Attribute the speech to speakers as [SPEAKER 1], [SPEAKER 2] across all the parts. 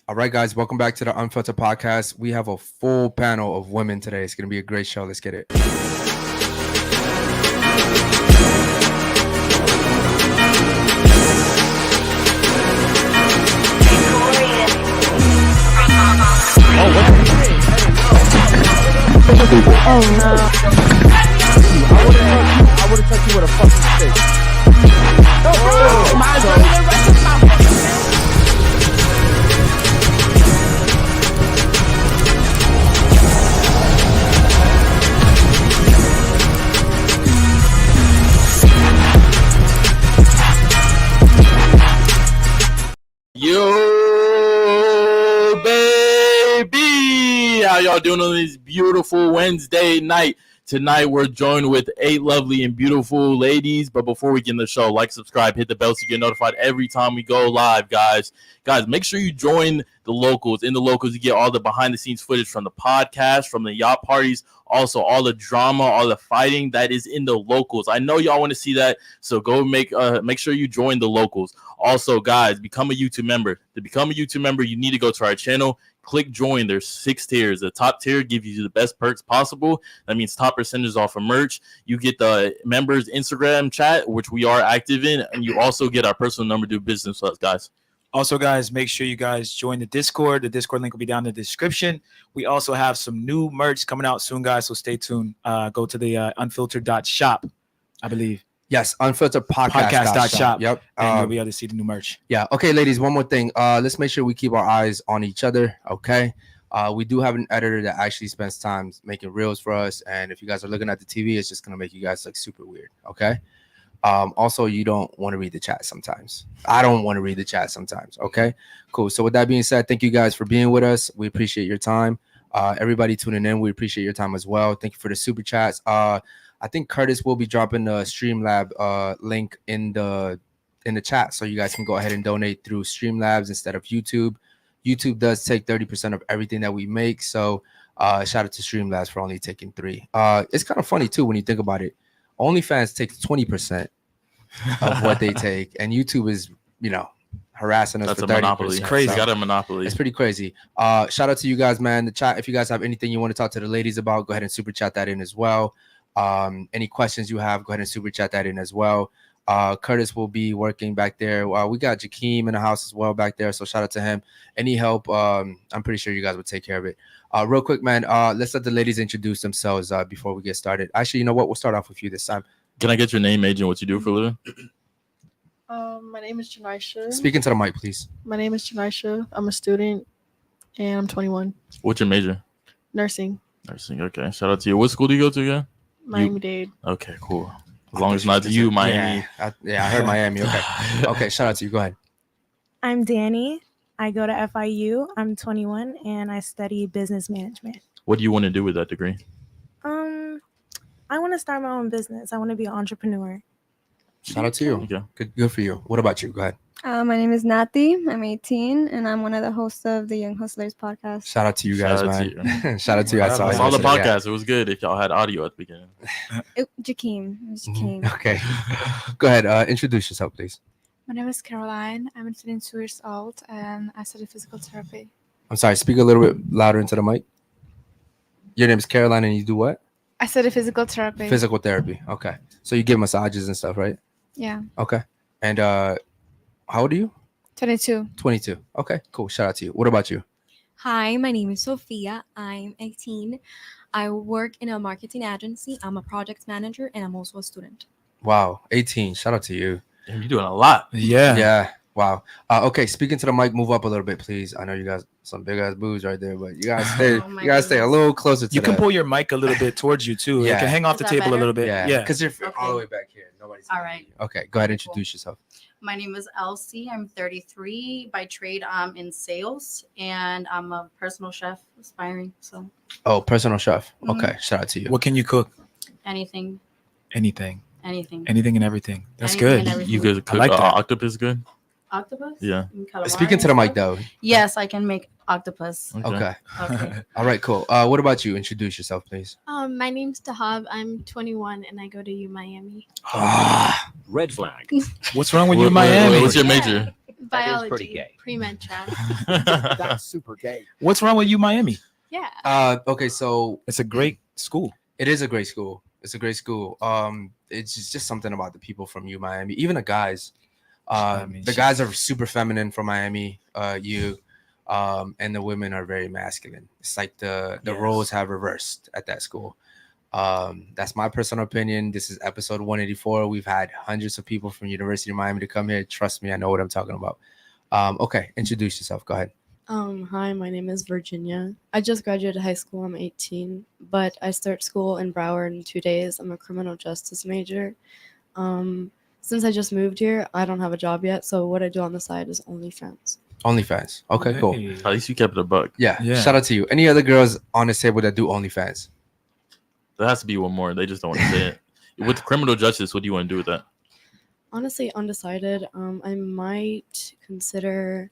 [SPEAKER 1] All right, guys, welcome back to the Unfilterd Podcast. We have a full panel of women today. It's going to be a great show. Let's get it.
[SPEAKER 2] Oh no.
[SPEAKER 3] I would have touched you with a fucking stick.
[SPEAKER 4] Yo, baby! How y'all doing on this beautiful Wednesday night? Tonight, we're joined with 8 lovely and beautiful ladies. But before we get in the show, like, subscribe, hit the bell so you get notified every time we go live, guys. Guys, make sure you join the locals. In the locals, you get all the behind-the-scenes footage from the podcast, from the yacht parties, also all the drama, all the fighting that is in the locals. I know y'all want to see that, so go make sure you join the locals. Also, guys, become a YouTube member. To become a YouTube member, you need to go to our channel. Click join. There's 6 tiers. The top tier gives you the best perks possible. That means top percentage off of merch. You get the members Instagram chat, which we are active in, and you also get our personal number to do business with us, guys.
[SPEAKER 3] Also, guys, make sure you guys join the Discord. The Discord link will be down in the description. We also have some new merch coming out soon, guys, so stay tuned. Go to the unfiltered.shop, I believe.
[SPEAKER 1] Yes, Unfiltered Podcast.shop. Yep.
[SPEAKER 3] And you'll be able to see the new merch.
[SPEAKER 1] Yeah. Okay, ladies, one more thing. Let's make sure we keep our eyes on each other, okay? We do have an editor that actually spends time making reels for us, and if you guys are looking at the TV, it's just going to make you guys look super weird, okay? Also, you don't want to read the chat sometimes. I don't want to read the chat sometimes, okay? Cool. So with that being said, thank you guys for being with us. We appreciate your time. Everybody tuning in, we appreciate your time as well. Thank you for the super chats. I think Curtis will be dropping the Streamlab link in the chat, so you guys can go ahead and donate through Streamlabs instead of YouTube. YouTube does take 30% of everything that we make, so shout out to Streamlabs for only taking 3. It's kind of funny too when you think about it. OnlyFans takes 20% of what they take, and YouTube is, harassing us.
[SPEAKER 4] That's
[SPEAKER 1] for
[SPEAKER 4] a
[SPEAKER 1] 30%.
[SPEAKER 4] monopoly.
[SPEAKER 3] It's crazy.
[SPEAKER 4] They got a monopoly.
[SPEAKER 1] It's pretty crazy. Shout out to you guys, man. The chat. If you guys have anything you want to talk to the ladies about, go ahead and super chat that in as well. Any questions you have, go ahead and super chat that in as well. Curtis will be working back there. We got Jakeem in the house as well back there, so shout out to him. Any help, I'm pretty sure you guys would take care of it. Real quick, man, let's let the ladies introduce themselves before we get started. Actually, you know what? We'll start off with you this time.
[SPEAKER 4] Can I get your name, age, and what you do for a living?
[SPEAKER 2] My name is Janisha.
[SPEAKER 1] Speak into the mic, please.
[SPEAKER 2] My name is Janisha. I'm a student, and I'm 21.
[SPEAKER 4] What's your major?
[SPEAKER 2] Nursing.
[SPEAKER 4] Nursing. Okay. Shout out to you. What school do you go to again?
[SPEAKER 2] Miami-Dade.
[SPEAKER 4] Okay, cool. As long as it's not you, Miami.
[SPEAKER 1] I heard Miami. Okay. Okay, shout out to you. Go ahead.
[SPEAKER 5] I'm Danny. I go to FIU. I'm 21 and I study business management.
[SPEAKER 4] What do you want to do with that degree?
[SPEAKER 5] I want to start my own business. I want to be an entrepreneur.
[SPEAKER 1] Shout out to you.
[SPEAKER 4] Okay.
[SPEAKER 1] Good for you. What about you? Go ahead.
[SPEAKER 6] My name is Nati. I'm 18, and I'm one of the hosts of the Young Hustlers podcast.
[SPEAKER 1] Shout out to you guys,
[SPEAKER 4] Shout out
[SPEAKER 1] man. Shout out to you. I saw
[SPEAKER 4] the
[SPEAKER 1] yesterday,
[SPEAKER 4] podcast. It was good if y'all had audio at the beginning.
[SPEAKER 6] Jakeem. It was Jakeem.
[SPEAKER 1] Okay. Go ahead. Introduce yourself, please.
[SPEAKER 7] My name is Caroline. I'm 22 years old and I study physical therapy.
[SPEAKER 1] I'm sorry. Speak a little bit louder into the mic. Your name is Caroline, and you do what?
[SPEAKER 7] I study physical therapy.
[SPEAKER 1] Physical therapy. Okay. So you give massages and stuff, right?
[SPEAKER 7] Yeah.
[SPEAKER 1] Okay. And how old are you?
[SPEAKER 7] 22.
[SPEAKER 1] 22. Okay. Cool. Shout out to you. What about you?
[SPEAKER 8] Hi, my name is Sophia. I'm 18. I work in a marketing agency. I'm a project manager and I'm also a student.
[SPEAKER 1] Wow. 18. Shout out to you.
[SPEAKER 4] Damn, you're doing a lot.
[SPEAKER 3] Yeah.
[SPEAKER 1] Yeah. Wow. Okay. Speaking to the mic, move up a little bit, please. I know you guys some big ass boobs right there, but you guys stay.
[SPEAKER 8] Oh,
[SPEAKER 1] you guys stay a little closer to.
[SPEAKER 3] You can
[SPEAKER 1] that.
[SPEAKER 3] pull your mic a little bit towards you too.
[SPEAKER 1] Yeah.
[SPEAKER 3] It can hang off
[SPEAKER 9] Is
[SPEAKER 3] the
[SPEAKER 9] that
[SPEAKER 3] table a
[SPEAKER 9] better?
[SPEAKER 3] little bit.
[SPEAKER 1] Yeah. Because you're all the way back here. Nobody's.
[SPEAKER 9] All right.
[SPEAKER 1] Okay. Go ahead. Introduce yourself.
[SPEAKER 9] My name is Elsie. I'm 33. By trade, I'm in sales, and I'm a personal chef aspiring. So
[SPEAKER 1] Oh, personal chef.
[SPEAKER 9] Mhm.
[SPEAKER 1] Okay. Shout out to you.
[SPEAKER 3] What can you cook?
[SPEAKER 9] anything,
[SPEAKER 3] Anything.
[SPEAKER 9] anything.
[SPEAKER 3] Anything and everything. That's
[SPEAKER 9] Anything
[SPEAKER 3] good.
[SPEAKER 9] and everything.
[SPEAKER 4] You could cook
[SPEAKER 3] like that.
[SPEAKER 4] octopus good?
[SPEAKER 9] Octopus?
[SPEAKER 4] Yeah.
[SPEAKER 9] And calamari
[SPEAKER 1] Speaking to the
[SPEAKER 9] and
[SPEAKER 1] mic
[SPEAKER 9] stuff?
[SPEAKER 1] though.
[SPEAKER 9] Yes, I can make octopus.
[SPEAKER 1] Okay.
[SPEAKER 9] Okay.
[SPEAKER 1] All right. Cool. What about you? Introduce yourself, please.
[SPEAKER 10] My name's Dahab. I'm 21 and I go to U Miami.
[SPEAKER 1] Ah.
[SPEAKER 11] Red flag.
[SPEAKER 3] What's wrong with you, Miami?
[SPEAKER 4] What's your major?
[SPEAKER 10] Biology.
[SPEAKER 11] pretty gay.
[SPEAKER 10] Pre-med track.
[SPEAKER 11] That's super gay.
[SPEAKER 3] What's wrong with Miami?
[SPEAKER 10] Yeah.
[SPEAKER 1] Okay, so
[SPEAKER 3] It's a great school.
[SPEAKER 1] it is a great school. It's a great school. It's just something about the people from Miami, even the guys. The guys are super feminine from Miami. And the women are very masculine. It's like the roles have reversed at that school. That's my personal opinion. This is episode 184. We've had hundreds of people from University of Miami to come here. Trust me, I know what I'm talking about. Okay, introduce yourself. Go ahead.
[SPEAKER 12] Hi, my name is Virginia. I just graduated high school. I'm 18, but I start school in Broward in 2 days. I'm a criminal justice major. Since I just moved here, I don't have a job yet, so what I do on the side is OnlyFans.
[SPEAKER 1] OnlyFans. Okay, cool.
[SPEAKER 4] At least you kept it a buck.
[SPEAKER 1] Yeah. Shout out to you. Any other girls on this table that do OnlyFans?
[SPEAKER 4] There has to be one more. They just don't want to say it. With criminal justice, what do you want to do with that?
[SPEAKER 12] Honestly, undecided. I might consider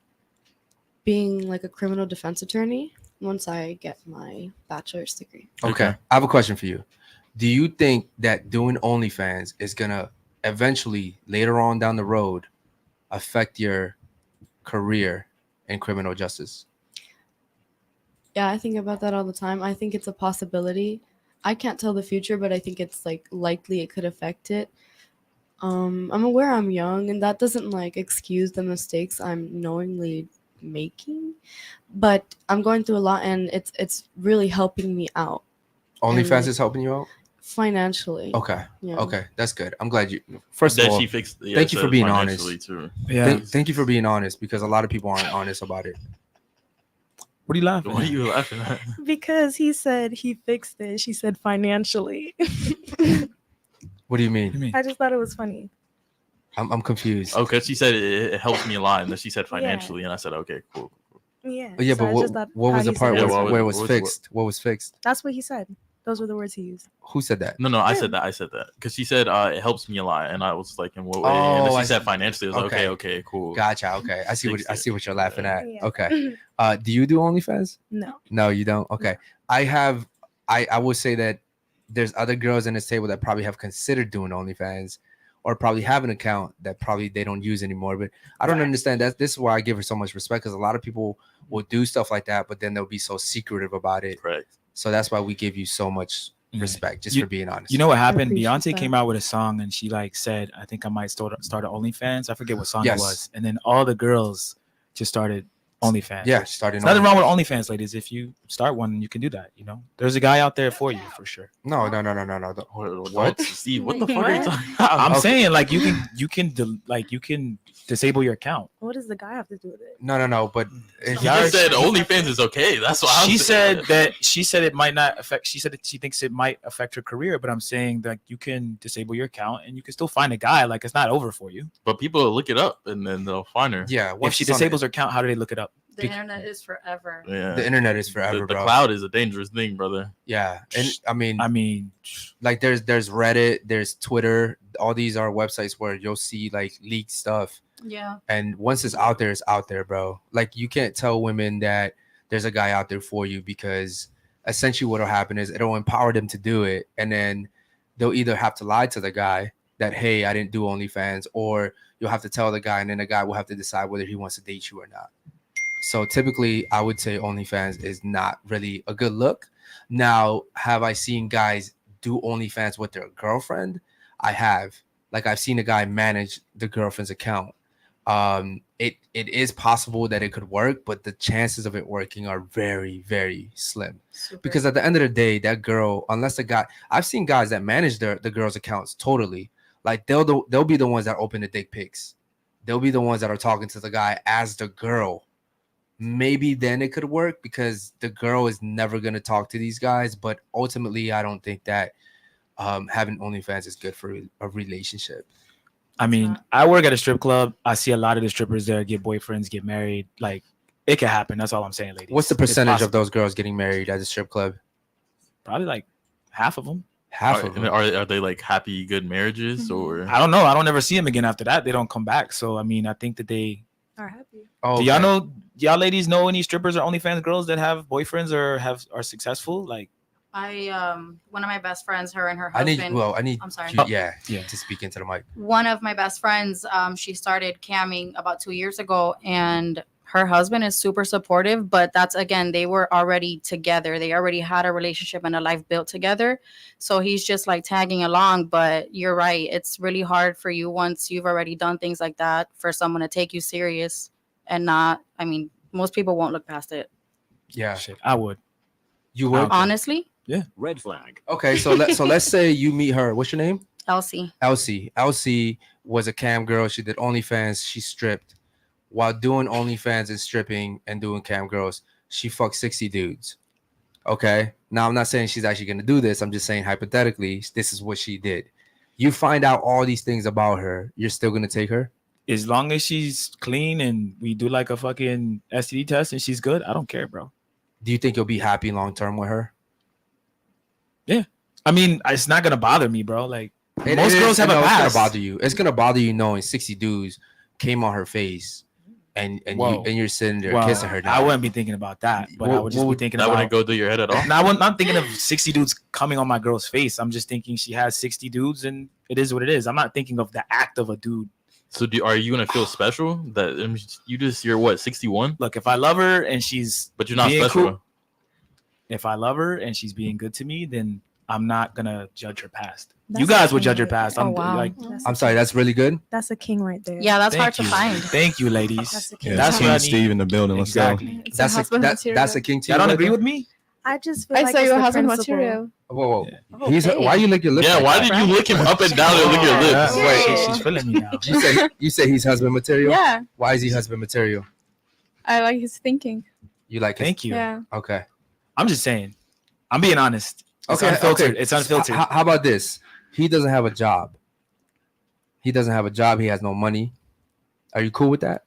[SPEAKER 12] being like a criminal defense attorney once I get my bachelor's degree.
[SPEAKER 1] Okay. I have a question for you. Do you think that doing OnlyFans is gonna eventually, later on down the road, affect your career in criminal justice?
[SPEAKER 12] Yeah, I think about that all the time. I think it's a possibility. I can't tell the future, but I think it's like likely it could affect it. I'm aware I'm young, and that doesn't like excuse the mistakes I'm knowingly making, but I'm going through a lot, and it's really helping me out.
[SPEAKER 1] OnlyFans is helping you out
[SPEAKER 12] financially.
[SPEAKER 1] Okay.
[SPEAKER 12] Yeah.
[SPEAKER 1] Okay, that's good. I'm glad you. First of
[SPEAKER 4] That
[SPEAKER 1] all,
[SPEAKER 4] she fixed- yeah,
[SPEAKER 1] thank you
[SPEAKER 4] so
[SPEAKER 1] for being
[SPEAKER 4] financially
[SPEAKER 1] honest.
[SPEAKER 4] too.
[SPEAKER 3] Yeah.
[SPEAKER 1] Thank you for being honest, because a lot of people aren't honest about it.
[SPEAKER 3] What are you laughing
[SPEAKER 4] What
[SPEAKER 3] at?
[SPEAKER 4] are you laughing at?
[SPEAKER 5] Because he said he fixed it. She said financially.
[SPEAKER 1] What do you mean?
[SPEAKER 5] I just thought it was funny.
[SPEAKER 1] I'm confused.
[SPEAKER 4] Okay, she said it helps me a lot, and then she said financially, and I said, okay, cool.
[SPEAKER 5] Yeah.
[SPEAKER 1] Yeah,
[SPEAKER 5] so
[SPEAKER 1] but
[SPEAKER 5] I just thought
[SPEAKER 1] what
[SPEAKER 5] how
[SPEAKER 1] was the
[SPEAKER 5] he
[SPEAKER 1] part
[SPEAKER 5] said
[SPEAKER 1] where,
[SPEAKER 5] it.
[SPEAKER 1] where it was fixed? What was fixed?
[SPEAKER 5] That's what he said. Those were the words he used.
[SPEAKER 1] Who said that?
[SPEAKER 4] No, I said that. Because she said it helps me a lot, and I was like, in what way? And then
[SPEAKER 1] I
[SPEAKER 4] she said
[SPEAKER 1] see.
[SPEAKER 4] financially. I was like, okay, cool.
[SPEAKER 1] Gotcha. Okay, I see what you're laughing at.
[SPEAKER 5] Yeah.
[SPEAKER 1] Okay. Do you do OnlyFans?
[SPEAKER 5] No.
[SPEAKER 1] No, you don't. Okay. I will say that there's other girls in this table that probably have considered doing OnlyFans, or probably have an account that probably they don't use anymore. But I don't understand that. This is why I give her so much respect, because a lot of people will do stuff like that, but then they'll be so secretive about it.
[SPEAKER 4] Correct.
[SPEAKER 1] So that's why we give you so much respect, just for being honest.
[SPEAKER 3] You know what happened?
[SPEAKER 12] appreciate
[SPEAKER 3] Beyonce
[SPEAKER 12] that.
[SPEAKER 3] came out with a song, and she like said, "I think I might start an OnlyFans." I forget what song
[SPEAKER 1] Yes.
[SPEAKER 3] it was, and then all the girls just started OnlyFans.
[SPEAKER 1] Yeah, starting.
[SPEAKER 3] There's nothing wrong with OnlyFans, ladies. If you start one, you can do that. You know, there's a guy out there for you for sure.
[SPEAKER 1] No.
[SPEAKER 4] What? Steve, what the fuck are you talking about?
[SPEAKER 3] I'm saying like you can disable your account.
[SPEAKER 5] What does the guy have to do with it?
[SPEAKER 1] No. But if
[SPEAKER 4] He just said OnlyFans is okay. That's what I'm
[SPEAKER 3] She
[SPEAKER 4] saying.
[SPEAKER 3] said it might not affect. She said that she thinks it might affect her career, but I'm saying that you can disable your account and you can still find a guy. Like it's not over for you.
[SPEAKER 4] But people will look it up and then they'll find her.
[SPEAKER 1] Yeah.
[SPEAKER 3] If she disables her account, how do they look it up?
[SPEAKER 9] The internet is forever.
[SPEAKER 4] Yeah.
[SPEAKER 1] The internet is forever,
[SPEAKER 4] The
[SPEAKER 1] bro.
[SPEAKER 4] cloud is a dangerous thing, brother.
[SPEAKER 1] Yeah, and I
[SPEAKER 3] mean,
[SPEAKER 1] like there's Reddit, there's Twitter. All these are websites where you'll see like leaked stuff.
[SPEAKER 9] Yeah.
[SPEAKER 1] And once it's out there, bro. Like you can't tell women that there's a guy out there for you, because essentially what'll happen is it'll empower them to do it, and then they'll either have to lie to the guy that, hey, I didn't do OnlyFans, or you'll have to tell the guy, and then the guy will have to decide whether he wants to date you or not. So typically, I would say OnlyFans is not really a good look. Now, have I seen guys do OnlyFans with their girlfriend? I have. Like I've seen a guy manage the girlfriend's account. It is possible that it could work, but the chances of it working are very, very slim. Because at the end of the day, that girl, unless the guy, I've seen guys that manage the girls' accounts totally. Like they'll be the ones that open the dick pics. They'll be the ones that are talking to the guy as the girl. Maybe then it could work, because the girl is never going to talk to these guys. But ultimately, I don't think that having OnlyFans is good for a relationship.
[SPEAKER 3] I mean, I work at a strip club. I see a lot of the strippers there get boyfriends, get married. Like it can happen. That's all I'm saying, ladies.
[SPEAKER 1] What's the
[SPEAKER 3] It's
[SPEAKER 1] percentage of
[SPEAKER 3] possible.
[SPEAKER 1] those girls getting married at the strip club?
[SPEAKER 3] Probably like half of them.
[SPEAKER 1] Half of them.
[SPEAKER 4] Are they like happy, good marriages, or
[SPEAKER 3] I don't know. I don't ever see them again after that. They don't come back. So I mean, I think that they
[SPEAKER 5] are happy.
[SPEAKER 1] Oh,
[SPEAKER 3] do y'all know? Y'all ladies know any strippers or OnlyFans girls that have boyfriends or are successful? Like,
[SPEAKER 9] One of my best friends, her and her
[SPEAKER 1] I
[SPEAKER 9] husband.
[SPEAKER 1] need.
[SPEAKER 9] I'm sorry.
[SPEAKER 1] Yeah, to speak into the mic.
[SPEAKER 9] One of my best friends, she started camming about 2 years ago, and her husband is super supportive. But that's, again, they were already together. They already had a relationship and a life built together. So he's just like tagging along. But you're right. It's really hard for you once you've already done things like that for someone to take you serious and not. I mean, most people won't look past it.
[SPEAKER 1] Yeah,
[SPEAKER 3] Shit, I would.
[SPEAKER 1] You would?
[SPEAKER 9] Honestly?
[SPEAKER 3] Yeah.
[SPEAKER 11] Red flag.
[SPEAKER 1] Okay, so let's say you meet her. What's your name?
[SPEAKER 9] Elsie.
[SPEAKER 1] Elsie was a cam girl. She did OnlyFans. She stripped. While doing OnlyFans and stripping and doing cam girls, she fucked 60 dudes. Okay. Now I'm not saying she's actually gonna do this. I'm just saying hypothetically, this is what she did. You find out all these things about her. You're still gonna take her?
[SPEAKER 3] As long as she's clean and we do like a fucking STD test and she's good, I don't care, bro.
[SPEAKER 1] Do you think you'll be happy long term with her?
[SPEAKER 3] Yeah. I mean, it's not gonna bother me, bro. Like
[SPEAKER 1] Most
[SPEAKER 3] most girls have a
[SPEAKER 1] It's
[SPEAKER 3] past.
[SPEAKER 1] gonna bother you. It's gonna bother you knowing 60 dudes came on her face and
[SPEAKER 3] Whoa.
[SPEAKER 1] you're sitting there
[SPEAKER 3] Well,
[SPEAKER 1] kissing her.
[SPEAKER 3] I wouldn't be thinking about that, but I would just be thinking
[SPEAKER 4] That
[SPEAKER 3] about.
[SPEAKER 4] wouldn't go through your head at all.
[SPEAKER 3] No, I'm not thinking of 60 dudes coming on my girl's face. I'm just thinking she has 60 dudes and it is what it is. I'm not thinking of the act of a dude.
[SPEAKER 4] So are you gonna feel special that you're what 61?
[SPEAKER 3] Look, if I love her and she's
[SPEAKER 4] But you're not
[SPEAKER 3] being
[SPEAKER 4] special.
[SPEAKER 3] cool- if I love her and she's being good to me, then I'm not gonna judge her past. You guys would judge her past. I'm like,
[SPEAKER 1] I'm sorry, that's really good.
[SPEAKER 5] That's a king right there.
[SPEAKER 9] Yeah, that's hard
[SPEAKER 3] thank
[SPEAKER 9] to
[SPEAKER 3] you.
[SPEAKER 9] find.
[SPEAKER 3] Thank you, ladies.
[SPEAKER 5] That's a
[SPEAKER 3] That's,
[SPEAKER 5] king.
[SPEAKER 3] what I
[SPEAKER 11] King
[SPEAKER 3] need.
[SPEAKER 11] Steve in the building. Let's
[SPEAKER 3] Exactly.
[SPEAKER 10] It's
[SPEAKER 1] That's
[SPEAKER 10] a husband
[SPEAKER 1] that's
[SPEAKER 10] material.
[SPEAKER 1] a king to
[SPEAKER 3] Y'all
[SPEAKER 1] you.
[SPEAKER 3] don't
[SPEAKER 1] right
[SPEAKER 3] agree
[SPEAKER 1] there?
[SPEAKER 3] with me?
[SPEAKER 5] I just feel
[SPEAKER 10] I
[SPEAKER 5] like
[SPEAKER 10] saw
[SPEAKER 5] it's
[SPEAKER 10] your
[SPEAKER 5] the
[SPEAKER 10] husband
[SPEAKER 5] principle.
[SPEAKER 10] material.
[SPEAKER 1] Whoa.
[SPEAKER 10] Oh,
[SPEAKER 1] He's
[SPEAKER 10] okay.
[SPEAKER 1] why you lick your lips?
[SPEAKER 4] Yeah,
[SPEAKER 1] like
[SPEAKER 4] why
[SPEAKER 1] that?
[SPEAKER 4] did you lick him up and down and lick your lips?
[SPEAKER 1] Wait.
[SPEAKER 3] She's feeling me now.
[SPEAKER 1] You say he's husband material?
[SPEAKER 10] Yeah,
[SPEAKER 1] Why is he husband material?
[SPEAKER 10] I like his thinking.
[SPEAKER 1] You like his,
[SPEAKER 3] Thank you.
[SPEAKER 10] Yeah.
[SPEAKER 1] Okay.
[SPEAKER 3] I'm just saying. I'm being honest. It's
[SPEAKER 1] Okay,
[SPEAKER 3] unfiltered.
[SPEAKER 1] okay.
[SPEAKER 3] It's unfiltered.
[SPEAKER 1] How about this? He doesn't have a job. He has no money. Are you cool with that?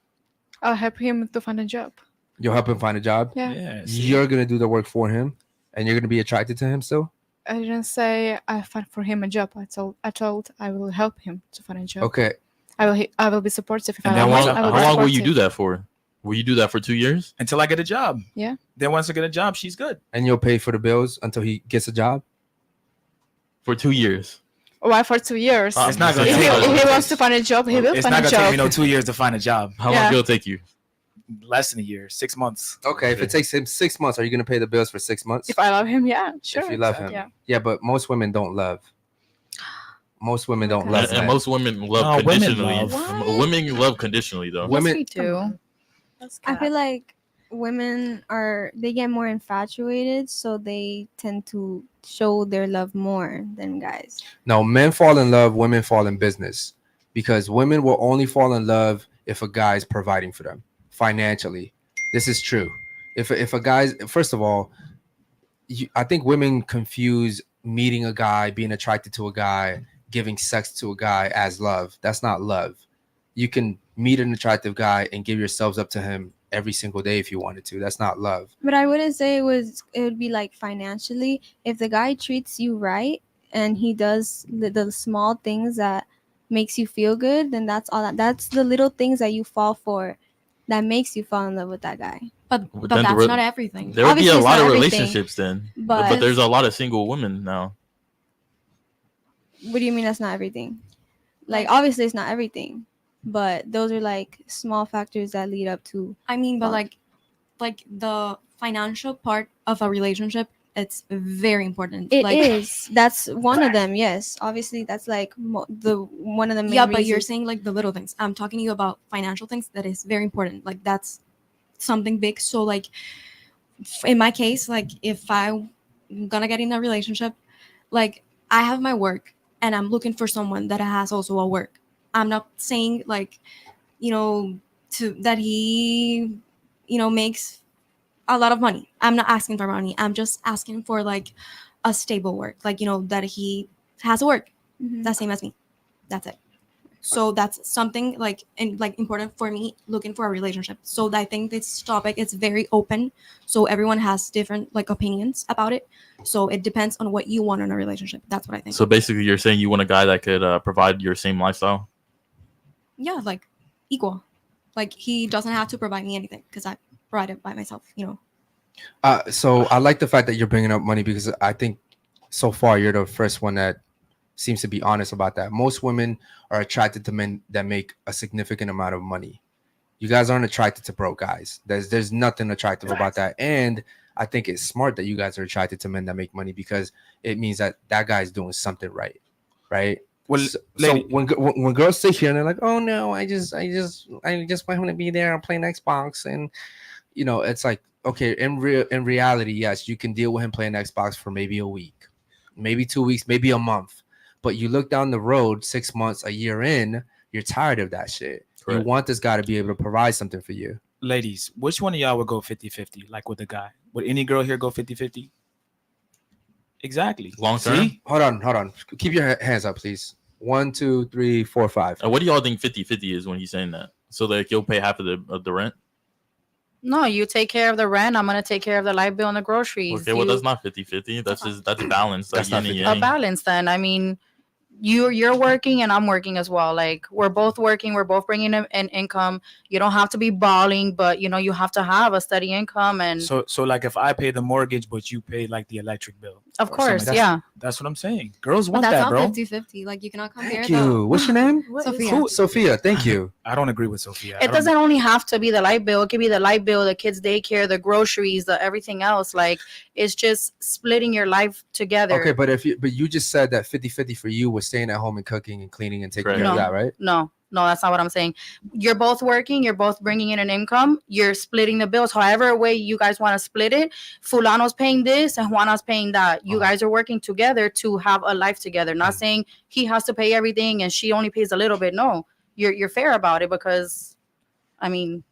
[SPEAKER 10] I'll help him to find a job.
[SPEAKER 1] You'll help him find a job.
[SPEAKER 10] Yeah.
[SPEAKER 3] Yeah. see?
[SPEAKER 1] You're gonna do the work for him, and you're gonna be attracted to him still.
[SPEAKER 10] I didn't say I find for him a job. I told I will help him to find a job.
[SPEAKER 1] Okay.
[SPEAKER 10] I will be supportive. If
[SPEAKER 3] And
[SPEAKER 10] I
[SPEAKER 3] then
[SPEAKER 10] love
[SPEAKER 3] how
[SPEAKER 10] him, I will be
[SPEAKER 4] long will you
[SPEAKER 10] supportive.
[SPEAKER 4] do that for? Will you do that for 2 years?
[SPEAKER 3] Until I get a job.
[SPEAKER 10] Yeah.
[SPEAKER 3] Then once I get a job, she's good.
[SPEAKER 1] And you'll pay for the bills until he gets a job.
[SPEAKER 4] For 2 years.
[SPEAKER 10] Why for 2 years?
[SPEAKER 3] It's not gonna
[SPEAKER 10] If
[SPEAKER 3] take
[SPEAKER 10] if he wants to find a job, he will
[SPEAKER 3] It's
[SPEAKER 10] find
[SPEAKER 3] not
[SPEAKER 10] a
[SPEAKER 3] gonna take me
[SPEAKER 10] job.
[SPEAKER 3] no 2 years to find a job.
[SPEAKER 4] How
[SPEAKER 10] Yeah.
[SPEAKER 4] long will it take you?
[SPEAKER 3] Less than a year, 6 months.
[SPEAKER 1] Okay. If it takes him 6 months, are you gonna pay the bills for 6 months?
[SPEAKER 10] If I love him, yeah, sure.
[SPEAKER 1] If you love him.
[SPEAKER 10] Yeah.
[SPEAKER 1] Yeah, but most women don't love. Most women don't
[SPEAKER 10] Okay.
[SPEAKER 1] love
[SPEAKER 4] And
[SPEAKER 1] that.
[SPEAKER 4] most women love
[SPEAKER 3] No, women
[SPEAKER 4] conditionally.
[SPEAKER 3] love.
[SPEAKER 4] Women love conditionally though.
[SPEAKER 1] Women-
[SPEAKER 9] Yes, we do.
[SPEAKER 5] That's
[SPEAKER 6] I
[SPEAKER 5] cap.
[SPEAKER 6] feel like women they get more infatuated, so they tend to show their love more than guys.
[SPEAKER 1] No, men fall in love, women fall in business, because women will only fall in love if a guy's providing for them financially. This is true. If a guy's, first of all, I think women confuse meeting a guy, being attracted to a guy, giving sex to a guy as love. That's not love. You can meet an attractive guy and give yourselves up to him every single day if you wanted to. That's not love.
[SPEAKER 6] But I wouldn't say it would be like financially. If the guy treats you right and he does the small things that makes you feel good, then that's the little things that you fall for that makes you fall in love with that guy.
[SPEAKER 8] But
[SPEAKER 4] Then
[SPEAKER 8] that's not everything.
[SPEAKER 4] There would be
[SPEAKER 6] Obviously
[SPEAKER 4] a
[SPEAKER 6] it's
[SPEAKER 4] lot
[SPEAKER 6] not
[SPEAKER 4] of
[SPEAKER 6] everything,
[SPEAKER 4] relationships then.
[SPEAKER 6] but-
[SPEAKER 4] But there's a lot of single women now.
[SPEAKER 6] What do you mean that's not everything? Like obviously it's not everything, but those are like small factors that lead up to.
[SPEAKER 8] I mean, but
[SPEAKER 6] Well-
[SPEAKER 8] like the financial part of a relationship, it's very important.
[SPEAKER 6] It
[SPEAKER 8] like,
[SPEAKER 6] is. That's one of them. Yes, obviously that's like one of the main.
[SPEAKER 8] Yeah, but you're
[SPEAKER 6] reasons.
[SPEAKER 8] saying like the little things. I'm talking to you about financial things that is very important. Like that's something big. So like in my case, like if I'm gonna get in a relationship, like I have my work and I'm looking for someone that has also a work. I'm not saying like, that he, makes a lot of money. I'm not asking for money. I'm just asking for like a stable work, like, that he has a work.
[SPEAKER 6] Mhm.
[SPEAKER 8] The same as me. That's it. So that's something like important for me looking for a relationship. So I think this topic is very open. So everyone has different like opinions about it. So it depends on what you want in a relationship. That's what I think.
[SPEAKER 4] So basically, you're saying you want a guy that could provide your same lifestyle.
[SPEAKER 8] Yeah, like equal. Like he doesn't have to provide me anything because I provide it by myself.
[SPEAKER 1] So I like the fact that you're bringing up money because I think so far you're the first one that seems to be honest about that. Most women are attracted to men that make a significant amount of money. You guys aren't attracted to broke guys. There's nothing attractive about that. And I think it's smart that you guys are attracted to men that make money because it means that guy's doing something right, right?
[SPEAKER 3] Well,
[SPEAKER 1] so when girls sit here and they're like, "Oh no, I just want him to be there and playing Xbox," and it's like, okay, in reality, yes, you can deal with him playing Xbox for maybe a week, maybe 2 weeks, maybe a month, but you look down the road, 6 months, a year in, you're tired of that shit. Correct. You want this guy to be able to provide something for you.
[SPEAKER 3] Ladies, which one of y'all would go 50-50, like with a guy? Would any girl here go 50-50? Exactly.
[SPEAKER 4] Long term.
[SPEAKER 1] Hold on. Keep your hands up, please. 1, 2, 3, 4, 5.
[SPEAKER 4] What do y'all think 50-50 is when he's saying that? So like you'll pay half of the rent?
[SPEAKER 9] No, you take care of the rent. I'm gonna take care of the light bill and the groceries.
[SPEAKER 4] Okay, well that's not 50-50. That's balance. That's not
[SPEAKER 9] a balance. Then I mean, you're working and I'm working as well. Like we're both working. We're both bringing in an income. You don't have to be balling, but you have to have a steady income. And
[SPEAKER 3] so like if I pay the mortgage, but you pay like the electric bill.
[SPEAKER 9] Of course, yeah.
[SPEAKER 3] That's what I'm saying. Girls want
[SPEAKER 8] but
[SPEAKER 3] that, bro.
[SPEAKER 8] That's not 50-50. Like you cannot compare.
[SPEAKER 1] Thank you. What's your name?
[SPEAKER 8] Sophia.
[SPEAKER 1] Sophia. Thank you.
[SPEAKER 3] I don't agree with Sophia.
[SPEAKER 9] It doesn't only have to be the light bill. It could be the light bill, the kids' daycare, the groceries, the everything else. Like it's just splitting your life together.
[SPEAKER 1] Okay, but you just said that 50-50 for you was staying at home and cooking and cleaning and taking care of that, right?
[SPEAKER 9] No, that's not what I'm saying. You're both working. You're both bringing in an income. You're splitting the bills. However way you guys want to split it. Fulano's paying this and Juana's paying that. You guys are working together to have a life together. Not saying he has to pay everything and she only pays a little bit. No, you're fair about it because, I mean.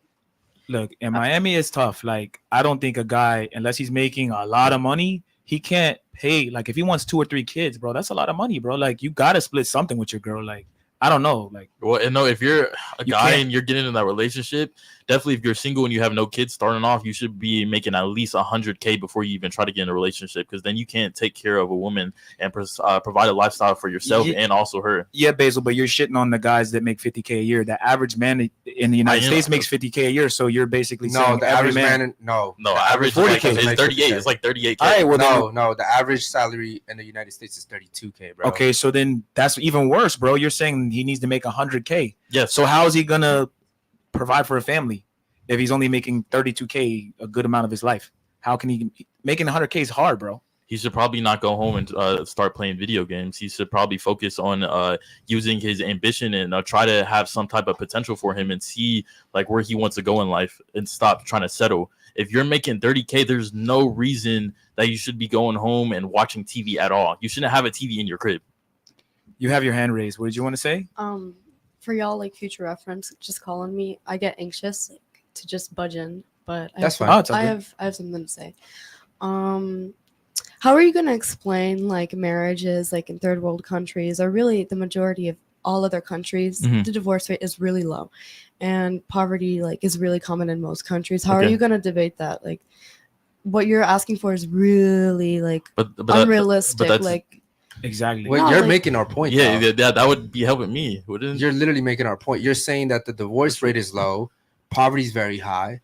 [SPEAKER 3] Look, in Miami, it's tough. Like, I don't think a guy, unless he's making a lot of money, he can't pay. Like, if he wants 2 or 3 kids, bro, that's a lot of money, bro. Like, you got to split something with your girl. Like, I don't know. Like,
[SPEAKER 4] well, no, if you're a guy and you're getting in that relationship, definitely if you're single and you have no kids starting off, you should be making at least $100K before you even try to get in a relationship, because then you can't take care of a woman and provide a lifestyle for yourself and also her.
[SPEAKER 3] Yeah, Basil, but you're shitting on the guys that make $50K a year. The average man in the United States makes $50K a year, so you're basically saying
[SPEAKER 1] the average man
[SPEAKER 4] average 40K is 38. It's like 38K.
[SPEAKER 1] All right, well, no, the average salary in the United States is 32K, bro.
[SPEAKER 3] Okay, so then that's even worse, bro. You're saying he needs to make 100K.
[SPEAKER 4] Yes.
[SPEAKER 3] So how is he gonna provide for a family if he's only making 32K a good amount of his life? How can he making 100K is hard, bro?
[SPEAKER 4] He should probably not go home and start playing video games. He should probably focus on using his ambition and try to have some type of potential for him and see like where he wants to go in life and stop trying to settle. If you're making 30K, there's no reason that you should be going home and watching TV at all. You shouldn't have a TV in your crib.
[SPEAKER 3] You have your hand raised. What did you want to say?
[SPEAKER 12] For y'all, like future reference, just calling me, I get anxious to just budge in, but
[SPEAKER 1] that's fine.
[SPEAKER 12] I have something to say. How are you going to explain like marriages like in third world countries, or really the majority of all other countries, the divorce rate is really low and poverty like is really common in most countries? How are you going to debate that? Like what you're asking for is really like unrealistic.
[SPEAKER 3] Exactly.
[SPEAKER 1] Well, you're making our point.
[SPEAKER 4] Yeah, that would be helping me, wouldn't it?
[SPEAKER 1] You're literally making our point. You're saying that the divorce rate is low, poverty is very high.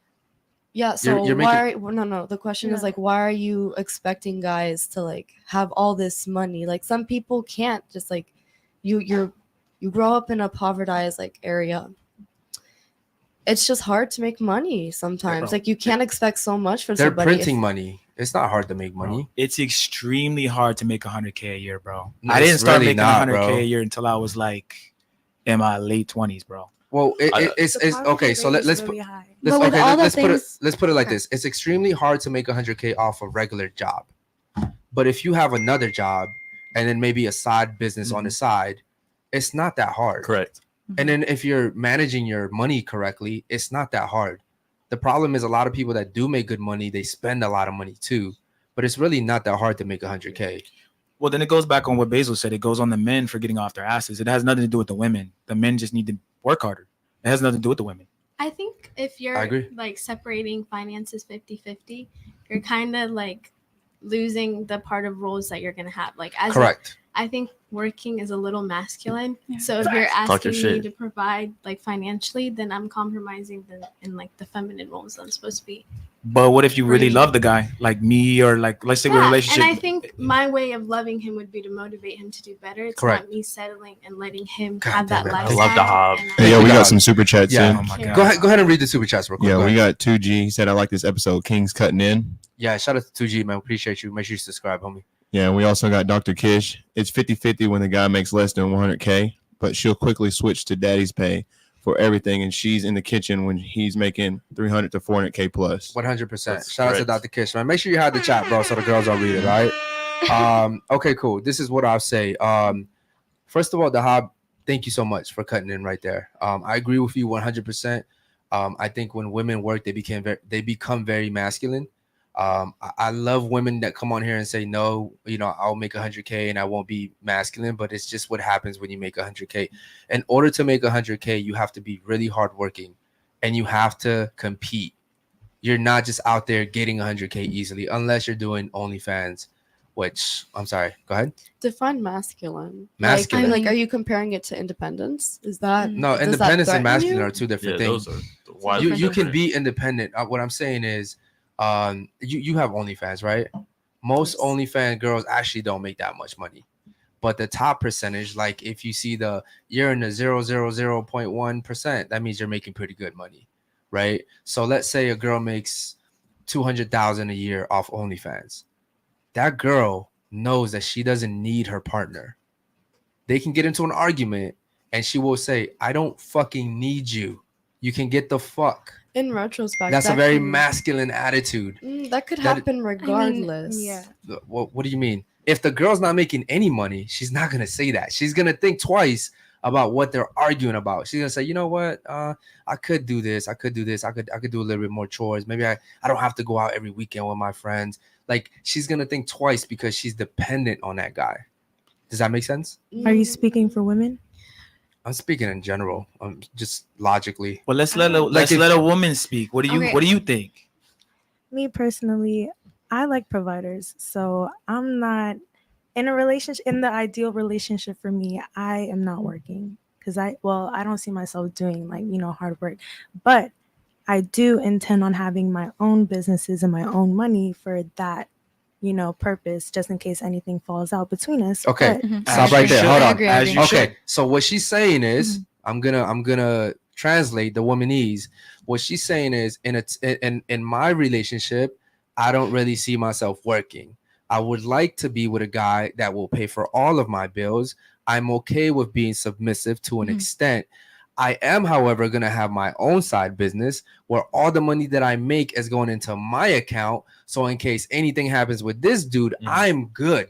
[SPEAKER 12] Yeah, so the question is like, why are you expecting guys to like have all this money? Like some people can't just like you grow up in a povertized like area. It's just hard to make money sometimes. Like you can't expect so much for somebody.
[SPEAKER 1] They're printing money. It's not hard to make money.
[SPEAKER 3] It's extremely hard to make 100K a year, bro. I didn't start making 100K a year until I was like in my late 20s, bro.
[SPEAKER 1] Well, it's okay. So let's put it like this. It's extremely hard to make 100K off a regular job, but if you have another job and then maybe a side business on the side, it's not that hard.
[SPEAKER 4] Correct.
[SPEAKER 1] And then if you're managing your money correctly, it's not that hard. The problem is a lot of people that do make good money, they spend a lot of money too, but it's really not that hard to make 100K.
[SPEAKER 3] Well, then it goes back on what Basil said. It goes on the men for getting off their asses. It has nothing to do with the women. The men just need to work harder. It has nothing to do with the women.
[SPEAKER 13] I think if you're like separating finances 50-50, you're kind of like losing the part of roles that you're going to have. Like as
[SPEAKER 1] correct.
[SPEAKER 13] I think working is a little masculine. Yeah. So if you're asking me to provide like financially, then I'm compromising in like the feminine roles I'm supposed to be
[SPEAKER 3] But what if you really love the guy, like me, or like let's say we're in a relationship?
[SPEAKER 13] And I think my way of loving him would be to motivate him to do better. It's
[SPEAKER 1] Correct.
[SPEAKER 13] not me settling and letting him have that
[SPEAKER 4] I
[SPEAKER 13] lifestyle.
[SPEAKER 4] love the hob.
[SPEAKER 11] Hey, yeah, we got some super chats
[SPEAKER 1] Yeah.
[SPEAKER 11] in.
[SPEAKER 3] Oh my God.
[SPEAKER 1] Go ahead and read the super chats real quick.
[SPEAKER 11] Yeah,
[SPEAKER 1] Go
[SPEAKER 11] we
[SPEAKER 1] ahead.
[SPEAKER 11] got 2G. He said, I like this episode. King's cutting in.
[SPEAKER 1] Yeah, shout out to 2G, man. Appreciate you. Make sure you subscribe, homie.
[SPEAKER 11] Yeah, and we also got Dr. Kish. It's 50-50 when the guy makes less than 100K, but she'll quickly switch to daddy's pay for everything, and she's in the kitchen when he's making 300 to 400K plus.
[SPEAKER 1] 100%. Shout out to Dr. Kish, man. Make sure you have the chat, bro, so the girls don't read it, all right? Okay, cool. This is what I'll say. First of all, the Hob, thank you so much for cutting in right there. I agree with you 100%. I think when women work, they become very masculine. I love women that come on here and say, no, I'll make 100K and I won't be masculine, but it's just what happens when you make 100K. In order to make 100K, you have to be really hardworking and you have to compete. You're not just out there getting 100K easily unless you're doing OnlyFans, which I'm sorry. Go ahead.
[SPEAKER 12] Define masculine.
[SPEAKER 1] Masculine.
[SPEAKER 12] Like, are you comparing it to independence? Is that
[SPEAKER 1] No,
[SPEAKER 12] does
[SPEAKER 1] independence
[SPEAKER 12] that
[SPEAKER 1] and
[SPEAKER 12] threaten
[SPEAKER 1] masculine
[SPEAKER 12] you?
[SPEAKER 1] are two different
[SPEAKER 4] Yeah,
[SPEAKER 1] things.
[SPEAKER 4] those are wildly
[SPEAKER 1] You can
[SPEAKER 4] different.
[SPEAKER 1] be independent. What I'm saying is, you have OnlyFans, right? Most
[SPEAKER 12] Yes.
[SPEAKER 1] OnlyFans girls actually don't make that much money, but the top percentage, like if you see you're in the 0.1%, that means you're making pretty good money, right? So let's say a girl makes 200,000 a year off OnlyFans. That girl knows that she doesn't need her partner. They can get into an argument and she will say, I don't fucking need you. You can get the fuck.
[SPEAKER 12] In retrospect,
[SPEAKER 1] That's a
[SPEAKER 12] that
[SPEAKER 1] very
[SPEAKER 12] can-
[SPEAKER 1] masculine attitude.
[SPEAKER 12] That could
[SPEAKER 1] That-
[SPEAKER 12] happen regardless.
[SPEAKER 5] Yeah.
[SPEAKER 1] What do you mean? If the girl's not making any money, she's not gonna say that. She's gonna think twice about what they're arguing about. She's gonna say, you know what? I could do this. I could do this. I could do a little bit more chores. Maybe I don't have to go out every weekend with my friends. Like she's gonna think twice because she's dependent on that guy. Does that make sense?
[SPEAKER 5] Are you speaking for women?
[SPEAKER 1] I'm speaking in general. Just logically.
[SPEAKER 3] Well, let's let a woman speak. What do you think?
[SPEAKER 5] Me personally, I like providers, so I'm not in a relationship. In the ideal relationship for me, I am not working because I don't see myself doing hard work, but I do intend on having my own businesses and my own money for that, purpose, just in case anything falls out between us.
[SPEAKER 1] Okay,
[SPEAKER 5] But-
[SPEAKER 1] stop right there. Hold on.
[SPEAKER 3] As you
[SPEAKER 1] Okay,
[SPEAKER 3] should.
[SPEAKER 1] so what she's saying is, I'm gonna translate the womanese. What she's saying is, in my relationship, I don't really see myself working. I would like to be with a guy that will pay for all of my bills. I'm okay with being submissive to an extent. I am, however, going to have my own side business where all the money that I make is going into my account. So in case anything happens with this dude, I'm good.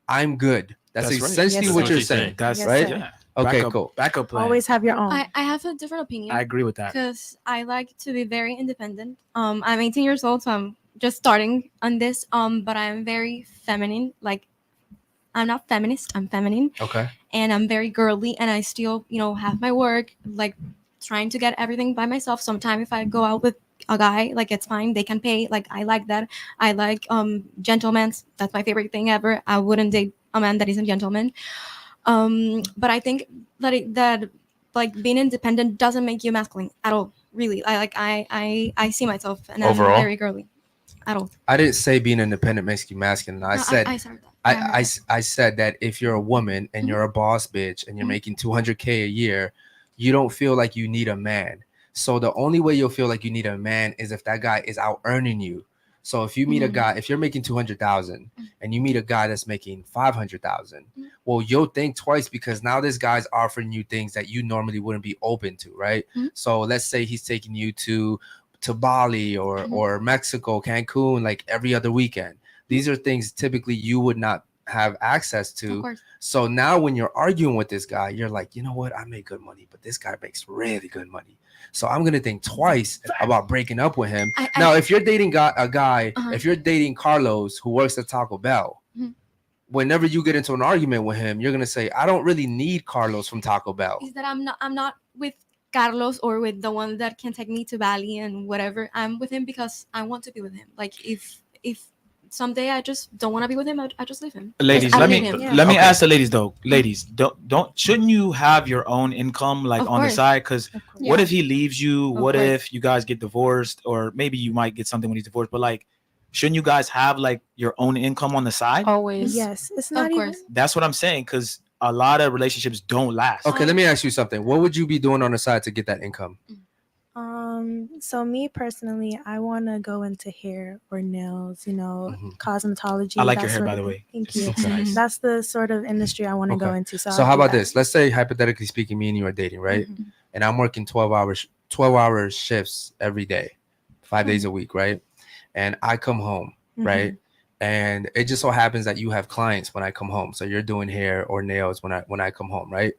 [SPEAKER 1] I'm good. That's
[SPEAKER 3] right.
[SPEAKER 1] essentially
[SPEAKER 5] Yes,
[SPEAKER 1] what
[SPEAKER 5] sir.
[SPEAKER 1] you're saying.
[SPEAKER 3] That's
[SPEAKER 5] Yes,
[SPEAKER 1] right.
[SPEAKER 5] sir.
[SPEAKER 3] Yeah.
[SPEAKER 1] Okay,
[SPEAKER 3] Backup-
[SPEAKER 1] cool.
[SPEAKER 3] Backup plan.
[SPEAKER 5] Always have your own.
[SPEAKER 6] I have a different opinion.
[SPEAKER 3] I agree with that.
[SPEAKER 6] Because I like to be very independent. I'm 18 years old, so I'm just starting on this. But I'm very feminine. Like, I'm not feminist. I'm feminine.
[SPEAKER 1] Okay.
[SPEAKER 6] And I'm very girly, and I still, have my work, like trying to get everything by myself. Sometimes if I go out with a guy, like it's fine. They can pay. Like I like that. I like gentlemen. That's my favorite thing ever. I wouldn't date a man that isn't gentleman. But I think that being independent doesn't make you masculine at all. Really, I see myself and
[SPEAKER 4] Overall?
[SPEAKER 6] I'm very girly. At all.
[SPEAKER 1] I didn't say being independent makes you masculine. I said
[SPEAKER 6] I said that.
[SPEAKER 1] I said that if you're a woman and you're a boss bitch and you're making 200K a year, you don't feel like you need a man. So the only way you'll feel like you need a man is if that guy is out earning you. So if you meet a guy, if you're making 200,000 and you meet a guy that's making 500,000, well, you'll think twice because now this guy's offering you things that you normally wouldn't be open to, right? So let's say he's taking you to Bali or Mexico, Cancun, like every other weekend. These are things typically you would not have access to.
[SPEAKER 6] Of course.
[SPEAKER 1] So now when you're arguing with this guy, you're like, you know what? I make good money, but this guy makes really good money. So I'm going to think twice about breaking up with him. Now, if you're dating a guy, if you're dating Carlos who works at Taco Bell, whenever you get into an argument with him, you're going to say, I don't really need Carlos from Taco Bell.
[SPEAKER 6] Is that I'm not with Carlos or with the one that can take me to Bali and whatever. I'm with him because I want to be with him. Like if
[SPEAKER 8] someday I just don't want to be with him, I just leave him.
[SPEAKER 3] Ladies,
[SPEAKER 8] I
[SPEAKER 3] let
[SPEAKER 8] leave
[SPEAKER 3] me
[SPEAKER 8] him.
[SPEAKER 3] let me ask the ladies though. Ladies, don't shouldn't you have your own income like
[SPEAKER 8] Of
[SPEAKER 3] on the
[SPEAKER 8] course.
[SPEAKER 3] side? Because what if he leaves you? What
[SPEAKER 8] course.
[SPEAKER 3] if you guys get divorced, or maybe you might get something when he's divorced? But like, shouldn't you guys have like your own income on the side?
[SPEAKER 2] Always.
[SPEAKER 5] Yes, it's not
[SPEAKER 8] Of
[SPEAKER 5] even.
[SPEAKER 8] course.
[SPEAKER 3] That's what I'm saying. Because a lot of relationships don't last.
[SPEAKER 1] Okay, let me ask you something. What would you be doing on the side to get that income?
[SPEAKER 5] So me personally, I want to go into hair or nails, cosmetology.
[SPEAKER 3] I like your
[SPEAKER 5] that
[SPEAKER 3] hair,
[SPEAKER 5] sort
[SPEAKER 3] by
[SPEAKER 5] of
[SPEAKER 3] the
[SPEAKER 5] thing.
[SPEAKER 3] way.
[SPEAKER 5] Thank
[SPEAKER 3] It's
[SPEAKER 5] you.
[SPEAKER 3] so nice.
[SPEAKER 5] That's the sort of industry I want to go into.
[SPEAKER 1] So
[SPEAKER 5] I'll
[SPEAKER 1] how
[SPEAKER 5] do
[SPEAKER 1] about
[SPEAKER 5] that.
[SPEAKER 1] this? Let's say hypothetically speaking, me and you are dating, right? And I'm working 12-hour shifts every day, 5 days a week, right? And I come home, right? And it just so happens that you have clients when I come home. So you're doing hair or nails when I come home, right?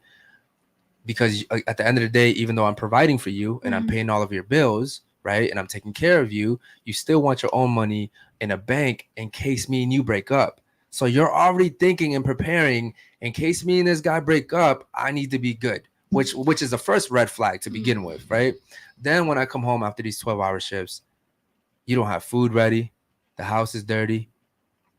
[SPEAKER 1] Because at the end of the day, even though I'm providing for you and I'm paying all of your bills, right? And I'm taking care of you, you still want your own money in a bank in case me and you break up. So you're already thinking and preparing in case me and this guy break up, I need to be good, which is the first red flag to begin with, right? Then when I come home after these 12-hour shifts, you don't have food ready. The house is dirty,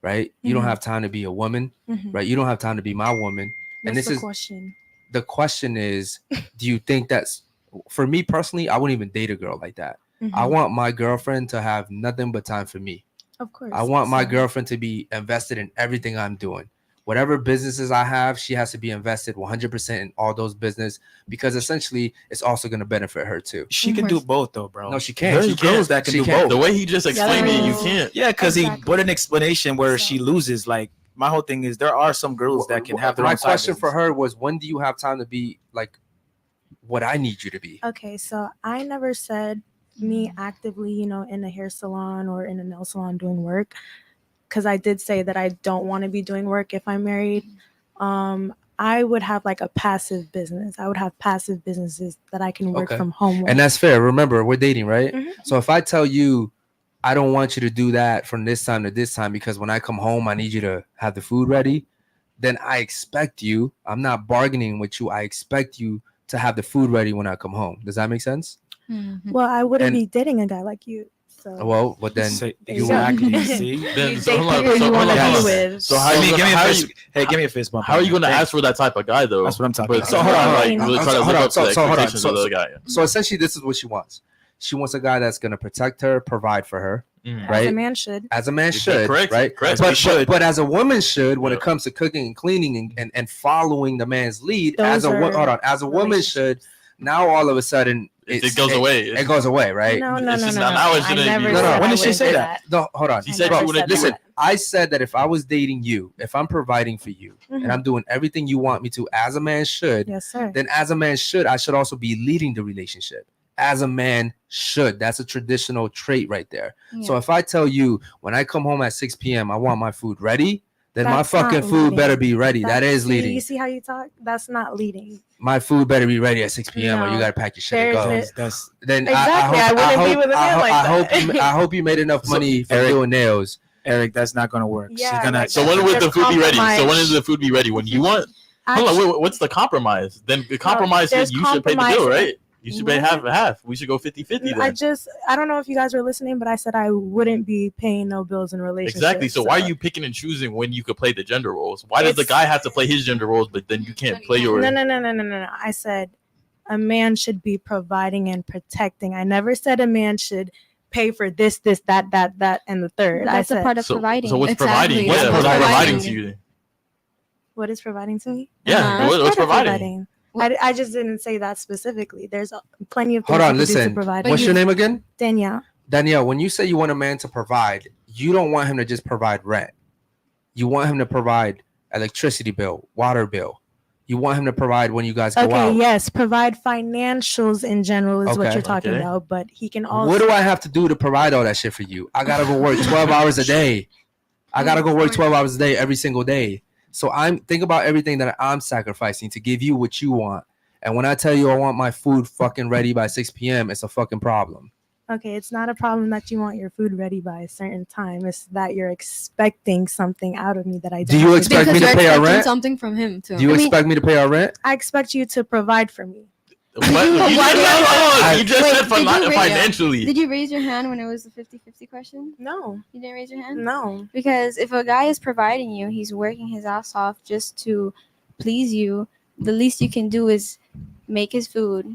[SPEAKER 1] right? You don't have time to be a woman, right? You don't have time to be my woman. And
[SPEAKER 5] What's
[SPEAKER 1] this
[SPEAKER 5] the
[SPEAKER 1] is
[SPEAKER 5] question?
[SPEAKER 1] the question is, do you think that's, for me personally, I wouldn't even date a girl like that. I want my girlfriend to have nothing but time for me.
[SPEAKER 5] Of course.
[SPEAKER 1] I want my girlfriend to be invested in everything I'm doing. Whatever businesses I have, she has to be invested 100% in all those business, because essentially it's also going to benefit her too.
[SPEAKER 3] She can do both though, bro.
[SPEAKER 1] No, she can't.
[SPEAKER 3] There's
[SPEAKER 1] She
[SPEAKER 3] girls
[SPEAKER 1] can't.
[SPEAKER 3] that can
[SPEAKER 1] She
[SPEAKER 3] do
[SPEAKER 1] can't.
[SPEAKER 3] both.
[SPEAKER 4] The way he just explained it, you can't.
[SPEAKER 3] Yeah, because he put an explanation where she loses. Like, my whole thing is there are some girls that can have their
[SPEAKER 1] My
[SPEAKER 3] own side
[SPEAKER 1] question
[SPEAKER 3] business.
[SPEAKER 1] for her was, when do you have time to be like what I need you to be?
[SPEAKER 5] Okay, so I never said me actively, in a hair salon or in a nail salon doing work, because I did say that I don't want to be doing work if I'm married. I would have like a passive business. I would have passive businesses that I can work from home with.
[SPEAKER 1] And that's fair. Remember, we're dating, right? So if I tell you, I don't want you to do that from this time to this time because when I come home, I need you to have the food ready, then I expect you, I'm not bargaining with you, I expect you to have the food ready when I come home. Does that make sense?
[SPEAKER 5] Well, I wouldn't be dating a guy like you. So.
[SPEAKER 1] Well, but then
[SPEAKER 3] exactly. See,
[SPEAKER 4] Then
[SPEAKER 5] You date people you wanna be with.
[SPEAKER 4] So how
[SPEAKER 3] give me a fist.
[SPEAKER 4] you,
[SPEAKER 3] Hey, give me a fist bump.
[SPEAKER 4] how are you going to ask for that type of guy though?
[SPEAKER 3] That's what I'm talking
[SPEAKER 4] But
[SPEAKER 3] about.
[SPEAKER 4] so
[SPEAKER 1] hold on,
[SPEAKER 4] like really try to live up to the expectations of the guy.
[SPEAKER 1] So essentially, this is what she wants. She wants a guy that's going to protect her, provide for her, right?
[SPEAKER 5] As a man should.
[SPEAKER 1] As a man should,
[SPEAKER 4] Correct,
[SPEAKER 1] right?
[SPEAKER 4] correct.
[SPEAKER 1] But as a woman should, when it comes to cooking and cleaning and following the man's lead, as a woman should. Now all of a sudden
[SPEAKER 4] it goes away.
[SPEAKER 1] It goes away, right?
[SPEAKER 5] No.
[SPEAKER 4] Now it shouldn't be.
[SPEAKER 1] When
[SPEAKER 3] did she say that?
[SPEAKER 1] No, hold on.
[SPEAKER 4] She said she wouldn't do
[SPEAKER 1] listen,
[SPEAKER 4] it.
[SPEAKER 1] I said that if I was dating you, if I'm providing for you, and I'm doing everything you want me to, as a man should,
[SPEAKER 5] Yes, sir.
[SPEAKER 1] then as a man should, I should also be leading the relationship. As a man should. That's a traditional trait right there. So if I tell you when I come home at 6 p.m., I want my food ready, then
[SPEAKER 5] That's
[SPEAKER 1] my fucking
[SPEAKER 5] not
[SPEAKER 1] food
[SPEAKER 5] leading.
[SPEAKER 1] better be ready. That is
[SPEAKER 5] See,
[SPEAKER 1] leading.
[SPEAKER 5] You see how you talk? That's not leading.
[SPEAKER 1] My food better be ready at 6 p.m. or you
[SPEAKER 5] No.
[SPEAKER 1] gotta pack your shit and go.
[SPEAKER 3] That's
[SPEAKER 1] Then
[SPEAKER 5] Exactly, I wouldn't be with a man like that.
[SPEAKER 1] I hope you made enough money for
[SPEAKER 3] Eric-
[SPEAKER 1] doing nails.
[SPEAKER 3] Eric. That's not gonna work.
[SPEAKER 5] Yeah,
[SPEAKER 3] She's gonna.
[SPEAKER 5] like
[SPEAKER 4] So when would the food be ready?
[SPEAKER 5] Compromise.
[SPEAKER 4] So when is the food be ready? When you want? Hold on, wait, what's the compromise? Then the compromise is
[SPEAKER 5] there's
[SPEAKER 4] you should pay the bill,
[SPEAKER 5] compromise.
[SPEAKER 4] right? You should pay half and half. We should go 50-50 then.
[SPEAKER 5] I don't know if you guys were listening, but I said I wouldn't be paying no bills in relationships.
[SPEAKER 4] Exactly. So why are you picking and choosing when you could play the gender roles? Why does the guy have to play his gender roles, but then you can't play yours?
[SPEAKER 5] No. I said a man should be providing and protecting. I never said a man should pay for this, that, and the third.
[SPEAKER 6] That's
[SPEAKER 5] I said,
[SPEAKER 6] a part of providing.
[SPEAKER 4] So what's providing?
[SPEAKER 8] What's
[SPEAKER 4] What's
[SPEAKER 8] providing?
[SPEAKER 4] providing to you?
[SPEAKER 5] what is providing to me?
[SPEAKER 4] Yeah,
[SPEAKER 5] That's
[SPEAKER 4] what's
[SPEAKER 5] part of
[SPEAKER 4] providing?
[SPEAKER 5] I just didn't say that specifically. There's plenty of things
[SPEAKER 1] Hold on,
[SPEAKER 5] you can do
[SPEAKER 1] listen.
[SPEAKER 5] to provide.
[SPEAKER 1] What's your name again?
[SPEAKER 5] Danielle.
[SPEAKER 1] Danielle, when you say you want a man to provide, you don't want him to just provide rent. You want him to provide electricity bill, water bill. You want him to provide when you guys go
[SPEAKER 5] Okay,
[SPEAKER 1] out.
[SPEAKER 5] yes, provide financials in general is what
[SPEAKER 1] Okay.
[SPEAKER 5] you're talking
[SPEAKER 4] Okay.
[SPEAKER 5] about, but he can also.
[SPEAKER 1] What do I have to do to provide all that shit for you? I gotta go work 12 hours a day. I gotta go work 12 hours a day every single day. So think about everything that I'm sacrificing to give you what you want. And when I tell you I want my food fucking ready by 6 p.m., it's a fucking problem.
[SPEAKER 5] Okay, it's not a problem that you want your food ready by a certain time. It's that you're expecting something out of me that I don't.
[SPEAKER 1] Do you expect me to pay our rent?
[SPEAKER 8] Something from him too.
[SPEAKER 1] Do you expect me to pay our rent?
[SPEAKER 5] I expect you to provide for me.
[SPEAKER 4] What? You just said financially.
[SPEAKER 6] Did you raise your hand when it was the 50-50 question?
[SPEAKER 5] No.
[SPEAKER 6] You didn't raise your hand?
[SPEAKER 5] No.
[SPEAKER 6] Because if a guy is providing you, he's working his ass off just to please you. The least you can do is make his food,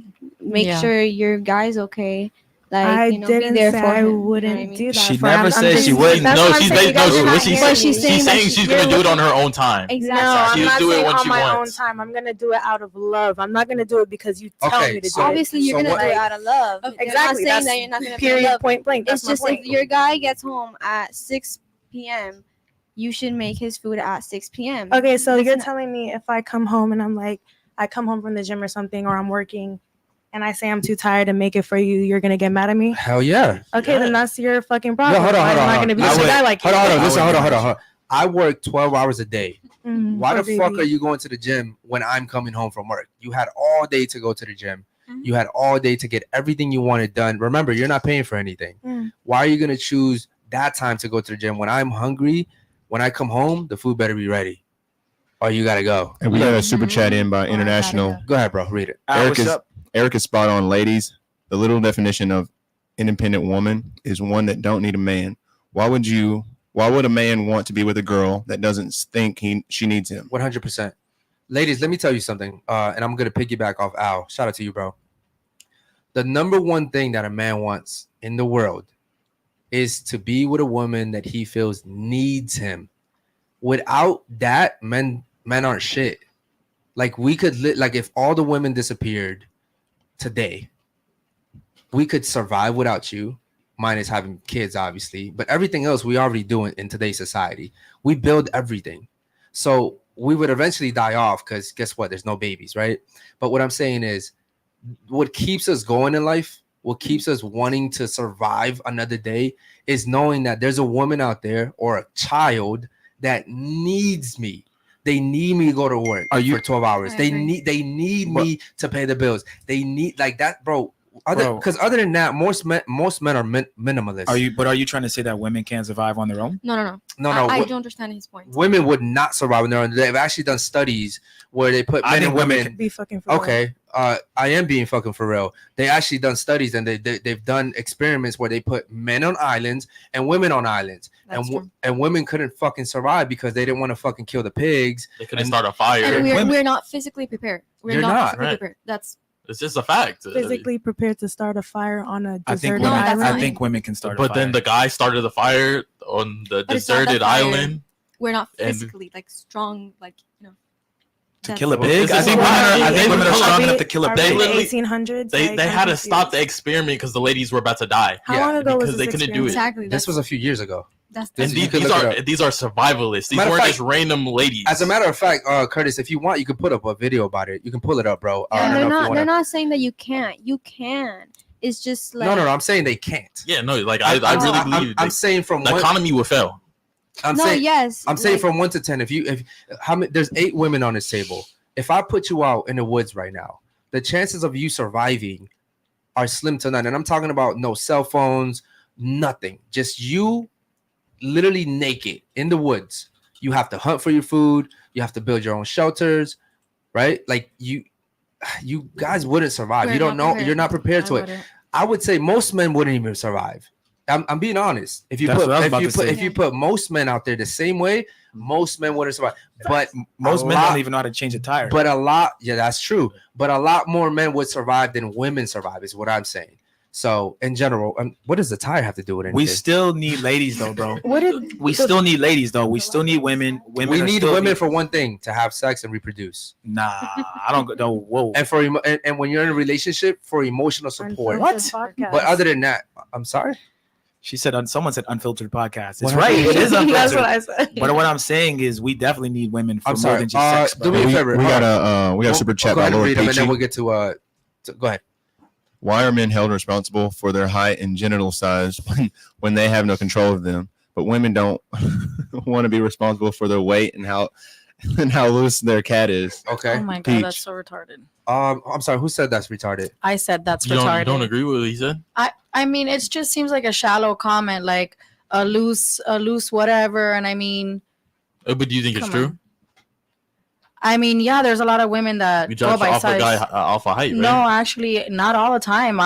[SPEAKER 6] make sure your guy's okay. Like,
[SPEAKER 5] I
[SPEAKER 6] be
[SPEAKER 5] didn't
[SPEAKER 6] there
[SPEAKER 5] say
[SPEAKER 6] for
[SPEAKER 5] I
[SPEAKER 6] him.
[SPEAKER 5] wouldn't do that.
[SPEAKER 3] She
[SPEAKER 5] for
[SPEAKER 3] never
[SPEAKER 5] him.
[SPEAKER 3] said she wouldn't.
[SPEAKER 4] No, she's saying she's gonna do it on her own time.
[SPEAKER 6] Exactly.
[SPEAKER 5] No, I'm
[SPEAKER 4] She'll
[SPEAKER 5] not
[SPEAKER 4] do it
[SPEAKER 5] saying
[SPEAKER 4] when
[SPEAKER 5] on
[SPEAKER 4] she
[SPEAKER 5] my
[SPEAKER 4] wants.
[SPEAKER 5] own time. I'm gonna do it out of love. I'm not gonna do it because you tell me to do it.
[SPEAKER 6] Obviously, you're gonna do it out of love.
[SPEAKER 5] Exactly.
[SPEAKER 6] You're not saying that you're not gonna
[SPEAKER 5] period.
[SPEAKER 6] be in love.
[SPEAKER 5] Point blank. That's
[SPEAKER 6] It's just
[SPEAKER 5] my point.
[SPEAKER 6] if your guy gets home at 6 p.m., you should make his food at 6 p.m.
[SPEAKER 5] Okay, so you're telling me if I come home and I'm like, I come home from the gym or something, or I'm working, and I say I'm too tired to make it for you, you're gonna get mad at me?
[SPEAKER 1] Hell yeah.
[SPEAKER 5] Okay, then that's your fucking problem.
[SPEAKER 1] No, hold on.
[SPEAKER 5] I'm not gonna be a guy like you.
[SPEAKER 1] Hold on. Listen, hold on. I work 12 hours a day. Why the fuck
[SPEAKER 5] baby.
[SPEAKER 1] are you going to the gym when I'm coming home from work? You had all day to go to the gym. You had all day to get everything you wanted done. Remember, you're not paying for anything. Why are you gonna choose that time to go to the gym when I'm hungry? When I come home, the food better be ready. Or you gotta go.
[SPEAKER 11] And we got a super chat in by International.
[SPEAKER 1] Go ahead, bro. Read it.
[SPEAKER 11] Eric is spot on, ladies. The little definition of independent woman is one that don't need a man. Why would a man want to be with a girl that doesn't think she needs him?
[SPEAKER 1] 100%. Ladies, let me tell you something. And I'm gonna piggyback off Al. Shout out to you, bro. The number one thing that a man wants in the world is to be with a woman that he feels needs him. Without that, men aren't shit. Like we could like if all the women disappeared today, we could survive without you, minus having kids, obviously. But everything else we already do in today's society. We build everything. So we would eventually die off because guess what? There's no babies, right? But what I'm saying is what keeps us going in life, what keeps us wanting to survive another day is knowing that there's a woman out there or a child that needs me. They need me to go to work for 12 hours. They need me to pay the bills. They need like that, bro. Because other than that, most men are minimalists.
[SPEAKER 3] Are you trying to say that women can't survive on their own?
[SPEAKER 8] No. I don't understand his point.
[SPEAKER 1] Women would not survive on their own. They've actually done studies where they put men and women.
[SPEAKER 5] Could be fucking for real.
[SPEAKER 1] Okay, I am being fucking for real. They actually done studies and they've done experiments where they put men on islands and women on islands, and women couldn't fucking survive because they didn't want to fucking kill the pigs.
[SPEAKER 4] They couldn't start a fire.
[SPEAKER 8] And we're not physically prepared. We're not physically prepared.
[SPEAKER 4] It's just a fact.
[SPEAKER 5] Physically prepared to start a fire on a deserted
[SPEAKER 3] island.
[SPEAKER 5] island.
[SPEAKER 3] I think women can start a
[SPEAKER 4] fire.
[SPEAKER 3] But
[SPEAKER 4] then the guy started the fire on the deserted island.
[SPEAKER 8] We're not physically like strong, like
[SPEAKER 3] to kill a pig. I think women are strong enough to kill a pig.
[SPEAKER 5] 1800s.
[SPEAKER 4] They had to stop the experiment because the ladies were about to die.
[SPEAKER 5] How long ago was
[SPEAKER 4] because they couldn't do it?
[SPEAKER 8] Exactly.
[SPEAKER 1] This was a few years ago.
[SPEAKER 4] These are survivalists. These weren't just random ladies.
[SPEAKER 1] As a matter of fact, Curtis, if you want, you can put up a video about it. You can pull it up, bro.
[SPEAKER 6] They're not saying that you can't. You can. It's just like
[SPEAKER 1] no. I'm saying they can't.
[SPEAKER 4] Yeah, no. Like I really believe.
[SPEAKER 1] I'm saying from
[SPEAKER 4] the economy will fail.
[SPEAKER 1] I'm saying from 1 to 10. There's 8 women on this table. If I put you out in the woods right now, the chances of you surviving are slim to none. And I'm talking about no cell phones, nothing. Just you literally naked in the woods. You have to hunt for your food. You have to build your own shelters, right? Like you guys wouldn't survive. You don't know. You're not prepared to it. I would say most men wouldn't even survive. I'm being honest. If you put most men out there the same way, most men wouldn't survive. But
[SPEAKER 3] most men don't even know how to change a tire.
[SPEAKER 1] But that's true. But a lot more men would survive than women survive, is what I'm saying. So in general, what does the tire have to do with anything?
[SPEAKER 3] We still need ladies, though, bro. We still need women.
[SPEAKER 1] We need women for one thing: to have sex and reproduce.
[SPEAKER 3] Nah, I don't go. Whoa.
[SPEAKER 1] And when you're in a relationship, for emotional support.
[SPEAKER 5] What?
[SPEAKER 1] But other than that, I'm sorry.
[SPEAKER 3] She said, someone said Unfiltered Podcast. It's right. It is Unfiltered. That's what I said. But what I'm saying is we definitely need women for more than just sex.
[SPEAKER 1] Do me a favor.
[SPEAKER 11] We got a super chat by Lord Peachy.
[SPEAKER 1] And then we'll get to go ahead.
[SPEAKER 11] Why are men held responsible for their height and genital size when they have no control of them? But women don't want to be responsible for their weight and how loose their cat is.
[SPEAKER 1] Okay.
[SPEAKER 9] Oh my God, that's so retarded.
[SPEAKER 1] I'm sorry. Who said that's retarded?
[SPEAKER 9] I said that's retarded.
[SPEAKER 4] You don't agree with what he said?
[SPEAKER 9] I mean, it just seems like a shallow comment, like a loose whatever. And I mean,
[SPEAKER 4] but do you think it's true?
[SPEAKER 9] I mean, yeah, there's a lot of women that
[SPEAKER 4] You
[SPEAKER 9] go
[SPEAKER 4] judge
[SPEAKER 9] by
[SPEAKER 4] off
[SPEAKER 9] size.
[SPEAKER 4] a guy off a height, right?
[SPEAKER 9] No, actually, not all the time.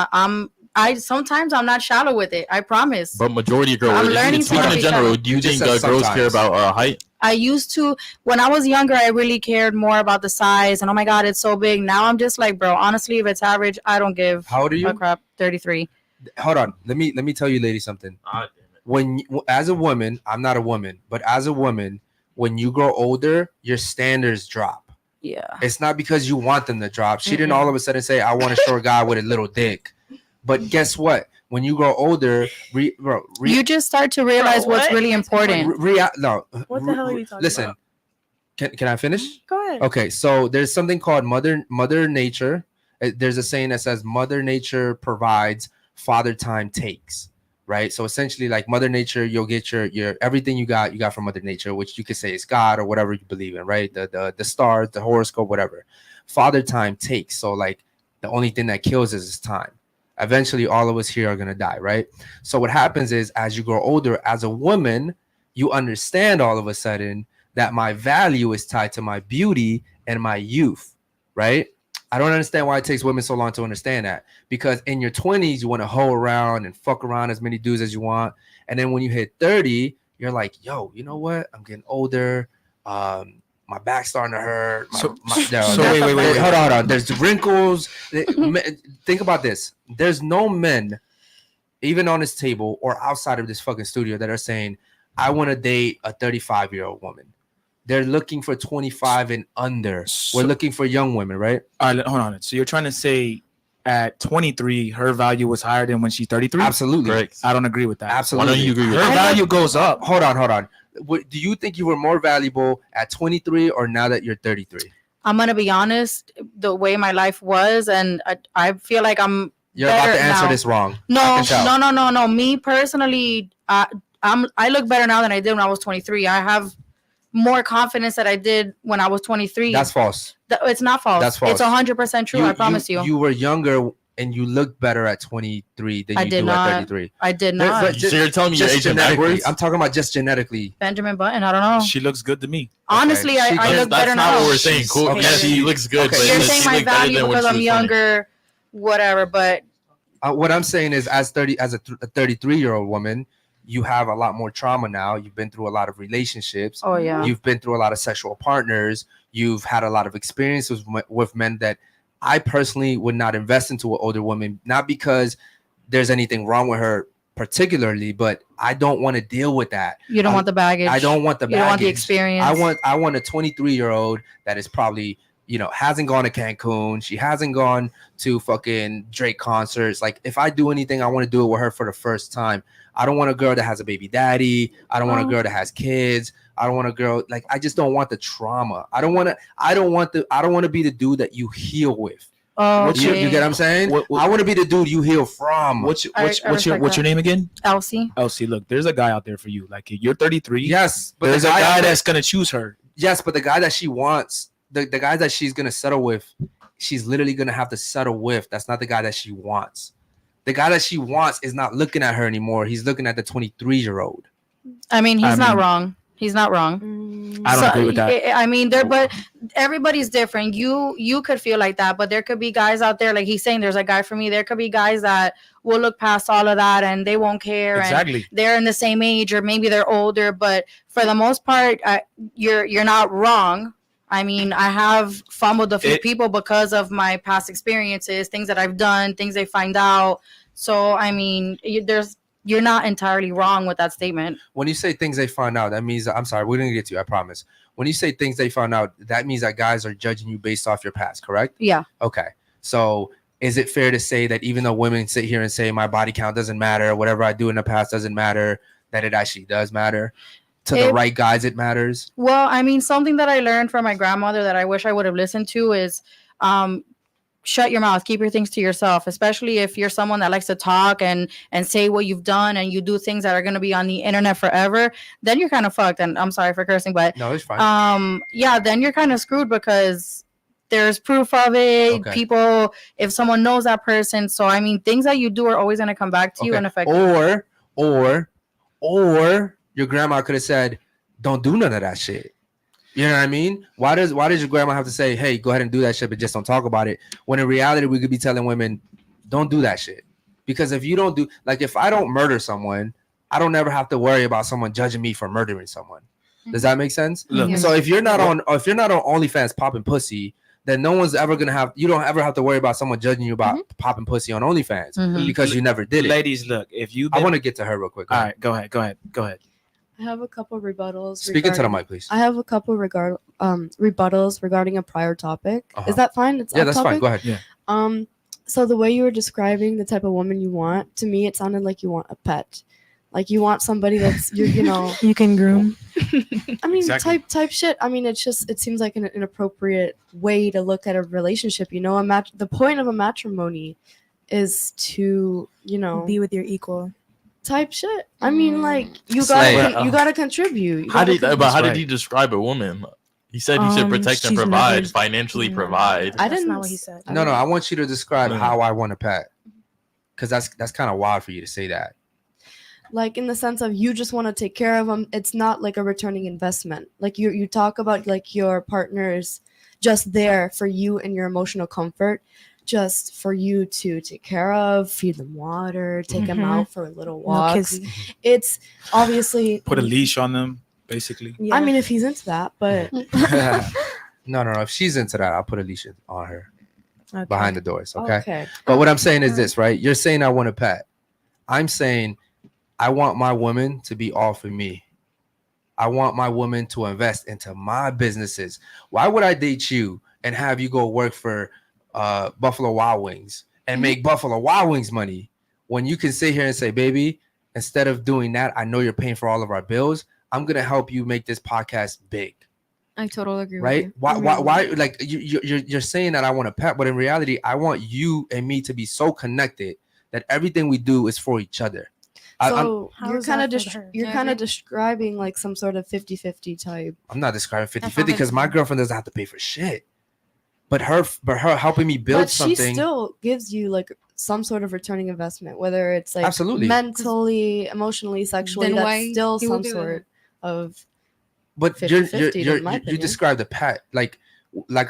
[SPEAKER 9] I sometimes I'm not shallow with it. I promise.
[SPEAKER 4] But majority of girls,
[SPEAKER 9] I'm learning to not
[SPEAKER 4] in
[SPEAKER 9] be
[SPEAKER 4] general,
[SPEAKER 9] shallow.
[SPEAKER 4] do you
[SPEAKER 1] You just
[SPEAKER 4] think
[SPEAKER 1] said
[SPEAKER 4] girls care
[SPEAKER 1] sometimes.
[SPEAKER 4] about height?
[SPEAKER 9] I used to, when I was younger, I really cared more about the size and oh my God, it's so big. Now I'm just like, bro, honestly, if it's average, I don't give
[SPEAKER 1] How old are you?
[SPEAKER 9] a crap. 33.
[SPEAKER 1] Hold on. Let me tell you, lady, something. As a woman, I'm not a woman, but as a woman, when you grow older, your standards drop.
[SPEAKER 9] Yeah.
[SPEAKER 1] It's not because you want them to drop. She didn't all of a sudden say, I want a short guy with a little dick. But guess what? When you grow older,
[SPEAKER 9] you just start to realize what's really important.
[SPEAKER 5] What the hell are you talking
[SPEAKER 1] listen,
[SPEAKER 5] about?
[SPEAKER 1] Can I finish?
[SPEAKER 5] Go ahead.
[SPEAKER 1] Okay, so there's something called Mother Nature. There's a saying that says Mother Nature provides, Father Time takes. Right. So essentially, like Mother Nature, you'll get your everything you got from Mother Nature, which you could say is God or whatever you believe in, right? The stars, the horoscope, whatever. Father Time takes. So like the only thing that kills is time. Eventually, all of us here are gonna die, right? So what happens is, as you grow older, as a woman, you understand all of a sudden that my value is tied to my beauty and my youth, right? I don't understand why it takes women so long to understand that, because in your 20s, you want to hoe around and fuck around as many dudes as you want. And then when you hit 30, you're like, yo, you know what? I'm getting older. My back's starting to hurt. Wait. Hold on. There's wrinkles. Think about this. There's no men, even on this table or outside of this fucking studio, that are saying, I want to date a 35-year-old woman. They're looking for 25 and under. We're looking for young women, right?
[SPEAKER 3] All right, hold on. So you're trying to say at 23, her value was higher than when she's 33?
[SPEAKER 1] Absolutely.
[SPEAKER 4] Correct.
[SPEAKER 3] I don't agree with that.
[SPEAKER 1] Absolutely.
[SPEAKER 4] Why don't you agree with
[SPEAKER 3] Her
[SPEAKER 4] that?
[SPEAKER 3] value goes up.
[SPEAKER 1] Hold on. Do you think you were more valuable at 23 or now that you're 33?
[SPEAKER 9] I'm going to be honest, the way my life was, and I feel like
[SPEAKER 1] You're about to answer
[SPEAKER 9] now.
[SPEAKER 1] this wrong.
[SPEAKER 9] No. Me personally, I look better now than I did when I was 23. I have more confidence that I did when I was 23.
[SPEAKER 1] That's false.
[SPEAKER 9] It's not false.
[SPEAKER 1] That's false.
[SPEAKER 9] It's 100% true. I promise you.
[SPEAKER 1] You were younger and you looked better at 23 than you do at 33.
[SPEAKER 9] I did not.
[SPEAKER 4] So you're telling me you're aging backwards?
[SPEAKER 1] I'm talking about just genetically.
[SPEAKER 9] Benjamin Button, I don't know.
[SPEAKER 3] She looks good to me.
[SPEAKER 9] Honestly,
[SPEAKER 1] Okay.
[SPEAKER 9] I look better now.
[SPEAKER 4] That's not what we're saying. Cool.
[SPEAKER 1] Okay.
[SPEAKER 4] Yeah, she looks good.
[SPEAKER 1] Okay.
[SPEAKER 4] But
[SPEAKER 9] You're
[SPEAKER 4] she
[SPEAKER 9] saying my
[SPEAKER 4] looked better
[SPEAKER 9] value
[SPEAKER 4] than when
[SPEAKER 9] because
[SPEAKER 4] she
[SPEAKER 9] I'm
[SPEAKER 4] was 20.
[SPEAKER 9] younger, whatever, but
[SPEAKER 1] What I'm saying is, as a 33-year-old woman, you have a lot more trauma now. You've been through a lot of relationships.
[SPEAKER 9] oh yeah.
[SPEAKER 1] You've been through a lot of sexual partners. You've had a lot of experiences with men that I personally would not invest into an older woman, not because there's anything wrong with her particularly, but I don't want to deal with that.
[SPEAKER 9] You don't want the baggage.
[SPEAKER 1] I don't want the baggage.
[SPEAKER 9] You don't want the experience.
[SPEAKER 1] I want a 23-year-old that is probably, hasn't gone to Cancun. She hasn't gone to fucking Drake concerts. Like, if I do anything, I want to do it with her for the first time. I don't want a girl that has a baby daddy. I don't want a girl that has kids. I don't want a girl, like, I just don't want the trauma. I don't want to be the dude that you heal with.
[SPEAKER 9] Oh,
[SPEAKER 1] You get what I'm saying? I want to be the dude you heal from.
[SPEAKER 3] What's your name again?
[SPEAKER 9] Elsie.
[SPEAKER 3] Elsie, look, there's a guy out there for you. Like, you're 33.
[SPEAKER 1] Yes, but
[SPEAKER 3] there's a guy that's gonna choose her.
[SPEAKER 1] Yes, but the guy that she wants, the guy that she's gonna settle with, she's literally gonna have to settle with. That's not the guy that she wants. The guy that she wants is not looking at her anymore. He's looking at the 23-year-old.
[SPEAKER 9] I mean, he's not wrong. He's not wrong.
[SPEAKER 3] I don't agree with that.
[SPEAKER 9] I mean, but everybody's different. You could feel like that, but there could be guys out there, like he's saying, there's a guy for me. There could be guys that will look past all of that and they won't care.
[SPEAKER 3] Exactly.
[SPEAKER 9] And they're in the same age or maybe they're older, but for the most part, you're not wrong. I mean, I have fumbled a few people because of my past experiences, things that I've done, things they find out. So, I mean, you're not entirely wrong with that statement.
[SPEAKER 1] When you say things they find out, that means, I'm sorry, we're going to get to you, I promise. When you say things they found out, that means that guys are judging you based off your past, correct?
[SPEAKER 9] Yeah.
[SPEAKER 1] Okay. So is it fair to say that even though women sit here and say my body count doesn't matter, whatever I do in the past doesn't matter, that it actually does matter? To the right guys, it matters?
[SPEAKER 9] Well, I mean, something that I learned from my grandmother that I wish I would have listened to is shut your mouth, keep your things to yourself, especially if you're someone that likes to talk and say what you've done and you do things that are going to be on the internet forever, then you're kind of fucked. And I'm sorry for cursing, but
[SPEAKER 1] no, it's fine.
[SPEAKER 9] Yeah, then you're kind of screwed because there's proof of it. Okay. People, if someone knows that person. So, I mean, things that you do are always going to come back to you and affect you.
[SPEAKER 1] Or your grandma could have said, don't do none of that shit. You know what I mean? Why does your grandma have to say, hey, go ahead and do that shit, but just don't talk about it? When in reality, we could be telling women, don't do that shit. Because if you don't do, like, if I don't murder someone, I don't ever have to worry about someone judging me for murdering someone. Does that make sense?
[SPEAKER 3] Look,
[SPEAKER 1] so if you're not on OnlyFans popping pussy, then no one's ever gonna have. You don't ever have to worry about someone judging you about popping pussy on OnlyFans because you never did it.
[SPEAKER 3] Ladies, look, if you,
[SPEAKER 1] I want to get to her real quick.
[SPEAKER 3] All right, go ahead.
[SPEAKER 12] I have a couple rebuttals.
[SPEAKER 1] Speak into the mic, please.
[SPEAKER 12] I have a couple rebuttals regarding a prior topic. Is that fine? It's
[SPEAKER 1] that's fine. Go ahead.
[SPEAKER 3] Yeah.
[SPEAKER 12] So the way you were describing the type of woman you want, to me, it sounded like you want a pet. Like you want somebody that's you know
[SPEAKER 5] you can groom.
[SPEAKER 12] I mean,
[SPEAKER 3] Exactly.
[SPEAKER 12] type shit. I mean, it seems like an inappropriate way to look at a relationship. You know, the point of a matrimony is to, you know,
[SPEAKER 5] Be with your equal.
[SPEAKER 12] type shit. I mean, like you
[SPEAKER 1] Slay.
[SPEAKER 12] gotta contribute.
[SPEAKER 4] How did
[SPEAKER 3] right.
[SPEAKER 4] he describe a woman? He said he should protect and
[SPEAKER 5] she's
[SPEAKER 4] provide,
[SPEAKER 5] never-
[SPEAKER 4] financially provide.
[SPEAKER 12] I
[SPEAKER 5] That's
[SPEAKER 12] didn't.
[SPEAKER 5] not what he said.
[SPEAKER 1] No, I want you to describe
[SPEAKER 4] Yeah.
[SPEAKER 1] how I want a pet, because that's kind of wild for you to say that.
[SPEAKER 12] Like in the sense of you just want to take care of them. It's not like a returning investment. Like you talk about like your partner is just there for you and your emotional comfort, just for you to take care of, feed them water, take them out for a little walk.
[SPEAKER 5] kiss.
[SPEAKER 12] It's obviously
[SPEAKER 3] Put a leash on them, basically.
[SPEAKER 5] Yeah.
[SPEAKER 12] I mean, if he's into that, but
[SPEAKER 1] No. If she's into that, I'll put a leash on her
[SPEAKER 5] Okay.
[SPEAKER 1] behind the doors. Okay.
[SPEAKER 12] okay.
[SPEAKER 1] But what I'm saying is this, right? You're saying I want a pet. I'm saying I want my woman to be all for me. I want my woman to invest into my businesses. Why would I date you and have you go work for Buffalo Wild Wings and make Buffalo Wild Wings money when you can sit here and say, baby, instead of doing that, I know you're paying for all of our bills. I'm going to help you make this podcast big.
[SPEAKER 8] I totally agree
[SPEAKER 1] Right?
[SPEAKER 8] with you.
[SPEAKER 1] Why like you're saying that I want a pet, but in reality, I want you and me to be so connected that everything we do is for each other.
[SPEAKER 12] So
[SPEAKER 5] How
[SPEAKER 12] you're
[SPEAKER 5] is
[SPEAKER 12] kind
[SPEAKER 5] that
[SPEAKER 12] of
[SPEAKER 5] for her?
[SPEAKER 12] you're
[SPEAKER 8] Yeah,
[SPEAKER 12] kind
[SPEAKER 8] I
[SPEAKER 12] of describing like some sort of 50-50 type.
[SPEAKER 1] I'm not describing 50-50
[SPEAKER 8] not
[SPEAKER 1] because my girlfriend doesn't have to pay for shit. But her helping me build
[SPEAKER 12] But she
[SPEAKER 1] something.
[SPEAKER 12] still gives you like some sort of returning investment, whether it's like
[SPEAKER 1] Absolutely.
[SPEAKER 12] mentally, emotionally, sexually.
[SPEAKER 8] Then
[SPEAKER 12] That's
[SPEAKER 8] why
[SPEAKER 12] still
[SPEAKER 8] he would
[SPEAKER 12] some
[SPEAKER 8] be with
[SPEAKER 12] sort
[SPEAKER 8] her?
[SPEAKER 12] of.
[SPEAKER 1] But
[SPEAKER 12] 50-50 in my
[SPEAKER 1] you
[SPEAKER 12] opinion.
[SPEAKER 1] described the pet like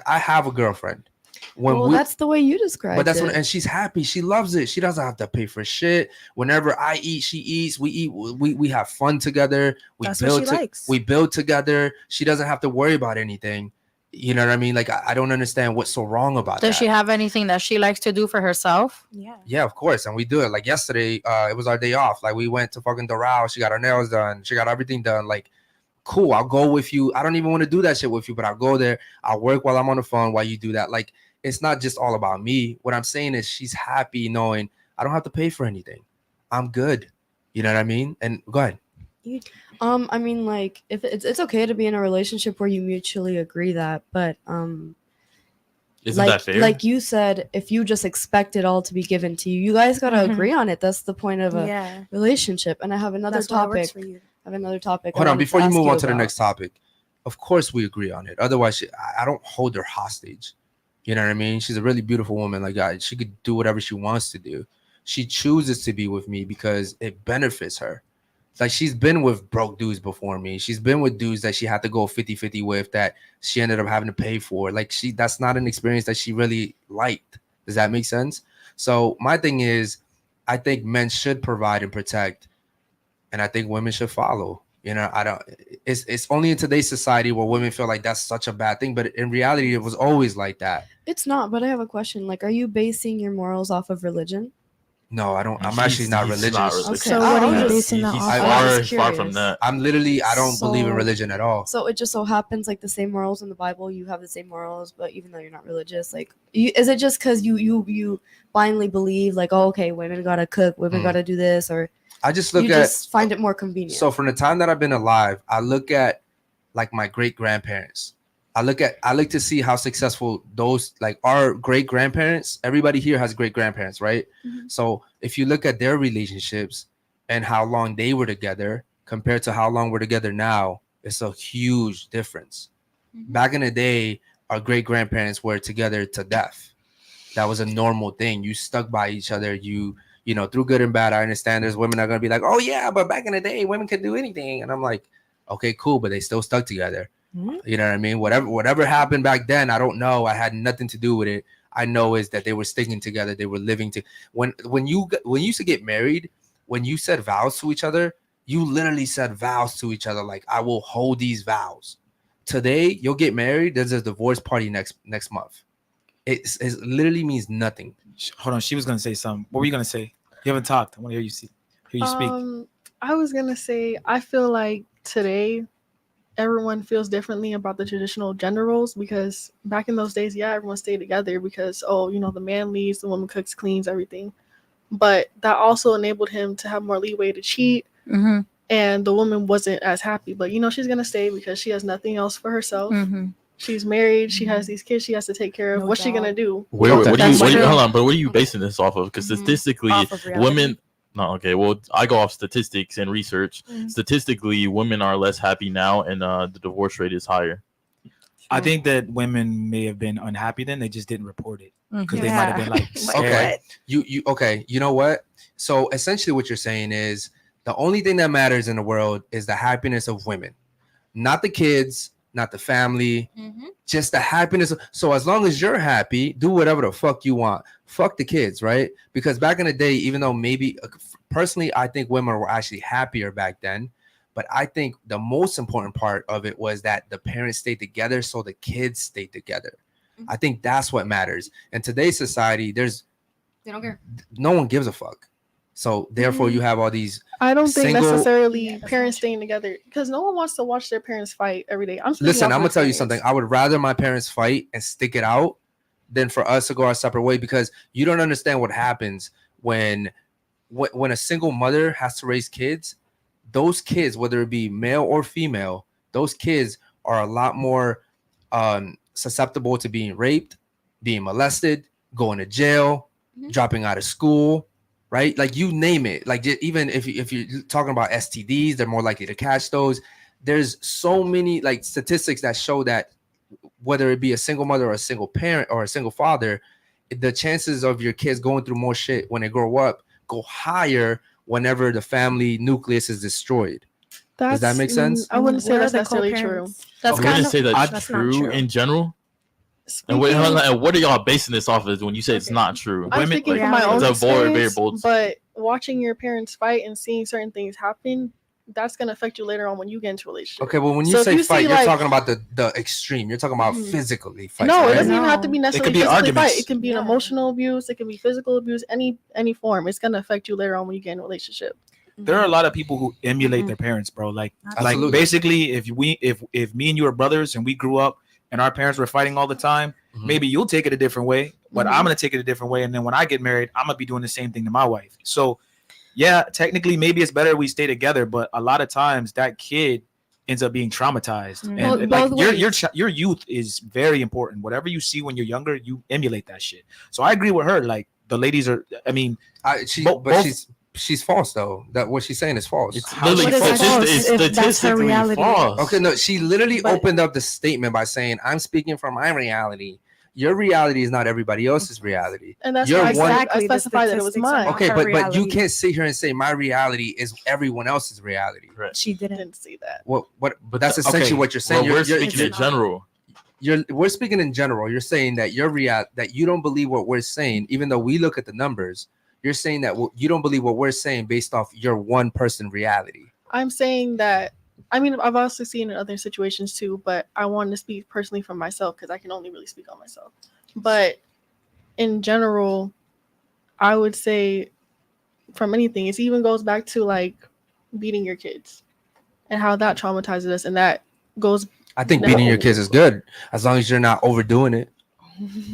[SPEAKER 1] I have a girlfriend.
[SPEAKER 12] Well, that's the way you described
[SPEAKER 1] but that's
[SPEAKER 12] it.
[SPEAKER 1] when, and she's happy. She loves it. She doesn't have to pay for shit. Whenever I eat, she eats. We eat. We have fun together.
[SPEAKER 5] That's what she likes.
[SPEAKER 1] We build together. She doesn't have to worry about anything. You know what I mean? Like I don't understand what's so wrong about that.
[SPEAKER 9] Does she have anything that she likes to do for herself?
[SPEAKER 5] Yeah.
[SPEAKER 1] Yeah, of course, and we do it. Like yesterday, it was our day off. Like we went to fucking Doral. She got her nails done. She got everything done. Like, cool. I'll go with you. I don't even want to do that shit with you, but I'll go there. I'll work while I'm on the phone while you do that. Like, it's not just all about me. What I'm saying is she's happy knowing I don't have to pay for anything. I'm good. You know what I mean? And go ahead.
[SPEAKER 12] I mean, like, if it's okay to be in a relationship where you mutually agree that, but
[SPEAKER 4] Isn't that fair?
[SPEAKER 12] like you said, if you just expect it all to be given to you, you guys gotta
[SPEAKER 5] Mhm.
[SPEAKER 12] agree on it. That's the point of a
[SPEAKER 5] Yeah.
[SPEAKER 12] relationship. And I have another
[SPEAKER 5] That's why it works
[SPEAKER 12] topic.
[SPEAKER 5] for you.
[SPEAKER 12] I have another topic. I
[SPEAKER 1] Hold on.
[SPEAKER 12] wanted
[SPEAKER 1] Before
[SPEAKER 12] to
[SPEAKER 1] you
[SPEAKER 12] ask
[SPEAKER 1] move on to the
[SPEAKER 12] about.
[SPEAKER 1] next topic, of course we agree on it. Otherwise, I don't hold her hostage. You know what I mean? She's a really beautiful woman. Like she could do whatever she wants to do. She chooses to be with me because it benefits her. Like she's been with broke dudes before me. She's been with dudes that she had to go 50-50 with that she ended up having to pay for. Like that's not an experience that she really liked. Does that make sense? So my thing is, I think men should provide and protect, and I think women should follow. You know, it's only in today's society where women feel like that's such a bad thing, but in reality, it was always like that.
[SPEAKER 12] It's not, but I have a question. Like, are you basing your morals off of religion?
[SPEAKER 1] No, I don't. I'm actually not religious.
[SPEAKER 12] Okay,
[SPEAKER 5] So what are you basing that
[SPEAKER 4] He's
[SPEAKER 5] off of?
[SPEAKER 4] far from that.
[SPEAKER 1] I'm literally, I don't believe in
[SPEAKER 12] So-
[SPEAKER 1] religion at all.
[SPEAKER 12] So it just so happens like the same morals in the Bible, you have the same morals, but even though you're not religious, like, is it just because you blindly believe like, oh, okay, women gotta cook, women gotta do this, or
[SPEAKER 1] I just look
[SPEAKER 12] you
[SPEAKER 1] at,
[SPEAKER 12] just find it more convenient?
[SPEAKER 1] so from the time that I've been alive, I look at like my great grandparents. I look to see how successful those, like our great grandparents, everybody here has great grandparents, right?
[SPEAKER 12] Mm-hmm.
[SPEAKER 1] So if you look at their relationships and how long they were together compared to how long we're together now, it's a huge difference.
[SPEAKER 12] Mm-hmm.
[SPEAKER 1] Back in the day, our great grandparents were together to death. That was a normal thing. You stuck by each other. You know, through good and bad. I understand there's women that are gonna be like, oh yeah, but back in the day, women could do anything. And I'm like, okay, cool, but they still stuck together. You know what I mean? Whatever happened back then, I don't know. I had nothing to do with it. I know is that they were sticking together. They were living to when you used to get married, when you said vows to each other, you literally said vows to each other. Like, I will hold these vows. Today, you'll get married. There's a divorce party next month. It literally means nothing.
[SPEAKER 3] Hold on. She was going to say something. What were you going to say? You haven't talked. I want to hear you speak.
[SPEAKER 2] I was going to say, I feel like today, everyone feels differently about the traditional gender roles, because back in those days, everyone stayed together because, the man leaves, the woman cooks, cleans, everything. But that also enabled him to have more leeway to cheat.
[SPEAKER 9] Mm-hmm.
[SPEAKER 2] And the woman wasn't as happy. But, she's going to stay because she has nothing else for herself.
[SPEAKER 9] Mm-hmm.
[SPEAKER 2] She's married. She has these kids she has to take care of. What's she going to do?
[SPEAKER 4] Hold on, but what are you basing this off of? Because statistically, women... No, okay. Well, I go off statistics and research. Statistically, women are less happy now, and the divorce rate is higher.
[SPEAKER 3] I think that women may have been unhappy then. They just didn't report it because they might have been like,
[SPEAKER 1] okay, okay. You know what? So essentially, what you're saying is the only thing that matters in the world is the happiness of women, not the kids, not the family, just the happiness. So as long as you're happy, do whatever the fuck you want. Fuck the kids, right? Because back in the day, even though maybe personally, I think women were actually happier back then. But I think the most important part of it was that the parents stayed together so the kids stayed together. I think that's what matters. In today's society, they don't care. No one gives a fuck. So therefore, you have all these.
[SPEAKER 2] I don't think necessarily parents staying together, because no one wants to watch their parents fight every day.
[SPEAKER 1] Listen, I'm gonna tell you something. I would rather my parents fight and stick it out than for us to go our separate way, because you don't understand what happens when a single mother has to raise kids. Those kids, whether it be male or female, those kids are a lot more susceptible to being raped, being molested, going to jail, dropping out of school. Right? Like, you name it. Like, even if you're talking about STDs, they're more likely to catch those. There's so many like statistics that show that whether it be a single mother or a single parent or a single father, the chances of your kids going through more shit when they grow up go higher whenever the family nucleus is destroyed. Does that make sense?
[SPEAKER 2] I wouldn't say that's necessarily true.
[SPEAKER 4] That's kind of say that's true in general. And what are y'all basing this off of when you say it's not true?
[SPEAKER 2] I'm speaking from my own experience, but watching your parents fight and seeing certain things happen, that's going to affect you later on when you get into a relationship.
[SPEAKER 1] Okay, well, when you say fight, you're talking about the extreme. You're talking about physically fight.
[SPEAKER 2] No, it doesn't even have to be necessarily physically fight. It can be an emotional abuse. It can be physical abuse, any form. It's going to affect you later on when you get in a relationship.
[SPEAKER 3] There are a lot of people who emulate their parents, bro. Like basically, if me and you are brothers and we grew up and our parents were fighting all the time, maybe you'll take it a different way, but I'm going to take it a different way. And then when I get married, I'm going to be doing the same thing to my wife. So yeah, technically maybe it's better we stay together, but a lot of times that kid ends up being traumatized. And like your youth is very important. Whatever you see when you're younger, you emulate that shit. So I agree with her. Like, the ladies are, I mean,
[SPEAKER 1] she's false though. That what she's saying is false.
[SPEAKER 4] It's literally false. It's statistically false.
[SPEAKER 1] Okay, no, she literally opened up the statement by saying, "I'm speaking from my reality. Your reality is not everybody else's reality."
[SPEAKER 2] And that's why I specified that it was mine.
[SPEAKER 1] Okay, but you can't sit here and say my reality is everyone else's reality.
[SPEAKER 2] Right. She didn't see that.
[SPEAKER 1] What? But that's essentially what you're saying.
[SPEAKER 4] Well, we're speaking in general.
[SPEAKER 1] We're speaking in general. You're saying that that you don't believe what we're saying, even though we look at the numbers. You're saying that you don't believe what we're saying based off your one person reality.
[SPEAKER 2] I'm saying that, I mean, I've also seen in other situations too, but I wanted to speak personally from myself because I can only really speak on myself. But in general, I would say from anything, it even goes back to like beating your kids and how that traumatizes us. And that goes.
[SPEAKER 1] I think beating your kids is good as long as you're not overdoing it.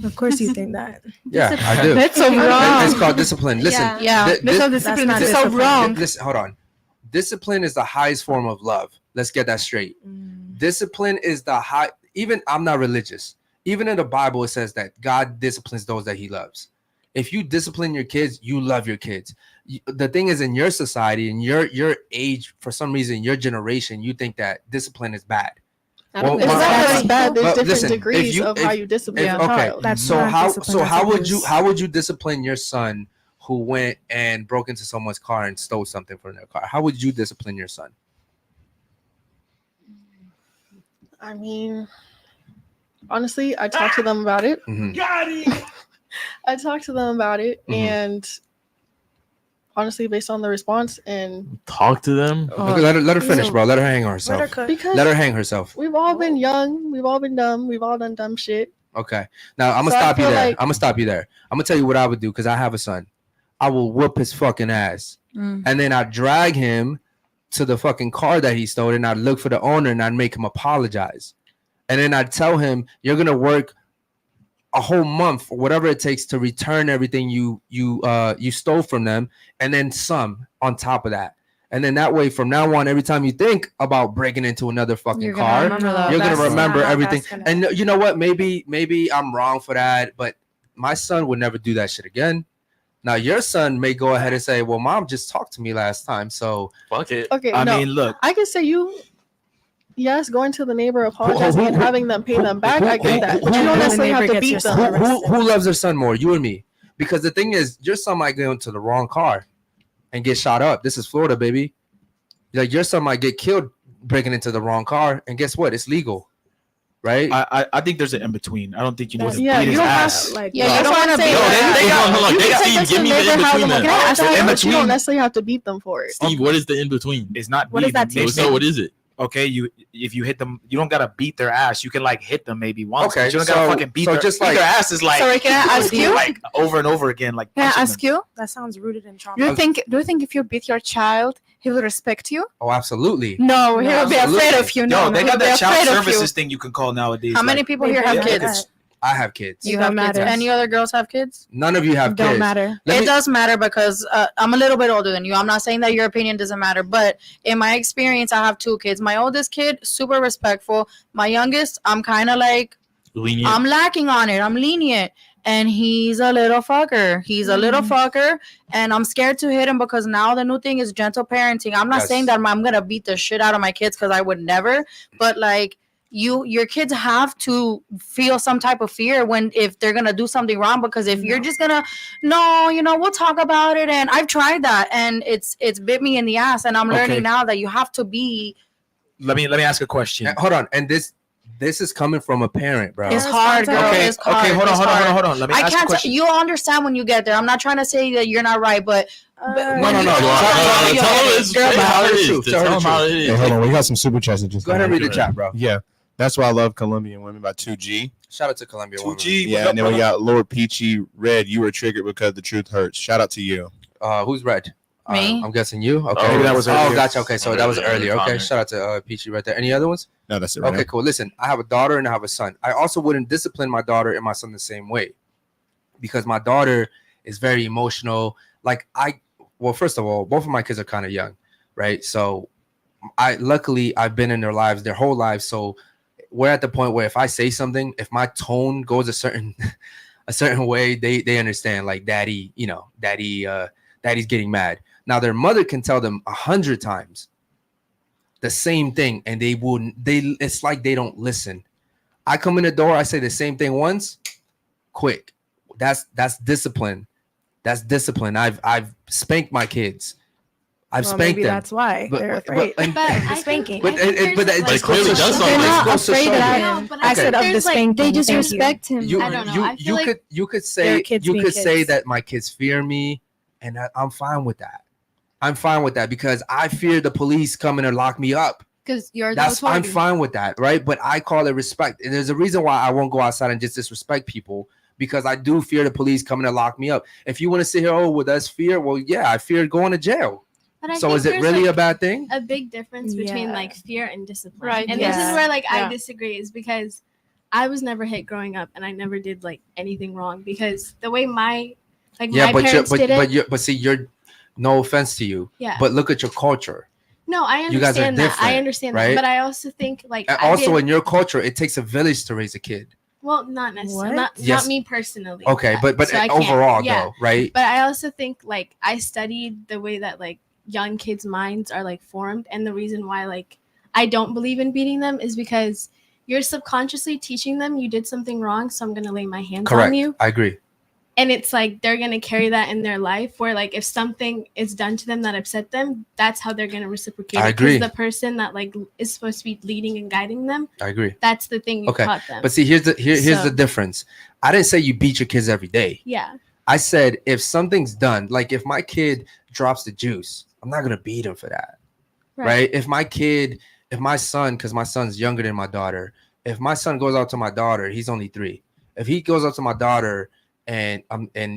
[SPEAKER 5] Of course you think that.
[SPEAKER 1] Yeah, I do.
[SPEAKER 2] That's so wrong.
[SPEAKER 1] It's called discipline. Listen,
[SPEAKER 2] discipline. That's so wrong.
[SPEAKER 1] Listen, hold on. Discipline is the highest form of love. Let's get that straight. Discipline is the high. Even I'm not religious. Even in the Bible, it says that God disciplines those that He loves. If you discipline your kids, you love your kids. The thing is, in your society, in your age, for some reason, your generation, you think that discipline is bad.
[SPEAKER 2] It's not bad. There's different degrees of how you discipline a child.
[SPEAKER 1] How would you discipline your son who went and broke into someone's car and stole something from their car? How would you discipline your son?
[SPEAKER 2] I mean, honestly, I talked to them about it. I talked to them about it, and honestly, based on the response and
[SPEAKER 4] talk to them.
[SPEAKER 1] Let her finish, bro. Let her hang herself. Let her hang herself.
[SPEAKER 2] We've all been young. We've all been dumb. We've all done dumb shit.
[SPEAKER 1] Okay. Now I'm gonna stop you there. I'm gonna tell you what I would do because I have a son. I will whoop his fucking ass, and then I drag him to the fucking car that he stole, and I'd look for the owner, and I'd make him apologize, and then I'd tell him, "You're gonna work a whole month or whatever it takes to return everything you stole from them, and then some on top of that." And then that way, from now on, every time you think about breaking into another fucking car, you're gonna remember everything. And you know what? Maybe I'm wrong for that, but my son would never do that shit again. Now your son may go ahead and say, "Well, mom just talked to me last time, so
[SPEAKER 4] fuck it."
[SPEAKER 2] Okay,
[SPEAKER 3] I mean, look,
[SPEAKER 2] I can say yes, going to the neighbor, apologizing, and having them pay them back. I get that, but you don't necessarily have to beat them.
[SPEAKER 1] Who loves their son more, you or me? Because the thing is, your son might go into the wrong car and get shot up. This is Florida, baby. Like your son might get killed breaking into the wrong car, and guess what? It's legal, right?
[SPEAKER 3] I think there's an in between. I don't think you need to
[SPEAKER 2] you
[SPEAKER 3] beat his
[SPEAKER 2] don't
[SPEAKER 3] ass.
[SPEAKER 2] have you don't want to beat them.
[SPEAKER 4] Steve, give me the in between.
[SPEAKER 2] But you don't necessarily have to beat them for it.
[SPEAKER 4] Steve, what is the in between?
[SPEAKER 3] It's not.
[SPEAKER 5] What does that take?
[SPEAKER 4] So what is it?
[SPEAKER 3] Okay, if you hit them, you don't gotta beat their ass. You can like hit them maybe once.
[SPEAKER 1] Okay,
[SPEAKER 3] but you don't gotta fucking beat their,
[SPEAKER 1] just
[SPEAKER 3] beat their ass is like.
[SPEAKER 10] Sorry, can I ask you?
[SPEAKER 3] Like over and over again, like.
[SPEAKER 10] Can I ask you?
[SPEAKER 5] That sounds rooted in trauma.
[SPEAKER 10] Do you think if you beat your child, he will respect you?
[SPEAKER 1] Oh, absolutely.
[SPEAKER 10] No, he'll be afraid of you. No,
[SPEAKER 3] they got that child services thing you can call nowadays.
[SPEAKER 9] How many people here have kids?
[SPEAKER 1] I have kids.
[SPEAKER 9] You have kids. Any other girls have kids?
[SPEAKER 1] None of you have kids.
[SPEAKER 10] Don't matter.
[SPEAKER 9] It does matter because I'm a little bit older than you. I'm not saying that your opinion doesn't matter, but in my experience, I have 2 kids. My oldest kid, super respectful. My youngest, I'm kind of like,
[SPEAKER 4] lenient.
[SPEAKER 9] I'm lacking on it. I'm lenient. And he's a little fucker. And I'm scared to hit him because now the new thing is gentle parenting. I'm not saying that I'm going to beat the shit out of my kids because I would never, but like, your kids have to feel some type of fear if they're gonna do something wrong, because if you're just gonna we'll talk about it, and I've tried that and it's bit me in the ass, and I'm learning now that you have to be.
[SPEAKER 3] Let me ask a question.
[SPEAKER 1] Hold on, and this is coming from a parent, bro.
[SPEAKER 9] It's hard, girl.
[SPEAKER 3] Okay,
[SPEAKER 9] it's hard.
[SPEAKER 3] Okay, hold on. Let me ask a question.
[SPEAKER 9] You'll understand when you get there. I'm not trying to say that you're not right, but
[SPEAKER 1] No.
[SPEAKER 4] Tell them how it is.
[SPEAKER 11] Hold on, we got some super chats.
[SPEAKER 1] Go ahead and read the chat, bro.
[SPEAKER 11] Yeah. That's why I love Colombian Women by 2G.
[SPEAKER 1] Shout out to Colombian Women.
[SPEAKER 11] 2G. Yeah, and then we got Lord Peachy Red. You were triggered because the truth hurts. Shout out to you.
[SPEAKER 1] Who's Red?
[SPEAKER 9] Me.
[SPEAKER 1] I'm guessing you. Okay.
[SPEAKER 3] Maybe that was earlier.
[SPEAKER 1] Oh, gotcha. Okay, so that was earlier. Okay, shout out to Peachy right there. Any other ones?
[SPEAKER 11] No, that's it. Right
[SPEAKER 1] okay, cool. Listen, I have a daughter and I have a son. I also wouldn't discipline my daughter and my son the same way because my daughter is very emotional. First of all, both of my kids are kind of young, right? So luckily I've been in their lives, their whole lives. So we're at the point where if I say something, if my tone goes a certain way, they understand, like daddy's getting mad. Now their mother can tell them 100 times the same thing and it's like they don't listen. I come in the door, I say the same thing once, quick. That's discipline. That's discipline. I've spanked my kids. I've spanked them.
[SPEAKER 5] That's why they're afraid. Spanking.
[SPEAKER 4] But it clearly does something.
[SPEAKER 5] They're not afraid of I said of the spanking.
[SPEAKER 6] They just respect him.
[SPEAKER 1] I don't know. You could say that my kids fear me, and I'm fine with that. I'm fine with that because I fear the police coming to lock me up.
[SPEAKER 6] Because
[SPEAKER 1] I'm fine with that, right? But I call it respect. And there's a reason why I won't go outside and just disrespect people, because I do fear the police coming to lock me up. If you want to sit here, with us fear, well, yeah, I fear going to jail. So is it really a bad thing?
[SPEAKER 13] A big difference between like fear and discipline.
[SPEAKER 10] Right.
[SPEAKER 13] And this is where I disagree, is because I was never hit growing up and I never did like anything wrong, because the way my parents did it.
[SPEAKER 1] But see, you're, no offense to you.
[SPEAKER 13] Yeah.
[SPEAKER 1] But look at your culture.
[SPEAKER 13] No, I understand
[SPEAKER 1] you guys are
[SPEAKER 13] that. I understand
[SPEAKER 1] right?
[SPEAKER 13] that. But I also think
[SPEAKER 1] in your culture, it takes a village to raise a kid.
[SPEAKER 13] Well, not necessarily. Not me personally.
[SPEAKER 1] Okay, but so overall though, right?
[SPEAKER 13] But I also think I studied the way that young kids' minds are formed, and the reason why I don't believe in beating them is because you're subconsciously teaching them you did something wrong, so I'm gonna lay my hands on you.
[SPEAKER 1] I agree.
[SPEAKER 13] And it's like they're gonna carry that in their life, where like if something is done to them that upset them, that's how they're gonna reciprocate.
[SPEAKER 1] I agree.
[SPEAKER 13] Because the person that like is supposed to be leading and guiding them,
[SPEAKER 1] I agree.
[SPEAKER 13] that's the thing you taught them.
[SPEAKER 1] But see, here's the difference. I didn't say you beat your kids every day.
[SPEAKER 13] Yeah.
[SPEAKER 1] I said if something's done, like if my kid drops the juice, I'm not gonna beat him for that, right? If my son, because my son's younger than my daughter, if my son goes out to my daughter, he's only 3. If he goes up to my daughter and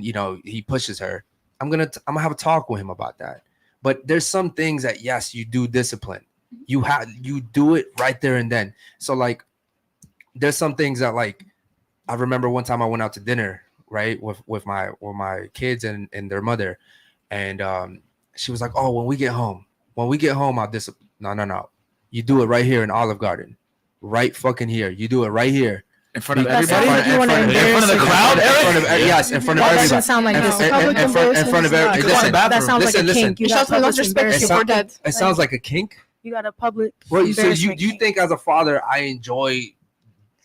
[SPEAKER 1] you know, he pushes her, I'm gonna have a talk with him about that. But there's some things that, yes, you do discipline. You do it right there and then. So like there's some things that, like, I remember one time I went out to dinner, right, with my kids and their mother, and she was like, oh, when we get home I'll discipline. No, you do it right here in Olive Garden, right fucking here. You do it right here.
[SPEAKER 3] In front of everybody?
[SPEAKER 1] In front of the crowd? Yes, in front of everybody.
[SPEAKER 5] That doesn't sound like
[SPEAKER 1] in front of everybody.
[SPEAKER 5] That sounds like a kink.
[SPEAKER 2] You should also lost respect for dead.
[SPEAKER 1] It sounds like a kink?
[SPEAKER 5] You got a public.
[SPEAKER 1] Well, so you think as a father I enjoy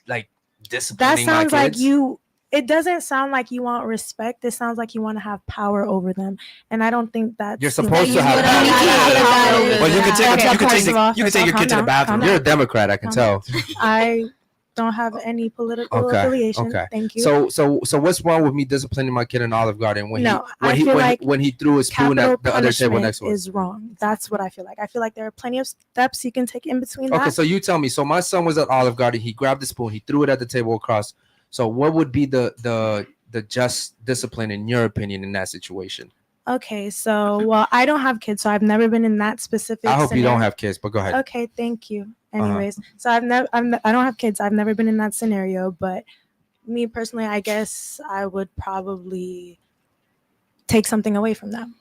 [SPEAKER 1] like disciplining my kids?
[SPEAKER 5] That sounds like it doesn't sound like you want respect. It sounds like you want to have power over them, and I don't think that
[SPEAKER 1] you're supposed to have power.
[SPEAKER 3] But you can take your kid to the bathroom.
[SPEAKER 1] You're a Democrat, I can tell.
[SPEAKER 5] I don't have any political affiliation.
[SPEAKER 1] Okay.
[SPEAKER 5] Thank you.
[SPEAKER 1] So what's wrong with me disciplining my kid in Olive Garden when he threw his spoon at the other table next to us?
[SPEAKER 5] Is wrong. That's what I feel like. I feel like there are plenty of steps you can take in between that.
[SPEAKER 1] Okay, so you tell me. So my son was at Olive Garden. He grabbed the spoon. He threw it at the table across. So what would be the just discipline in your opinion in that situation?
[SPEAKER 5] Okay, so well, I don't have kids, so I've never been in that specific.
[SPEAKER 1] I hope
[SPEAKER 5] scenario.
[SPEAKER 1] you don't have kids, but go ahead.
[SPEAKER 5] Okay, thank you. Anyways, so I don't have kids. I've never been in that scenario, but me personally, I guess I would probably take something away from them.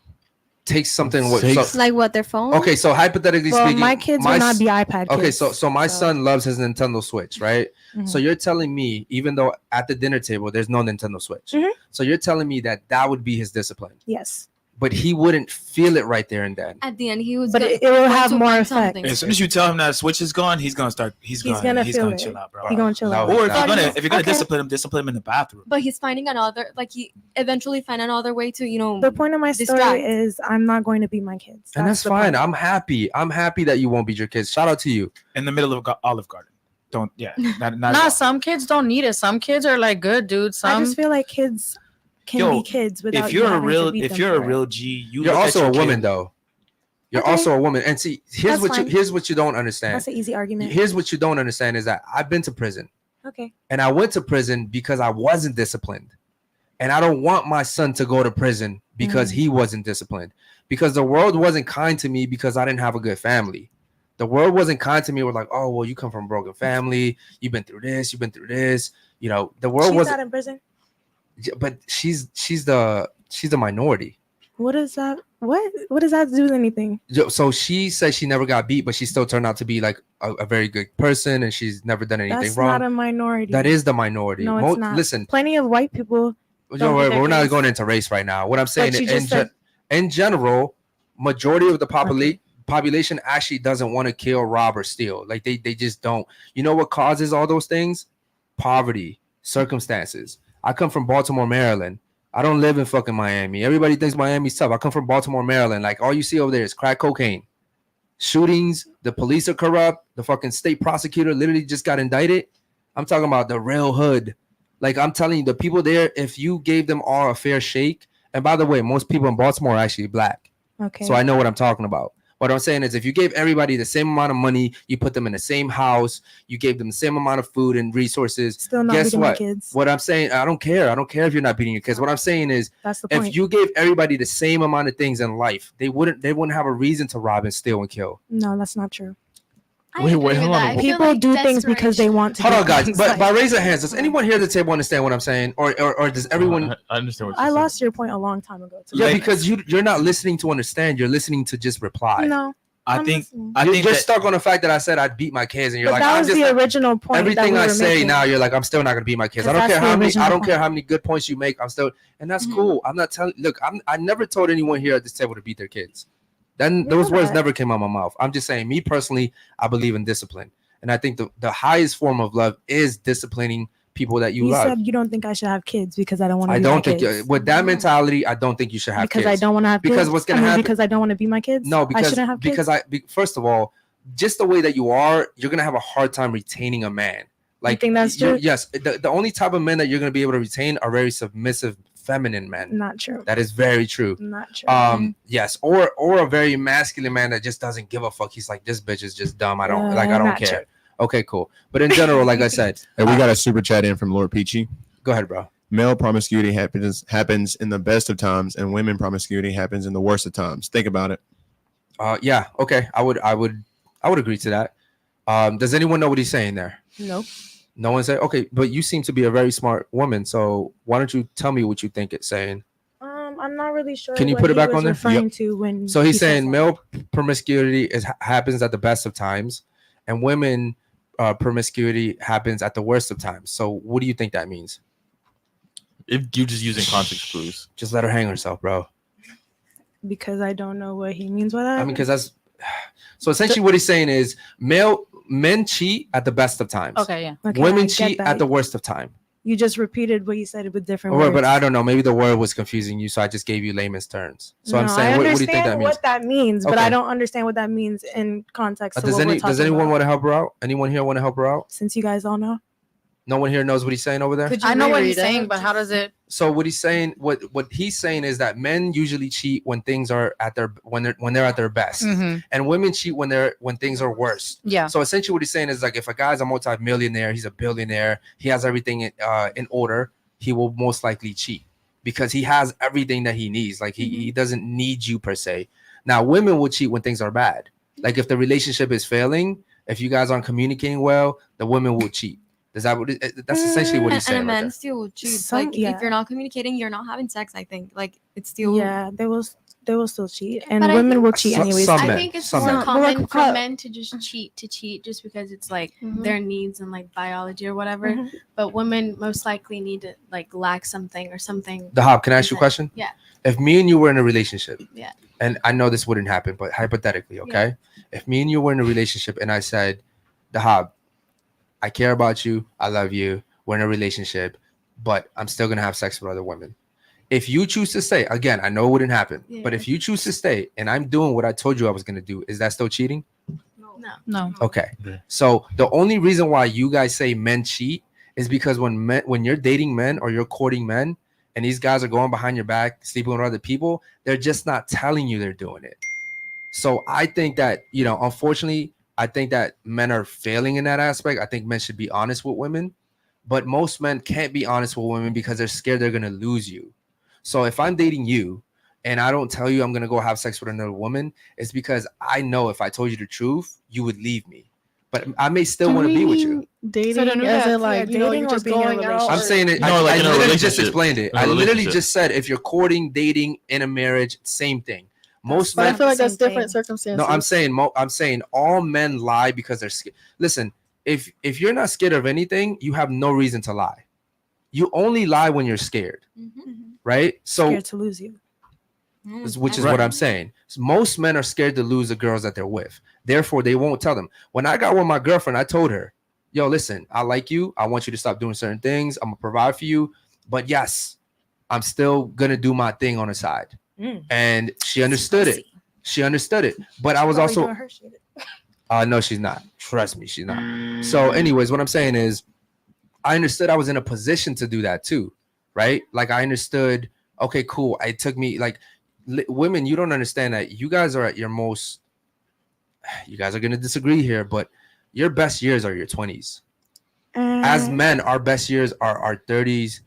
[SPEAKER 1] Take something
[SPEAKER 6] like what, their phone?
[SPEAKER 1] Okay, so hypothetically speaking,
[SPEAKER 5] my kids will not be iPad kids.
[SPEAKER 1] Okay, so my son loves his Nintendo Switch, right? Mm-hmm. So you're telling me, even though at the dinner table there's no Nintendo Switch, so you're telling me that would be his discipline?
[SPEAKER 5] Yes.
[SPEAKER 1] But he wouldn't feel it right there and then.
[SPEAKER 8] At the end, he was.
[SPEAKER 5] But it will have more effect.
[SPEAKER 3] As soon as you tell him that Switch is gone, he's gonna start. He's gonna chill out, bro.
[SPEAKER 5] He's gonna chill out.
[SPEAKER 3] Or if you're gonna discipline him in the bathroom.
[SPEAKER 8] But he's finding another, like he eventually find another way to, you know.
[SPEAKER 5] The point of my story is I'm not going to beat my kids.
[SPEAKER 1] And that's fine. Point. I'm happy that you won't beat your kids. Shout out to you.
[SPEAKER 3] In the middle of Olive Garden. Don't
[SPEAKER 9] some kids don't need it. Some kids are like good, dude.
[SPEAKER 5] I just feel like kids can be kids without.
[SPEAKER 3] If you're a real G,
[SPEAKER 1] you're also a woman though. You're also a woman. And see, here's what you don't understand.
[SPEAKER 5] That's an easy argument.
[SPEAKER 1] Here's what you don't understand is that I've been to prison.
[SPEAKER 5] Okay.
[SPEAKER 1] And I went to prison because I wasn't disciplined. And I don't want my son to go to prison because he wasn't disciplined. Because the world wasn't kind to me because I didn't have a good family. The world wasn't kind to me. We're like, oh, well, you come from a broken family. You've been through this. You know, the world wasn't.
[SPEAKER 5] She's not in prison.
[SPEAKER 1] But she's the minority.
[SPEAKER 5] What is that? What does that have to do with anything?
[SPEAKER 1] So she says she never got beat, but she still turned out to be like a very good person, and she's never done anything wrong.
[SPEAKER 5] That's not a minority.
[SPEAKER 1] That is the minority.
[SPEAKER 5] No, it's not.
[SPEAKER 1] Listen,
[SPEAKER 5] plenty of white people.
[SPEAKER 1] We're not going into race right now. What I'm saying is, in general, majority of the population actually doesn't want to kill, rob, or steal. Like they just don't. You know what causes all those things? Poverty, circumstances. I come from Baltimore, Maryland. I don't live in fucking Miami. Everybody thinks Miami's tough. I come from Baltimore, Maryland. Like all you see over there is crack cocaine, shootings. The police are corrupt. The fucking state prosecutor literally just got indicted. I'm talking about the real hood. Like I'm telling you, the people there, if you gave them all a fair shake, and by the way, most people in Baltimore are actually black.
[SPEAKER 5] Okay.
[SPEAKER 1] So I know what I'm talking about. What I'm saying is if you gave everybody the same amount of money, you put them in the same house, you gave them the same amount of food and resources.
[SPEAKER 5] Still not
[SPEAKER 1] guess
[SPEAKER 5] beating
[SPEAKER 1] what?
[SPEAKER 5] My kids.
[SPEAKER 1] What I'm saying, I don't care. I don't care if you're not beating your kids. What I'm saying is
[SPEAKER 5] that's the point.
[SPEAKER 1] If you gave everybody the same amount of things in life, they wouldn't have a reason to rob and steal and kill.
[SPEAKER 5] No, that's not true.
[SPEAKER 1] Wait, hold on.
[SPEAKER 5] People do things because they want to.
[SPEAKER 1] Hold on, guys. But by raise of hands, does anyone here at the table understand what I'm saying, or does everyone?
[SPEAKER 4] I understand what
[SPEAKER 5] I lost your point a long time ago.
[SPEAKER 1] Yeah, because you're not listening to understand. You're listening to just reply.
[SPEAKER 5] No.
[SPEAKER 3] I think
[SPEAKER 1] you're stuck on the fact that I said I'd beat my kids, and you're like,
[SPEAKER 5] that was the original point.
[SPEAKER 1] Everything I say now, you're like, I'm still not gonna beat my kids. I don't care how many good points you make. I'm still, and that's cool. I'm not telling. Look, I never told anyone here at this table to beat their kids. Then those words never came out of my mouth. I'm just saying, me personally, I believe in discipline, and I think the highest form of love is disciplining people that you
[SPEAKER 5] You
[SPEAKER 1] love.
[SPEAKER 5] said you don't think I should have kids because I don't want to.
[SPEAKER 1] I
[SPEAKER 5] be
[SPEAKER 1] don't
[SPEAKER 5] my
[SPEAKER 1] think
[SPEAKER 5] kids.
[SPEAKER 1] with that mentality, I don't think you should have
[SPEAKER 5] because
[SPEAKER 1] kids.
[SPEAKER 5] I don't want to have
[SPEAKER 1] because
[SPEAKER 5] kids.
[SPEAKER 1] what's gonna happen?
[SPEAKER 5] Because I don't want to be my kids.
[SPEAKER 1] No,
[SPEAKER 5] I
[SPEAKER 1] because
[SPEAKER 5] shouldn't have kids.
[SPEAKER 1] First of all, just the way that you are, you're gonna have a hard time retaining a man. Like,
[SPEAKER 5] you think that's true?
[SPEAKER 1] Yes, the only type of men that you're gonna be able to retain are very submissive, feminine men.
[SPEAKER 5] Not true.
[SPEAKER 1] That is very true.
[SPEAKER 5] Not true.
[SPEAKER 1] Yes, or a very masculine man that just doesn't give a fuck. He's like, this bitch is just dumb. I don't
[SPEAKER 5] not
[SPEAKER 1] care.
[SPEAKER 5] true.
[SPEAKER 1] Okay, cool. But in general, like I said,
[SPEAKER 11] Hey, we got a super chat in from Lord Peachy.
[SPEAKER 1] Go ahead, bro.
[SPEAKER 11] Male promiscuity happens in the best of times, and women promiscuity happens in the worst of times. Think about it.
[SPEAKER 1] Yeah. Okay. I would agree to that. Does anyone know what he's saying there?
[SPEAKER 5] No.
[SPEAKER 1] No one said. Okay, but you seem to be a very smart woman. So why don't you tell me what you think it's saying?
[SPEAKER 5] I'm not really sure.
[SPEAKER 1] Can you
[SPEAKER 5] what
[SPEAKER 1] put it
[SPEAKER 5] he
[SPEAKER 1] back
[SPEAKER 5] was
[SPEAKER 1] on there?
[SPEAKER 5] referring to when
[SPEAKER 1] So he's
[SPEAKER 5] he said
[SPEAKER 1] saying
[SPEAKER 5] that.
[SPEAKER 1] male promiscuity happens at the best of times, and women promiscuity happens at the worst of times. So what do you think that means?
[SPEAKER 4] If you're just using context clues,
[SPEAKER 1] just let her hang herself, bro.
[SPEAKER 5] Because I don't know what he means by that.
[SPEAKER 1] I mean, because that's so essentially what he's saying is men cheat at the best of times.
[SPEAKER 9] Okay, yeah.
[SPEAKER 5] Okay,
[SPEAKER 1] Women
[SPEAKER 5] I get
[SPEAKER 1] cheat
[SPEAKER 5] that.
[SPEAKER 1] at the worst of time.
[SPEAKER 5] You just repeated what you said with different
[SPEAKER 1] Or,
[SPEAKER 5] words.
[SPEAKER 1] but I don't know. Maybe the word was confusing you, so I just gave you layman's terms. So I'm
[SPEAKER 5] No,
[SPEAKER 1] saying,
[SPEAKER 5] I
[SPEAKER 1] what do you
[SPEAKER 5] understand
[SPEAKER 1] think that means?
[SPEAKER 5] what that means, but I
[SPEAKER 1] Okay.
[SPEAKER 5] don't understand what that means in context. To
[SPEAKER 1] Does
[SPEAKER 5] what we're talking
[SPEAKER 1] anyone
[SPEAKER 5] about.
[SPEAKER 1] want to help her out? Anyone here want to help her out?
[SPEAKER 5] Since you guys all know.
[SPEAKER 1] No one here knows what he's saying over there.
[SPEAKER 9] I know what he's saying, but how does it?
[SPEAKER 1] So what he's saying, what he's saying is that men usually cheat when things are at their when they're at their best,
[SPEAKER 9] Mhm.
[SPEAKER 1] and women cheat when things are worse.
[SPEAKER 9] Yeah.
[SPEAKER 1] So essentially, what he's saying is like if a guy's a multi-millionaire, he's a billionaire, he has everything in order, he will most likely cheat because he has everything that he needs. Like he doesn't need you per se. Now, women will cheat when things are bad. Like if the relationship is failing, if you guys aren't communicating well, the women will cheat. Is that what that's essentially what he's saying?
[SPEAKER 8] And
[SPEAKER 1] Right
[SPEAKER 8] men
[SPEAKER 1] there.
[SPEAKER 8] still cheat.
[SPEAKER 5] Some-
[SPEAKER 8] Like
[SPEAKER 5] yeah.
[SPEAKER 8] if you're not communicating, you're not having sex. I think like it's still
[SPEAKER 5] Yeah, they will still cheat, and
[SPEAKER 13] But I
[SPEAKER 5] women
[SPEAKER 13] think-
[SPEAKER 5] will cheat anyways.
[SPEAKER 1] some
[SPEAKER 13] I
[SPEAKER 1] men,
[SPEAKER 13] think it's
[SPEAKER 1] some
[SPEAKER 13] more
[SPEAKER 1] men.
[SPEAKER 13] common for
[SPEAKER 5] Well,
[SPEAKER 13] men to just cheat just because it's like
[SPEAKER 5] Mhm.
[SPEAKER 13] their needs and like biology or whatever.
[SPEAKER 5] Mhm.
[SPEAKER 13] But women most likely need to like lack something or something.
[SPEAKER 1] The Hop, can I ask you a question?
[SPEAKER 13] Yeah.
[SPEAKER 1] If me and you were in a relationship,
[SPEAKER 13] Yeah.
[SPEAKER 1] and I know this wouldn't happen, but hypothetically, okay? If me and you were in a relationship and I said, the Hop, I care about you, I love you, we're in a relationship, but I'm still gonna have sex with other women. If you choose to stay, again, I know it wouldn't happen, but
[SPEAKER 13] Yeah.
[SPEAKER 1] if you choose to stay and I'm doing what I told you I was gonna do, is that still cheating?
[SPEAKER 9] No.
[SPEAKER 1] Okay.
[SPEAKER 4] Yeah.
[SPEAKER 1] So the only reason why you guys say men cheat is because when you're dating men or you're courting men and these guys are going behind your back, sleeping with other people, they're just not telling you they're doing it. So I think that, unfortunately, I think that men are failing in that aspect. I think men should be honest with women, but most men can't be honest with women because they're scared they're going to lose you. So if I'm dating you and I don't tell you I'm going to go have sex with another woman, it's because I know if I told you the truth, you would leave me. But I may still want to be with you.
[SPEAKER 2] Dating,
[SPEAKER 5] So then
[SPEAKER 2] as
[SPEAKER 5] yeah,
[SPEAKER 2] in like
[SPEAKER 5] yeah,
[SPEAKER 2] you're
[SPEAKER 5] dating or
[SPEAKER 2] just
[SPEAKER 5] being in a
[SPEAKER 2] going out.
[SPEAKER 5] relationship?
[SPEAKER 1] I'm saying it.
[SPEAKER 4] No, like
[SPEAKER 1] I
[SPEAKER 4] in a
[SPEAKER 1] literally just
[SPEAKER 4] relationship.
[SPEAKER 1] explained it.
[SPEAKER 4] In a
[SPEAKER 1] I literally
[SPEAKER 4] relationship.
[SPEAKER 1] just said if you're courting, dating, in a marriage, same thing. Most
[SPEAKER 2] But I
[SPEAKER 1] men.
[SPEAKER 2] feel like that's
[SPEAKER 5] Same
[SPEAKER 2] different
[SPEAKER 5] thing.
[SPEAKER 2] circumstances.
[SPEAKER 1] No, I'm saying all men lie because they're scared. Listen, if you're not scared of anything, you have no reason to lie. You only lie when you're scared, right? So,
[SPEAKER 5] Scared to lose you.
[SPEAKER 1] which is what I'm saying. So most men are scared to lose the girls that they're with. Therefore, they won't tell them. When I got with my girlfriend, I told her, yo, listen, I like you. I want you to stop doing certain things. I'm going to provide for you. But yes, I'm still going to do my thing on the side. And she understood it. She understood it. But I was
[SPEAKER 5] Probably
[SPEAKER 1] also,
[SPEAKER 5] doing her shit.
[SPEAKER 1] no, she's not. Trust me, she's not. So anyways, what I'm saying is I understood I was in a position to do that too, right? Like I understood, okay, cool. It took me like women, you don't understand that you guys are at your most, you guys are going to disagree here, but your best years are your 20s. As men, our best years are our 30s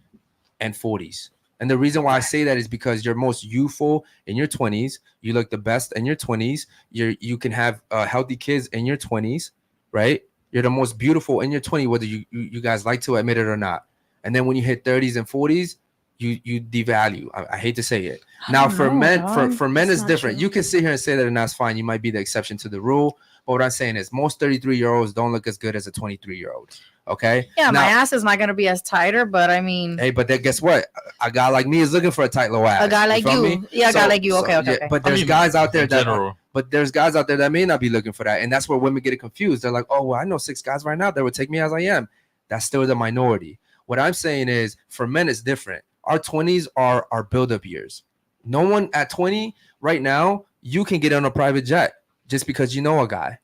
[SPEAKER 1] and 40s. And the reason why I say that is because you're most youthful in your 20s. You look the best in your 20s. You can have healthy kids in your 20s, right? You're the most beautiful in your 20s, whether you guys like to admit it or not. And then when you hit 30s and 40s, you devalue. I hate to say it. Now for men, for men it's different. True. You can sit here and say that, and that's fine. You might be the exception to the rule. But what I'm saying is most 33-year-olds don't look as good as a 23-year-old. Okay.
[SPEAKER 9] Yeah,
[SPEAKER 1] now,
[SPEAKER 9] my ass is not gonna be as tighter, but I mean,
[SPEAKER 1] hey, but then guess what? A guy like me is looking for a tight little ass.
[SPEAKER 9] A guy like you. Yeah, a guy like you. Okay.
[SPEAKER 1] But there's guys out there that may not be looking for that, and that's where women get it confused. They're like, oh, well, I know 6 guys right now that would take me as I am. That's still the minority. What I'm saying is, for men, it's different. Our 20s are our build-up years. No one at 20 right now, you can get on a private jet just because you know a guy.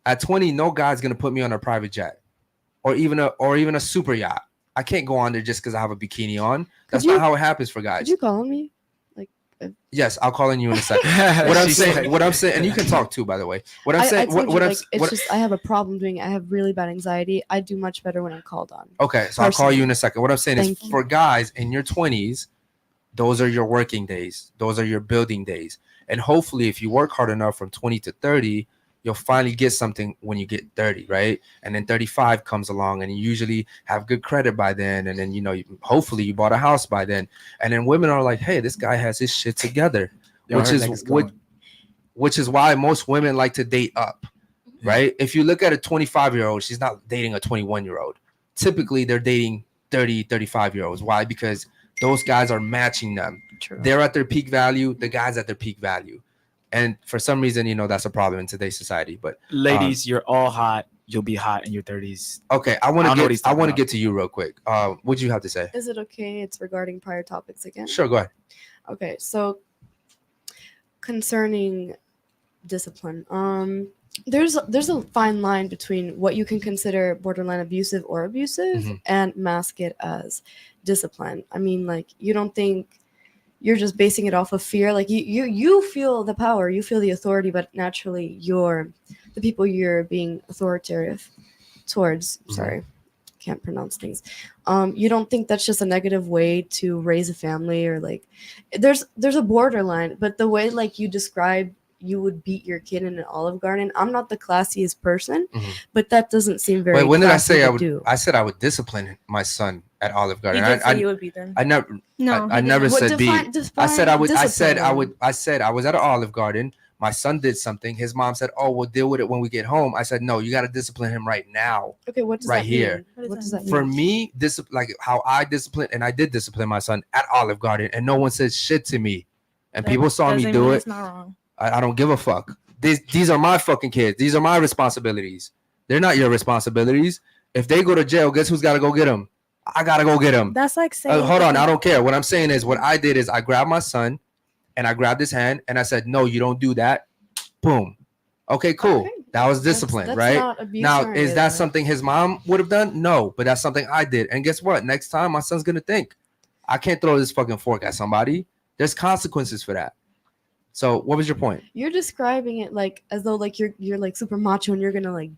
[SPEAKER 1] At 20, no guy's gonna put me on a private jet or even a super yacht. I can't go on there just because I have a bikini on. That's not how it happens for guys.
[SPEAKER 12] Could you call me?
[SPEAKER 1] Yes, I'll call on you in a second. What I'm saying, and you can talk too, by the way. What I'm saying,
[SPEAKER 12] I have a problem doing it. I have really bad anxiety. I do much better when I'm called on.
[SPEAKER 1] Okay, so I'll call you in a second. What I'm saying is, for guys in your 20s, those are your working days. Those are your building days. And hopefully, if you work hard enough from 20 to 30, you'll finally get something when you get 30, right? And then 35 comes along, and you usually have good credit by then. And then, hopefully you bought a house by then. And then women are like, hey, this guy has his shit together, which is why most women like to date up, right? If you look at a 25-year-old, she's not dating a 21-year-old. Typically, they're dating 30, 35-year-olds. Why? Because those guys are matching them. True. They're at their peak value. The guy's at their peak value. And for some reason, that's a problem in today's society. But
[SPEAKER 3] ladies, you're all hot. You'll be hot in your 30s.
[SPEAKER 1] Okay, I want to get to you real quick. What do you have to say?
[SPEAKER 12] Is it okay? It's regarding prior topics again.
[SPEAKER 1] Sure, go ahead.
[SPEAKER 12] Okay, so concerning discipline, there's a fine line between what you can consider borderline abusive or abusive and mask it as discipline. I mean, like, you don't think you're just basing it off of fear. Like you feel the power, you feel the authority, but naturally the people you're being authoritative towards, sorry, can't pronounce things. You don't think that's just a negative way to raise a family, or like there's a borderline, but the way like you describe you would beat your kid in an Olive Garden. I'm not the classiest person, but that doesn't seem very.
[SPEAKER 1] Wait, when did I say I would? I said I would discipline my son at Olive Garden.
[SPEAKER 5] He did say you would beat them.
[SPEAKER 1] I never. No, I never said beat. I said I would. I said I would. I said I was at an Olive Garden. My son did something. His mom said, "Oh, we'll deal with it when we get home." I said, "No, you got to discipline him right now."
[SPEAKER 12] Okay, what does
[SPEAKER 1] right
[SPEAKER 12] that
[SPEAKER 1] here?
[SPEAKER 12] Mean? What does that mean?
[SPEAKER 1] For me, this like how I discipline, and I did discipline my son at Olive Garden, and no one said shit to me, and people saw me do it.
[SPEAKER 5] It's not wrong.
[SPEAKER 1] I don't give a fuck. These are my fucking kids. These are my responsibilities. They're not your responsibilities. If they go to jail, guess who's got to go get them? I got to go get them.
[SPEAKER 5] That's like saying.
[SPEAKER 1] Hold on. I don't care. What I'm saying is what I did is I grabbed my son and I grabbed his hand and I said, no, you don't do that. Boom. Okay, cool. Okay. That was discipline, that's right? Now, is that something his mom would have done? No, but that's something I did. And guess what? Next time my son's going to think, I can't throw this fucking fork at somebody. There's consequences for that. So what was your point?
[SPEAKER 12] You're describing it like as though like you're like super macho and you're gonna like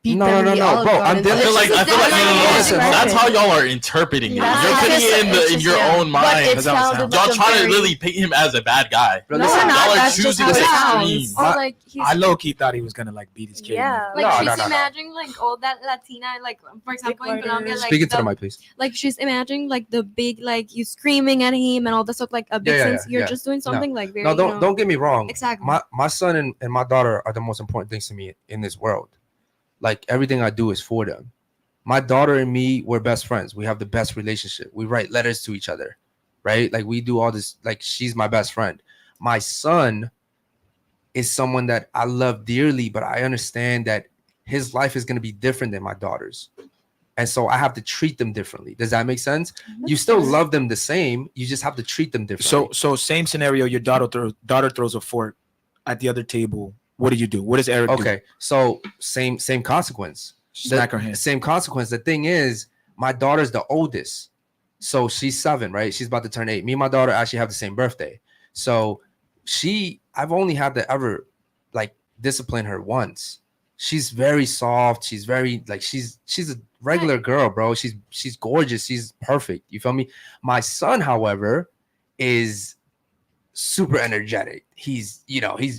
[SPEAKER 12] beat
[SPEAKER 1] no,
[SPEAKER 12] them.
[SPEAKER 1] No, bro.
[SPEAKER 4] I feel like listen, that's how y'all are interpreting it. You're putting it in your own mind. Y'all trying to literally paint him as a bad guy.
[SPEAKER 1] No,
[SPEAKER 4] y'all are choosing this extreme.
[SPEAKER 3] I low key thought he was gonna like beat his kid.
[SPEAKER 8] Yeah, like she's imagining like all that Latina, like for example in Colombia, like
[SPEAKER 1] speaking to the mic, please.
[SPEAKER 8] Like she's imagining like the big like you screaming at him and all this stuff, like a big sense. You're just doing something like very.
[SPEAKER 1] No, don't get me wrong.
[SPEAKER 8] Exactly.
[SPEAKER 1] My son and my daughter are the most important things to me in this world. Like everything I do is for them. My daughter and me, we're best friends. We have the best relationship. We write letters to each other, right? Like we do all this. Like she's my best friend. My son is someone that I love dearly, but I understand that his life is going to be different than my daughter's. And so I have to treat them differently. Does that make sense? You still love them the same. You just have to treat them differently.
[SPEAKER 3] So same scenario. Your daughter throws a fork at the other table. What do you do? What does Eric do?
[SPEAKER 1] Okay, so same consequence.
[SPEAKER 3] Smack her hand.
[SPEAKER 1] Same consequence. The thing is, my daughter's the oldest. So she's 7, right? She's about to turn 8. Me and my daughter actually have the same birthday. So I've only had to ever like discipline her once. She's very soft. She's very like she's a regular girl, bro. She's gorgeous. She's perfect. You feel me? My son, however, is super energetic. He's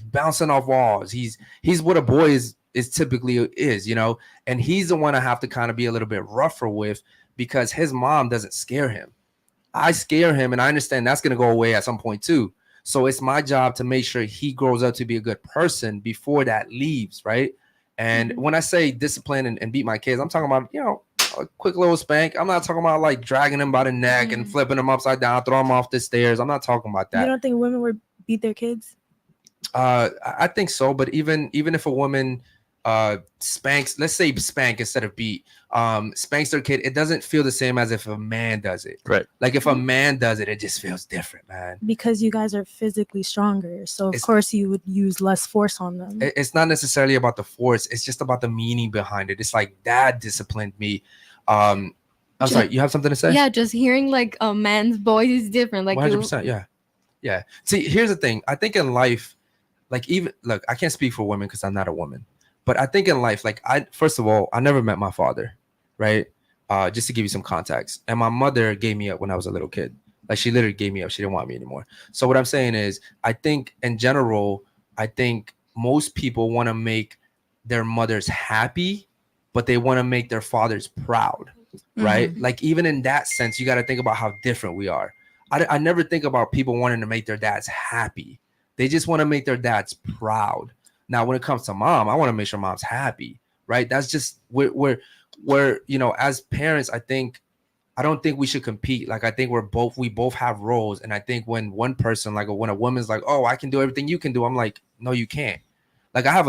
[SPEAKER 1] bouncing off walls. He's what a boy is typically is, and he's the one I have to kind of be a little bit rougher with because his mom doesn't scare him. I scare him, and I understand that's going to go away at some point too. So it's my job to make sure he grows up to be a good person before that leaves, right? And when I say discipline and beat my kids, I'm talking about, a quick little spank. I'm not talking about like dragging them by the neck and flipping them upside down, throw them off the stairs. I'm not talking about that.
[SPEAKER 5] You don't think women would beat their kids?
[SPEAKER 1] I think so, but even if a woman spanks, let's say spank instead of beat, spanks their kid, it doesn't feel the same as if a man does it.
[SPEAKER 4] Right.
[SPEAKER 1] Like if a man does it, it just feels different, man.
[SPEAKER 5] Because you guys are physically stronger, so of course you would use less force on them.
[SPEAKER 1] It's not necessarily about the force, it's just about the meaning behind it. It's like dad disciplined me. I'm sorry, you have something to say?
[SPEAKER 8] Yeah, just hearing like a man's voice is different. Like
[SPEAKER 1] 100%, yeah. See, here's the thing. I think in life, like even look, I can't speak for women because I'm not a woman. But I think in life, like first of all, I never met my father, right? Just to give you some context. And my mother gave me up when I was a little kid. Like she literally gave me up. She didn't want me anymore. So what I'm saying is, I think in general, I think most people want to make their mothers happy, but they want to make their fathers proud, right?
[SPEAKER 9] Mm-hmm.
[SPEAKER 1] Like even in that sense, you got to think about how different we are. I never think about people wanting to make their dads happy. They just want to make their dads proud. Now, when it comes to mom, I want to make sure mom's happy, right? That's just we're you know, as parents, I don't think we should compete. Like I think we both have roles, and I think when one person, like when a woman's like, oh, I can do everything you can do, I'm like, no, you can't. Like I have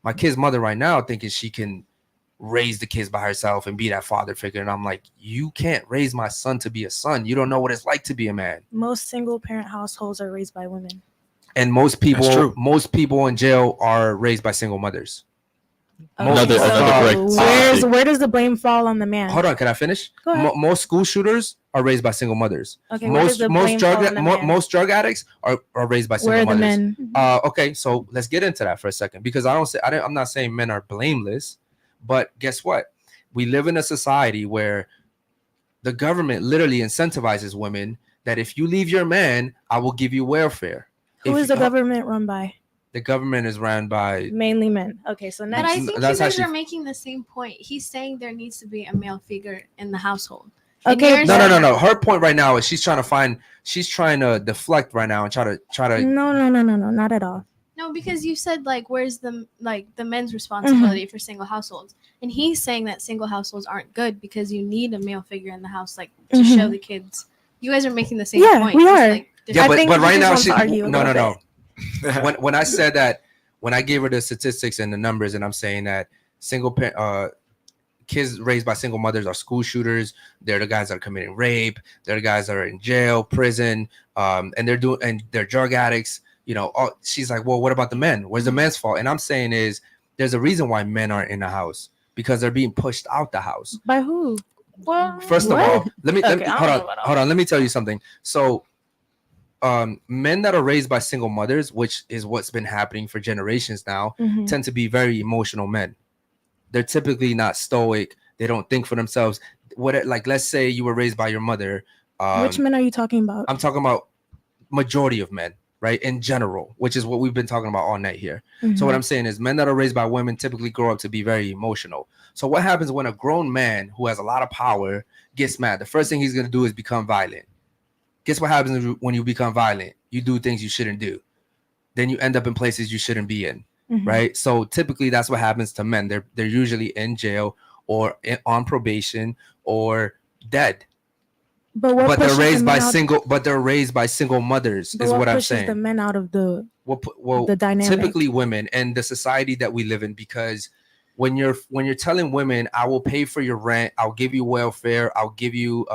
[SPEAKER 1] my kid's mother right now thinking she can raise the kids by herself and be that father figure, and I'm like, you can't raise my son to be a son. You don't know what it's like to be a man.
[SPEAKER 5] Most single parent households are raised by women.
[SPEAKER 1] And most people in jail are raised by single mothers.
[SPEAKER 4] Another correct.
[SPEAKER 5] Where does the blame fall on the man?
[SPEAKER 1] Hold on, can I finish?
[SPEAKER 5] Go ahead.
[SPEAKER 1] Most school shooters are raised by single mothers.
[SPEAKER 5] Okay,
[SPEAKER 1] most drug addicts are raised by single mothers.
[SPEAKER 5] Where are the men?
[SPEAKER 1] Okay, so let's get into that for a second, because I'm not saying men are blameless, but guess what? We live in a society where the government literally incentivizes women that if you leave your man, I will give you welfare.
[SPEAKER 5] Who is the government run by?
[SPEAKER 1] The government is run by
[SPEAKER 5] mainly men. Okay, so next.
[SPEAKER 13] But I think you guys are making the same point. He's saying there needs to be a male figure in the household.
[SPEAKER 5] Okay.
[SPEAKER 1] No. Her point right now is she's trying to deflect right now and try to.
[SPEAKER 5] No, not at all.
[SPEAKER 13] No, because you said like, where's the men's responsibility for single households, and he's saying that single households aren't good because you need a male figure in the house, like to show the kids. You guys are making the same point.
[SPEAKER 5] We are.
[SPEAKER 1] Yeah, but right now no. when I said that, when I gave her the statistics and the numbers, and I'm saying that kids raised by single mothers are school shooters. They're the guys that are committing rape. They're the guys that are in jail, prison, and they're drug addicts. You know, she's like, well, what about the men? Where's the men's fault? And I'm saying is there's a reason why men aren't in the house, because they're being pushed out the house.
[SPEAKER 5] By who?
[SPEAKER 1] Well, first of all, let me hold on. Let me tell you something. So, men that are raised by single mothers, which is what's been happening for generations now, tend to be very emotional men. They're typically not stoic. They don't think for themselves. Let's say you were raised by your mother.
[SPEAKER 5] Which men are you talking about?
[SPEAKER 1] I'm talking about majority of men, right? In general, which is what we've been talking about all night here. So what I'm saying is men that are raised by women typically grow up to be very emotional. So what happens when a grown man who has a lot of power gets mad? The first thing he's going to do is become violent. Guess what happens when you become violent? You do things you shouldn't do. Then you end up in places you shouldn't be in, right? So typically that's what happens to men. They're usually in jail or on probation or dead. But they're raised by single mothers, is what I'm saying.
[SPEAKER 5] The men out of the dynamic.
[SPEAKER 1] Typically women and the society that we live in, because when you're telling women, I will pay for your rent, I'll give you welfare, I'll give you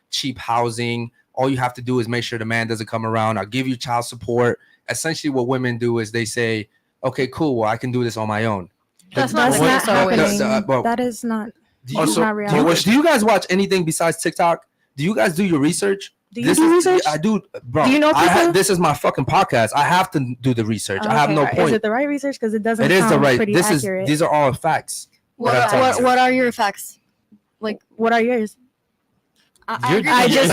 [SPEAKER 1] cheap housing, all you have to do is make sure the man doesn't come around, I'll give you child support. Essentially what women do is they say, okay, cool, well, I can do this on my own.
[SPEAKER 5] That's not happening. That is not reality.
[SPEAKER 1] Do you guys watch anything besides TikTok? Do you guys do your research?
[SPEAKER 5] Do you do research?
[SPEAKER 1] I do, bro.
[SPEAKER 5] Do you know people?
[SPEAKER 1] This is my fucking podcast. I have to do the research. I have no point.
[SPEAKER 5] Is it the right research? Because it doesn't.
[SPEAKER 1] It is the right.
[SPEAKER 5] Pretty accurate.
[SPEAKER 1] These are all facts.
[SPEAKER 8] What are your facts?
[SPEAKER 5] Like, what are yours?
[SPEAKER 4] I just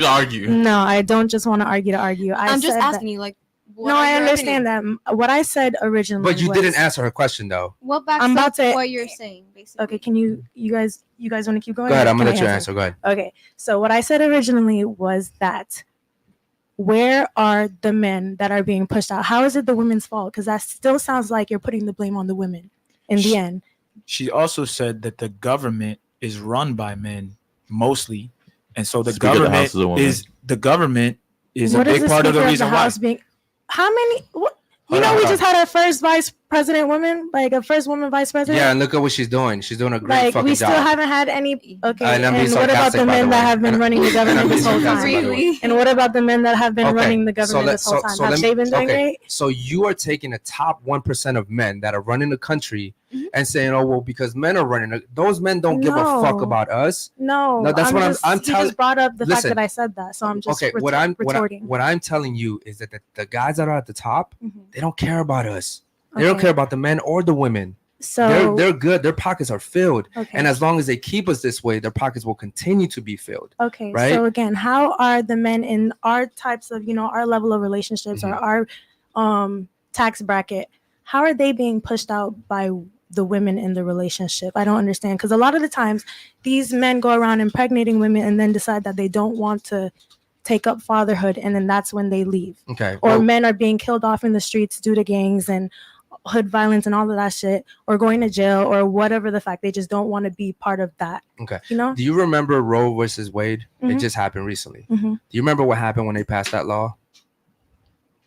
[SPEAKER 4] argue.
[SPEAKER 5] No, I don't just want to argue.
[SPEAKER 8] I'm just asking you, like.
[SPEAKER 5] No, I understand that. What I said originally.
[SPEAKER 1] But you didn't answer her question though.
[SPEAKER 8] What backs up what you're saying, basically?
[SPEAKER 5] Okay, can you guys want to keep going?
[SPEAKER 1] Go ahead. I'm gonna let you answer. Go ahead.
[SPEAKER 5] Okay, so what I said originally was that where are the men that are being pushed out? How is it the women's fault? Because that still sounds like you're putting the blame on the women in the end.
[SPEAKER 3] She also said that the government is run by men mostly, and so the government is a big part of the reason why.
[SPEAKER 5] How many? What? You know, we just had our first vice president woman, like a first woman vice president.
[SPEAKER 1] Yeah, and look at what she's doing. She's doing a great
[SPEAKER 5] Like
[SPEAKER 1] fucking
[SPEAKER 5] we still
[SPEAKER 1] job.
[SPEAKER 5] haven't had any. Okay,
[SPEAKER 1] And I'm
[SPEAKER 5] and
[SPEAKER 1] being
[SPEAKER 5] what about
[SPEAKER 1] sarcastic,
[SPEAKER 5] the
[SPEAKER 1] by the
[SPEAKER 5] men that
[SPEAKER 1] way.
[SPEAKER 5] have been
[SPEAKER 1] And
[SPEAKER 5] running the
[SPEAKER 1] I'm
[SPEAKER 5] government
[SPEAKER 1] being
[SPEAKER 5] this whole
[SPEAKER 1] sarcastic,
[SPEAKER 5] time?
[SPEAKER 1] by the way.
[SPEAKER 5] And what about the men that have been
[SPEAKER 1] Okay,
[SPEAKER 5] running the government this whole time? Have
[SPEAKER 1] let
[SPEAKER 5] they been doing
[SPEAKER 1] okay,
[SPEAKER 5] great?
[SPEAKER 1] So you are taking the top 1% of men that are running the country
[SPEAKER 5] Mm-hmm.
[SPEAKER 1] and saying, "Oh well, because men are running it." Those men don't give a fuck
[SPEAKER 5] No.
[SPEAKER 1] about us.
[SPEAKER 5] No,
[SPEAKER 1] that's what I'm
[SPEAKER 5] He
[SPEAKER 1] telling.
[SPEAKER 5] just brought up the fact
[SPEAKER 1] Listen,
[SPEAKER 5] that I said that, so I'm just
[SPEAKER 1] okay. What I'm
[SPEAKER 5] retorting.
[SPEAKER 1] what I'm telling you is that the guys that are at the top,
[SPEAKER 5] Mhm.
[SPEAKER 1] they don't care about us. They don't
[SPEAKER 5] Okay.
[SPEAKER 1] care about the men or the women.
[SPEAKER 5] So
[SPEAKER 1] they're good. Their pockets are filled,
[SPEAKER 5] Okay.
[SPEAKER 1] and as long as they keep us this way, their pockets will continue to be filled.
[SPEAKER 5] Okay,
[SPEAKER 1] right?
[SPEAKER 5] so again, how are the men in our types of, our level of relationships
[SPEAKER 1] Mm-hmm.
[SPEAKER 5] or our tax bracket, how are they being pushed out by the women in the relationship? I don't understand, because a lot of the times these men go around impregnating women and then decide that they don't want to take up fatherhood, and then that's when they leave.
[SPEAKER 1] Okay.
[SPEAKER 5] Or
[SPEAKER 1] well,
[SPEAKER 5] men are being killed off in the streets due to gangs and hood violence and all of that shit, or going to jail, or whatever the fact, they just don't want to be part of that.
[SPEAKER 1] okay.
[SPEAKER 5] You know?
[SPEAKER 1] Do you remember Roe versus Wade? It
[SPEAKER 5] Mhm.
[SPEAKER 1] just happened recently.
[SPEAKER 5] Mhm.
[SPEAKER 1] Do you remember what happened when they passed that law?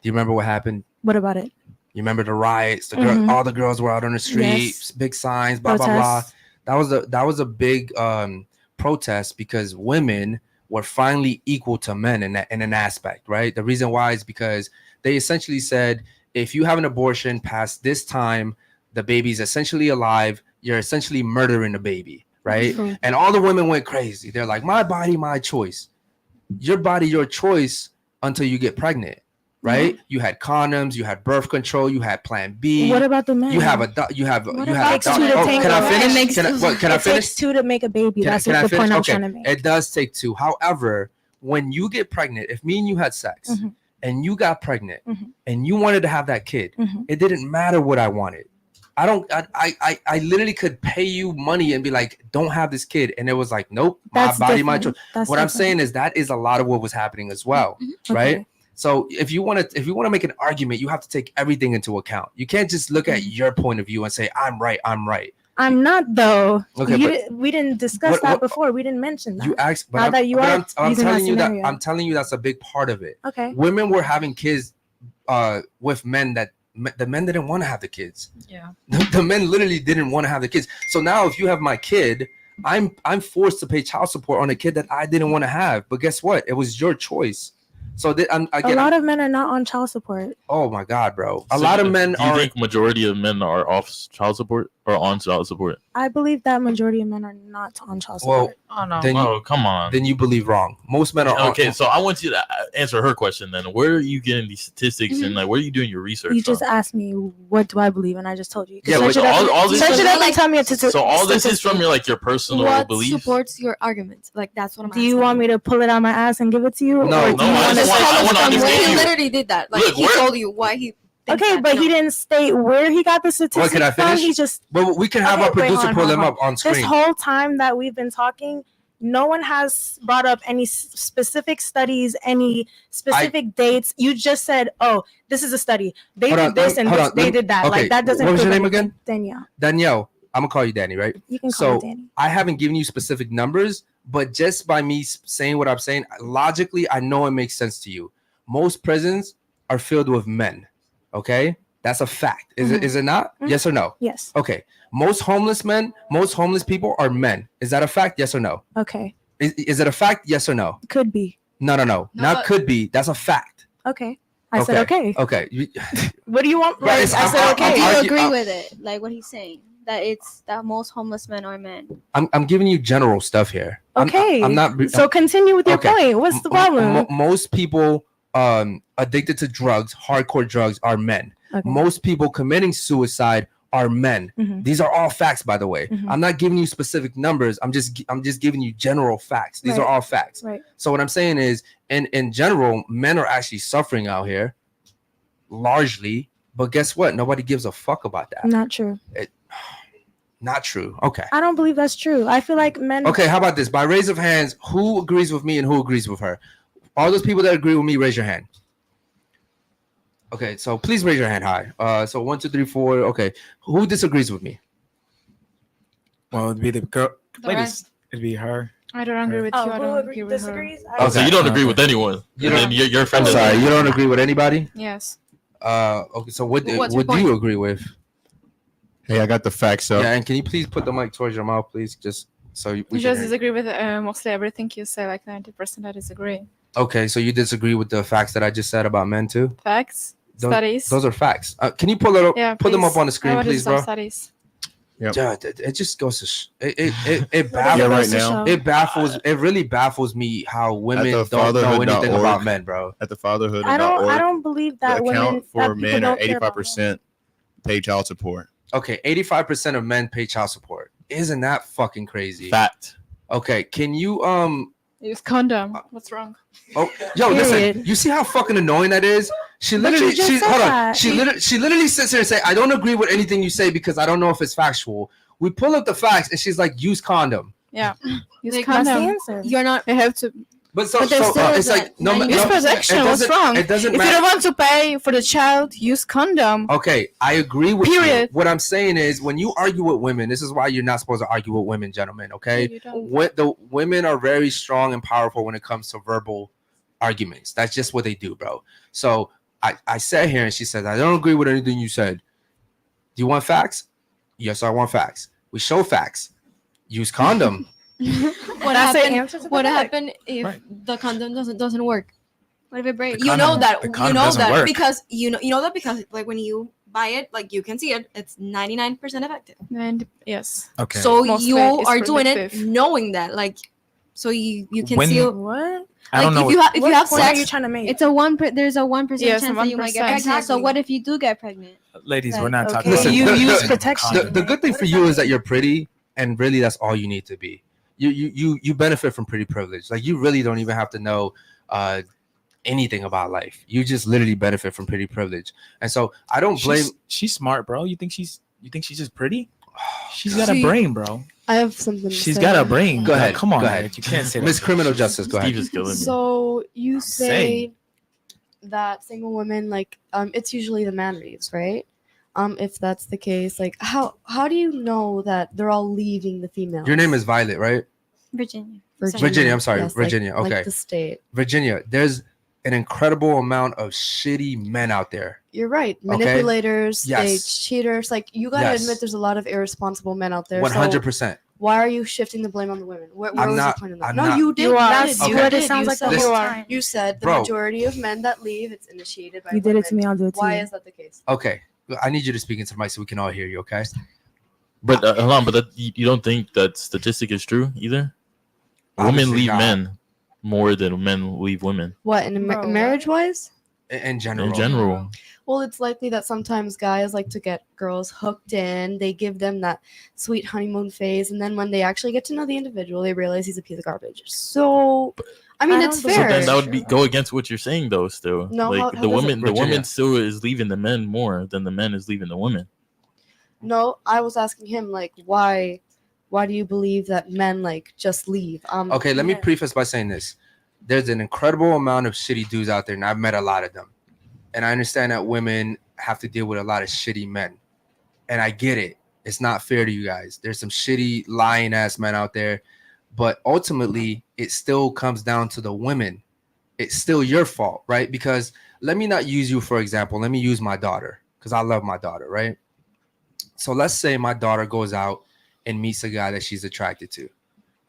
[SPEAKER 1] Do you remember what happened?
[SPEAKER 5] What about it?
[SPEAKER 1] You remember the riots? The girl,
[SPEAKER 5] Mhm.
[SPEAKER 1] all the girls were out on the streets,
[SPEAKER 5] Yes.
[SPEAKER 1] big signs, blah blah blah.
[SPEAKER 5] Protests.
[SPEAKER 1] That was a big protest because women were finally equal to men in an aspect, right? The reason why is because they essentially said, if you have an abortion past this time, the baby's essentially alive. You're essentially murdering the baby, right?
[SPEAKER 5] True.
[SPEAKER 1] And all the women went crazy. They're like, my body, my choice. Your body, your choice until you get pregnant, right? You had condoms, you had birth control, you had Plan B.
[SPEAKER 5] What about the men?
[SPEAKER 1] You have a you have
[SPEAKER 5] What
[SPEAKER 1] you
[SPEAKER 5] about
[SPEAKER 1] have a
[SPEAKER 5] takes two to
[SPEAKER 1] oh,
[SPEAKER 5] tango?
[SPEAKER 1] can I
[SPEAKER 5] It
[SPEAKER 1] finish?
[SPEAKER 5] makes-
[SPEAKER 1] Can I
[SPEAKER 5] it
[SPEAKER 1] finish?
[SPEAKER 5] takes two to make a baby. That's
[SPEAKER 1] Can
[SPEAKER 5] what
[SPEAKER 1] I
[SPEAKER 5] the
[SPEAKER 1] finish?
[SPEAKER 5] point I'm
[SPEAKER 1] Okay.
[SPEAKER 5] trying to make.
[SPEAKER 1] It does take two. However, when you get pregnant, if me and you had sex
[SPEAKER 5] Mhm.
[SPEAKER 1] and you got pregnant
[SPEAKER 5] Mhm.
[SPEAKER 1] and you wanted to have that kid,
[SPEAKER 5] Mhm.
[SPEAKER 1] it didn't matter what I wanted. I literally could pay you money and be like, don't have this kid. And it was like, nope,
[SPEAKER 5] That's
[SPEAKER 1] my body, my
[SPEAKER 5] different.
[SPEAKER 1] choice.
[SPEAKER 5] That's
[SPEAKER 1] What I'm
[SPEAKER 5] different.
[SPEAKER 1] saying is that is a lot of what was happening as well, right?
[SPEAKER 5] Okay.
[SPEAKER 1] So if you want to make an argument, you have to take everything into account. You can't just look at your point of view and say, I'm right.
[SPEAKER 5] I'm not though.
[SPEAKER 1] Okay,
[SPEAKER 5] We didn't discuss that before. We didn't mention that.
[SPEAKER 1] You asked, but
[SPEAKER 5] Now that you are
[SPEAKER 1] I'm
[SPEAKER 5] using
[SPEAKER 1] telling you that
[SPEAKER 5] scenario.
[SPEAKER 1] I'm telling you that's a big part of it.
[SPEAKER 5] Okay.
[SPEAKER 1] Women were having kids with men that the men didn't want to have the kids.
[SPEAKER 9] Yeah.
[SPEAKER 1] The men literally didn't want to have the kids. So now if you have my kid, I'm forced to pay child support on a kid that I didn't want to have. But guess what? It was your choice. So
[SPEAKER 5] A lot of men are not on child support.
[SPEAKER 1] oh my God, bro. A
[SPEAKER 4] So
[SPEAKER 1] lot of men
[SPEAKER 4] do you
[SPEAKER 1] are.
[SPEAKER 4] think majority of men are off child support or on child support?
[SPEAKER 5] I believe that majority of men are not on child
[SPEAKER 1] Well,
[SPEAKER 5] support.
[SPEAKER 9] Oh no.
[SPEAKER 1] then you,
[SPEAKER 4] Oh, come on.
[SPEAKER 1] then you believe wrong. Most men are
[SPEAKER 4] Okay,
[SPEAKER 1] on.
[SPEAKER 4] so I want you to answer her question then. Where are you getting these statistics and like where are you doing your research?
[SPEAKER 5] You just
[SPEAKER 4] from?
[SPEAKER 5] asked me what do I believe, and I just told you.
[SPEAKER 1] Yeah,
[SPEAKER 5] Search
[SPEAKER 1] but
[SPEAKER 5] it up,
[SPEAKER 4] all this
[SPEAKER 5] search
[SPEAKER 4] is-
[SPEAKER 5] it up and tell me it's
[SPEAKER 4] So all this is from your personal
[SPEAKER 8] What
[SPEAKER 4] beliefs.
[SPEAKER 8] supports your argument? Like that's what I'm
[SPEAKER 5] Do you want me to pull it out my ass and give it to you?
[SPEAKER 1] No,
[SPEAKER 5] Or
[SPEAKER 1] no,
[SPEAKER 5] do you
[SPEAKER 4] I
[SPEAKER 5] want
[SPEAKER 4] just
[SPEAKER 5] to
[SPEAKER 4] want- I want to
[SPEAKER 8] He
[SPEAKER 4] understand you.
[SPEAKER 8] literally did that. Like
[SPEAKER 4] Look,
[SPEAKER 8] he
[SPEAKER 4] where-
[SPEAKER 8] told you why he. thinks
[SPEAKER 5] Okay,
[SPEAKER 8] that,
[SPEAKER 5] but
[SPEAKER 8] no.
[SPEAKER 5] he didn't state where he got the statistics
[SPEAKER 1] can I
[SPEAKER 5] from.
[SPEAKER 1] finish?
[SPEAKER 5] He just
[SPEAKER 1] But we can have
[SPEAKER 5] Okay,
[SPEAKER 1] our
[SPEAKER 5] wait,
[SPEAKER 1] producer
[SPEAKER 5] hold
[SPEAKER 1] pull
[SPEAKER 5] on,
[SPEAKER 1] them
[SPEAKER 5] hold
[SPEAKER 1] up on
[SPEAKER 5] this
[SPEAKER 1] screen.
[SPEAKER 5] whole time that we've been talking, no one has brought up any specific studies, any specific dates. You just said, "Oh, this is a study. They
[SPEAKER 1] Hold
[SPEAKER 5] did
[SPEAKER 1] on,
[SPEAKER 5] this and
[SPEAKER 1] hold
[SPEAKER 5] this,
[SPEAKER 1] on,
[SPEAKER 5] they
[SPEAKER 1] let me-
[SPEAKER 5] did that."
[SPEAKER 1] okay,
[SPEAKER 5] Like that doesn't.
[SPEAKER 1] what was your
[SPEAKER 5] prove
[SPEAKER 1] name
[SPEAKER 5] anything.
[SPEAKER 1] again?
[SPEAKER 5] Danielle.
[SPEAKER 1] Danielle, I'm gonna call you Danny, right?
[SPEAKER 5] You can call
[SPEAKER 1] So
[SPEAKER 5] me Danny.
[SPEAKER 1] I haven't given you specific numbers, but just by me saying what I'm saying, logically, I know it makes sense to you. Most prisons are filled with men. Okay, that's a fact. Is it?
[SPEAKER 5] Mhm.
[SPEAKER 1] Is it not?
[SPEAKER 5] Mhm.
[SPEAKER 1] Yes or no?
[SPEAKER 5] Yes.
[SPEAKER 1] Okay. Most homeless people are men. Is that a fact? Yes or no?
[SPEAKER 5] Okay.
[SPEAKER 1] Is it a fact? Yes or no?
[SPEAKER 5] Could be.
[SPEAKER 1] No.
[SPEAKER 9] No,
[SPEAKER 1] Not could be. That's a fact.
[SPEAKER 5] Okay. I said okay.
[SPEAKER 1] Okay.
[SPEAKER 5] What do you want?
[SPEAKER 1] Right,
[SPEAKER 5] Like, I
[SPEAKER 1] I'm-
[SPEAKER 5] said
[SPEAKER 1] I'm-
[SPEAKER 5] okay.
[SPEAKER 8] Do you
[SPEAKER 1] argue-
[SPEAKER 8] agree
[SPEAKER 1] I'm-
[SPEAKER 8] with it? Like what he's saying that it's that most homeless men are men.
[SPEAKER 1] I'm giving you general stuff here.
[SPEAKER 5] Okay.
[SPEAKER 1] I'm not.
[SPEAKER 5] So continue with your
[SPEAKER 1] Okay.
[SPEAKER 5] point. What's the problem?
[SPEAKER 1] Most people addicted to drugs, hardcore drugs, are men.
[SPEAKER 5] Okay.
[SPEAKER 1] Most people committing suicide are men.
[SPEAKER 5] Mhm.
[SPEAKER 1] These are all facts, by the way.
[SPEAKER 5] Mhm.
[SPEAKER 1] I'm not giving you specific numbers. I'm just giving you general facts. These are
[SPEAKER 5] Right.
[SPEAKER 1] all facts.
[SPEAKER 5] Right.
[SPEAKER 1] So what I'm saying is, in general, men are actually suffering out here, largely. But guess what? Nobody gives a fuck about that.
[SPEAKER 5] Not true.
[SPEAKER 1] Not true. Okay.
[SPEAKER 5] I don't believe that's true. I feel like men.
[SPEAKER 1] Okay. How about this? By raise of hands, who agrees with me and who agrees with her? All those people that agree with me, raise your hand. Okay, so please raise your hand high. So 1, 2, 3, 4. Okay, who disagrees with me?
[SPEAKER 3] Well, it'd be the girl.
[SPEAKER 9] The
[SPEAKER 3] Ladies,
[SPEAKER 9] rest.
[SPEAKER 3] it'd be her.
[SPEAKER 10] I don't agree with
[SPEAKER 5] Oh,
[SPEAKER 10] you. I
[SPEAKER 5] who
[SPEAKER 10] don't
[SPEAKER 5] agree,
[SPEAKER 10] agree with her.
[SPEAKER 5] disagrees?
[SPEAKER 4] Oh, so
[SPEAKER 1] Okay.
[SPEAKER 4] you don't agree with anyone.
[SPEAKER 1] You
[SPEAKER 4] And then
[SPEAKER 1] don't-
[SPEAKER 4] your
[SPEAKER 1] I'm
[SPEAKER 4] friend is
[SPEAKER 1] sorry,
[SPEAKER 4] like,
[SPEAKER 1] you don't agree with anybody?
[SPEAKER 10] Yes.
[SPEAKER 1] Okay, so what
[SPEAKER 8] What's your
[SPEAKER 1] do you
[SPEAKER 8] point?
[SPEAKER 1] agree with?
[SPEAKER 11] Hey, I got the facts up.
[SPEAKER 1] Yeah, and can you please put the mic towards your mouth, please, just so we
[SPEAKER 10] I
[SPEAKER 1] can
[SPEAKER 10] just
[SPEAKER 1] hear you.
[SPEAKER 10] disagree with mostly everything you say. Like 90%, I disagree.
[SPEAKER 1] Okay, so you disagree with the facts that I just said about men too?
[SPEAKER 10] Facts,
[SPEAKER 1] Those,
[SPEAKER 10] studies.
[SPEAKER 1] those are facts. Can you pull it up?
[SPEAKER 10] Yeah,
[SPEAKER 1] put them up
[SPEAKER 10] please.
[SPEAKER 1] on the screen,
[SPEAKER 10] I want to
[SPEAKER 1] please,
[SPEAKER 10] do some
[SPEAKER 1] bro.
[SPEAKER 10] studies.
[SPEAKER 11] Yep.
[SPEAKER 1] Yeah, it just goes to it
[SPEAKER 11] Yeah,
[SPEAKER 1] baffles
[SPEAKER 11] right now.
[SPEAKER 1] it baffles it really baffles me how women
[SPEAKER 11] the
[SPEAKER 1] don't know anything
[SPEAKER 11] fatherhood.org.
[SPEAKER 1] about men, bro.
[SPEAKER 11] At the fatherhood.
[SPEAKER 5] I don't believe that
[SPEAKER 11] the
[SPEAKER 5] women
[SPEAKER 11] account for
[SPEAKER 5] that people
[SPEAKER 11] men are
[SPEAKER 5] don't care about men.
[SPEAKER 11] 85% pay child support.
[SPEAKER 1] Okay, 85% of men pay child support. Isn't that fucking crazy?
[SPEAKER 4] Fact.
[SPEAKER 1] Okay, can you
[SPEAKER 10] Use condom. What's wrong?
[SPEAKER 1] Oh, yo, listen.
[SPEAKER 5] Period.
[SPEAKER 1] You see how fucking annoying that is? She
[SPEAKER 5] But
[SPEAKER 1] literally,
[SPEAKER 5] you just
[SPEAKER 1] she
[SPEAKER 5] said
[SPEAKER 1] hold on.
[SPEAKER 5] that.
[SPEAKER 1] She literally sits here and say, "I don't agree with anything you say because I don't know if it's factual." We pull up the facts, and she's like, "Use condom."
[SPEAKER 10] Yeah. Use
[SPEAKER 8] Like,
[SPEAKER 5] That's the
[SPEAKER 10] condom.
[SPEAKER 5] answer.
[SPEAKER 8] You're not.
[SPEAKER 10] You have to
[SPEAKER 1] But so,
[SPEAKER 8] But there's
[SPEAKER 1] so
[SPEAKER 8] still
[SPEAKER 1] it's
[SPEAKER 8] that
[SPEAKER 1] like no,
[SPEAKER 8] use
[SPEAKER 10] use
[SPEAKER 1] no,
[SPEAKER 10] protection.
[SPEAKER 1] it
[SPEAKER 10] What's
[SPEAKER 1] doesn't-
[SPEAKER 10] wrong?
[SPEAKER 1] It doesn't
[SPEAKER 10] If you
[SPEAKER 1] matter.
[SPEAKER 10] don't want to pay for the child, use condom.
[SPEAKER 1] Okay, I agree with you.
[SPEAKER 10] Period.
[SPEAKER 1] What I'm saying is, when you argue with women, this is why you're not supposed to argue with women, gentlemen. Okay,
[SPEAKER 10] You don't.
[SPEAKER 1] when the women are very strong and powerful when it comes to verbal arguments. That's just what they do, bro. So I sat here and she says, "I don't agree with anything you said. Do you want facts? Yes, I want facts. We show facts. Use condom."
[SPEAKER 8] What
[SPEAKER 5] That's the
[SPEAKER 8] happened?
[SPEAKER 5] answer to the
[SPEAKER 8] What
[SPEAKER 5] fact.
[SPEAKER 8] happened if the condom doesn't work? What if it breaks?
[SPEAKER 3] The
[SPEAKER 8] You know
[SPEAKER 3] condom-
[SPEAKER 8] that.
[SPEAKER 3] the
[SPEAKER 8] You
[SPEAKER 3] condom
[SPEAKER 8] know
[SPEAKER 3] doesn't
[SPEAKER 8] that
[SPEAKER 3] work.
[SPEAKER 8] because you know that because like when you buy it, like you can see it, it's 99% effective.
[SPEAKER 10] And yes.
[SPEAKER 3] Okay.
[SPEAKER 8] So
[SPEAKER 10] Mostly
[SPEAKER 8] you
[SPEAKER 10] it's
[SPEAKER 8] are doing it
[SPEAKER 10] protective.
[SPEAKER 8] knowing that, like, so you can
[SPEAKER 3] When-
[SPEAKER 8] see.
[SPEAKER 5] What?
[SPEAKER 3] I don't know.
[SPEAKER 8] If you have
[SPEAKER 5] What point
[SPEAKER 8] sex,
[SPEAKER 5] are you trying to make?
[SPEAKER 6] It's a there's a 1%
[SPEAKER 10] Yes,
[SPEAKER 6] chance that you might get
[SPEAKER 10] 1%.
[SPEAKER 6] pregnant. So
[SPEAKER 8] Exactly.
[SPEAKER 6] what if you do get pregnant?
[SPEAKER 3] Ladies, we're
[SPEAKER 6] Like,
[SPEAKER 3] not talking
[SPEAKER 5] okay,
[SPEAKER 3] about
[SPEAKER 1] you
[SPEAKER 3] the-
[SPEAKER 5] use
[SPEAKER 3] the
[SPEAKER 5] protection.
[SPEAKER 3] condom.
[SPEAKER 1] The good thing for you is that you're pretty, and really that's all you need to be. You benefit from pretty privilege. Like you really don't even have to know anything about life. You just literally benefit from pretty privilege. And so I don't blame.
[SPEAKER 3] She's smart, bro. You think she's just pretty? She's got a
[SPEAKER 12] See,
[SPEAKER 3] brain, bro.
[SPEAKER 12] I have something.
[SPEAKER 3] She's
[SPEAKER 12] to
[SPEAKER 3] got
[SPEAKER 12] say.
[SPEAKER 3] a brain.
[SPEAKER 1] Go ahead.
[SPEAKER 3] Come on,
[SPEAKER 1] Go ahead.
[SPEAKER 3] man. You can't say that.
[SPEAKER 1] Miss Criminal Justice, go ahead.
[SPEAKER 4] Steve is killing me.
[SPEAKER 12] So you say
[SPEAKER 3] saying.
[SPEAKER 12] that single women, like, it's usually the man leaves, right? If that's the case, like, how do you know that they're all leaving the female?
[SPEAKER 1] Your name is Violet, right?
[SPEAKER 6] Virginia.
[SPEAKER 1] Virginia, I'm sorry,
[SPEAKER 12] Yes,
[SPEAKER 1] Virginia,
[SPEAKER 12] Like
[SPEAKER 1] okay.
[SPEAKER 12] the state.
[SPEAKER 1] Virginia, there's an incredible amount of shitty men out there.
[SPEAKER 12] You're right.
[SPEAKER 1] Okay.
[SPEAKER 12] Manipulators,
[SPEAKER 1] Yes.
[SPEAKER 12] stage cheaters. Like, you gotta
[SPEAKER 1] Yes.
[SPEAKER 12] admit, there's a lot of irresponsible men out there.
[SPEAKER 1] 100%.
[SPEAKER 12] So why are you shifting the blame on the women? Where
[SPEAKER 1] I'm
[SPEAKER 12] was
[SPEAKER 1] not-
[SPEAKER 12] the point of that?
[SPEAKER 1] I'm
[SPEAKER 12] No,
[SPEAKER 1] not-
[SPEAKER 12] you did.
[SPEAKER 10] You are.
[SPEAKER 5] That's
[SPEAKER 1] Okay.
[SPEAKER 5] what it sounds like the
[SPEAKER 12] said,
[SPEAKER 5] whole
[SPEAKER 10] You are.
[SPEAKER 5] time.
[SPEAKER 12] You said the
[SPEAKER 1] Bro.
[SPEAKER 12] majority of men that leave, it's initiated by
[SPEAKER 5] You did it to
[SPEAKER 12] women.
[SPEAKER 5] me, I'll do it to
[SPEAKER 12] Why
[SPEAKER 5] you.
[SPEAKER 12] is that the case?
[SPEAKER 1] Okay, I need you to speak into the mic so we can all hear you, okay?
[SPEAKER 4] But hold on, but you don't think that statistic is true either? Women
[SPEAKER 1] Obviously
[SPEAKER 4] leave
[SPEAKER 1] not.
[SPEAKER 4] men more than men leave women
[SPEAKER 12] What, in
[SPEAKER 5] Bro, what?
[SPEAKER 12] marriage-wise?
[SPEAKER 1] In general.
[SPEAKER 4] in general.
[SPEAKER 12] Well, it's likely that sometimes guys like to get girls hooked in. They give them that sweet honeymoon phase, and then when they actually get to know the individual, they realize he's a piece of garbage. So, I mean,
[SPEAKER 5] I
[SPEAKER 12] it's
[SPEAKER 5] don't
[SPEAKER 4] So
[SPEAKER 12] fair.
[SPEAKER 4] then that would go against what you're saying, though. Still,
[SPEAKER 12] No,
[SPEAKER 4] like
[SPEAKER 12] how
[SPEAKER 4] the
[SPEAKER 12] does it?
[SPEAKER 4] woman, the
[SPEAKER 1] Virginia.
[SPEAKER 4] woman still is leaving the men more than the men is leaving the women.
[SPEAKER 12] No, I was asking him, like, why do you believe that men, like, just leave?
[SPEAKER 1] Okay, let me
[SPEAKER 5] Yeah.
[SPEAKER 1] preface by saying this. There's an incredible amount of shitty dudes out there, and I've met a lot of them. And I understand that women have to deal with a lot of shitty men. And I get it. It's not fair to you guys. There's some shitty, lying ass men out there. But ultimately, it still comes down to the women. It's still your fault, right? Because let me not use you for example. Let me use my daughter because I love my daughter, right? So let's say my daughter goes out and meets a guy that she's attracted to,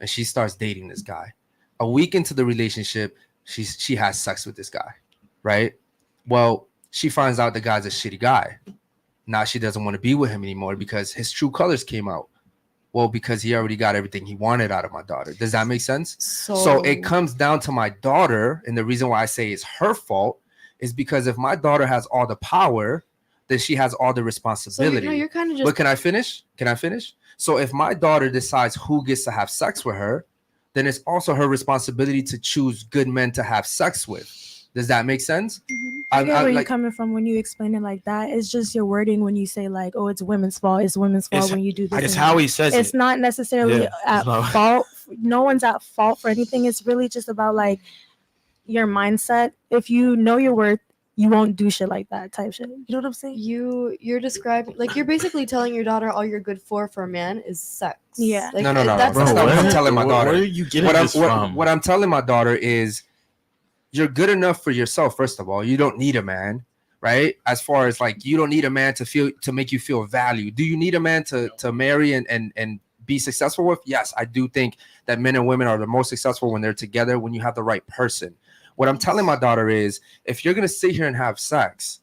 [SPEAKER 1] and she starts dating this guy. A week into the relationship, she has sex with this guy, right? Well, she finds out the guy's a shitty guy. Now she doesn't want to be with him anymore because his true colors came out. Well, because he already got everything he wanted out of my daughter. Does that make sense? So it comes down to my daughter, and the reason why I say it's her fault is because if my daughter has all the power, then she has all the
[SPEAKER 12] So,
[SPEAKER 1] responsibility.
[SPEAKER 12] you're kind of just
[SPEAKER 1] But can I finish? Can I finish? So if my daughter decides who gets to have sex with her, then it's also her responsibility to choose good men to have sex with. Does that make sense?
[SPEAKER 5] I get where you're
[SPEAKER 1] like,
[SPEAKER 5] coming from when you explain it like that. It's just your wording when you say like, "Oh, it's women's fault." It's women's fault
[SPEAKER 3] It's-
[SPEAKER 5] when you do this.
[SPEAKER 3] It's
[SPEAKER 5] and
[SPEAKER 3] how
[SPEAKER 5] that.
[SPEAKER 3] he says
[SPEAKER 5] It's
[SPEAKER 3] it.
[SPEAKER 5] not necessarily
[SPEAKER 3] Yeah,
[SPEAKER 5] at
[SPEAKER 3] it's not-
[SPEAKER 5] fault. No one's at fault for anything. It's really just about like your mindset. If you know your worth, you won't do shit like that type shit. You know what I'm saying?
[SPEAKER 12] you're describing, like, you're basically telling your daughter all you're good for a man is sex.
[SPEAKER 5] Yeah.
[SPEAKER 12] Like,
[SPEAKER 1] No.
[SPEAKER 12] that's
[SPEAKER 1] Bro, not what I'm telling my daughter.
[SPEAKER 4] Where are you getting
[SPEAKER 1] what
[SPEAKER 4] this from?
[SPEAKER 1] what I'm telling my daughter is you're good enough for yourself, first of all. You don't need a man. right? As far as like, you don't need a man to make you feel valued. Do you need a man to marry and be successful with? Yes, I do think that men and women are the most successful when they're together, when you have the right person. What I'm telling my daughter is, if you're going to sit here and have sex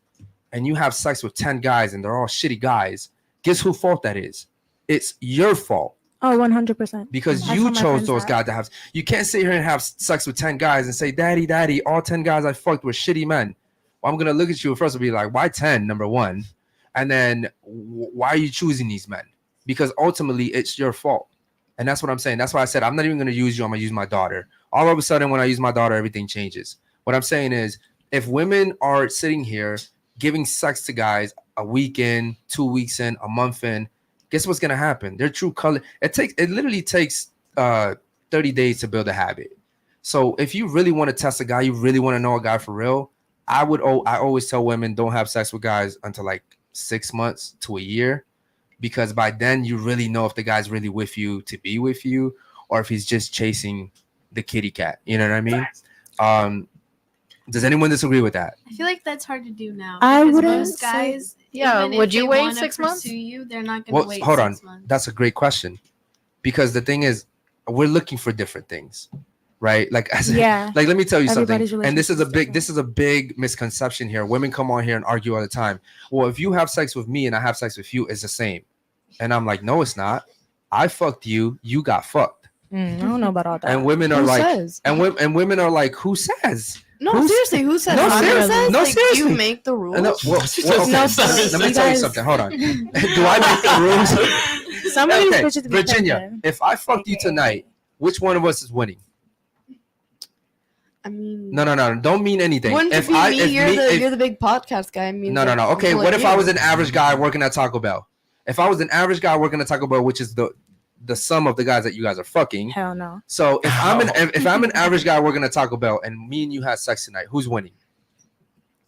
[SPEAKER 1] and you have sex with 10 guys and they're all shitty guys, guess whose fault that is? It's your fault.
[SPEAKER 5] Oh, 100%.
[SPEAKER 1] Because you chose those guys to have. You can't sit here and have sex with 10 guys and say, daddy, all 10 guys I fucked were shitty men. Well, I'm going to look at you first and be like, why 10, number one? And then why are you choosing these men? Because ultimately it's your fault. And that's what I'm saying. That's why I said, I'm not even going to use you. I'm going to use my daughter. All of a sudden, when I use my daughter, everything changes. What I'm saying is, if women are sitting here giving sex to guys a week in, 2 weeks in, a month in, guess what's going to happen? Their true color. It literally takes 30 days to build a habit. So if you really want to test a guy, you really want to know a guy for real, I always tell women, don't have sex with guys until like 6 months to a year, because by then you really know if the guy's really with you to be with you, or if he's just chasing the kitty cat. You know what I mean? Does anyone disagree with that?
[SPEAKER 13] I feel like that's hard to do now.
[SPEAKER 5] I
[SPEAKER 13] because
[SPEAKER 5] wouldn't
[SPEAKER 13] most guys,
[SPEAKER 9] Yeah,
[SPEAKER 13] even if
[SPEAKER 9] would you
[SPEAKER 13] they
[SPEAKER 9] wait
[SPEAKER 13] wanna
[SPEAKER 9] 6 months?
[SPEAKER 13] pursue you, they're not going to wait
[SPEAKER 1] Hold
[SPEAKER 13] 6
[SPEAKER 1] on.
[SPEAKER 13] months.
[SPEAKER 1] That's a great question, because the thing is, we're looking for different things, right? Like, like, let me tell you something. And this is a big misconception here. Women come on here and argue all the time. Well, if you have sex with me and I have sex with you, it's the same. And I'm like, no, it's not. I fucked you. You got fucked.
[SPEAKER 5] I don't know about all that.
[SPEAKER 1] And women are
[SPEAKER 12] Who
[SPEAKER 1] like,
[SPEAKER 12] says?
[SPEAKER 1] and women are like, who says?
[SPEAKER 12] No, seriously, who says?
[SPEAKER 1] No,
[SPEAKER 12] Who
[SPEAKER 1] seriously.
[SPEAKER 12] says?
[SPEAKER 1] No,
[SPEAKER 12] Like,
[SPEAKER 1] seriously.
[SPEAKER 12] you make the rules.
[SPEAKER 1] No, okay. Let me tell you something. Hold on. Do I make the rules?
[SPEAKER 5] Some of these
[SPEAKER 1] Okay,
[SPEAKER 5] bitches be
[SPEAKER 1] Virginia,
[SPEAKER 5] pregnant.
[SPEAKER 1] if I fucked you tonight, which one of us is winning?
[SPEAKER 12] I mean,
[SPEAKER 1] No. Don't mean anything.
[SPEAKER 12] Wouldn't it be me? You're the big podcast guy. I mean,
[SPEAKER 1] No. Okay, what if I was an average guy working at Taco Bell? If I was an average guy working at Taco Bell, which is the sum of the guys that you guys are fucking.
[SPEAKER 5] Hell no.
[SPEAKER 1] So if I'm an average guy working at Taco Bell and me and you had sex tonight, who's winning?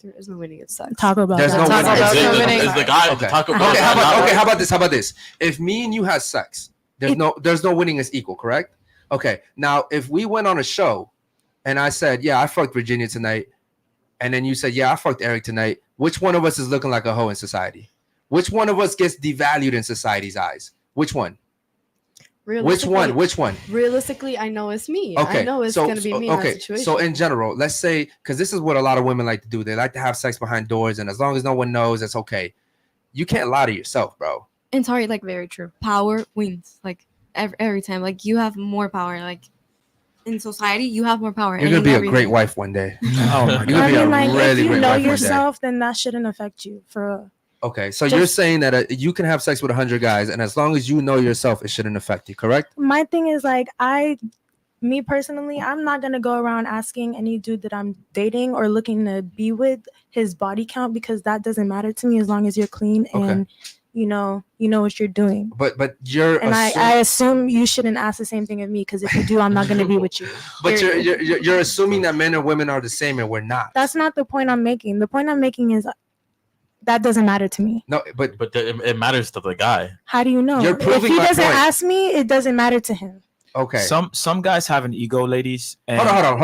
[SPEAKER 12] There is no winning at sex.
[SPEAKER 5] Taco Bell.
[SPEAKER 1] There's no winning.
[SPEAKER 4] Is the guy
[SPEAKER 1] Okay.
[SPEAKER 4] Taco Bell?
[SPEAKER 1] Okay, how about this? If me and you had sex, there's no winning is equal, correct? Okay. Now, if we went on a show and I said, yeah, I fucked Virginia tonight, and then you said, yeah, I fucked Eric tonight, which one of us is looking like a hoe in society? Which one of us gets devalued in society's eyes? Which one? Which one?
[SPEAKER 12] Realistically, I know it's me.
[SPEAKER 1] Okay,
[SPEAKER 12] I know it's going to be me in that situation.
[SPEAKER 1] So in general, let's say, because this is what a lot of women like to do. They like to have sex behind doors, and as long as no one knows, it's okay. You can't lie to yourself, bro.
[SPEAKER 8] And sorry, like,
[SPEAKER 9] Very true.
[SPEAKER 8] power wins. Like, every time. Like, you have more power. Like, in society, you have more power.
[SPEAKER 1] You're
[SPEAKER 8] and
[SPEAKER 1] gonna
[SPEAKER 8] in
[SPEAKER 1] be a great
[SPEAKER 8] everything.
[SPEAKER 1] wife one day.
[SPEAKER 3] Oh my
[SPEAKER 1] You're gonna be a
[SPEAKER 5] like,
[SPEAKER 1] really
[SPEAKER 5] if you
[SPEAKER 1] great
[SPEAKER 5] know
[SPEAKER 1] wife one day.
[SPEAKER 5] yourself, then that shouldn't affect you. For
[SPEAKER 1] Okay, so you're saying that you can have sex with 100 guys, and as long as you know yourself, it shouldn't affect you, correct?
[SPEAKER 5] my thing is like, me personally, I'm not gonna go around asking any dude that I'm dating or looking to be with his body count, because that doesn't matter to me as long as you're clean and you know what you're doing.
[SPEAKER 1] But you're
[SPEAKER 5] And I assume you shouldn't ask the same thing of me, because if you do, I'm not gonna be with you.
[SPEAKER 1] but you're assuming that men and women are the same, and we're not.
[SPEAKER 5] That's not the point I'm making. The point I'm making is that doesn't matter to me.
[SPEAKER 1] No, but
[SPEAKER 4] it matters to the guy.
[SPEAKER 5] How do you know?
[SPEAKER 1] You're
[SPEAKER 5] If
[SPEAKER 1] proving
[SPEAKER 5] he
[SPEAKER 1] my
[SPEAKER 5] doesn't
[SPEAKER 1] point.
[SPEAKER 5] ask me, it doesn't matter to him.
[SPEAKER 1] okay.
[SPEAKER 3] Some guys have an ego, ladies. And
[SPEAKER 1] Hold on.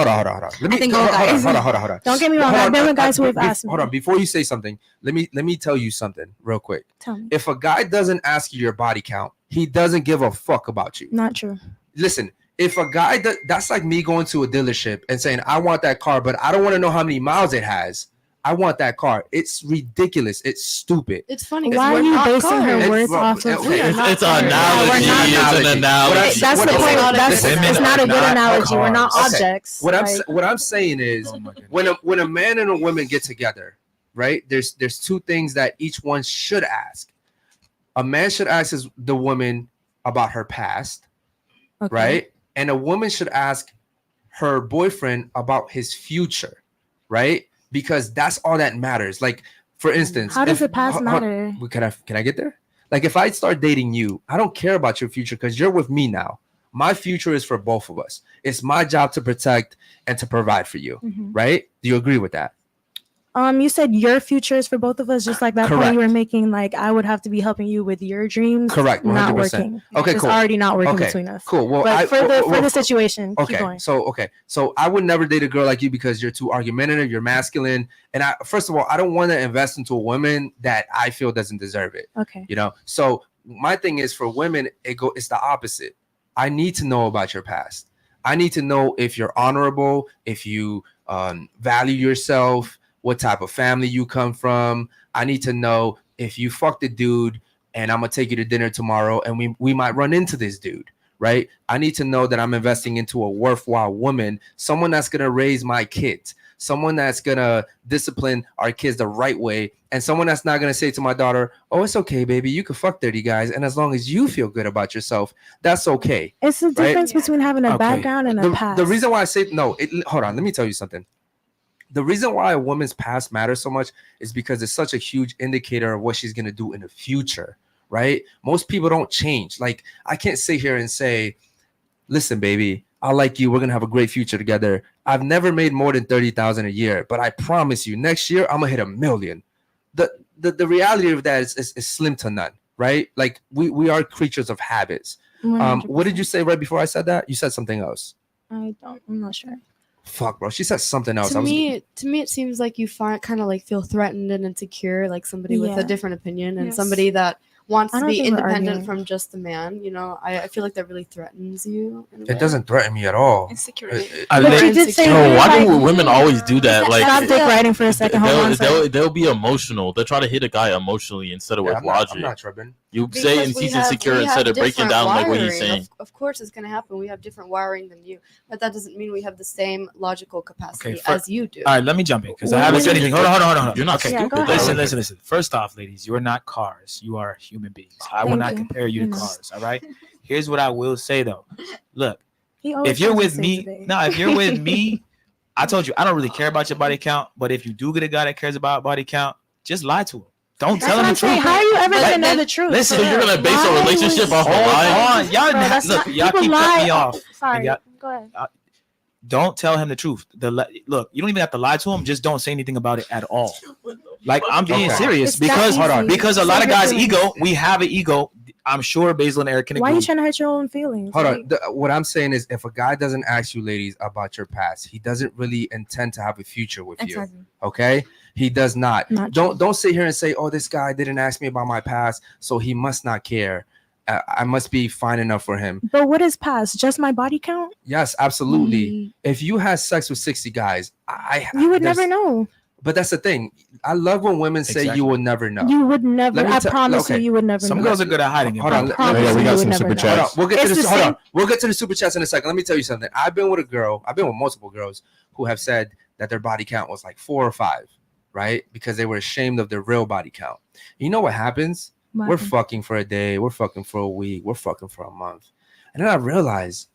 [SPEAKER 1] Let me
[SPEAKER 8] think all guys.
[SPEAKER 1] hold on.
[SPEAKER 5] Don't get me wrong. I've been with guys who have asked me.
[SPEAKER 1] Hold on, before you say something, let me tell you something real quick.
[SPEAKER 5] Tell me.
[SPEAKER 1] If a guy doesn't ask you your body count, he doesn't give a fuck about you.
[SPEAKER 5] Not true.
[SPEAKER 1] Listen, if a guy that's like me going to a dealership and saying, I want that car, but I don't want to know how many miles it has. I want that car. It's ridiculous. It's stupid.
[SPEAKER 12] It's funny.
[SPEAKER 5] Why are you basing her words off of?
[SPEAKER 4] It's an analogy. It's an analogy.
[SPEAKER 5] That's the point.
[SPEAKER 1] Women
[SPEAKER 5] It's not a
[SPEAKER 1] are
[SPEAKER 5] good
[SPEAKER 1] not
[SPEAKER 5] analogy. We're not
[SPEAKER 1] cars.
[SPEAKER 5] objects.
[SPEAKER 1] What I'm saying is, when a man and a woman get together, right? There's two things that each one should ask. A man should ask the woman about her past, right? And a woman should ask her boyfriend about his future, right? Because that's all that matters. Like, for instance,
[SPEAKER 5] How does the past matter?
[SPEAKER 1] Can I get there? Like, if I start dating you, I don't care about your future because you're with me now. My future is for both of us. It's my job to protect and to provide for you, right? Do you agree with that?
[SPEAKER 5] You said your future is for both of us, just like that point
[SPEAKER 1] Correct.
[SPEAKER 5] you were making. Like I would have to be helping you with your dreams.
[SPEAKER 1] Correct. 100%.
[SPEAKER 5] Not working.
[SPEAKER 1] Okay,
[SPEAKER 5] It's
[SPEAKER 1] cool.
[SPEAKER 5] already not working
[SPEAKER 1] Okay,
[SPEAKER 5] between us.
[SPEAKER 1] cool. Well,
[SPEAKER 5] but for the situation, keep
[SPEAKER 1] okay.
[SPEAKER 5] going.
[SPEAKER 1] So I would never date a girl like you because you're too argumentative, you're masculine, and first of all, I don't want to invest into a woman that I feel doesn't deserve it.
[SPEAKER 5] Okay.
[SPEAKER 1] You know, so my thing is for women, it's the opposite. I need to know about your past. I need to know if you're honorable, if you value yourself, what type of family you come from. I need to know if you fucked a dude and I'm gonna take you to dinner tomorrow and we might run into this dude, right? I need to know that I'm investing into a worthwhile woman, someone that's gonna raise my kids, someone that's gonna discipline our kids the right way, and someone that's not gonna say to my daughter, oh, it's okay, baby, you can fuck 30 guys, and as long as you feel good about yourself, that's okay.
[SPEAKER 5] It's the difference between having a background and a past.
[SPEAKER 1] The reason why I say hold on, let me tell you something. The reason why a woman's past matters so much is because it's such a huge indicator of what she's going to do in the future, right? Most people don't change. Like, I can't sit here and say, listen, baby, I like you. We're going to have a great future together. I've never made more than $30,000 a year, but I promise you next year, I'm going to hit $1 million. The reality of that is slim to none, right? Like, we are creatures of habits.
[SPEAKER 5] 100%.
[SPEAKER 1] What did you say right before I said that? You said something else.
[SPEAKER 5] I'm not sure.
[SPEAKER 1] Fuck, bro. She said something else.
[SPEAKER 12] To me, it seems like you kind of like feel threatened and insecure, like somebody with a different opinion and somebody that wants to be independent from just the man. You know, I feel like that really threatens you.
[SPEAKER 1] It doesn't threaten me at all.
[SPEAKER 7] Insecurity.
[SPEAKER 4] Why do women always do that? Like,
[SPEAKER 5] stop dick riding for a second.
[SPEAKER 4] They'll be emotional. They'll try to hit a guy emotionally instead of with logic.
[SPEAKER 1] I'm not tripping.
[SPEAKER 4] You say and he's insecure instead of breaking down like what he's saying.
[SPEAKER 12] Of course, it's gonna happen. We have different wiring than you, but that doesn't mean we have the same logical capacity as you do.
[SPEAKER 3] All right, let me jump in because I haven't said anything. Hold on.
[SPEAKER 4] You're not stupid.
[SPEAKER 3] Listen. First off, ladies, you are not cars. You are human beings. I will not compare you to cars. All right. Here's what I will say though. Look, if you're with me, I told you I don't really care about your body count. But if you do get a guy that cares about body count, just lie to him. Don't tell him the truth.
[SPEAKER 5] How are you ever gonna know the truth?
[SPEAKER 4] Listen, so you're gonna base a relationship off a lie? Y'all keep cutting me off.
[SPEAKER 5] Sorry. Go ahead.
[SPEAKER 3] Don't tell him the truth. Look, you don't even have to lie to him. Just don't say anything about it at all. Like, I'm being serious because a lot of guys' ego. We have an ego. I'm sure Basil and Eric can agree.
[SPEAKER 5] Why are you trying to hurt your own feelings?
[SPEAKER 1] Hold on. What I'm saying is, if a guy doesn't ask you, ladies, about your past, he doesn't really intend to have a future with you. Okay? He does not. Don't sit here and say, oh, this guy didn't ask me about my past, so he must not care. I must be fine enough for him.
[SPEAKER 5] But what is past? Just my body count?
[SPEAKER 1] Yes, absolutely. If you had sex with 60 guys,
[SPEAKER 5] you would never know.
[SPEAKER 1] But that's the thing. I love when women say you will never know.
[SPEAKER 5] You would never. I promise you would never know.
[SPEAKER 3] Some girls are good at hiding it.
[SPEAKER 1] Hold on.
[SPEAKER 11] We got some super chats.
[SPEAKER 1] We'll get to the super chats in a second. Let me tell you something. I've been with multiple girls who have said that their body count was like 4 or 5, right? Because they were ashamed of their real body count. You know what happens? We're fucking for a day. We're fucking for a week. We're fucking for a month. And then I realized,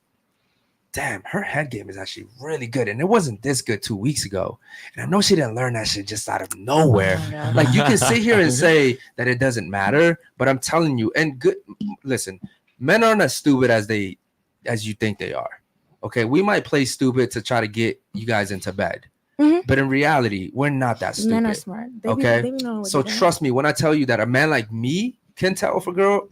[SPEAKER 1] damn, her head game is actually really good. And it wasn't this good 2 weeks ago. And I know she didn't learn that shit just out of nowhere. Like, you can sit here and say that it doesn't matter, but I'm telling you, listen, men aren't as stupid as you think they are. Okay, we might play stupid to try to get you guys into bed. But in reality, we're not that stupid. Men are smart. They know so trust me when I tell you that a man like me can tell if a girl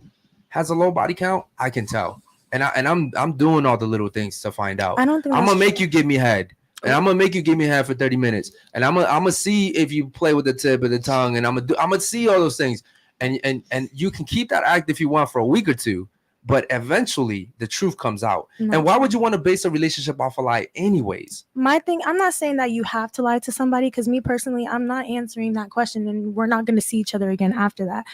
[SPEAKER 1] has a low body count. I can tell, and I'm doing all the little things to find out. I'm gonna make you give me head, and I'm gonna make you give me head for 30 minutes, and I'm gonna see if you play with the tip of the tongue, and I'm gonna see all those things, and you can keep that act if you want for a week or two. But eventually, the truth comes out. And why would you want to base a relationship off a lie anyways?
[SPEAKER 5] My thing, I'm not saying that you have to lie to somebody, because me personally, I'm not answering that question, and we're not going to see each other again after that.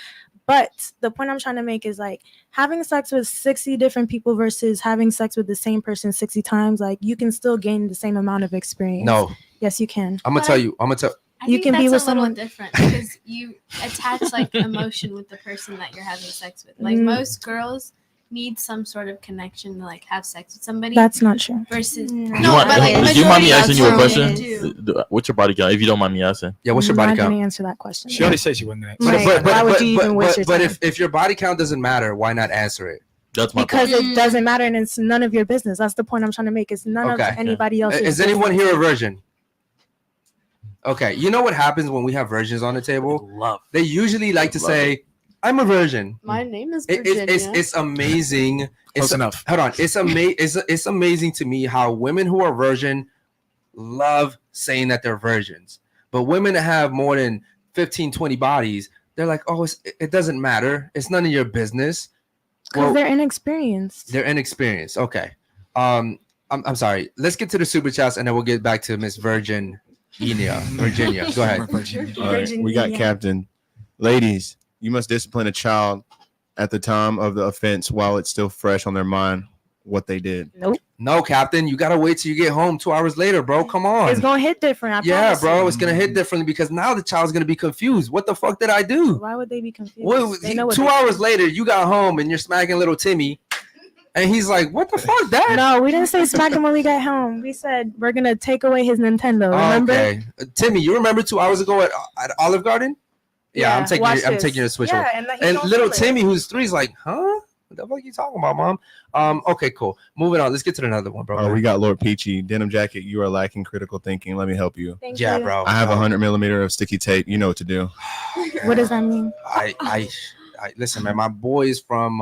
[SPEAKER 5] But the point I'm trying to make is, like, having sex with 60 different people versus having sex with the same person 60 times, like, you can still gain the same amount of experience.
[SPEAKER 1] No.
[SPEAKER 5] Yes, you can.
[SPEAKER 1] I'm going to tell you.
[SPEAKER 13] You can be with someone different because you attach, like, emotion with the person that you're having sex with. Like, most girls need some sort of connection to, like, have sex with somebody.
[SPEAKER 5] That's not true.
[SPEAKER 13] Versus
[SPEAKER 4] do you mind me asking you a question? What's your body count, if you don't mind me asking?
[SPEAKER 1] Yeah, what's your body count?
[SPEAKER 5] I'm not gonna answer that question.
[SPEAKER 3] She already said she wasn't gonna
[SPEAKER 5] answer. Why would you even waste your time?
[SPEAKER 1] But if your body count doesn't matter, why not answer it?
[SPEAKER 4] That's my
[SPEAKER 5] because
[SPEAKER 4] point.
[SPEAKER 5] it doesn't matter, and it's none of your business. That's the point I'm trying to make. It's none of anybody else's
[SPEAKER 1] Is anyone here a virgin? Okay, you know what happens when we have virgins on the table?
[SPEAKER 4] Love.
[SPEAKER 1] They usually like to say, "I'm a virgin."
[SPEAKER 12] My name is
[SPEAKER 1] It-
[SPEAKER 12] Virginia.
[SPEAKER 1] it's amazing.
[SPEAKER 3] Close enough.
[SPEAKER 1] Hold on. It's amazing to me how women who are virgin love saying that they're virgins. But women that have more than 15, 20 bodies, they're like, oh, it doesn't matter. It's none of your business.
[SPEAKER 5] Because they're inexperienced.
[SPEAKER 1] They're inexperienced. Okay. I'm sorry. Let's get to the super chats and then we'll get back to Miss Virginia. Virginia. Go ahead.
[SPEAKER 11] All right, we got Captain. Ladies, you must discipline a child at the time of the offense while it's still fresh on their mind what they did.
[SPEAKER 5] Nope.
[SPEAKER 1] No, Captain. You gotta wait till you get home 2 hours later, bro. Come on.
[SPEAKER 5] It's gonna hit different. I
[SPEAKER 1] Yeah,
[SPEAKER 5] promise
[SPEAKER 1] bro.
[SPEAKER 5] you.
[SPEAKER 1] It's gonna hit differently because now the child's gonna be confused. What the fuck did I do?
[SPEAKER 5] Why would they be confused?
[SPEAKER 1] Well,
[SPEAKER 5] They know what
[SPEAKER 1] 2
[SPEAKER 5] they
[SPEAKER 1] hours
[SPEAKER 5] did.
[SPEAKER 1] later, you got home and you're smacking little Timmy, and he's like, "What the fuck, Dad?"
[SPEAKER 5] No, we didn't say smack him when we got home. We said we're gonna take away his Nintendo. Remember?
[SPEAKER 1] Okay, Timmy, you remember 2 hours ago at Olive Garden? Yeah, I'm taking
[SPEAKER 5] watch
[SPEAKER 1] I'm
[SPEAKER 5] this.
[SPEAKER 1] taking your switch
[SPEAKER 5] Yeah,
[SPEAKER 1] over.
[SPEAKER 5] and, he
[SPEAKER 1] And
[SPEAKER 5] don't
[SPEAKER 1] little
[SPEAKER 5] feel it.
[SPEAKER 1] Timmy, who's 3, is like, "Huh? What the fuck are you talking about, Mom?" Okay, cool. Moving on. Let's get to another one, bro.
[SPEAKER 11] We got Lord Peachy. Denim jacket, you are lacking critical thinking. Let me help you.
[SPEAKER 5] Thank
[SPEAKER 1] Yeah,
[SPEAKER 5] you.
[SPEAKER 1] bro.
[SPEAKER 11] I have 100 millimeter of sticky tape. You know what to do.
[SPEAKER 5] What does that mean?
[SPEAKER 1] I listen, man. My boys from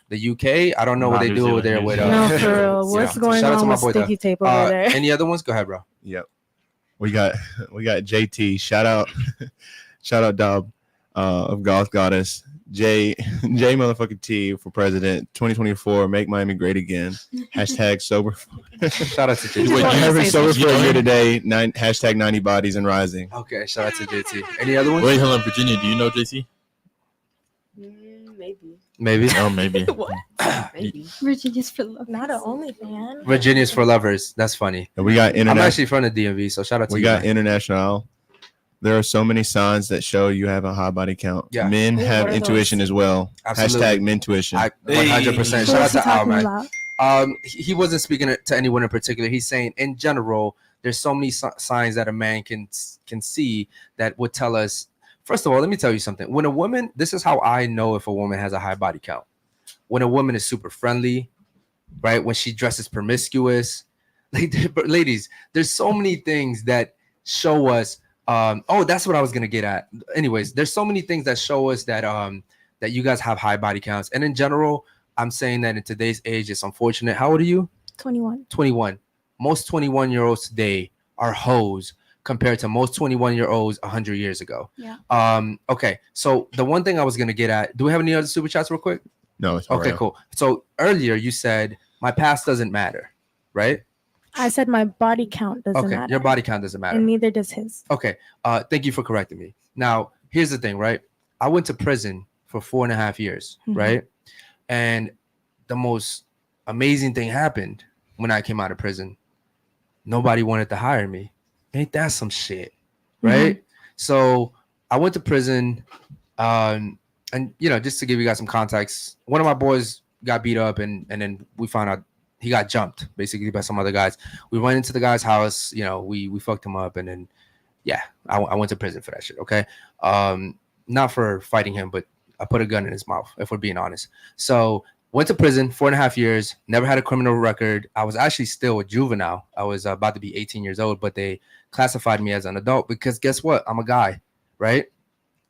[SPEAKER 1] the UK. I don't know what they do over there with.
[SPEAKER 5] No, for real. What's going
[SPEAKER 1] shout out to
[SPEAKER 5] on
[SPEAKER 1] my
[SPEAKER 5] with
[SPEAKER 1] boy,
[SPEAKER 5] sticky
[SPEAKER 1] though.
[SPEAKER 5] tape over there?
[SPEAKER 1] Any other ones? Go ahead, bro.
[SPEAKER 11] Yep. We got JT. Shout out Dub of Golf Goddess. J motherfucking T for president 2024. Make Miami great again. Hashtag sober.
[SPEAKER 1] Shout out to JT.
[SPEAKER 11] Wait, having sober for a year today. Hashtag 90 bodies and rising.
[SPEAKER 1] Okay, shout out to JT. Any other ones?
[SPEAKER 4] Wait, hold on, Virginia. Do you know JC?
[SPEAKER 12] Maybe.
[SPEAKER 1] Maybe.
[SPEAKER 4] Oh, maybe.
[SPEAKER 12] Maybe.
[SPEAKER 6] Virginia's for love.
[SPEAKER 5] Not an OnlyFans.
[SPEAKER 1] Virginia's for lovers. That's funny.
[SPEAKER 11] And we got
[SPEAKER 1] I'm
[SPEAKER 11] international.
[SPEAKER 1] actually from the DMV, so shout out to
[SPEAKER 11] We
[SPEAKER 1] you.
[SPEAKER 11] got
[SPEAKER 1] man.
[SPEAKER 11] international. There are so many signs that show you have a high body count.
[SPEAKER 1] Yeah.
[SPEAKER 11] Men
[SPEAKER 5] Ooh,
[SPEAKER 11] have
[SPEAKER 5] what are
[SPEAKER 11] intuition
[SPEAKER 5] those?
[SPEAKER 11] as well.
[SPEAKER 1] Absolutely.
[SPEAKER 11] Hashtag mentuition.
[SPEAKER 1] 100%. Shout out
[SPEAKER 5] What's he
[SPEAKER 1] to Al,
[SPEAKER 5] talking
[SPEAKER 1] man.
[SPEAKER 5] about?
[SPEAKER 1] He wasn't speaking to anyone in particular. He's saying in general, there's so many signs that a man can see that would tell us. First of all, let me tell you something. When a woman, this is how I know if a woman has a high body count. When a woman is super friendly, right? When she dresses promiscuous, like, ladies, there's so many things that show us. That's what I was gonna get at. Anyways, there's so many things that show us that that you guys have high body counts. And in general, I'm saying that in today's age, it's unfortunate. How old are you?
[SPEAKER 5] 21.
[SPEAKER 1] 21. Most 21-year-olds today are hoes compared to most 21-year-olds 100 years ago.
[SPEAKER 6] Yeah.
[SPEAKER 1] Okay. So the one thing I was gonna get at, do we have any other super chats real quick?
[SPEAKER 11] No, it's
[SPEAKER 1] Okay,
[SPEAKER 11] alright.
[SPEAKER 1] cool. So earlier you said my past doesn't matter, right?
[SPEAKER 5] I said my body count doesn't
[SPEAKER 1] Okay,
[SPEAKER 5] matter.
[SPEAKER 1] your body count doesn't matter.
[SPEAKER 5] And neither does his.
[SPEAKER 1] Okay. Thank you for correcting me. Now, here's the thing, right? I went to prison for 4.5 years,
[SPEAKER 5] Mhm.
[SPEAKER 1] right? And the most amazing thing happened when I came out of prison. Nobody wanted to hire me. Ain't that some shit, right? So I went to prison, and just to give you guys some context, one of my boys got beat up, and then we found out he got jumped basically by some other guys. We went into the guy's house, we fucked him up, and then I went to prison for that shit. Okay, not for fighting him, but I put a gun in his mouth, if we're being honest. So went to prison 4.5 years, never had a criminal record. I was actually still a juvenile. I was about to be 18 years old, but they classified me as an adult because guess what? I'm a guy, right?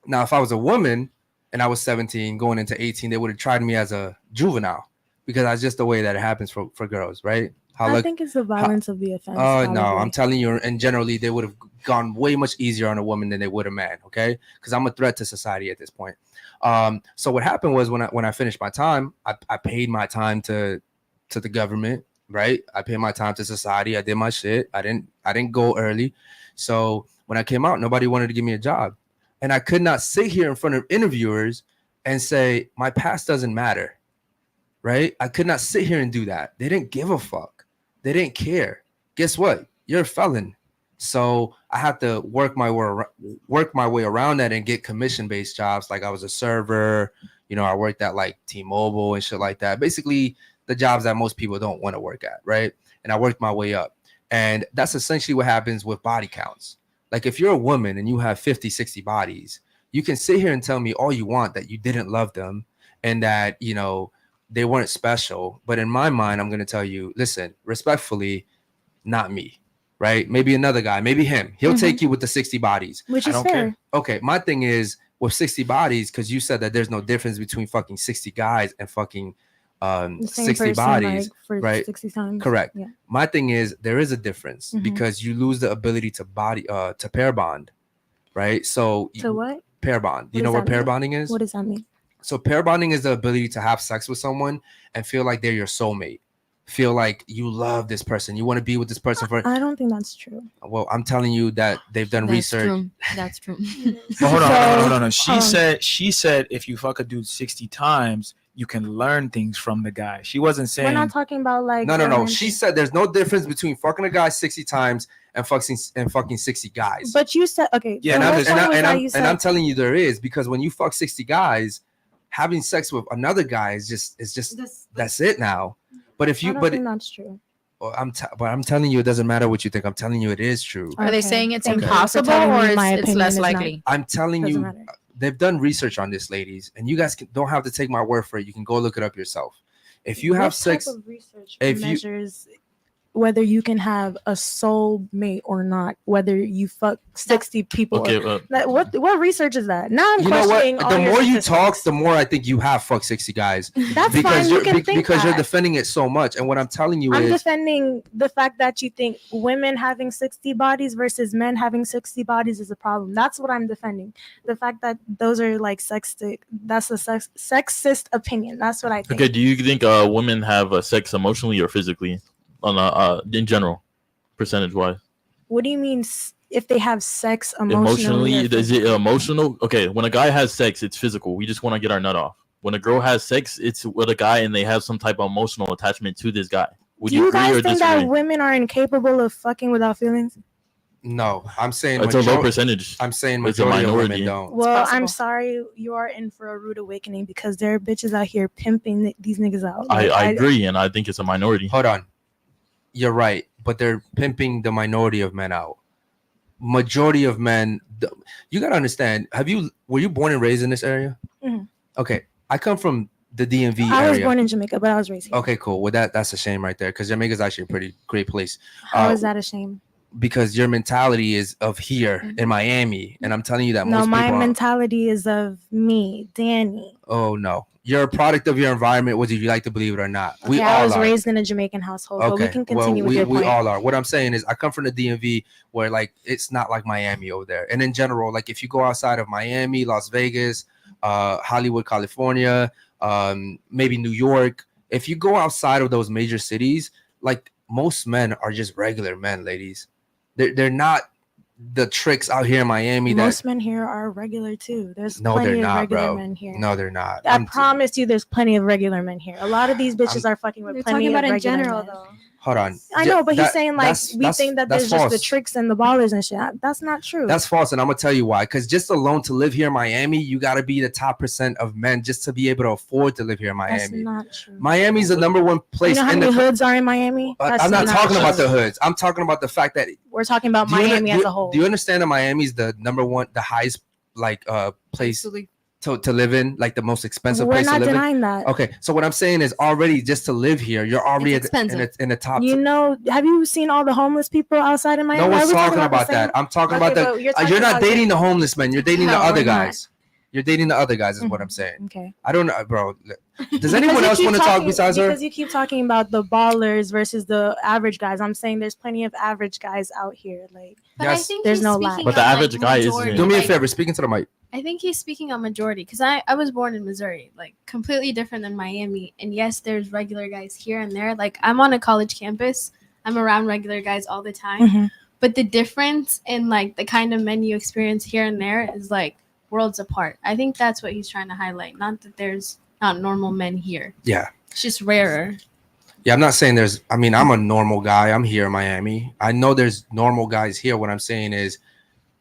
[SPEAKER 1] Now, if I was a woman and I was 17 going into 18, they would have tried me as a juvenile because that's just the way that it happens for girls, right?
[SPEAKER 5] I think it's the violence of the offense.
[SPEAKER 1] Oh, no,
[SPEAKER 5] probably.
[SPEAKER 1] I'm telling you, and generally they would have gone way much easier on a woman than they would a man, okay? Because I'm a threat to society at this point. So what happened was when I finished my time, I paid my time to the government, right? I paid my time to society. I did my shit. I didn't go early. So when I came out, nobody wanted to give me a job. And I could not sit here in front of interviewers and say, my past doesn't matter, right? I could not sit here and do that. They didn't give a fuck. They didn't care. Guess what? You're a felon. So I had to work my way around that and get commission-based jobs. Like I was a server, I worked at like T-Mobile and shit like that. Basically the jobs that most people don't want to work at, right? And I worked my way up. And that's essentially what happens with body counts. Like if you're a woman and you have 50, 60 bodies, you can sit here and tell me all you want that you didn't love them and that, they weren't special. But in my mind, I'm going to tell you, listen, respectfully, not me. right? Maybe another guy, maybe him. He'll take you with the 60 bodies.
[SPEAKER 5] Which
[SPEAKER 1] I
[SPEAKER 5] is
[SPEAKER 1] don't
[SPEAKER 5] fair.
[SPEAKER 1] care. Okay, my thing is with 60 bodies, because you said that there's no difference between fucking 60 guys and fucking
[SPEAKER 5] The same
[SPEAKER 1] 60
[SPEAKER 5] person,
[SPEAKER 1] bodies,
[SPEAKER 5] like, for
[SPEAKER 1] right?
[SPEAKER 5] 60 times.
[SPEAKER 1] Correct.
[SPEAKER 5] Yeah.
[SPEAKER 1] My thing is there is a difference because you lose the ability to to pair bond, right? So
[SPEAKER 5] To what?
[SPEAKER 1] Pair bond. You
[SPEAKER 5] What
[SPEAKER 1] know
[SPEAKER 5] does
[SPEAKER 1] what
[SPEAKER 5] that
[SPEAKER 1] pair
[SPEAKER 5] mean?
[SPEAKER 1] bonding is?
[SPEAKER 5] What does that mean?
[SPEAKER 1] So pair bonding is the ability to have sex with someone and feel like they're your soulmate. Feel like you love this person. You want to be with this person for.
[SPEAKER 5] I don't think that's true.
[SPEAKER 1] Well, I'm telling you that they've done
[SPEAKER 8] That's
[SPEAKER 1] research.
[SPEAKER 8] true. That's true.
[SPEAKER 3] But hold on,
[SPEAKER 5] So,
[SPEAKER 3] hold on. She said if you fuck a dude 60 times, you can learn things from the guy. She wasn't saying.
[SPEAKER 5] We're not talking about like.
[SPEAKER 1] No. She said there's no difference between fucking a guy 60 times and fucking 60 guys.
[SPEAKER 5] But you said okay.
[SPEAKER 1] Yeah,
[SPEAKER 5] the
[SPEAKER 1] and,
[SPEAKER 5] whole point was that you
[SPEAKER 1] and
[SPEAKER 5] said-
[SPEAKER 1] I'm telling you there is, because when you fuck 60 guys, having sex with another guy is just that's it now. But if
[SPEAKER 5] I
[SPEAKER 1] you
[SPEAKER 5] don't
[SPEAKER 1] but
[SPEAKER 5] think that's true.
[SPEAKER 1] but I'm telling you it doesn't matter what you think. I'm telling you it is true.
[SPEAKER 9] Are they
[SPEAKER 5] Okay.
[SPEAKER 9] saying it's
[SPEAKER 5] Thank you for
[SPEAKER 9] impossible
[SPEAKER 5] telling me
[SPEAKER 9] or it's,
[SPEAKER 5] my
[SPEAKER 9] it's
[SPEAKER 5] opinion
[SPEAKER 9] less
[SPEAKER 5] is not-
[SPEAKER 9] likely?
[SPEAKER 1] I'm telling
[SPEAKER 5] Doesn't
[SPEAKER 1] you
[SPEAKER 5] matter.
[SPEAKER 1] they've done research on this, ladies, and you guys don't have to take my word for it. You can go look it up yourself. If you have
[SPEAKER 5] What
[SPEAKER 1] sex,
[SPEAKER 5] type of research
[SPEAKER 1] if you
[SPEAKER 5] measures whether you can have a soul mate or not, whether you fuck 60 people.
[SPEAKER 4] Okay,
[SPEAKER 5] What research is that? Now I'm
[SPEAKER 1] you know
[SPEAKER 5] questioning
[SPEAKER 1] what?
[SPEAKER 5] all
[SPEAKER 1] The
[SPEAKER 5] your
[SPEAKER 1] more you
[SPEAKER 5] statistics.
[SPEAKER 1] talk, the more I think you have fucked 60 guys.
[SPEAKER 5] That's fine. You can think
[SPEAKER 1] because you're
[SPEAKER 5] that.
[SPEAKER 1] defending it so much. And what I'm telling you
[SPEAKER 5] I'm
[SPEAKER 1] is
[SPEAKER 5] defending the fact that you think women having 60 bodies versus men having 60 bodies is a problem. That's what I'm defending. The fact that those are like sexist, that's a sexist opinion. That's what I think.
[SPEAKER 4] Okay, do you think women have sex emotionally or physically on in general, percentage wise?
[SPEAKER 5] What do you mean if they have sex emotionally?
[SPEAKER 4] Is it emotional? Okay, when a guy has sex, it's physical. We just want to get our nut off. When a girl has sex, it's with a guy and they have some type of emotional attachment to this guy. Would
[SPEAKER 5] Do you
[SPEAKER 4] agree
[SPEAKER 5] guys
[SPEAKER 4] or
[SPEAKER 5] think
[SPEAKER 4] disagree?
[SPEAKER 5] that women are incapable of fucking without feelings?
[SPEAKER 1] no. I'm saying
[SPEAKER 4] It's a low percentage.
[SPEAKER 1] I'm saying
[SPEAKER 4] It's a
[SPEAKER 1] majority of women
[SPEAKER 4] minority.
[SPEAKER 1] don't.
[SPEAKER 5] Well, I'm sorry, you are in for a rude awakening because there are bitches out here pimping these niggas out. Like,
[SPEAKER 4] I agree, and I think it's a minority.
[SPEAKER 1] Hold on. You're right, but they're pimping the minority of men out. Majority of men, you gotta understand. Were you born and raised in this area?
[SPEAKER 5] Mhm.
[SPEAKER 1] Okay, I come from the DMV
[SPEAKER 5] I
[SPEAKER 1] area.
[SPEAKER 5] was born in Jamaica, but I was raised here.
[SPEAKER 1] Okay, cool. Well, that's a shame right there, because Jamaica's actually a pretty great place.
[SPEAKER 5] How is that a shame?
[SPEAKER 1] Because your mentality is of here in Miami, and I'm telling you that
[SPEAKER 5] No,
[SPEAKER 1] most
[SPEAKER 5] my
[SPEAKER 1] people.
[SPEAKER 5] mentality is of me, Danny.
[SPEAKER 1] Oh no, you're a product of your environment, whether you like to believe it or not. We
[SPEAKER 5] Yeah,
[SPEAKER 1] all
[SPEAKER 5] I was
[SPEAKER 1] are.
[SPEAKER 5] raised in a Jamaican household, but we can continue with your
[SPEAKER 1] we
[SPEAKER 5] point.
[SPEAKER 1] all are. What I'm saying is, I come from the DMV, where like it's not like Miami over there. And in general, like if you go outside of Miami, Las Vegas, Hollywood, California, maybe New York, if you go outside of those major cities, like most men are just regular men, ladies. They're not the tricks out here in Miami.
[SPEAKER 5] Most men here are regular too. There's
[SPEAKER 1] No,
[SPEAKER 5] plenty
[SPEAKER 1] they're
[SPEAKER 5] of
[SPEAKER 1] not,
[SPEAKER 5] regular
[SPEAKER 1] bro.
[SPEAKER 5] men here.
[SPEAKER 1] No, they're not.
[SPEAKER 5] I promise you, there's plenty of regular men here. A lot of these bitches are fucking with
[SPEAKER 6] They're
[SPEAKER 5] plenty
[SPEAKER 6] talking
[SPEAKER 5] of
[SPEAKER 6] about in
[SPEAKER 5] regular
[SPEAKER 6] general,
[SPEAKER 5] men.
[SPEAKER 6] though.
[SPEAKER 1] Hold on.
[SPEAKER 5] I know, but he's saying like
[SPEAKER 1] that's-
[SPEAKER 5] we think that
[SPEAKER 1] that's
[SPEAKER 5] there's just the
[SPEAKER 1] false.
[SPEAKER 5] tricks and the ballers and shit. That's not true.
[SPEAKER 1] That's false, and I'm gonna tell you why. Because just alone to live here in Miami, you gotta be the top % of men just to be able to afford to live here in
[SPEAKER 5] That's
[SPEAKER 1] Miami.
[SPEAKER 5] not true.
[SPEAKER 1] Miami's the number one place
[SPEAKER 5] You know how
[SPEAKER 1] in
[SPEAKER 5] many
[SPEAKER 1] the.
[SPEAKER 5] hoods are in Miami? That's
[SPEAKER 1] I'm not talking about
[SPEAKER 5] true.
[SPEAKER 1] the hoods. I'm talking about the fact that
[SPEAKER 5] We're talking about
[SPEAKER 1] do you
[SPEAKER 5] Miami
[SPEAKER 1] under-
[SPEAKER 5] as
[SPEAKER 1] do-
[SPEAKER 5] a whole.
[SPEAKER 1] Do you understand that Miami's the number one, the highest like place to live in, like the most expensive
[SPEAKER 5] We're
[SPEAKER 1] place to
[SPEAKER 5] not
[SPEAKER 1] live in?
[SPEAKER 5] denying that.
[SPEAKER 1] Okay, so what I'm saying is already just to live here, you're already
[SPEAKER 5] It's
[SPEAKER 1] in the top.
[SPEAKER 5] You know, have you seen all the homeless people outside in Miami?
[SPEAKER 1] No
[SPEAKER 5] Are
[SPEAKER 1] one's
[SPEAKER 5] we
[SPEAKER 1] talking
[SPEAKER 5] the
[SPEAKER 1] about
[SPEAKER 5] same-
[SPEAKER 1] that. I'm talking
[SPEAKER 5] Okay,
[SPEAKER 1] about
[SPEAKER 5] but
[SPEAKER 1] the.
[SPEAKER 5] you're
[SPEAKER 1] You're,
[SPEAKER 5] talking
[SPEAKER 1] not
[SPEAKER 5] about
[SPEAKER 1] dating the homeless men. You're dating the
[SPEAKER 5] No,
[SPEAKER 1] other
[SPEAKER 5] we're not.
[SPEAKER 1] guys. You're dating the other guys, is what I'm saying.
[SPEAKER 5] Okay.
[SPEAKER 1] I don't know, bro. Does
[SPEAKER 5] Because
[SPEAKER 1] anyone
[SPEAKER 5] you
[SPEAKER 1] else
[SPEAKER 5] keep
[SPEAKER 1] want to talk
[SPEAKER 5] talking-
[SPEAKER 1] besides her?
[SPEAKER 5] Because you keep talking about the ballers versus the average guys. I'm saying there's plenty of average guys out here. Like,
[SPEAKER 13] But I think
[SPEAKER 5] there's
[SPEAKER 13] he's
[SPEAKER 5] no
[SPEAKER 13] speaking
[SPEAKER 5] lie.
[SPEAKER 4] But the
[SPEAKER 13] on, like,
[SPEAKER 4] average guy isn't.
[SPEAKER 13] majority,
[SPEAKER 1] Do me a
[SPEAKER 13] like-
[SPEAKER 1] favor, speaking to the mic.
[SPEAKER 13] I think he's speaking on majority because I was born in Missouri, like completely different than Miami. And yes, there's regular guys here and there. Like I'm on a college campus, I'm around regular guys all the time.
[SPEAKER 5] Mhm.
[SPEAKER 13] But the difference in like the kind of men you experience here and there is like worlds apart. I think that's what he's trying to highlight. Not that there's not normal men here.
[SPEAKER 1] Yeah.
[SPEAKER 13] It's just rarer.
[SPEAKER 1] Yeah, I'm not saying there's. I mean, I'm a normal guy. I'm here in Miami. I know there's normal guys here. What I'm saying is,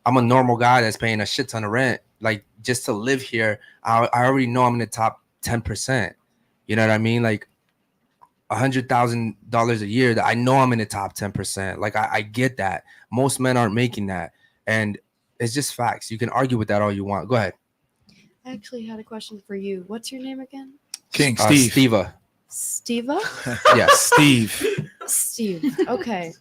[SPEAKER 1] I'm a normal guy that's paying a shit ton of rent. Like just to live here, I already know I'm in the top 10%. You know what I mean? Like $100,000 a year. That I know I'm in the top 10%. Like I get that. Most men aren't making that, and it's just facts. You can argue with that all you want. Go ahead.
[SPEAKER 12] I actually had a question for you. What's your name again?
[SPEAKER 3] King Steve.
[SPEAKER 1] Steva.
[SPEAKER 12] Steva?
[SPEAKER 1] Yes.
[SPEAKER 3] Steve.
[SPEAKER 12] Steve. Okay.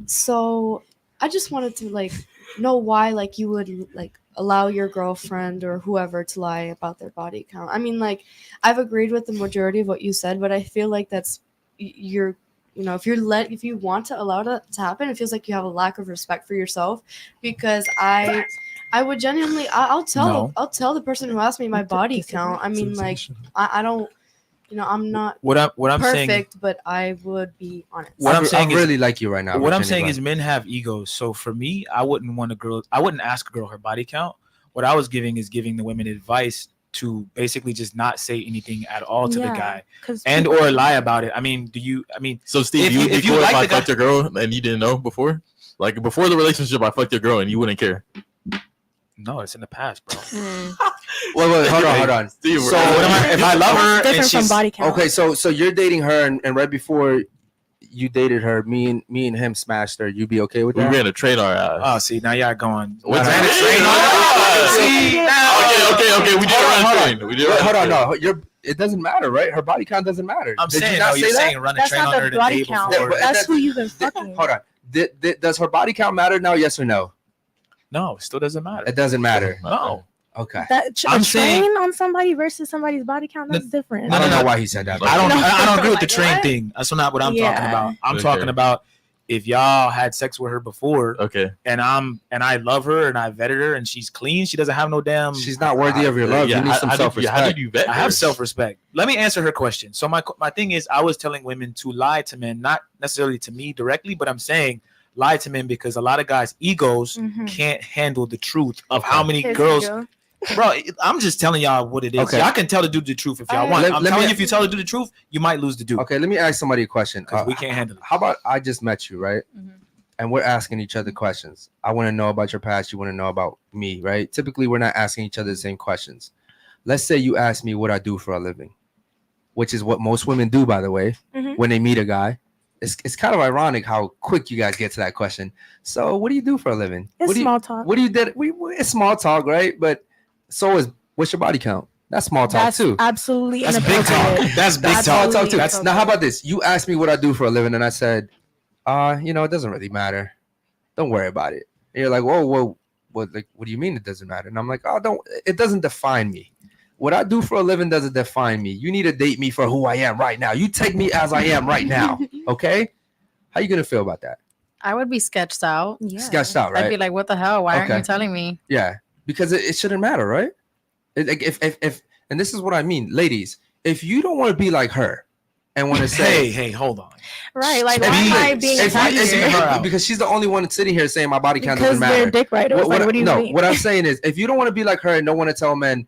[SPEAKER 12] So I just wanted to like know why like you would like allow your girlfriend or whoever to lie about their body count. I mean, like I've agreed with the majority of what you said, but I feel like that's you're if you want to allow that to happen, it feels like you have a lack of respect for yourself, because I would genuinely I'll tell the person who asked me my body count. I mean, like I don't I'm not
[SPEAKER 3] what I'm
[SPEAKER 12] perfect,
[SPEAKER 3] saying,
[SPEAKER 12] but I would be honest.
[SPEAKER 3] What I'm saying
[SPEAKER 1] I really like you right now.
[SPEAKER 3] What I'm saying is men have egos. So for me, I wouldn't ask a girl her body count. What I was giving the women advice to basically just not say anything at all to the guy and or lie about it. I mean,
[SPEAKER 4] so Steve, if you like I fucked your girl and you didn't know before? Like before the relationship, I fucked your girl and you wouldn't care?
[SPEAKER 3] No, it's in the past, bro.
[SPEAKER 1] Wait, hold on.
[SPEAKER 4] Steve,
[SPEAKER 1] so
[SPEAKER 3] if I love her
[SPEAKER 5] different
[SPEAKER 3] and
[SPEAKER 5] from
[SPEAKER 3] she's
[SPEAKER 5] body count.
[SPEAKER 1] okay, so you're dating her and right before you dated her, me and him smashed her. You be okay with that?
[SPEAKER 4] We ran a train on our ass.
[SPEAKER 3] Oh, see, now y'all going.
[SPEAKER 4] What
[SPEAKER 3] ran a train on
[SPEAKER 4] See, okay. We did run a train. We did.
[SPEAKER 1] Hold on, no. It doesn't matter, right? Her body count doesn't matter.
[SPEAKER 3] I'm
[SPEAKER 1] Did
[SPEAKER 3] saying,
[SPEAKER 1] you not
[SPEAKER 3] you're
[SPEAKER 1] say
[SPEAKER 3] saying
[SPEAKER 1] that?
[SPEAKER 3] run a
[SPEAKER 5] That's
[SPEAKER 3] train
[SPEAKER 5] not
[SPEAKER 3] on her
[SPEAKER 5] the
[SPEAKER 3] the day
[SPEAKER 5] body count.
[SPEAKER 3] before.
[SPEAKER 5] That's who you've been fucking.
[SPEAKER 1] Hold on. Does her body count matter now? Yes or no?
[SPEAKER 3] No, it still doesn't matter.
[SPEAKER 1] It doesn't matter.
[SPEAKER 3] No.
[SPEAKER 1] Okay.
[SPEAKER 3] I'm
[SPEAKER 5] a
[SPEAKER 3] saying-
[SPEAKER 5] train on somebody versus somebody's body count, that's different.
[SPEAKER 1] I don't know why he said that. But
[SPEAKER 3] I don't agree with the
[SPEAKER 5] Like,
[SPEAKER 3] train
[SPEAKER 5] what?
[SPEAKER 3] thing. That's not what I'm talking
[SPEAKER 5] Yeah.
[SPEAKER 3] about. I'm
[SPEAKER 4] Okay.
[SPEAKER 3] talking about if y'all had sex with her before,
[SPEAKER 4] Okay.
[SPEAKER 3] and I love her and I vetted her and she's clean, she doesn't have no damn.
[SPEAKER 1] she's not worthy of your love.
[SPEAKER 4] Yeah,
[SPEAKER 1] You need some
[SPEAKER 4] how
[SPEAKER 1] self-respect.
[SPEAKER 4] did you vet
[SPEAKER 3] I
[SPEAKER 4] her?
[SPEAKER 3] have self-respect. Let me answer her question. So my thing is, I was telling women to lie to men, not necessarily to me directly, but I'm saying lie to men because a lot of guys' egos can't handle the truth of how many
[SPEAKER 5] Here's
[SPEAKER 3] girls.
[SPEAKER 5] the deal.
[SPEAKER 3] Bro, I'm just telling y'all what it is.
[SPEAKER 1] Okay.
[SPEAKER 3] Y'all can tell the dude the truth if y'all want.
[SPEAKER 1] Let
[SPEAKER 3] I'm
[SPEAKER 1] me-
[SPEAKER 3] telling you, if you tell the dude the truth, you might lose the dude.
[SPEAKER 1] Okay, let me ask somebody a question.
[SPEAKER 3] Because we can't handle it.
[SPEAKER 1] How about I just met you, right? And we're asking each other questions. I want to know about your past. You want to know about me, right? Typically, we're not asking each other the same questions. Let's say you ask me what I do for a living, which is what most women do, by the way, when they meet a guy. It's kind of ironic how quick you guys get to that question. So, what do you do for a living?
[SPEAKER 5] It's
[SPEAKER 1] What do you-
[SPEAKER 5] small talk.
[SPEAKER 1] What do you did? It's small talk, right? But so is what's your body count? That's small talk
[SPEAKER 5] That's
[SPEAKER 1] too.
[SPEAKER 5] absolutely
[SPEAKER 3] That's big
[SPEAKER 5] inappropriate.
[SPEAKER 3] talk. That's big
[SPEAKER 1] That's small
[SPEAKER 3] talk.
[SPEAKER 1] talk too.
[SPEAKER 5] That's-
[SPEAKER 1] Now, how about this? You asked me what I do for a living, and I said, it doesn't really matter. Don't worry about it. And you're like, whoa, what do you mean it doesn't matter? And I'm like, it doesn't define me. What I do for a living doesn't define me. You need to date me for who I am right now. You take me as I am right now. Okay? How you gonna feel about that?
[SPEAKER 9] I would be sketched out.
[SPEAKER 5] Yeah.
[SPEAKER 1] Sketched out, right?
[SPEAKER 9] I'd be like, what the hell? Why aren't
[SPEAKER 1] Okay.
[SPEAKER 9] you telling me?
[SPEAKER 1] Yeah, because it shouldn't matter, right? If and this is what I mean, ladies. If you don't want to be like her and want to say,
[SPEAKER 3] Hey, hold on.
[SPEAKER 5] Right, like
[SPEAKER 1] If
[SPEAKER 5] why
[SPEAKER 1] you-
[SPEAKER 5] am I being
[SPEAKER 1] if you-
[SPEAKER 5] attacked
[SPEAKER 1] if you-
[SPEAKER 5] here?
[SPEAKER 1] because she's the only one sitting here saying my body count
[SPEAKER 5] Because
[SPEAKER 1] doesn't matter.
[SPEAKER 5] they're dick writers. Like, what do you mean?
[SPEAKER 1] What I'm saying is, if you don't want to be like her and don't want to tell men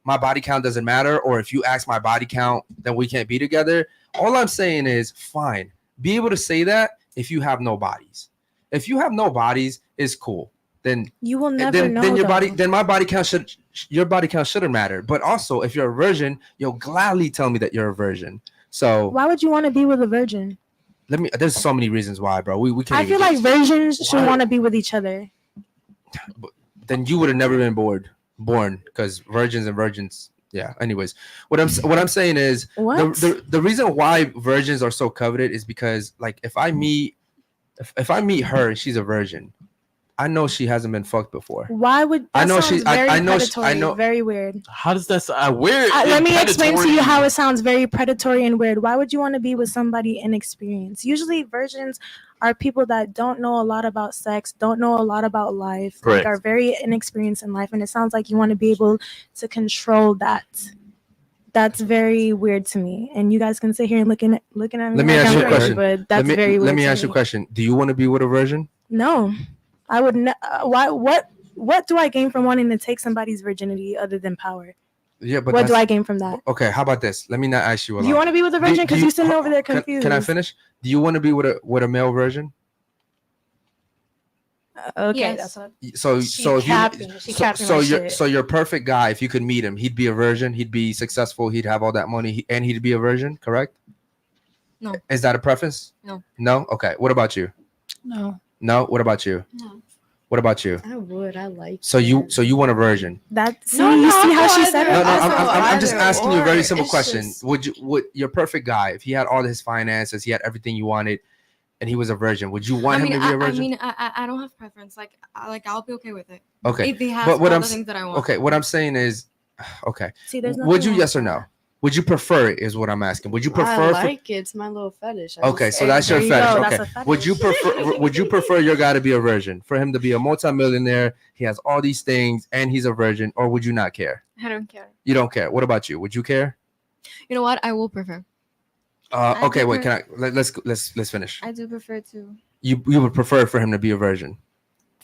[SPEAKER 1] my body count doesn't matter, or if you ask my body count, then we can't be together. All I'm saying is, fine, be able to say that if you have no bodies. If you have no bodies, it's cool. Then
[SPEAKER 5] You will never know.
[SPEAKER 1] then your
[SPEAKER 5] though.
[SPEAKER 1] body, then my body count shouldn't matter. But also, if you're a virgin, you'll gladly tell me that you're a virgin. So
[SPEAKER 5] Why would you want to be with a virgin?
[SPEAKER 1] there's so many reasons why, bro. We can't.
[SPEAKER 5] I feel like virgins should
[SPEAKER 1] Why?
[SPEAKER 5] want to be with each other.
[SPEAKER 1] Then you would have never been born because virgins. Yeah. Anyways, what I'm saying is
[SPEAKER 5] What?
[SPEAKER 1] the reason why virgins are so coveted is because like if I meet her and she's a virgin, I know she hasn't been fucked before.
[SPEAKER 5] Why would that
[SPEAKER 1] I know
[SPEAKER 5] sounds
[SPEAKER 1] she- I-
[SPEAKER 5] very
[SPEAKER 1] I know she-
[SPEAKER 5] predatory,
[SPEAKER 1] I know-
[SPEAKER 5] very weird.
[SPEAKER 4] How does that sound? Where?
[SPEAKER 5] Let me explain to you
[SPEAKER 4] predatory-
[SPEAKER 5] how it sounds very predatory and weird. Why would you want to be with somebody inexperienced? Usually virgins are people that don't know a lot about sex, don't know a lot about life,
[SPEAKER 4] Correct.
[SPEAKER 5] like are very inexperienced in life, and it sounds like you want to be able to control that. That's very weird to me. And you guys can sit here and looking at me.
[SPEAKER 1] Let me
[SPEAKER 5] like
[SPEAKER 1] ask
[SPEAKER 5] I'm
[SPEAKER 1] you a
[SPEAKER 5] crazy,
[SPEAKER 1] question.
[SPEAKER 5] But that's very weird.
[SPEAKER 1] Let me
[SPEAKER 5] to
[SPEAKER 1] ask you a question. Do you want to be with a virgin?
[SPEAKER 5] No, I would. Why? What do I gain from wanting to take somebody's virginity other than power?
[SPEAKER 1] Yeah, but
[SPEAKER 5] What do I gain from that?
[SPEAKER 1] Okay, how about this? Let me not ask you a
[SPEAKER 5] Do you
[SPEAKER 1] lot.
[SPEAKER 5] want to be with a virgin? Because you're sitting over there confused.
[SPEAKER 1] Can I finish? Do you want to be with a male virgin?
[SPEAKER 5] Okay,
[SPEAKER 8] Yes.
[SPEAKER 5] that's what.
[SPEAKER 1] So
[SPEAKER 5] She
[SPEAKER 1] so if
[SPEAKER 5] capping.
[SPEAKER 1] you
[SPEAKER 5] She
[SPEAKER 1] so,
[SPEAKER 5] capping
[SPEAKER 1] so
[SPEAKER 5] my
[SPEAKER 1] you're
[SPEAKER 5] shit.
[SPEAKER 1] so your perfect guy, if you could meet him, he'd be a virgin, he'd be successful, he'd have all that money, and he'd be a virgin, correct?
[SPEAKER 8] No.
[SPEAKER 1] Is that a preference?
[SPEAKER 8] No.
[SPEAKER 1] No? Okay. What about you?
[SPEAKER 2] No.
[SPEAKER 1] No? What about you?
[SPEAKER 8] No.
[SPEAKER 1] What about you?
[SPEAKER 12] I would. I like.
[SPEAKER 1] So you want a virgin?
[SPEAKER 5] That see,
[SPEAKER 12] No,
[SPEAKER 5] you
[SPEAKER 12] no,
[SPEAKER 5] see how she
[SPEAKER 12] either.
[SPEAKER 5] said it?
[SPEAKER 1] No,
[SPEAKER 12] Also,
[SPEAKER 1] I'm just
[SPEAKER 12] either
[SPEAKER 1] asking you a very
[SPEAKER 12] or.
[SPEAKER 1] simple
[SPEAKER 12] It's
[SPEAKER 1] question.
[SPEAKER 12] just-
[SPEAKER 1] Would your perfect guy, if he had all his finances, he had everything you wanted, and he was a virgin, would you want him to be a virgin?
[SPEAKER 8] I don't have preference. Like I'll be okay with it.
[SPEAKER 1] Okay.
[SPEAKER 8] If he has
[SPEAKER 1] But what
[SPEAKER 8] all
[SPEAKER 1] I'm
[SPEAKER 8] the things that I want.
[SPEAKER 1] okay, what I'm saying is, okay.
[SPEAKER 5] See, there's
[SPEAKER 1] Would you
[SPEAKER 5] nothing
[SPEAKER 1] yes or no? Would you prefer it? Is what I'm asking. Would you prefer?
[SPEAKER 12] I like it. It's my little fetish.
[SPEAKER 1] Okay, so that's your
[SPEAKER 5] There you
[SPEAKER 1] fetish.
[SPEAKER 5] go,
[SPEAKER 1] Okay.
[SPEAKER 5] that's a fetish.
[SPEAKER 1] Would you prefer? Would you prefer your guy to be a virgin, for him to be a multimillionaire? He has all these things, and he's a virgin, or would you not care?
[SPEAKER 10] I don't care.
[SPEAKER 1] You don't care. What about you? Would you care?
[SPEAKER 8] You know what? I will prefer.
[SPEAKER 1] Okay, wait. Can I let's finish.
[SPEAKER 6] I do prefer to.
[SPEAKER 1] You would prefer for him to be a virgin,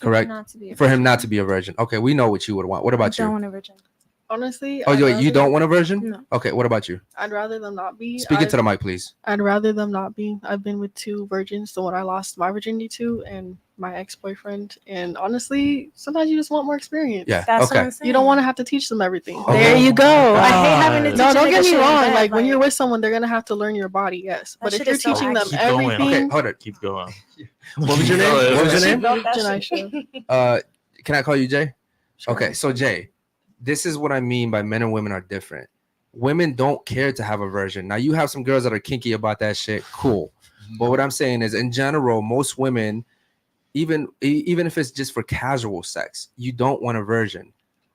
[SPEAKER 1] correct?
[SPEAKER 6] Not to be a
[SPEAKER 1] For him not to be a virgin. Okay, we know what you would want. What about
[SPEAKER 5] I don't
[SPEAKER 1] you?
[SPEAKER 5] want a virgin.
[SPEAKER 2] Honestly,
[SPEAKER 1] Oh, you don't want a virgin?
[SPEAKER 5] No.
[SPEAKER 1] Okay, what about you?
[SPEAKER 2] I'd rather them not be.
[SPEAKER 1] Speak into the mic, please.
[SPEAKER 2] I'd rather them not be. I've been with 2 virgins, the one I lost my virginity to, and my ex-boyfriend. And honestly, sometimes you just want more experience.
[SPEAKER 1] Yeah.
[SPEAKER 5] That's what
[SPEAKER 1] Okay.
[SPEAKER 5] I'm saying.
[SPEAKER 2] You don't want to have to teach them everything.
[SPEAKER 1] Okay.
[SPEAKER 5] There you go. I hate having to teach
[SPEAKER 2] No,
[SPEAKER 5] a
[SPEAKER 2] don't
[SPEAKER 5] nigga
[SPEAKER 2] get me
[SPEAKER 5] shit in
[SPEAKER 2] wrong.
[SPEAKER 5] bed,
[SPEAKER 2] Like when you're with someone, they're gonna have to learn your body. Yes, but if
[SPEAKER 5] shit
[SPEAKER 2] you're
[SPEAKER 5] is so
[SPEAKER 2] teaching them
[SPEAKER 4] Keep going.
[SPEAKER 2] everything,
[SPEAKER 1] Okay, hold it.
[SPEAKER 4] Keep going.
[SPEAKER 1] What was your name? What was your name?
[SPEAKER 2] Janisha.
[SPEAKER 1] Can I call you Jay?
[SPEAKER 5] Sure.
[SPEAKER 1] Okay, so Jay, this is what I mean by men and women are different. Women don't care to have a virgin. Now you have some girls that are kinky about that shit. Cool. But what I'm saying is, in general, most women, even if it's just for casual sex, you don't want a virgin.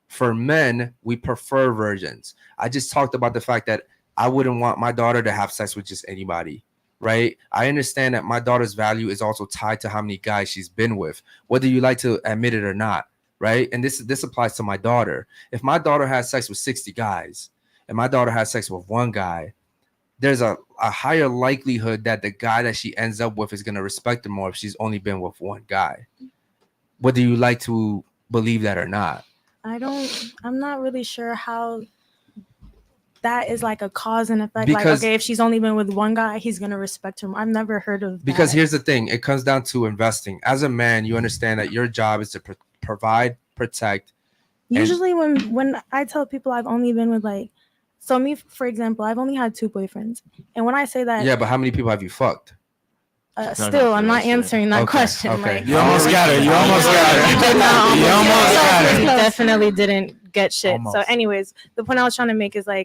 [SPEAKER 1] For men, we prefer virgins. I just talked about the fact that I wouldn't want my daughter to have sex with just anybody, right? I understand that my daughter's value is also tied to how many guys she's been with, whether you like to admit it or not, right? And this applies to my daughter. If my daughter has sex with 60 guys and my daughter has sex with one guy, there's a higher likelihood that the guy that she ends up with is going to respect her more if she's only been with one guy. Whether you like to believe that or not.
[SPEAKER 5] I'm not really sure how that is like a cause and effect.
[SPEAKER 1] Because-
[SPEAKER 5] like, okay, if she's only been with one guy, he's going to respect her more. I've never heard of
[SPEAKER 1] Because
[SPEAKER 5] that.
[SPEAKER 1] here's the thing. It comes down to investing. As a man, you understand that your job is to provide, protect.
[SPEAKER 5] Usually when I tell people I've only been with so me, for example, I've only had 2 boyfriends. And when I say that,
[SPEAKER 1] Yeah, but how many people have you fucked?
[SPEAKER 5] still, I'm not answering that question.
[SPEAKER 1] Okay.
[SPEAKER 5] Like,
[SPEAKER 3] You almost got it. You almost got it. You almost got
[SPEAKER 5] he
[SPEAKER 3] it.
[SPEAKER 5] definitely didn't get shit. So,
[SPEAKER 3] Almost.
[SPEAKER 5] anyways, the point I was trying to make is no,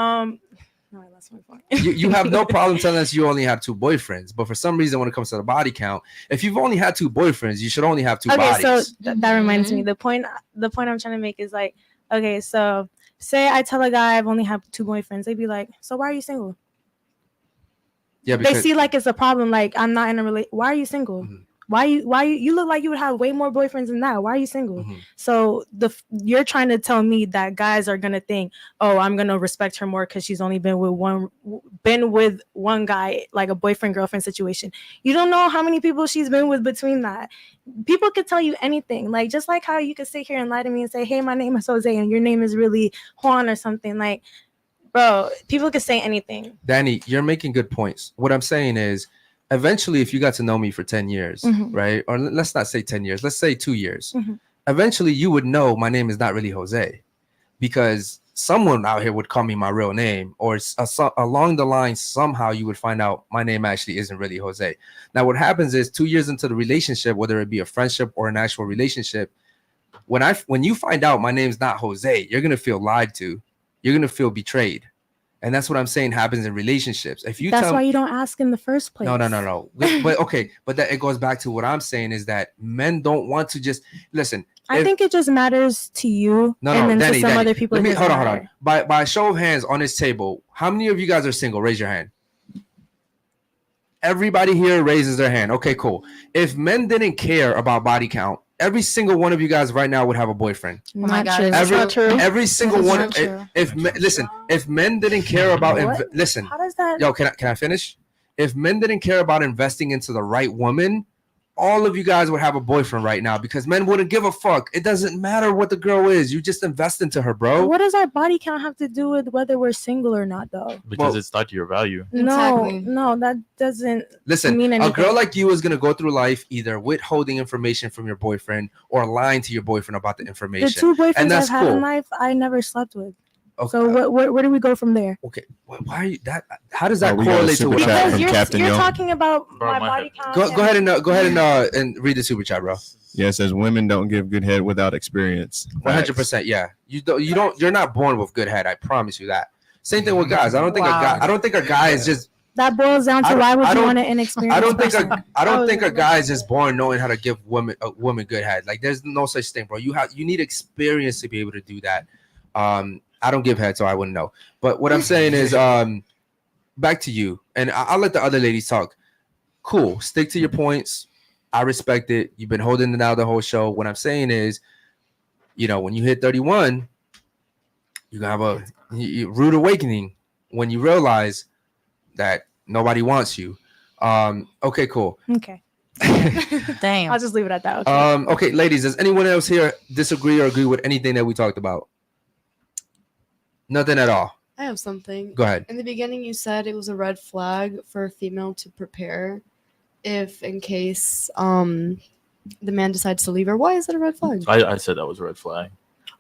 [SPEAKER 5] I lost my point.
[SPEAKER 1] You have no problem telling us you only have 2 boyfriends, but for some reason, when it comes to the body count, if you've only had 2 boyfriends, you should only have 2
[SPEAKER 5] Okay,
[SPEAKER 1] bodies.
[SPEAKER 5] so that reminds me. The point I'm trying to make is okay, so say I tell a guy I've only had 2 boyfriends, they'd be like, so why are you single?
[SPEAKER 1] Yeah,
[SPEAKER 5] They see it's a problem. Like, I'm not in a relationship. Why are you single?
[SPEAKER 1] Mhm.
[SPEAKER 5] Why you look like you would have way more boyfriends than that? Why are you single?
[SPEAKER 1] Mhm.
[SPEAKER 5] So you're trying to tell me that guys are gonna think, oh, I'm gonna respect her more because she's only been with one guy, like a boyfriend girlfriend situation. You don't know how many people she's been with between that. People could tell you anything, like just like how you could sit here and lie to me and say, hey, my name is Jose and your name is really Juan or something. Like, bro, people could say anything.
[SPEAKER 1] Danny, you're making good points. What I'm saying is, eventually, if you got to know me for 10 years,
[SPEAKER 5] Mhm.
[SPEAKER 1] right? Or let's not say 10 years, let's say 2 years.
[SPEAKER 5] Mhm.
[SPEAKER 1] Eventually, you would know my name is not really Jose, because someone out here would call me my real name, or along the line, somehow you would find out my name actually isn't really Jose. Now, what happens is 2 years into the relationship, whether it be a friendship or an actual relationship, when you find out my name's not Jose, you're going to feel lied to. You're going to feel betrayed. And that's what I'm saying happens in relationships. If you
[SPEAKER 5] That's why you don't ask in the first place.
[SPEAKER 1] No. But okay, but that it goes back to what I'm saying is that men don't want to just listen.
[SPEAKER 5] I think it just matters to you,
[SPEAKER 1] No,
[SPEAKER 5] and then
[SPEAKER 1] Danny,
[SPEAKER 5] to some
[SPEAKER 1] Danny,
[SPEAKER 5] other people.
[SPEAKER 1] Let me
[SPEAKER 5] it
[SPEAKER 1] hold
[SPEAKER 5] doesn't
[SPEAKER 1] on.
[SPEAKER 5] matter.
[SPEAKER 1] By a show of hands on this table, how many of you guys are single? Raise your hand. Everybody here raises their hand. Okay, cool. If men didn't care about body count, every single one of you guys right now would have a boyfriend.
[SPEAKER 5] Not
[SPEAKER 9] God,
[SPEAKER 5] true.
[SPEAKER 9] it's not true.
[SPEAKER 1] Every single
[SPEAKER 5] That's
[SPEAKER 1] one.
[SPEAKER 5] not true.
[SPEAKER 1] If men didn't care about
[SPEAKER 5] What?
[SPEAKER 1] listen,
[SPEAKER 5] How does that?
[SPEAKER 1] yo, can I finish? If men didn't care about investing into the right woman, all of you guys would have a boyfriend right now, because men wouldn't give a fuck. It doesn't matter what the girl is. You just invest into her, bro.
[SPEAKER 5] What does our body count have to do with whether we're single or not, though?
[SPEAKER 4] Because
[SPEAKER 1] Well-
[SPEAKER 4] it's tied to your value.
[SPEAKER 8] Exactly.
[SPEAKER 5] No, that doesn't
[SPEAKER 1] Listen,
[SPEAKER 5] mean
[SPEAKER 1] a
[SPEAKER 5] anything.
[SPEAKER 1] girl like you is going to go through life either withholding information from your boyfriend or lying to your boyfriend about the
[SPEAKER 5] The
[SPEAKER 1] information.
[SPEAKER 5] 2 boyfriends
[SPEAKER 1] and that's
[SPEAKER 5] I've had
[SPEAKER 1] cool.
[SPEAKER 5] in life, I never slept with.
[SPEAKER 1] Okay.
[SPEAKER 5] So where do we go from there?
[SPEAKER 1] Okay. Why are you that? How does that
[SPEAKER 11] Oh, we got a
[SPEAKER 1] correlate to
[SPEAKER 11] super
[SPEAKER 1] what
[SPEAKER 11] chat
[SPEAKER 1] I'm
[SPEAKER 11] from
[SPEAKER 1] saying?
[SPEAKER 11] Captain
[SPEAKER 5] You're
[SPEAKER 11] Young.
[SPEAKER 5] talking about
[SPEAKER 4] Bro,
[SPEAKER 5] my
[SPEAKER 4] my
[SPEAKER 5] body
[SPEAKER 4] head.
[SPEAKER 5] count.
[SPEAKER 1] Go ahead and read the super chat, bro.
[SPEAKER 11] Yeah, it says women don't give good head without experience.
[SPEAKER 1] 100%. Yeah. You're not born with good head. I promise you that. Same thing with guys. I don't think a guy is just
[SPEAKER 5] that boils down to why would you want an inexperienced
[SPEAKER 1] I don't think
[SPEAKER 5] person?
[SPEAKER 1] I don't think a guy is just born knowing how to give a woman good head. Like there's no such thing, bro. You need experience to be able to do that. I don't give head, so I wouldn't know. But what I'm saying is, back to you, and I'll let the other ladies talk. Cool, stick to your points. I respect it. You've been holding it out the whole show. What I'm saying is, when you hit 31, you're gonna have a rude awakening when you realize that nobody wants you. Okay, cool.
[SPEAKER 5] Okay.
[SPEAKER 9] Damn.
[SPEAKER 5] I'll just leave it at that. Okay.
[SPEAKER 1] Okay, ladies, does anyone else here disagree or agree with anything that we talked about? Nothing at all.
[SPEAKER 12] I have something.
[SPEAKER 1] Go ahead.
[SPEAKER 12] In the beginning, you said it was a red flag for a female to prepare if in case the man decides to leave her. Why is that a red flag?
[SPEAKER 4] I said that was a red flag.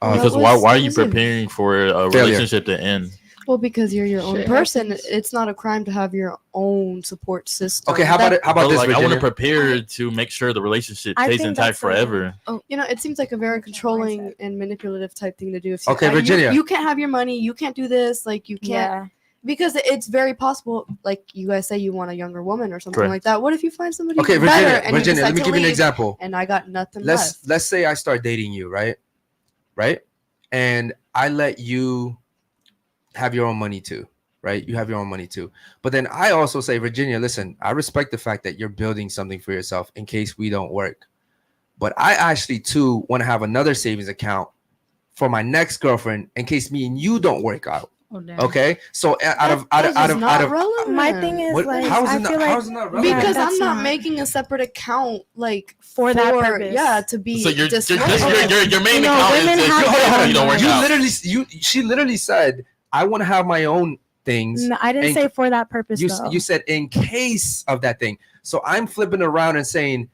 [SPEAKER 12] Well,
[SPEAKER 4] Because
[SPEAKER 12] that
[SPEAKER 4] why
[SPEAKER 12] was-
[SPEAKER 4] are you
[SPEAKER 12] that was a-
[SPEAKER 4] preparing for a
[SPEAKER 1] Failure.
[SPEAKER 4] relationship to end?
[SPEAKER 12] Well, because you're your own
[SPEAKER 2] Shit
[SPEAKER 12] person.
[SPEAKER 2] happens.
[SPEAKER 12] It's not a crime to have your own support system.
[SPEAKER 1] Okay, how about
[SPEAKER 4] But,
[SPEAKER 1] this,
[SPEAKER 4] like, I want to
[SPEAKER 1] Virginia?
[SPEAKER 4] prepare to make sure the relationship
[SPEAKER 5] I
[SPEAKER 4] stays
[SPEAKER 5] think
[SPEAKER 4] intact
[SPEAKER 5] that's a-
[SPEAKER 4] forever.
[SPEAKER 12] It seems like a very controlling and manipulative type thing to do. If
[SPEAKER 1] Okay,
[SPEAKER 12] you,
[SPEAKER 1] Virginia.
[SPEAKER 12] you can't have your money. You can't do this. Like you can't.
[SPEAKER 5] Yeah.
[SPEAKER 12] Because it's very possible, like you guys say, you want a younger woman or something
[SPEAKER 4] Correct.
[SPEAKER 12] like that. What if you find somebody
[SPEAKER 1] Okay,
[SPEAKER 12] better
[SPEAKER 1] Virginia,
[SPEAKER 12] and you
[SPEAKER 1] Virginia,
[SPEAKER 12] decide
[SPEAKER 1] let me
[SPEAKER 12] to
[SPEAKER 1] give you an
[SPEAKER 12] leave
[SPEAKER 1] example.
[SPEAKER 12] and I got nothing
[SPEAKER 1] Let's
[SPEAKER 12] left?
[SPEAKER 1] let's say I start dating you, right? And I let you have your own money too, right? You have your own money too. But then I also say, Virginia, listen, I respect the fact that you're building something for yourself in case we don't work. But I actually too want to have another savings account for my next girlfriend in case me and you don't work out.
[SPEAKER 9] Oh, damn.
[SPEAKER 1] Okay, so out of
[SPEAKER 12] relevant.
[SPEAKER 5] My thing is
[SPEAKER 1] What-
[SPEAKER 5] like,
[SPEAKER 1] how is it
[SPEAKER 5] I
[SPEAKER 1] not-
[SPEAKER 5] feel
[SPEAKER 1] how
[SPEAKER 5] like
[SPEAKER 1] is it not relevant?
[SPEAKER 12] Because
[SPEAKER 5] that's
[SPEAKER 12] I'm not making a separate account like
[SPEAKER 5] for that purpose.
[SPEAKER 12] Yeah, to be.
[SPEAKER 4] So your
[SPEAKER 12] disruptive.
[SPEAKER 4] main
[SPEAKER 5] You know,
[SPEAKER 4] account
[SPEAKER 5] women
[SPEAKER 4] is
[SPEAKER 5] have
[SPEAKER 4] just
[SPEAKER 5] their own
[SPEAKER 4] you don't work
[SPEAKER 1] You
[SPEAKER 4] out.
[SPEAKER 1] she literally said, I want to have my own things.
[SPEAKER 5] No, I didn't
[SPEAKER 1] and
[SPEAKER 5] say for that purpose.
[SPEAKER 1] you
[SPEAKER 5] though.
[SPEAKER 1] you said in case of that thing. So I'm flipping around and saying,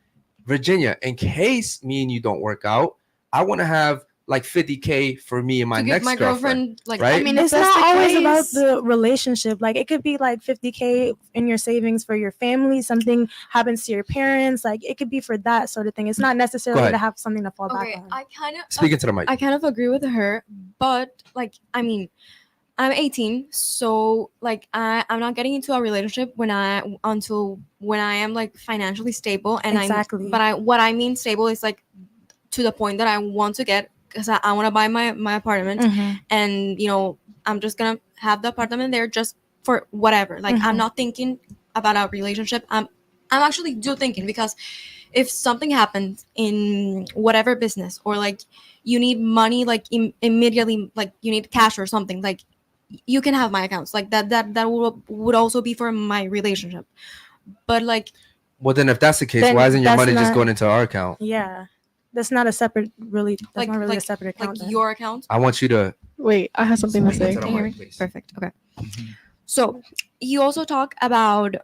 [SPEAKER 1] Virginia, in case me and you don't work out, I want to have like 50K for me and my
[SPEAKER 8] to give
[SPEAKER 1] next
[SPEAKER 8] my girlfriend, like,
[SPEAKER 1] right?
[SPEAKER 12] I mean,
[SPEAKER 5] it's
[SPEAKER 12] if that's
[SPEAKER 5] not
[SPEAKER 12] the
[SPEAKER 5] always
[SPEAKER 12] case-
[SPEAKER 5] about the relationship. Like it could be like 50K in your savings for your family. Something happens to your parents. Like it could be for that sort of thing. It's not necessarily
[SPEAKER 1] ahead.
[SPEAKER 5] to have something to fall
[SPEAKER 8] okay,
[SPEAKER 5] back on.
[SPEAKER 8] I kind of
[SPEAKER 1] Speaking to the mic.
[SPEAKER 8] I kind of agree with her, but like, I mean, I'm 18, so like I'm not getting into a relationship until when I am like financially stable, and
[SPEAKER 5] Exactly.
[SPEAKER 8] what I mean stable is like to the point that I want to get, because I want to buy my apartment,
[SPEAKER 5] Mhm.
[SPEAKER 8] and I'm just gonna have the apartment there just for whatever. Like I'm
[SPEAKER 5] Mhm.
[SPEAKER 8] not thinking about a relationship. I'm actually do thinking, because if something happens in whatever business, or like you need money like immediately, like you need cash or something, like you can have my accounts, like that would also be for my relationship. But like,
[SPEAKER 1] Well, then if that's the case,
[SPEAKER 5] Then
[SPEAKER 1] why isn't your
[SPEAKER 5] that's
[SPEAKER 1] money just
[SPEAKER 5] not-
[SPEAKER 1] going into our account?
[SPEAKER 5] Yeah, that's not a separate. Really, that's
[SPEAKER 8] like
[SPEAKER 5] not really a
[SPEAKER 8] like
[SPEAKER 5] separate account.
[SPEAKER 8] like
[SPEAKER 5] then.
[SPEAKER 8] your account.
[SPEAKER 1] I want you to
[SPEAKER 2] Wait, I have something to say.
[SPEAKER 1] Speak into the
[SPEAKER 8] Can you hear
[SPEAKER 1] mic,
[SPEAKER 8] me?
[SPEAKER 1] please.
[SPEAKER 8] Perfect. Okay. So you also talk about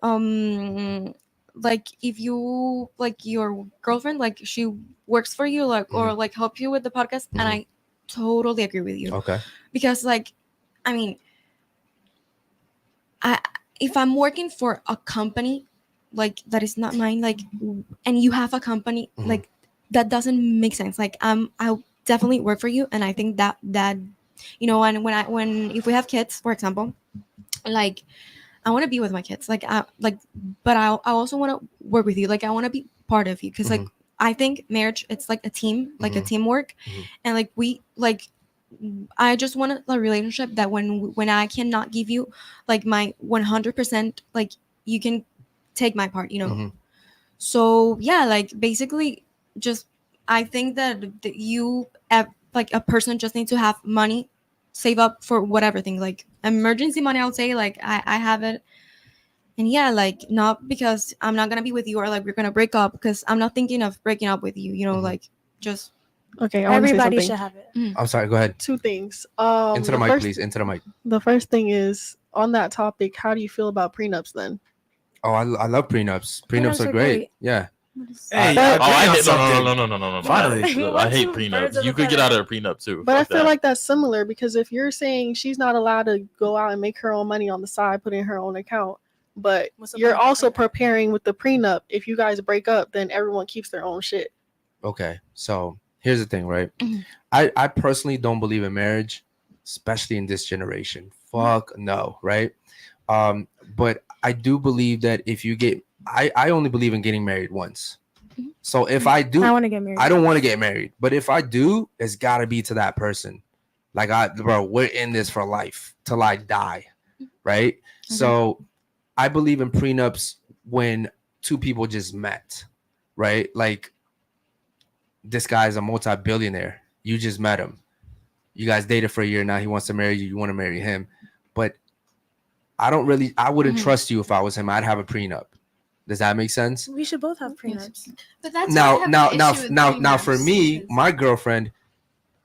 [SPEAKER 8] like if you like your girlfriend, like she works for you, like or like help you with the podcast, and I totally agree with you,
[SPEAKER 1] Okay.
[SPEAKER 8] because like, I mean, if I'm working for a company like that is not mine, like, and you have a company, like that doesn't make sense. Like I'll definitely work for you, and I think that and when if we have kids, for example, like I want to be with my kids, like but I also want to work with you, like I want to be part of you, because like I think marriage, it's like a team, like a teamwork, and like I just want a relationship that when I cannot give you like my 100%, like you can take my part, So yeah, like basically, just I think that you like a person just needs to have money, save up for whatever thing, like emergency money. I would say like I have it, and yeah, like not because I'm not gonna be with you or like we're gonna break up, because I'm not thinking of breaking up with you. Like just
[SPEAKER 2] Okay, I wanna say
[SPEAKER 5] Everybody
[SPEAKER 2] something.
[SPEAKER 5] should have it.
[SPEAKER 1] I'm sorry. Go ahead.
[SPEAKER 2] Two things.
[SPEAKER 1] Into the
[SPEAKER 2] the
[SPEAKER 1] mic,
[SPEAKER 2] first-
[SPEAKER 1] please. Into the mic.
[SPEAKER 2] The first thing is, on that topic, how do you feel about prenups then?
[SPEAKER 1] Oh, I love prenups. Prenups are great. Yeah.
[SPEAKER 3] Hey,
[SPEAKER 2] But-
[SPEAKER 3] I
[SPEAKER 4] I
[SPEAKER 3] hate
[SPEAKER 4] hate no.
[SPEAKER 3] Finally.
[SPEAKER 4] I hate prenups. You could get out of a prenup too.
[SPEAKER 2] But I
[SPEAKER 4] Fuck
[SPEAKER 2] feel
[SPEAKER 4] that.
[SPEAKER 2] like that's similar, because if you're saying she's not allowed to go out and make her own money on the side, put in her own account, but
[SPEAKER 5] What's the
[SPEAKER 2] you're
[SPEAKER 5] point of
[SPEAKER 2] also
[SPEAKER 5] prenup?
[SPEAKER 2] preparing with the prenup. If you guys break up, then everyone keeps their own shit.
[SPEAKER 1] Okay. So here's the thing, right? I personally don't believe in marriage, especially in this generation. Fuck no, right? But I do believe that if you get, I only believe in getting married once. So if I do,
[SPEAKER 5] I want to get married.
[SPEAKER 1] I don't want to get married. But if I do, it's got to be to that person. Like, bro, we're in this for life till I die, right? So I believe in prenups when two people just met, right? Like, this guy's a multi-billionaire. You just met him. You guys dated for a year. Now he wants to marry you. You want to marry him. But I wouldn't trust you if I was him. I'd have a prenup. Does that make sense?
[SPEAKER 5] We should both have prenups.
[SPEAKER 13] But that's
[SPEAKER 1] now for me, my girlfriend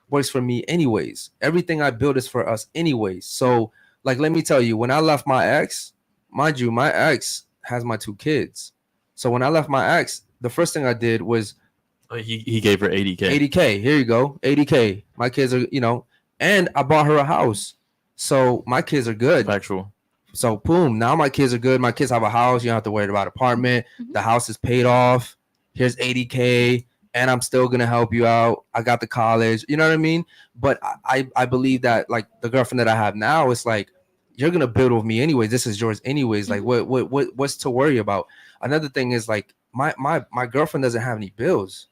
[SPEAKER 1] works for me anyways. Everything I build is for us anyways. So, like, let me tell you, when I left my ex, mind you, my ex has my 2 kids. So when I left my ex, the first thing I did was
[SPEAKER 4] he gave her 80K.
[SPEAKER 1] 80K. Here you go. 80K. My kids are, and I bought her a house. So my kids are good.
[SPEAKER 4] Factual.
[SPEAKER 1] So boom, now my kids are good. My kids have a house. You don't have to worry about apartment. The house is paid off. Here's 80K, and I'm still gonna help you out. I got the college. You know what I mean? But I believe that, like, the girlfriend that I have now, it's like, you're gonna build with me anyways. This is yours anyways. Like, what's to worry about? Another thing is, like, my girlfriend doesn't have any bills.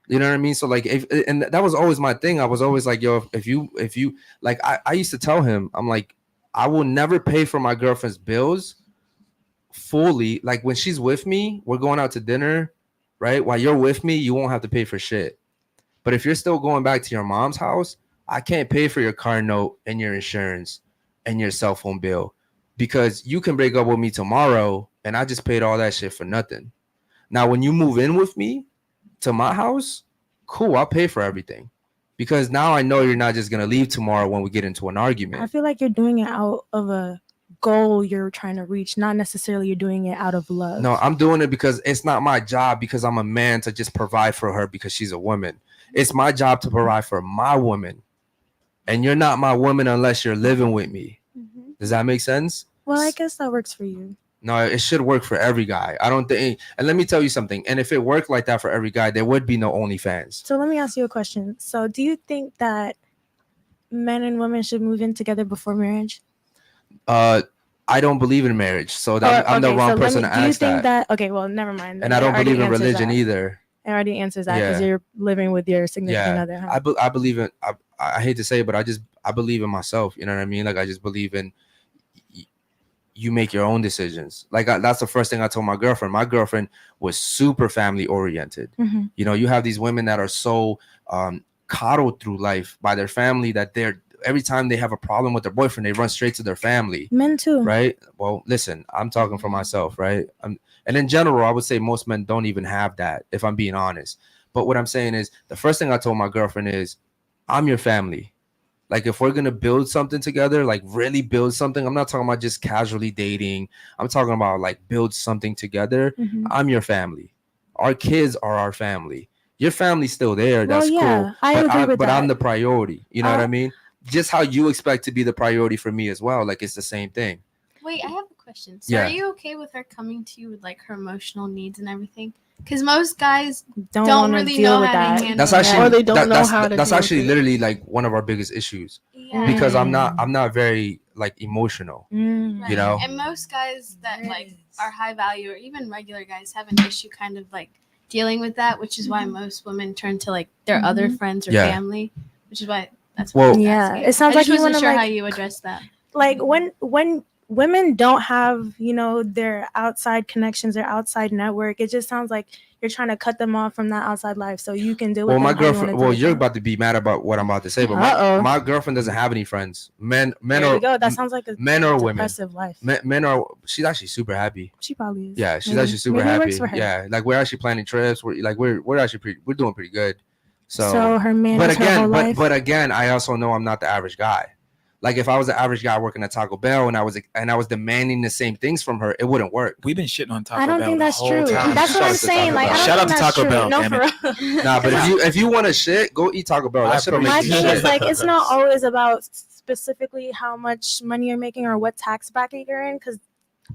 [SPEAKER 1] You know what I mean? So, like, and that was always my thing. I was always like, yo, if you like, I used to tell him, I'm like, I will never pay for my girlfriend's bills fully. Like, when she's with me, we're going out to dinner, right? While you're with me, you won't have to pay for shit. But if you're still going back to your mom's house, I can't pay for your car note and your insurance and your cell phone bill, because you can break up with me tomorrow and I just paid all that shit for nothing. Now, when you move in with me to my house, cool, I'll pay for everything. Because now I know you're not just going to leave tomorrow when we get into an argument.
[SPEAKER 5] I feel like you're doing it out of a goal you're trying to reach, not necessarily you're doing it out of love.
[SPEAKER 1] No, I'm doing it because it's not my job, because I'm a man, to just provide for her because she's a woman. It's my job to provide for my woman. And you're not my woman unless you're living with me. Does that make sense?
[SPEAKER 5] Well, I guess that works for you.
[SPEAKER 1] No, it should work for every guy. I don't think. And let me tell you something. And if it worked like that for every guy, there would be no OnlyFans.
[SPEAKER 5] So let me ask you a question. So do you think that men and women should move in together before marriage?
[SPEAKER 1] I don't believe in marriage, so that I'm the wrong person to ask that.
[SPEAKER 5] Do you think that? Okay, well, never mind.
[SPEAKER 1] And I don't believe in religion either.
[SPEAKER 5] It already answers that because you're living with your significant other. Huh?
[SPEAKER 1] I believe in. I hate to say it, but I believe in myself. You know what I mean? Like, I just believe in. You make your own decisions. Like, that's the first thing I told my girlfriend. My girlfriend was super family oriented. You know, you have these women that are so coddled through life by their family that every time they have a problem with their boyfriend, they run straight to their family.
[SPEAKER 5] Men too.
[SPEAKER 1] Right? Well, listen, I'm talking for myself, right? And in general, I would say most men don't even have that, if I'm being honest. But what I'm saying is, the first thing I told my girlfriend is, I'm your family. Like, if we're going to build something together, like really build something, I'm not talking about just casually dating. I'm talking about, like, build something together. I'm your family. Our kids are our family. Your family's still there. That's cool.
[SPEAKER 5] I agree with that.
[SPEAKER 1] But I'm the priority. You know what I mean? Just how you expect to be the priority for me as well. Like, it's the same thing.
[SPEAKER 13] Wait, I have a question. So are you okay with her coming to you with, like, her emotional needs and everything? Because most guys don't really know how to handle
[SPEAKER 1] that's actually,
[SPEAKER 2] or they don't know how to.
[SPEAKER 1] That's actually literally, like, one of our biggest issues. Because I'm not very, like, emotional. You know.
[SPEAKER 13] And most guys that like are high value, or even regular guys, have an issue kind of like dealing with that, which is why most women turn to, like, their other friends or family, which is why that's why.
[SPEAKER 5] It sounds like you want to,
[SPEAKER 13] sure
[SPEAKER 5] like,
[SPEAKER 13] how you address that.
[SPEAKER 5] Like, when women don't have, their outside connections, their outside network, it just sounds like you're trying to cut them off from that outside life so you can do it.
[SPEAKER 1] Well, my girlfriend, you're about to be mad about what I'm about to say, but my girlfriend doesn't have any friends. Men
[SPEAKER 5] there you go. That sounds like a
[SPEAKER 1] men or women.
[SPEAKER 5] Depressive life.
[SPEAKER 1] Men are. She's actually super happy.
[SPEAKER 5] She probably is.
[SPEAKER 1] Yeah, she's actually super happy. Yeah, like, we're actually planning trips. We're doing pretty good. So
[SPEAKER 5] her man.
[SPEAKER 1] But again, I also know I'm not the average guy. Like, if I was the average guy working at Taco Bell and I was demanding the same things from her, it wouldn't work.
[SPEAKER 3] We've been shitting on Taco Bell.
[SPEAKER 5] I don't think that's true. That's what I'm saying. Like,
[SPEAKER 3] shout out to Taco Bell.
[SPEAKER 5] No, for
[SPEAKER 3] real.
[SPEAKER 1] Nah, but if you want to shit, go eat Taco Bell. That shit'll make
[SPEAKER 5] my
[SPEAKER 1] you
[SPEAKER 5] thing
[SPEAKER 1] shit.
[SPEAKER 5] is, like, it's not always about specifically how much money you're making or what tax bracket you're in, because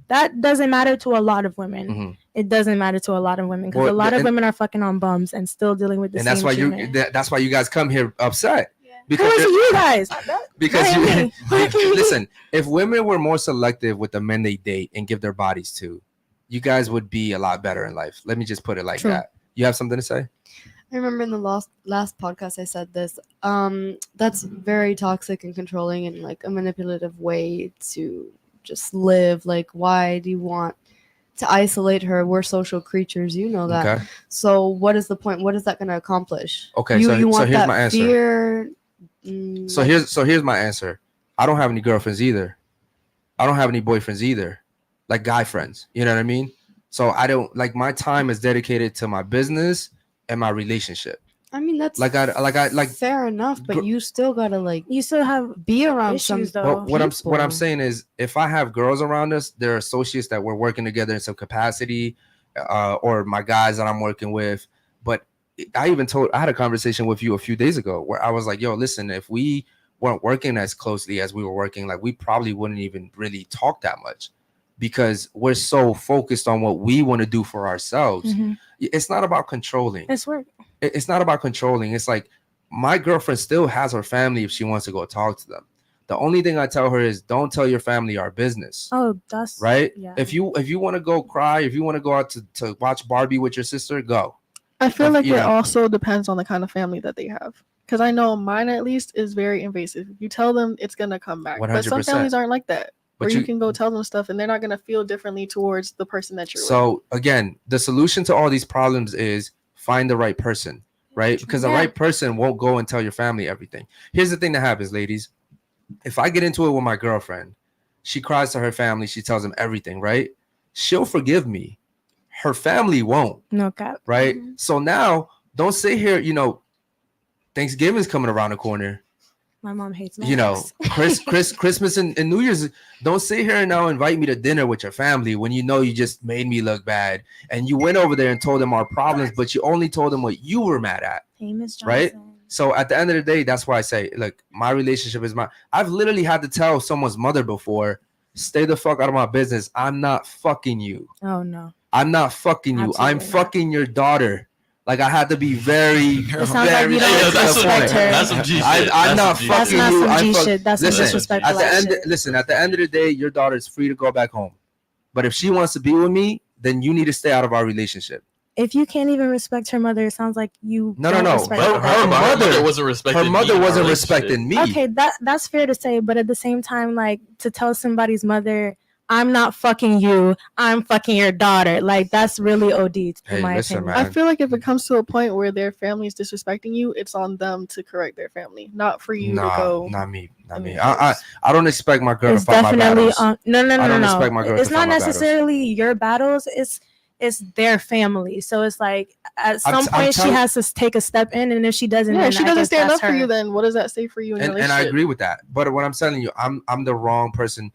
[SPEAKER 5] that doesn't matter to a lot of women. It doesn't matter to a lot of women, because a lot of women are fucking on bums and still dealing with the same treatment.
[SPEAKER 1] That's why you guys come here upset.
[SPEAKER 5] Who is you guys?
[SPEAKER 1] Because
[SPEAKER 5] That ain't me.
[SPEAKER 1] listen, if women were more selective with the men they date and give their bodies to, you guys would be a lot better in life. Let me just put it like
[SPEAKER 12] True.
[SPEAKER 1] that. You have something to say?
[SPEAKER 12] I remember in the last podcast I said this. That's very toxic and controlling and like a manipulative way to just live. Like, why do you want to isolate her? We're social creatures, you know that.
[SPEAKER 1] Okay.
[SPEAKER 12] So what is the point? What is that going to accomplish?
[SPEAKER 1] Okay,
[SPEAKER 12] you
[SPEAKER 1] so
[SPEAKER 12] want
[SPEAKER 1] here's
[SPEAKER 12] that
[SPEAKER 1] my answer.
[SPEAKER 12] fear.
[SPEAKER 1] So here's my answer. I don't have any girlfriends either. I don't have any boyfriends either. Like guy friends. You know what I mean? So I don't like my time is dedicated to my business and my relationship.
[SPEAKER 12] I mean, that's
[SPEAKER 1] like
[SPEAKER 12] fair enough, but you still gotta like
[SPEAKER 5] you still have
[SPEAKER 12] be around
[SPEAKER 5] issues,
[SPEAKER 12] some.
[SPEAKER 5] though.
[SPEAKER 1] What I'm saying is, if I have girls around us, they're associates that we're working together in some capacity, or my guys that I'm working with. But I had a conversation with you a few days ago where I was like, "Yo, listen, if we weren't working as closely as we were working, like we probably wouldn't even really talk that much." Because we're so focused on what we want to do for ourselves.
[SPEAKER 5] Mm-hmm.
[SPEAKER 1] It's not about controlling.
[SPEAKER 5] It's work.
[SPEAKER 1] It's not about controlling. It's like my girlfriend still has her family if she wants to go talk to them. The only thing I tell her is don't tell your family our business.
[SPEAKER 5] Oh, that's
[SPEAKER 1] right.
[SPEAKER 5] Yeah.
[SPEAKER 1] If you want to go cry, if you want to go out to watch Barbie with your sister, go.
[SPEAKER 2] I feel like it also depends on the kind of family that they have. Because I know mine at least is very invasive. If you tell them, it's gonna come back.
[SPEAKER 1] 100%.
[SPEAKER 2] But some families aren't like that.
[SPEAKER 1] But
[SPEAKER 2] Where you can go tell them stuff and they're not going to feel differently towards the person that you're with.
[SPEAKER 1] So again, the solution to all these problems is find the right person, right? Because the right person won't go and tell your family everything. Here's the thing that happens, ladies. If I get into it with my girlfriend, she cries to her family, she tells them everything, right? She'll forgive me. Her family won't.
[SPEAKER 5] No cap.
[SPEAKER 1] Right? So now don't sit here, Thanksgiving's coming around the corner.
[SPEAKER 5] My mom hates me.
[SPEAKER 1] Christmas and New Year's. Don't sit here and now invite me to dinner with your family when you know you just made me look bad. And you went over there and told them our problems, but you only told them what you were mad at.
[SPEAKER 5] Hey, Miss Johnson.
[SPEAKER 1] Right? So at the end of the day, that's why I say, look, my relationship is I've literally had to tell someone's mother before, stay the fuck out of my business. I'm not fucking you.
[SPEAKER 5] Oh, no.
[SPEAKER 1] I'm not fucking you.
[SPEAKER 5] Absolutely
[SPEAKER 1] I'm fucking your daughter. Like I had to be very,
[SPEAKER 5] It sounds like you don't respect her.
[SPEAKER 4] That's some G shit.
[SPEAKER 1] I'm not fucking
[SPEAKER 5] That's not
[SPEAKER 1] you.
[SPEAKER 5] some G shit. That's some disrespectful
[SPEAKER 1] At the end,
[SPEAKER 5] shit.
[SPEAKER 1] listen. At the end of the day, your daughter is free to go back home. But if she wants to be with me, then you need to stay out of our relationship.
[SPEAKER 5] If you can't even respect her mother, it sounds like you
[SPEAKER 1] No.
[SPEAKER 5] don't respect
[SPEAKER 1] Her mother
[SPEAKER 4] wasn't respecting.
[SPEAKER 1] Her mother
[SPEAKER 4] me in
[SPEAKER 1] wasn't
[SPEAKER 4] our
[SPEAKER 1] respecting me.
[SPEAKER 5] Okay, that's fair to say, but at the same time, like to tell somebody's mother, I'm not fucking you, I'm fucking your daughter. Like that's really OD in my opinion.
[SPEAKER 2] I feel like if it comes to a point where their family is disrespecting you, it's on them to correct their family, not for you to go.
[SPEAKER 1] Not me. I don't expect my girl
[SPEAKER 5] It's
[SPEAKER 1] to fight my
[SPEAKER 5] definitely
[SPEAKER 1] battles.
[SPEAKER 5] no.
[SPEAKER 1] I don't expect my girl
[SPEAKER 5] It's
[SPEAKER 1] to
[SPEAKER 5] not
[SPEAKER 1] fight my battles.
[SPEAKER 5] necessarily your battles. It's their family. So it's like at some point she has to take a step in, and if she doesn't,
[SPEAKER 2] Yeah,
[SPEAKER 5] then
[SPEAKER 2] if she
[SPEAKER 5] I
[SPEAKER 2] doesn't
[SPEAKER 5] guess
[SPEAKER 2] stand
[SPEAKER 5] that's
[SPEAKER 2] up for
[SPEAKER 5] her.
[SPEAKER 2] you, then what does that say for you in your
[SPEAKER 1] And
[SPEAKER 2] relationship?
[SPEAKER 1] I agree with that. But what I'm telling you, I'm the wrong person.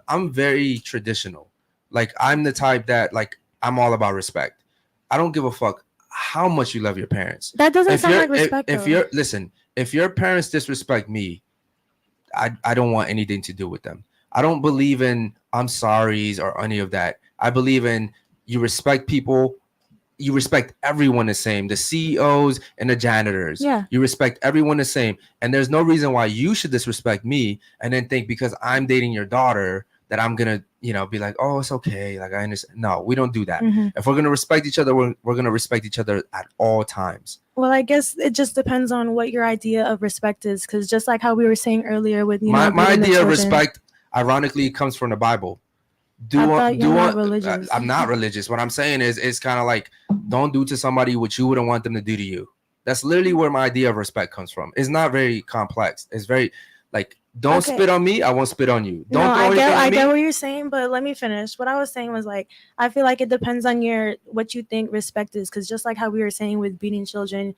[SPEAKER 1] I'm very traditional. Like I'm the type that like I'm all about respect. I don't give a fuck how much you love your parents.
[SPEAKER 5] That doesn't sound like respect.
[SPEAKER 1] If your parents disrespect me, I don't want anything to do with them. I don't believe in I'm sorry's or any of that. I believe in you respect people. You respect everyone the same, the CEOs and the janitors.
[SPEAKER 5] Yeah.
[SPEAKER 1] You respect everyone the same. And there's no reason why you should disrespect me and then think because I'm dating your daughter that I'm going to, be like, oh, it's okay. Like, I understand. No, we don't do that.
[SPEAKER 5] Mhm.
[SPEAKER 1] If we're going to respect each other, we're going to respect each other at all times.
[SPEAKER 5] Well, I guess it just depends on what your idea of respect is. Because just like how we were saying earlier with,
[SPEAKER 1] My
[SPEAKER 5] beating the
[SPEAKER 1] idea of
[SPEAKER 5] children.
[SPEAKER 1] respect, ironically, comes from the Bible.
[SPEAKER 5] Thought you're not religious.
[SPEAKER 1] I'm not religious. What I'm saying is, it's kind of like, don't do to somebody what you wouldn't want them to do to you. That's literally where my idea of respect comes from. It's not very complex. It's very like, don't spit on me, I won't spit on you. Don't throw anything at
[SPEAKER 5] I
[SPEAKER 1] me.
[SPEAKER 5] get what you're saying, but let me finish. What I was saying was like, I feel like it depends on what you think respect is. Because just like how we were saying with beating children,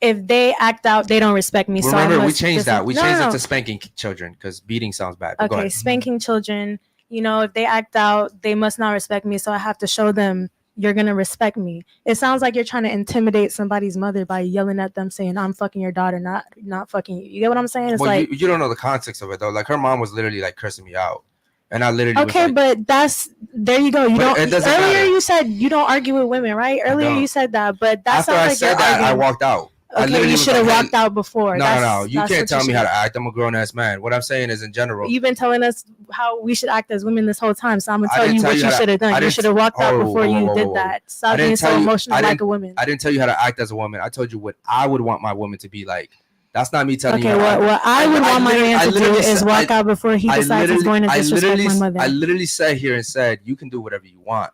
[SPEAKER 5] if they act out, they don't respect me.
[SPEAKER 1] Remember,
[SPEAKER 5] so
[SPEAKER 1] we changed that. We changed it
[SPEAKER 5] No.
[SPEAKER 1] to spanking children because beating sounds bad. But go
[SPEAKER 5] Okay,
[SPEAKER 1] ahead.
[SPEAKER 5] spanking children. If they act out, they must not respect me. So I have to show them you're gonna respect me. It sounds like you're trying to intimidate somebody's mother by yelling at them, saying, "I'm fucking your daughter, not fucking you." You get what I'm saying? It's
[SPEAKER 1] Well,
[SPEAKER 5] like
[SPEAKER 1] you don't know the context of it though. Like her mom was literally like cursing me out, and I literally was
[SPEAKER 5] okay,
[SPEAKER 1] like,
[SPEAKER 5] but there you go. You
[SPEAKER 1] But
[SPEAKER 5] don't.
[SPEAKER 1] it doesn't
[SPEAKER 5] Earlier
[SPEAKER 1] matter.
[SPEAKER 5] you said you don't argue with women, right? Earlier
[SPEAKER 1] don't.
[SPEAKER 5] you said that, but that
[SPEAKER 1] after
[SPEAKER 5] sounds
[SPEAKER 1] I
[SPEAKER 5] like
[SPEAKER 1] said
[SPEAKER 5] you're
[SPEAKER 1] that, I
[SPEAKER 5] arguing.
[SPEAKER 1] walked out.
[SPEAKER 5] Okay, you should have walked out before.
[SPEAKER 1] No. You
[SPEAKER 5] that's
[SPEAKER 1] can't
[SPEAKER 5] what
[SPEAKER 1] tell me
[SPEAKER 5] should
[SPEAKER 1] how to
[SPEAKER 5] do.
[SPEAKER 1] act. I'm a grown ass man. What I'm saying is in general.
[SPEAKER 5] You've been telling us how we should act as women this whole time, so I'm gonna
[SPEAKER 1] I
[SPEAKER 5] tell
[SPEAKER 1] didn't
[SPEAKER 5] you
[SPEAKER 1] tell
[SPEAKER 5] what
[SPEAKER 1] you
[SPEAKER 5] you
[SPEAKER 1] how to-
[SPEAKER 5] should have
[SPEAKER 1] I
[SPEAKER 5] done. You
[SPEAKER 1] didn't-
[SPEAKER 5] should have walked out
[SPEAKER 1] whoa,
[SPEAKER 5] before
[SPEAKER 1] whoa,
[SPEAKER 5] you
[SPEAKER 1] whoa,
[SPEAKER 5] did
[SPEAKER 1] whoa.
[SPEAKER 5] that.
[SPEAKER 1] I
[SPEAKER 5] Stop
[SPEAKER 1] didn't
[SPEAKER 5] being so
[SPEAKER 1] tell you-
[SPEAKER 5] emotional
[SPEAKER 1] I
[SPEAKER 5] like
[SPEAKER 1] didn't-
[SPEAKER 5] a woman.
[SPEAKER 1] I didn't tell you how to act as a woman. I told you what I would want my woman to be like. That's not me telling
[SPEAKER 5] Okay,
[SPEAKER 1] you.
[SPEAKER 5] what I would want my man to do
[SPEAKER 1] literally
[SPEAKER 5] is
[SPEAKER 1] said-
[SPEAKER 5] walk out before he decides he's going to disrespect my mother.
[SPEAKER 1] I literally sat here and said you can do whatever you want.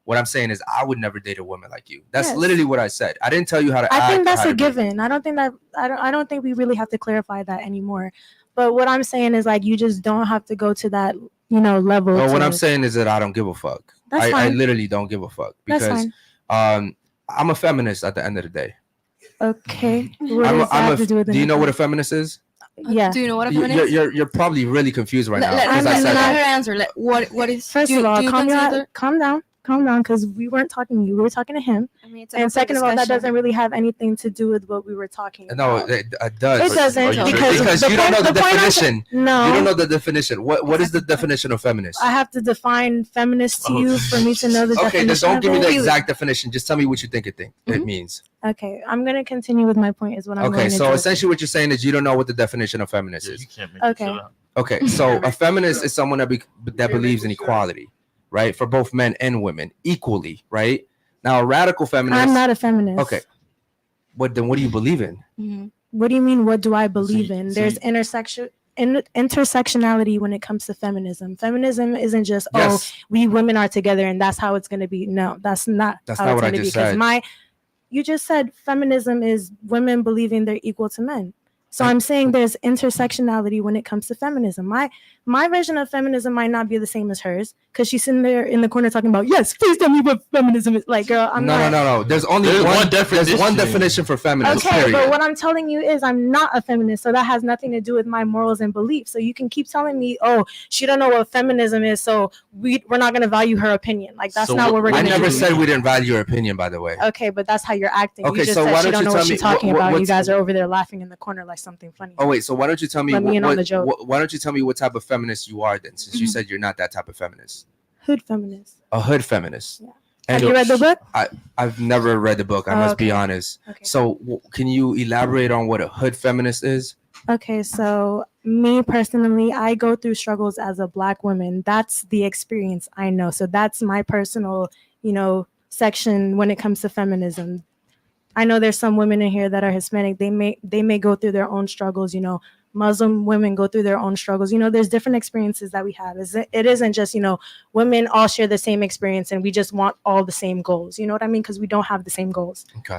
[SPEAKER 1] What I'm saying is I would never date a woman like you. That's
[SPEAKER 5] Yes.
[SPEAKER 1] literally what I said. I didn't tell you how to act.
[SPEAKER 5] I think that's
[SPEAKER 1] how
[SPEAKER 5] a
[SPEAKER 1] to be.
[SPEAKER 5] given. I don't think we really have to clarify that anymore. But what I'm saying is like you just don't have to go to that, level.
[SPEAKER 1] Well, what
[SPEAKER 5] to-
[SPEAKER 1] I'm saying is that I don't give a fuck.
[SPEAKER 5] That's
[SPEAKER 1] I
[SPEAKER 5] fine.
[SPEAKER 1] literally don't give a fuck
[SPEAKER 5] That's
[SPEAKER 1] because
[SPEAKER 5] fine.
[SPEAKER 1] I'm a feminist at the end of the day.
[SPEAKER 5] Okay. What does that have to do with
[SPEAKER 1] Do you know what a
[SPEAKER 5] anything?
[SPEAKER 1] feminist is?
[SPEAKER 5] Yeah.
[SPEAKER 8] Do you know what a feminist?
[SPEAKER 1] You're probably really confused right now.
[SPEAKER 8] Let
[SPEAKER 1] 'cause I
[SPEAKER 8] her
[SPEAKER 1] said that.
[SPEAKER 8] answer. What is?
[SPEAKER 5] First
[SPEAKER 8] do,
[SPEAKER 5] of all,
[SPEAKER 8] do you consider-
[SPEAKER 5] calm down, because we weren't talking to you. We were talking to him.
[SPEAKER 8] I mean, it's an
[SPEAKER 5] And
[SPEAKER 8] open
[SPEAKER 5] second of all, that
[SPEAKER 8] discussion.
[SPEAKER 5] doesn't really have anything to do with what we were talking
[SPEAKER 1] No,
[SPEAKER 5] about.
[SPEAKER 1] it does.
[SPEAKER 5] It doesn't,
[SPEAKER 1] because
[SPEAKER 5] the
[SPEAKER 1] you don't
[SPEAKER 5] point-
[SPEAKER 1] know the
[SPEAKER 5] the point I'm
[SPEAKER 1] definition.
[SPEAKER 5] No.
[SPEAKER 1] You don't know the definition. What is the definition of feminist?
[SPEAKER 5] I have to define feminist to you for me to know the
[SPEAKER 1] Okay,
[SPEAKER 5] definition.
[SPEAKER 1] just don't
[SPEAKER 5] of
[SPEAKER 1] give me the
[SPEAKER 5] it.
[SPEAKER 1] exact definition. Just tell me what you think it means.
[SPEAKER 5] Okay, I'm gonna continue with my point. Is what I'm
[SPEAKER 1] Okay,
[SPEAKER 5] going to
[SPEAKER 1] so
[SPEAKER 5] do.
[SPEAKER 1] essentially what you're saying is you don't know what the definition of feminist is.
[SPEAKER 5] Okay.
[SPEAKER 1] Okay, so a feminist is someone that believes in equality, right, for both men and women equally, right? Now, a radical feminist.
[SPEAKER 5] I'm not a feminist.
[SPEAKER 1] Okay, what do you believe in?
[SPEAKER 5] What do you mean? What do I believe in? There's intersectionality when it comes to feminism. Feminism isn't just
[SPEAKER 1] Yes.
[SPEAKER 5] we women are together and that's how it's going to be. No, that's not.
[SPEAKER 1] That's
[SPEAKER 5] how
[SPEAKER 1] not
[SPEAKER 5] it's
[SPEAKER 1] what I
[SPEAKER 5] gonna
[SPEAKER 1] just
[SPEAKER 5] be, 'cause
[SPEAKER 1] said.
[SPEAKER 5] You just said feminism is women believing they're equal to men. So I'm saying there's intersectionality when it comes to feminism. My version of feminism might not be the same as hers because she's sitting there in the corner talking about, yes, please tell me what feminism is. Like, girl, I'm not.
[SPEAKER 1] No. There's only one definition. There's one definition for feminist.
[SPEAKER 5] Okay,
[SPEAKER 1] period.
[SPEAKER 5] but what I'm telling you is I'm not a feminist, so that has nothing to do with my morals and beliefs. So you can keep telling me, oh, she don't know what feminism is, so we're not going to value her opinion. Like, that's not what we're
[SPEAKER 1] I
[SPEAKER 5] going to do.
[SPEAKER 1] never said we didn't value your opinion, by the way.
[SPEAKER 5] Okay, but that's how you're acting.
[SPEAKER 1] Okay,
[SPEAKER 5] You just
[SPEAKER 1] so
[SPEAKER 5] said
[SPEAKER 1] why
[SPEAKER 5] she
[SPEAKER 1] don't
[SPEAKER 5] don't
[SPEAKER 1] you
[SPEAKER 5] know
[SPEAKER 1] tell
[SPEAKER 5] what
[SPEAKER 1] me
[SPEAKER 5] she's talking
[SPEAKER 1] what-
[SPEAKER 5] about. You
[SPEAKER 1] what's-
[SPEAKER 5] guys are over there laughing in the corner like something funny.
[SPEAKER 1] Oh wait, so why don't you tell me?
[SPEAKER 5] Let me in on the joke.
[SPEAKER 1] Why don't you tell me what type of feminist you are then? Since you said you're not that type of feminist,
[SPEAKER 5] Hood feminist.
[SPEAKER 1] a hood feminist.
[SPEAKER 5] Yeah. Have you read the book?
[SPEAKER 1] I've never read the book. I must be honest.
[SPEAKER 5] Okay.
[SPEAKER 1] So can you elaborate on what a hood feminist is?
[SPEAKER 5] Okay, so me personally, I go through struggles as a Black woman. That's the experience I know. So that's my personal, section when it comes to feminism. I know there's some women in here that are Hispanic. They may go through their own struggles. Muslim women go through their own struggles. There's different experiences that we have. It isn't just women all share the same experience and we just want all the same goals. You know what I mean? Because we don't have the same goals.
[SPEAKER 1] Okay.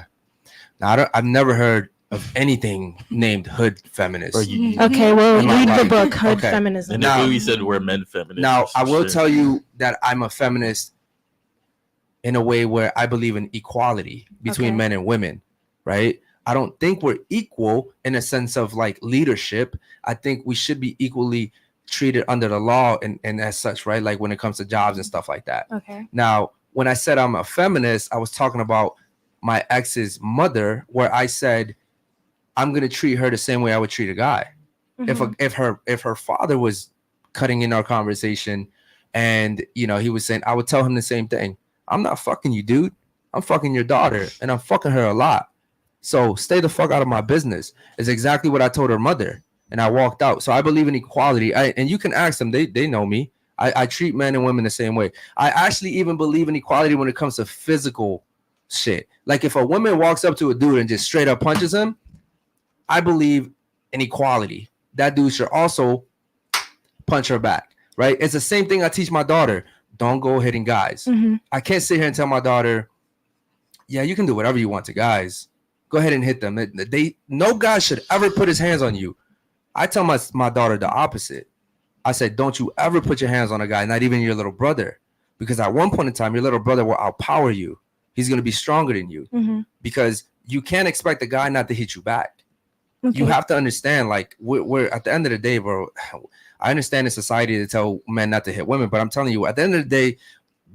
[SPEAKER 1] Now I've never heard of anything named hood feminist.
[SPEAKER 5] Okay, well,
[SPEAKER 1] Am I
[SPEAKER 5] read the
[SPEAKER 1] right?
[SPEAKER 5] book, Hood
[SPEAKER 1] Okay.
[SPEAKER 5] Feminism.
[SPEAKER 4] And
[SPEAKER 1] Now-
[SPEAKER 4] then we said we're men feminists.
[SPEAKER 1] Now, I will tell you that I'm a feminist in a way where I believe in equality between
[SPEAKER 5] Okay.
[SPEAKER 1] men and women, right? I don't think we're equal in a sense of like leadership. I think we should be equally treated under the law and as such, right? Like when it comes to jobs and stuff like that.
[SPEAKER 5] Okay.
[SPEAKER 1] Now, when I said I'm a feminist, I was talking about my ex's mother, where I said I'm gonna treat her the same way I would treat a guy. If her father was cutting in our conversation and he was saying, I would tell him the same thing. I'm not fucking you, dude. I'm fucking your daughter and I'm fucking her a lot. So stay the fuck out of my business is exactly what I told her mother. And I walked out. So I believe in equality. And you can ask them, they know me. I treat men and women the same way. I actually even believe in equality when it comes to physical shit. Like if a woman walks up to a dude and just straight up punches him, I believe in equality. That dude should also punch her back, right? It's the same thing I teach my daughter. Don't go hitting guys. I can't sit here and tell my daughter, yeah, you can do whatever you want to guys. Go ahead and hit them. No guy should ever put his hands on you. I tell my daughter the opposite. I said, don't you ever put your hands on a guy, not even your little brother. Because at one point in time, your little brother will outpower you. He's going to be stronger than you. Because you can't expect a guy not to hit you back.
[SPEAKER 5] Okay.
[SPEAKER 1] You have to understand, like, we're at the end of the day, bro, I understand in society to tell men not to hit women, but I'm telling you, at the end of the day,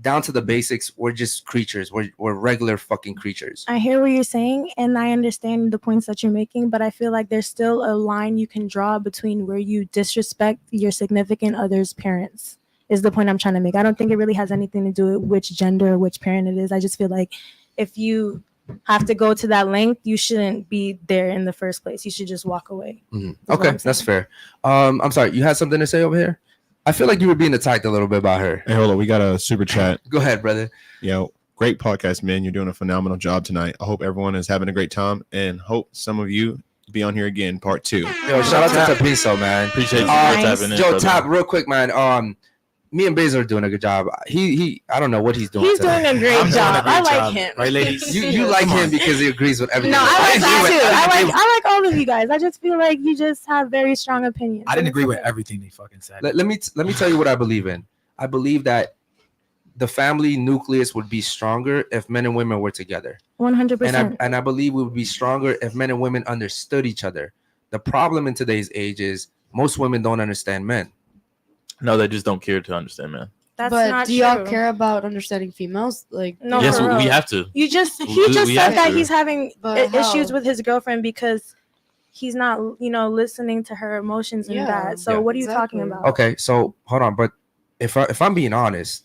[SPEAKER 1] down to the basics, we're just creatures. We're regular fucking creatures.
[SPEAKER 5] I hear what you're saying, and I understand the points that you're making, but I feel like there's still a line you can draw between where you disrespect your significant other's parents, is the point I'm trying to make. I don't think it really has anything to do with which gender or which parent it is. I just feel like if you have to go to that length, you shouldn't be there in the first place. You should just walk away.
[SPEAKER 1] Okay, that's fair. I'm sorry, you had something to say over here? I feel like you were being attacked a little bit about her.
[SPEAKER 11] Hey, hold on. We got a super chat.
[SPEAKER 1] Go ahead, brother.
[SPEAKER 11] Yo, great podcast, man. You're doing a phenomenal job tonight. I hope everyone is having a great time and hope some of you be on here again, part 2.
[SPEAKER 1] Yo, shout out to Tapiso, man.
[SPEAKER 4] Appreciate you tapping in.
[SPEAKER 1] Yo,
[SPEAKER 4] brother.
[SPEAKER 1] Tap, real quick, man. Me and Basil are doing a good job. He I don't know what he's doing.
[SPEAKER 5] He's
[SPEAKER 1] today.
[SPEAKER 5] doing a great job. I like him.
[SPEAKER 3] Right, ladies?
[SPEAKER 1] You like him because he agrees with everything.
[SPEAKER 5] No, I like that
[SPEAKER 1] agree with
[SPEAKER 5] too. I like all of you guys. I just feel like you just have very strong opinions.
[SPEAKER 3] I didn't agree with everything they fucking said.
[SPEAKER 1] Let me tell you what I believe in. I believe that the family nucleus would be stronger if men and women were together.
[SPEAKER 5] 100%.
[SPEAKER 1] And I believe we would be stronger if men and women understood each other. The problem in today's age is most women don't understand men.
[SPEAKER 4] No, they just don't care to understand, man.
[SPEAKER 5] That's
[SPEAKER 12] but
[SPEAKER 5] not
[SPEAKER 12] do y'all
[SPEAKER 5] true.
[SPEAKER 12] care about understanding females? Like,
[SPEAKER 5] No,
[SPEAKER 4] Yes,
[SPEAKER 5] for
[SPEAKER 4] we
[SPEAKER 5] real.
[SPEAKER 4] have to.
[SPEAKER 5] He just
[SPEAKER 4] We
[SPEAKER 5] said
[SPEAKER 4] have
[SPEAKER 5] that
[SPEAKER 4] to.
[SPEAKER 5] he's having
[SPEAKER 12] But
[SPEAKER 5] issues
[SPEAKER 12] how?
[SPEAKER 5] with his girlfriend because he's not, listening to her emotions and
[SPEAKER 12] Yeah,
[SPEAKER 5] that. So
[SPEAKER 1] yeah.
[SPEAKER 5] what are you talking
[SPEAKER 12] Exactly.
[SPEAKER 5] about?
[SPEAKER 1] Okay, so hold on, but if I'm being honest,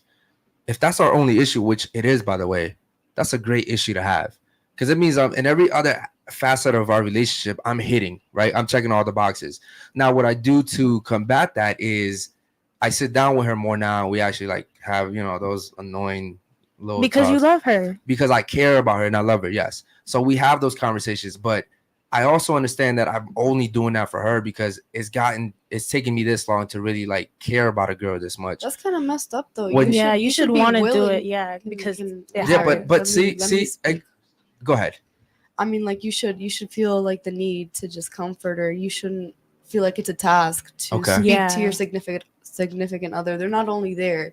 [SPEAKER 1] if that's our only issue, which it is, by the way, that's a great issue to have because it means in every other facet of our relationship, I'm hitting, right? I'm checking all the boxes. Now, what I do to combat that is I sit down with her more now. We actually like have, those annoying little
[SPEAKER 5] Because you
[SPEAKER 1] talks.
[SPEAKER 5] love her.
[SPEAKER 1] Because I care about her and I love her. Yes. So we have those conversations, but I also understand that I'm only doing that for her because it's taking me this long to really like care about a girl this much.
[SPEAKER 12] That's kind of messed up, though.
[SPEAKER 1] When-
[SPEAKER 12] You should
[SPEAKER 5] want to
[SPEAKER 12] be
[SPEAKER 5] do
[SPEAKER 12] willing.
[SPEAKER 5] it. Yeah, because
[SPEAKER 1] Yeah, but
[SPEAKER 12] Let me
[SPEAKER 1] see,
[SPEAKER 12] speak.
[SPEAKER 1] go ahead.
[SPEAKER 12] I mean, like you should feel like the need to just comfort her. You shouldn't feel like it's a task to
[SPEAKER 1] Okay.
[SPEAKER 12] speak
[SPEAKER 5] Yeah.
[SPEAKER 12] to your significant other. They're not only there,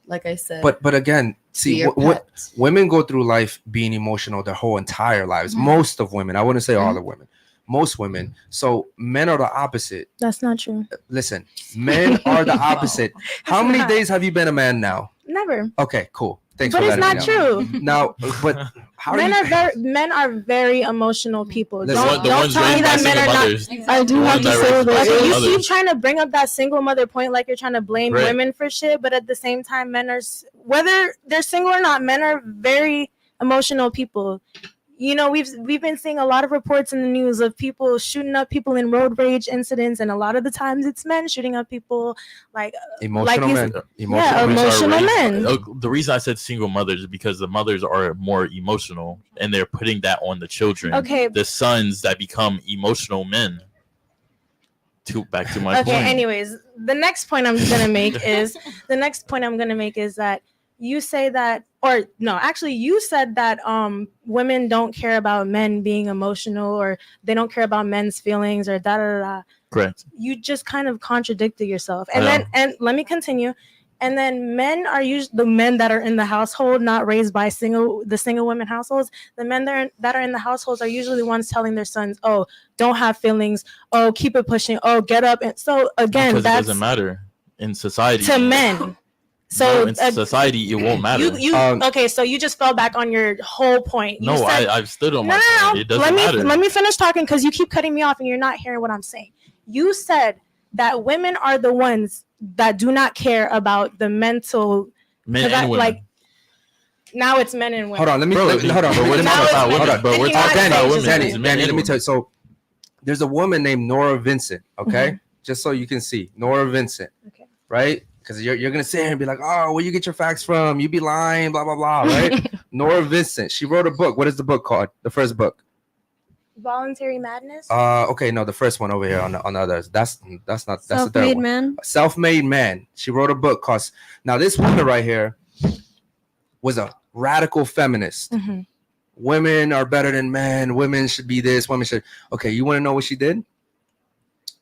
[SPEAKER 12] like I said.
[SPEAKER 1] But again, see,
[SPEAKER 12] your
[SPEAKER 1] what
[SPEAKER 12] pet.
[SPEAKER 1] women go through life being emotional their whole entire lives. Most of women, I wouldn't say all the women, most women. So men are the opposite.
[SPEAKER 5] That's not true.
[SPEAKER 1] Listen, men are the opposite. How many
[SPEAKER 5] not.
[SPEAKER 1] days have you been a man now?
[SPEAKER 5] Never.
[SPEAKER 1] Okay, cool. Thanks
[SPEAKER 5] But
[SPEAKER 1] for
[SPEAKER 5] it's
[SPEAKER 1] letting
[SPEAKER 5] not
[SPEAKER 1] me know.
[SPEAKER 5] true.
[SPEAKER 1] Now, but how
[SPEAKER 5] Men
[SPEAKER 1] do you?
[SPEAKER 5] men are very emotional people.
[SPEAKER 1] Listen,
[SPEAKER 5] Don't
[SPEAKER 4] The ones
[SPEAKER 5] tell me
[SPEAKER 4] raised by
[SPEAKER 5] that men
[SPEAKER 4] single
[SPEAKER 5] are not.
[SPEAKER 4] mothers.
[SPEAKER 2] I do
[SPEAKER 4] The
[SPEAKER 2] have
[SPEAKER 4] ones
[SPEAKER 2] to
[SPEAKER 4] that
[SPEAKER 2] say
[SPEAKER 4] raised by
[SPEAKER 2] that
[SPEAKER 4] single
[SPEAKER 5] Okay, you
[SPEAKER 4] mothers.
[SPEAKER 5] keep trying to bring up that single mother point like you're trying to blame
[SPEAKER 4] Right.
[SPEAKER 5] women for shit, but at the same time, men are, whether they're single or not, men are very emotional people. We've been seeing a lot of reports in the news of people shooting up people in road rage incidents, and a lot of the times it's men shooting up people. Like
[SPEAKER 1] Emotional
[SPEAKER 5] you-
[SPEAKER 1] men.
[SPEAKER 5] yeah,
[SPEAKER 1] men.
[SPEAKER 5] emotional men.
[SPEAKER 4] The reason I said single mothers is because the mothers are more emotional and they're putting that on the children.
[SPEAKER 5] Okay.
[SPEAKER 4] The sons that become emotional men. Back to my
[SPEAKER 5] Okay,
[SPEAKER 4] point.
[SPEAKER 5] anyways, the next point I'm gonna make is that you say that, or no, actually you said that women don't care about men being emotional, or they don't care about men's feelings, or da da da da.
[SPEAKER 4] Correct.
[SPEAKER 5] You just kind of contradicted yourself.
[SPEAKER 4] I know.
[SPEAKER 5] And let me continue. And then men are usually the men that are in the household, not raised by single women households. The men that are in the households are usually the ones telling their sons, "Oh, don't have feelings. Oh, keep it pushing. Oh, get up." And so again,
[SPEAKER 4] Because it
[SPEAKER 5] that's
[SPEAKER 4] doesn't matter in society.
[SPEAKER 5] to men. So
[SPEAKER 4] No, in society, it won't matter.
[SPEAKER 5] you okay? So you just fell back on your whole point. You
[SPEAKER 4] No,
[SPEAKER 5] said,
[SPEAKER 4] I've stood on
[SPEAKER 5] no,
[SPEAKER 4] my
[SPEAKER 5] no,
[SPEAKER 4] point.
[SPEAKER 5] no.
[SPEAKER 4] It doesn't matter.
[SPEAKER 5] Let me finish talking because you keep cutting me off and you're not hearing what I'm saying. You said that women are the ones that do not care about the mental.
[SPEAKER 4] Men and women.
[SPEAKER 5] Like now it's men and women.
[SPEAKER 1] Hold on, hold on.
[SPEAKER 5] Now it's
[SPEAKER 1] Hold
[SPEAKER 5] men.
[SPEAKER 1] on, but we're
[SPEAKER 5] It's
[SPEAKER 1] talking
[SPEAKER 5] not
[SPEAKER 1] about
[SPEAKER 5] women.
[SPEAKER 1] Danny,
[SPEAKER 4] It's men
[SPEAKER 1] Danny,
[SPEAKER 4] and
[SPEAKER 1] let me
[SPEAKER 4] women.
[SPEAKER 1] tell you. So there's a woman named Nora Vincent, okay? Just so you can see. Nora Vincent.
[SPEAKER 5] Okay.
[SPEAKER 1] Right? Because you're gonna sit here and be like, oh, where you get your facts from? You be lying, blah, blah, blah, right? Nora Vincent. She wrote a book. What is the book called? The first book.
[SPEAKER 5] Voluntary madness.
[SPEAKER 1] Okay, no, the first one over here on the others. That's not that's the third
[SPEAKER 6] Self-made
[SPEAKER 1] one.
[SPEAKER 6] man.
[SPEAKER 1] Self-made man. She wrote a book called. Now this woman right here was a radical feminist.
[SPEAKER 5] Mhm.
[SPEAKER 1] Women are better than men. Women should be this. Women should. Okay, you want to know what she did?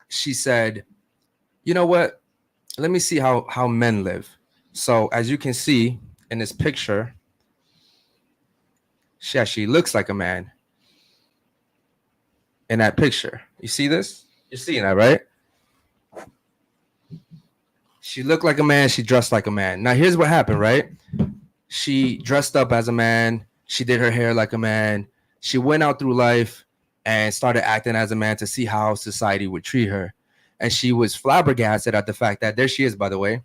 [SPEAKER 1] She said, "You know what? Let me see how men live." So as you can see in this picture, she actually looks like a man. In that picture, you see this? You're seeing that, right? She looked like a man. She dressed like a man. Now, here's what happened, right? She dressed up as a man. She did her hair like a man. She went out through life and started acting as a man to see how society would treat her. And she was flabbergasted at the fact that there she is, by the way,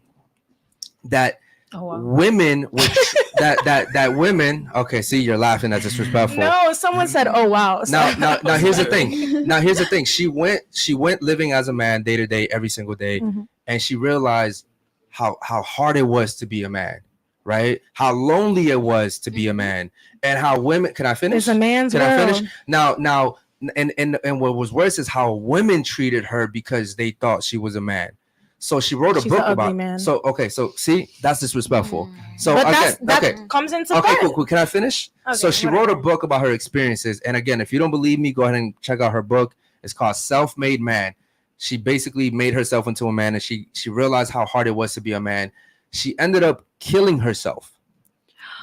[SPEAKER 1] that
[SPEAKER 2] Oh, wow.
[SPEAKER 1] Women which that women. Okay, see, you're laughing. That's disrespectful.
[SPEAKER 5] No, someone said, "Oh wow." So-
[SPEAKER 1] Now here's the thing. Now here's the thing. She went living as a man day to day, every single day,
[SPEAKER 5] Mhm.
[SPEAKER 1] and she realized how hard it was to be a man, right? How lonely it was to be a man, and how women. Can I finish?
[SPEAKER 5] It's a man's
[SPEAKER 1] Can I
[SPEAKER 5] world.
[SPEAKER 1] finish? Now, and what was worse is how women treated her because they thought she was a man. So she wrote a
[SPEAKER 5] She's
[SPEAKER 1] book
[SPEAKER 5] an ugly
[SPEAKER 1] about.
[SPEAKER 5] man.
[SPEAKER 1] So okay, so see, that's disrespectful. So
[SPEAKER 5] But
[SPEAKER 1] again,
[SPEAKER 5] that comes into
[SPEAKER 1] okay,
[SPEAKER 5] play.
[SPEAKER 1] cool. Can I finish? So
[SPEAKER 5] Okay,
[SPEAKER 1] she
[SPEAKER 5] whatever.
[SPEAKER 1] wrote a book about her experiences. And again, if you don't believe me, go ahead and check out her book. It's called Self-Made Man. She basically made herself into a man, and she realized how hard it was to be a man. She ended up killing herself,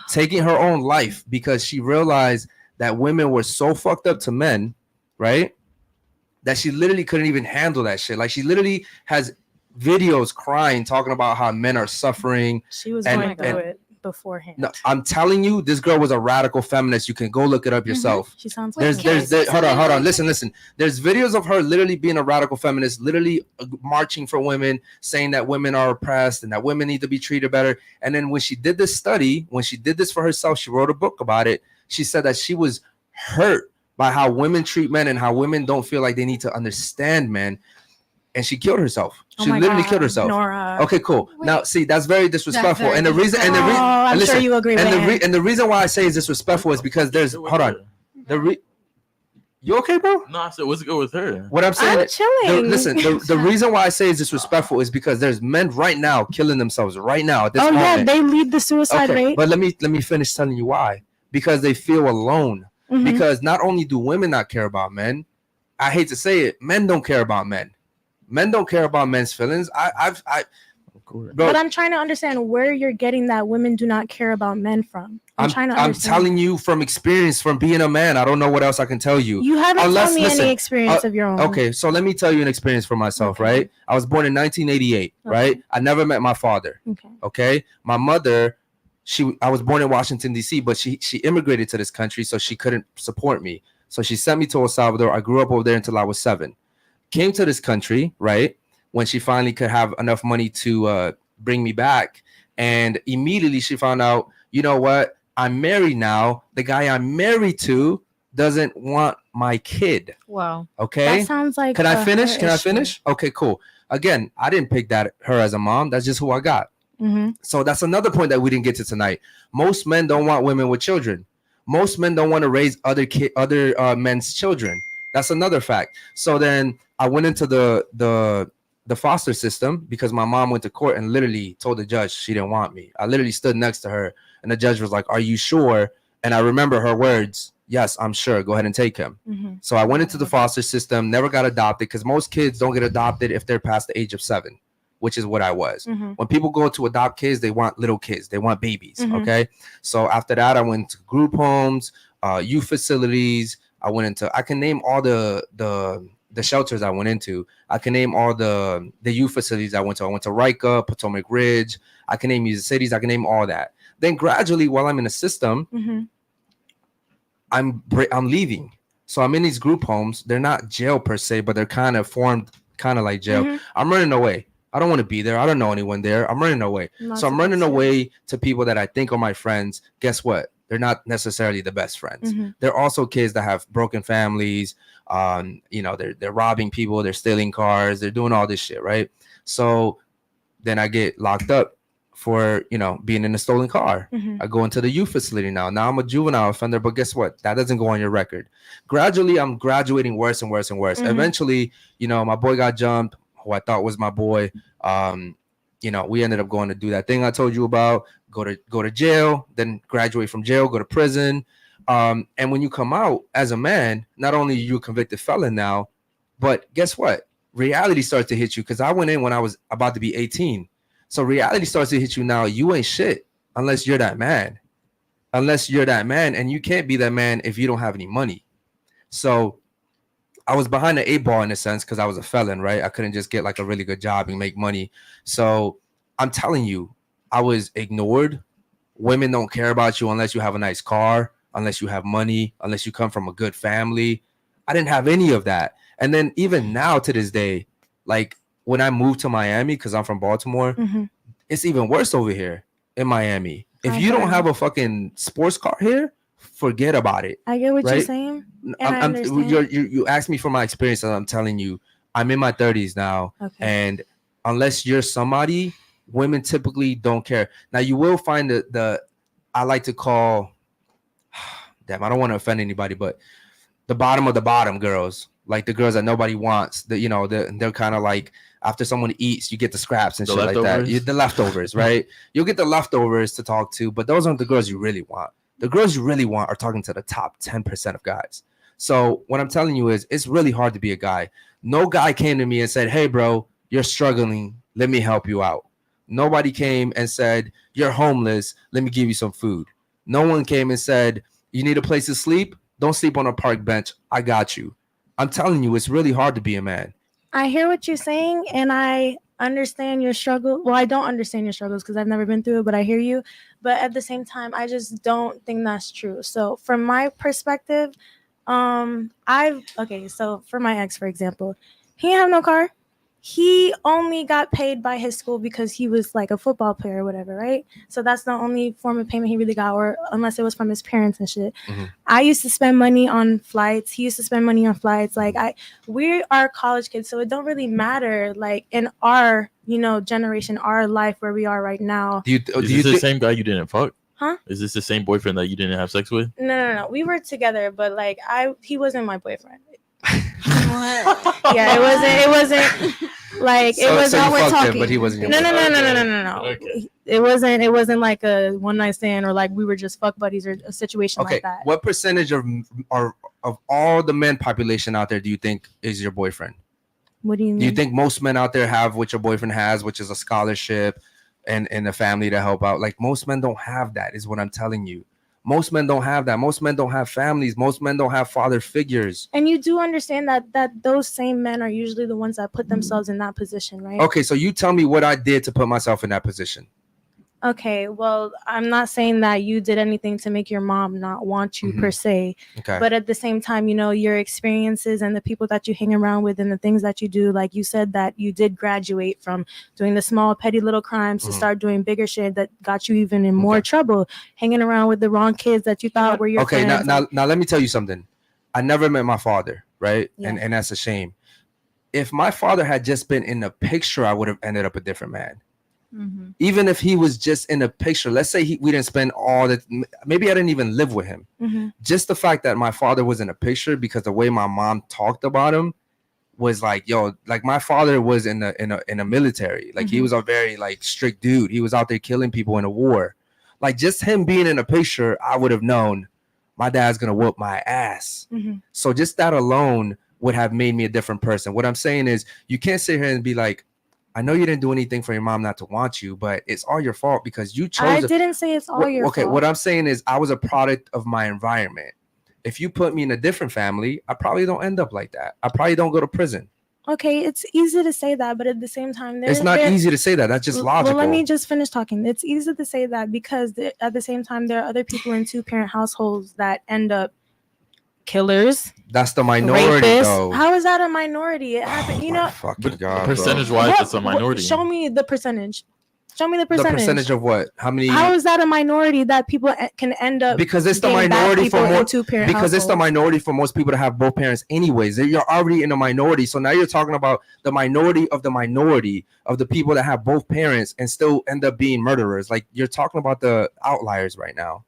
[SPEAKER 1] taking her own life, because she realized that women were so fucked up to men, right? That she literally couldn't even handle that shit. Like, she literally has videos crying, talking about how men are suffering.
[SPEAKER 5] She was
[SPEAKER 1] and-
[SPEAKER 5] going through
[SPEAKER 1] and-
[SPEAKER 5] it beforehand.
[SPEAKER 1] No, I'm telling you, this girl was a radical feminist. You can go look it up yourself.
[SPEAKER 5] She sounds like
[SPEAKER 1] Hold on. Listen. There's videos of her literally being a radical feminist, literally marching for women, saying that women are oppressed and that women need to be treated better. And then when she did this study, when she did this for herself, she wrote a book about it. She said that she was hurt by how women treat men and how women don't feel like they need to understand men. And she killed herself.
[SPEAKER 5] Oh
[SPEAKER 1] She
[SPEAKER 5] my
[SPEAKER 1] literally
[SPEAKER 5] God,
[SPEAKER 1] killed herself.
[SPEAKER 5] Nora.
[SPEAKER 1] Okay, cool. Now, see, that's very disrespectful.
[SPEAKER 5] very
[SPEAKER 1] And the reason, and the reason,
[SPEAKER 5] Oh, I'm
[SPEAKER 1] and listen,
[SPEAKER 5] sure you agree
[SPEAKER 1] and
[SPEAKER 5] with
[SPEAKER 1] the
[SPEAKER 5] Ann.
[SPEAKER 1] and the reason why I say it's disrespectful is because there's. Hold on. You okay, bro?
[SPEAKER 4] No, I said, what's good with her?
[SPEAKER 1] What I'm saying.
[SPEAKER 5] I'm chilling.
[SPEAKER 1] The reason why I say it's disrespectful is because there's men right now killing themselves right now at this
[SPEAKER 5] Oh
[SPEAKER 1] moment.
[SPEAKER 5] yeah, they lead the suicide
[SPEAKER 1] Okay,
[SPEAKER 5] rate.
[SPEAKER 1] but let me finish telling you why. Because they feel alone.
[SPEAKER 5] Mhm.
[SPEAKER 1] Because not only do women not care about men, I hate to say it, men don't care about men. Men don't care about men's feelings. Bro,
[SPEAKER 5] But I'm trying to understand where you're getting that women do not care about men from. I'm trying to
[SPEAKER 1] I'm
[SPEAKER 5] understand.
[SPEAKER 1] telling you from experience, from being a man. I don't know what else I can tell you.
[SPEAKER 5] You haven't
[SPEAKER 1] Unless-
[SPEAKER 5] told me
[SPEAKER 1] listen,
[SPEAKER 5] any experience of your own.
[SPEAKER 1] Okay, so let me tell you an experience for myself, right? I was born in 1988, right? I never met my father. Okay. My mother, I was born in Washington, D.C., but she immigrated to this country, so she couldn't support me. So she sent me to El Salvador. I grew up over there until I was 7. Came to this country, right? When she finally could have enough money to bring me back. And immediately she found out, you know what? I'm married now. The guy I'm married to doesn't want my kid.
[SPEAKER 9] Wow.
[SPEAKER 1] Okay.
[SPEAKER 5] That sounds like.
[SPEAKER 1] Can I
[SPEAKER 5] a
[SPEAKER 1] finish?
[SPEAKER 5] her
[SPEAKER 1] Can I
[SPEAKER 5] issue.
[SPEAKER 1] finish? Okay, cool. Again, I didn't pick her as a mom. That's just who I got.
[SPEAKER 5] Mhm.
[SPEAKER 1] So that's another point that we didn't get to tonight. Most men don't want women with children. Most men don't want to raise other men's children. That's another fact. So then I went into the foster system because my mom went to court and literally told the judge she didn't want me. I literally stood next to her and the judge was like, "Are you sure?" And I remember her words, "Yes, I'm sure. Go ahead and take him."
[SPEAKER 5] Mhm.
[SPEAKER 1] So I went into the foster system, never got adopted because most kids don't get adopted if they're past the age of 7, which is what I was.
[SPEAKER 5] Mhm.
[SPEAKER 1] When people go to adopt kids, they want little kids. They want babies.
[SPEAKER 5] Mhm.
[SPEAKER 1] Okay. So after that, I went to group homes, youth facilities. I can name all the shelters I went into. I can name all the youth facilities I went to. I went to Rica, Potomac Ridge. I can name these cities. I can name all that. Then gradually, while I'm in the system,
[SPEAKER 5] Mhm.
[SPEAKER 1] I'm leaving. So I'm in these group homes. They're not jail per se, but they're kind of formed kind of like jail.
[SPEAKER 5] Mhm.
[SPEAKER 1] I'm running away. I don't want to be there. I don't know anyone there. I'm running away.
[SPEAKER 5] Not
[SPEAKER 1] So I'm
[SPEAKER 5] supposed
[SPEAKER 1] running
[SPEAKER 5] to.
[SPEAKER 1] away to people that I think are my friends. Guess what? They're not necessarily the best friends.
[SPEAKER 5] Mhm.
[SPEAKER 1] They're also kids that have broken families. They're robbing people. They're stealing cars. They're doing all this shit, right? So then I get locked up for being in a stolen car.
[SPEAKER 5] Mhm.
[SPEAKER 1] I go into the youth facility now. Now I'm a juvenile offender, but guess what? That doesn't go on your record. Gradually, I'm graduating worse and worse and worse.
[SPEAKER 5] Mhm.
[SPEAKER 1] Eventually, my boy got jumped, who I thought was my boy. We ended up going to do that thing I told you about, go to jail, then graduate from jail, go to prison. And when you come out as a man, not only are you a convicted felon now, but guess what? Reality starts to hit you because I went in when I was about to be 18. So reality starts to hit you now. You ain't shit unless you're that man. And you can't be that man if you don't have any money. So I was behind the 8 ball in a sense because I was a felon, right? I couldn't just get like a really good job and make money. So I'm telling you, I was ignored. Women don't care about you unless you have a nice car, unless you have money, unless you come from a good family. I didn't have any of that. And then even now to this day, like when I moved to Miami, because I'm from Baltimore,
[SPEAKER 5] Mhm.
[SPEAKER 1] it's even worse over here. in Miami. If
[SPEAKER 5] I
[SPEAKER 1] you don't
[SPEAKER 5] agree.
[SPEAKER 1] have a fucking sports car here, forget about it.
[SPEAKER 5] I get what you're
[SPEAKER 1] right?
[SPEAKER 5] saying. And I understand.
[SPEAKER 1] You asked me for my experience, and I'm telling you, I'm in my 30s now,
[SPEAKER 5] Okay.
[SPEAKER 1] and unless you're somebody, women typically don't care. Now you will find the I like to call, damn, I don't want to offend anybody, but the bottom of the bottom girls, like the girls that nobody wants. They're kind of like, after someone eats, you get the scraps and
[SPEAKER 4] The
[SPEAKER 1] shit like that.
[SPEAKER 4] leftovers?
[SPEAKER 1] The leftovers, right? You'll get the leftovers to talk to, but those aren't the girls you really want. The girls you really want are talking to the top 10% of guys. So what I'm telling you is, it's really hard to be a guy. No guy came to me and said, hey, bro, you're struggling. Let me help you out. Nobody came and said, you're homeless. Let me give you some food. No one came and said, you need a place to sleep? Don't sleep on a park bench. I got you. I'm telling you, it's really hard to be a man.
[SPEAKER 5] I hear what you're saying, and I understand your struggle. Well, I don't understand your struggles because I've never been through it, but I hear you. But at the same time, I just don't think that's true. So from my perspective, so for my ex, for example, he didn't have no car. He only got paid by his school because he was like a football player or whatever, right? So that's the only form of payment he really got, or unless it was from his parents and shit.
[SPEAKER 1] Mm-hmm.
[SPEAKER 5] I used to spend money on flights. He used to spend money on flights. Like we are college kids, so it don't really matter. Like in our, generation, our life where we are right now.
[SPEAKER 4] Is this the same guy you didn't fuck?
[SPEAKER 5] Huh?
[SPEAKER 4] Is this the same boyfriend that you didn't have sex with?
[SPEAKER 5] No. We were together, but like he wasn't my boyfriend. Yeah, it wasn't like it was all we're talking.
[SPEAKER 1] Him, but he wasn't your
[SPEAKER 5] No.
[SPEAKER 4] Okay.
[SPEAKER 5] It wasn't like a one night stand or like we were just fuck buddies or a situation like that.
[SPEAKER 1] What percentage of all the men population out there do you think is your boyfriend?
[SPEAKER 5] What do you mean?
[SPEAKER 1] Do you think most men out there have what your boyfriend has, which is a scholarship and a family to help out? Like most men don't have that, is what I'm telling you. Most men don't have that. Most men don't have families. Most men don't have father figures.
[SPEAKER 5] And you do understand that those same men are usually the ones that put themselves in that position, right?
[SPEAKER 1] Okay, so you tell me what I did to put myself in that position.
[SPEAKER 5] Okay, well, I'm not saying that you did anything to make your mom not want you per se.
[SPEAKER 1] Okay.
[SPEAKER 5] But at the same time, your experiences and the people that you hang around with and the things that you do, like you said that you did graduate from doing the small, petty little crimes to start doing bigger shit that got you even in more trouble, hanging around with the wrong kids that you thought were your friends.
[SPEAKER 1] Okay, now let me tell you something. I never met my father, right?
[SPEAKER 5] Yeah.
[SPEAKER 1] And that's a shame. If my father had just been in the picture, I would have ended up a different man.
[SPEAKER 5] Mm-hmm.
[SPEAKER 1] Even if he was just in the picture, let's say we didn't spend all that, maybe I didn't even live with him.
[SPEAKER 5] Mm-hmm.
[SPEAKER 1] Just the fact that my father was in a picture, because the way my mom talked about him was like, like my father was in the military. Like he was a very like strict dude. He was out there killing people in a war. Like just him being in a picture, I would have known my dad's gonna whoop my ass.
[SPEAKER 5] Mm-hmm.
[SPEAKER 1] So just that alone would have made me a different person. What I'm saying is, you can't sit here and be like, I know you didn't do anything for your mom not to want you, but it's all your fault because you chose.
[SPEAKER 5] I didn't say it's all your fault.
[SPEAKER 1] Okay, what I'm saying is I was a product of my environment. If you put me in a different family, I probably don't end up like that. I probably don't go to prison.
[SPEAKER 5] Okay, it's easy to say that, but at the same time,
[SPEAKER 1] it's not easy to say that. That's just logical.
[SPEAKER 5] Well, let me just finish talking. It's easy to say that because at the same time, there are other people in two-parent households that end up killers.
[SPEAKER 1] That's the minority,
[SPEAKER 5] rapists.
[SPEAKER 1] though.
[SPEAKER 5] How is that a minority? It happened,
[SPEAKER 1] Fucking God,
[SPEAKER 4] percentage-wise, it's a minority.
[SPEAKER 5] Show me the percentage. Show me the
[SPEAKER 1] The
[SPEAKER 5] percentage.
[SPEAKER 1] percentage of what? How many?
[SPEAKER 5] How is that a minority that people can end up?
[SPEAKER 1] Because it's the
[SPEAKER 5] being bad
[SPEAKER 1] minority for
[SPEAKER 5] people in
[SPEAKER 1] more.
[SPEAKER 5] two-parent
[SPEAKER 1] Because it's the
[SPEAKER 5] households?
[SPEAKER 1] minority for most people to have both parents, anyways. You're already in a minority, so now you're talking about the minority of the people that have both parents and still end up being murderers. Like you're talking about the outliers right now.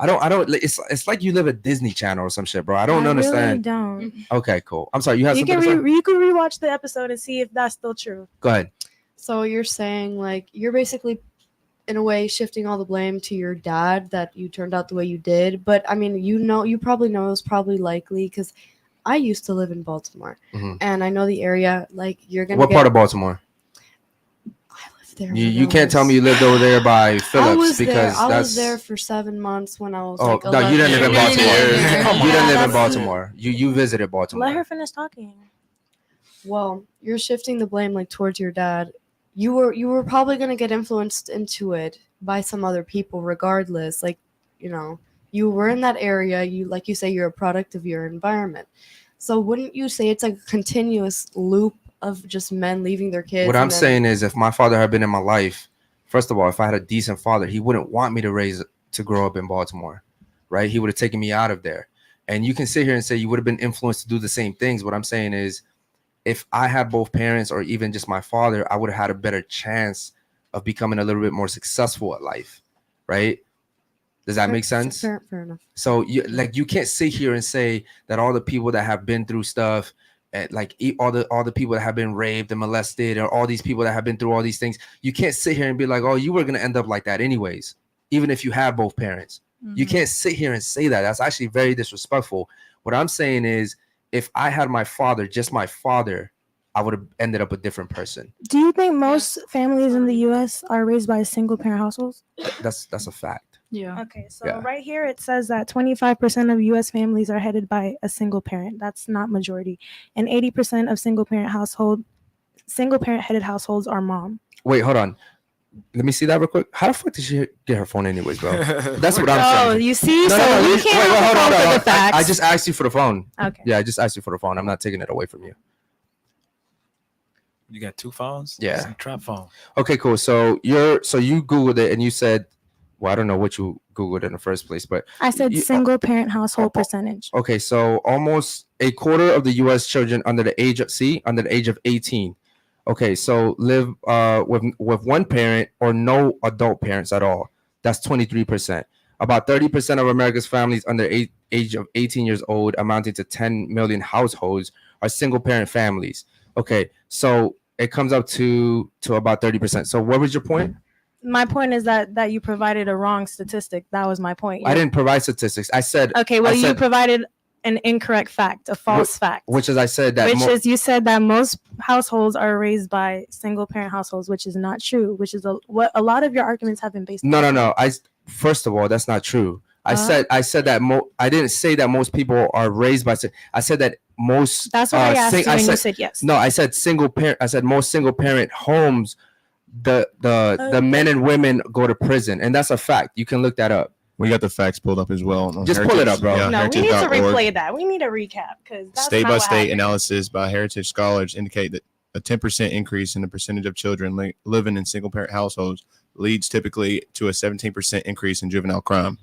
[SPEAKER 1] I don't. It's like you live at Disney Channel or some shit, bro. I don't understand.
[SPEAKER 5] Really don't.
[SPEAKER 1] Okay, cool. I'm sorry. You have something to say?
[SPEAKER 5] You can rewatch the episode and see if that's still true.
[SPEAKER 1] Go ahead.
[SPEAKER 12] So you're saying like you're basically in a way shifting all the blame to your dad that you turned out the way you did. But I mean, you probably know it's probably likely because I used to live in Baltimore and I know the area. Like you're gonna.
[SPEAKER 1] What part of Baltimore?
[SPEAKER 12] There
[SPEAKER 1] you can't tell me you lived over there by Phillips because
[SPEAKER 12] I was there for 7 months when I was like 11.
[SPEAKER 1] No, you didn't live in Baltimore. You didn't live in Baltimore. You visited Baltimore.
[SPEAKER 5] Let her finish talking.
[SPEAKER 12] Well, you're shifting the blame like towards your dad. You were probably gonna get influenced into it by some other people regardless. Like, you were in that area, like you say, you're a product of your environment. So wouldn't you say it's like a continuous loop of just men leaving their kids?
[SPEAKER 1] What I'm saying is if my father had been in my life First of all, if I had a decent father, he wouldn't want me to grow up in Baltimore, right? He would have taken me out of there. And you can sit here and say you would have been influenced to do the same things. What I'm saying is, if I had both parents or even just my father, I would have had a better chance of becoming a little bit more successful at life, right? Does that make sense?
[SPEAKER 12] Fair enough.
[SPEAKER 1] So you can't sit here and say that all the people that have been through stuff, like all the people that have been raped and molested, or all these people that have been through all these things, you can't sit here and be like, oh, you were gonna end up like that anyways, even if you have both parents. You can't sit here and say that. That's actually very disrespectful. What I'm saying is, if I had my father, just my father, I would have ended up a different person.
[SPEAKER 5] Do you think most families in the U.S. are raised by single parent households?
[SPEAKER 1] That's a fact.
[SPEAKER 2] Yeah.
[SPEAKER 5] Okay, so right here it says that 25% of U.S. families are headed by a single parent. That's not majority, and 80% of single parent headed households are mom.
[SPEAKER 1] Wait, hold on. Let me see that real quick. How the fuck did she get her phone anyways, bro? That's what I'm saying.
[SPEAKER 5] Oh, you see?
[SPEAKER 1] No,
[SPEAKER 5] So
[SPEAKER 1] no,
[SPEAKER 5] you
[SPEAKER 1] wait,
[SPEAKER 5] can't
[SPEAKER 1] hold on.
[SPEAKER 5] for the facts.
[SPEAKER 1] I just asked you for the phone.
[SPEAKER 5] Okay.
[SPEAKER 1] Yeah, I just asked you for the phone. I'm not taking it away from you.
[SPEAKER 3] You got 2 phones?
[SPEAKER 1] Yeah.
[SPEAKER 3] It's a trap phone.
[SPEAKER 1] Okay, cool. So you Googled it and you said, well, I don't know what you Googled in the first place, but
[SPEAKER 5] I said single parent household percentage.
[SPEAKER 1] okay, so almost a quarter of the U.S. children under the age of 18. Okay, so live with one parent or no adult parents at all. That's 23%. About 30% of America's families under age of 18 years old, amounting to 10 million households, are single parent families. Okay, so it comes up to about 30%. So what was your point?
[SPEAKER 5] My point is that you provided a wrong statistic. That was my point.
[SPEAKER 1] I didn't provide statistics. I said
[SPEAKER 5] okay. Well, you provided an incorrect fact, a false fact.
[SPEAKER 1] Which is I said that
[SPEAKER 5] you said that most households are raised by single parent households, which is not true. Which is what a lot of your arguments have been based on.
[SPEAKER 1] No. First of all, that's not true. I said that I didn't say that most people are raised by. I said that most.
[SPEAKER 5] That's what I asked you, and you said yes.
[SPEAKER 1] No, I said single parent. I said most single parent homes, the men and women go to prison, and that's a fact. You can look that up.
[SPEAKER 11] We got the facts pulled up as well.
[SPEAKER 1] Just pull it up, bro.
[SPEAKER 11] Yeah,
[SPEAKER 5] no, we need to replay that. We need a recap because
[SPEAKER 11] state-by-state analysis by Heritage Scholars indicate that a 10% increase in the percentage of children living in single-parent households leads typically to a 17% increase in juvenile crime.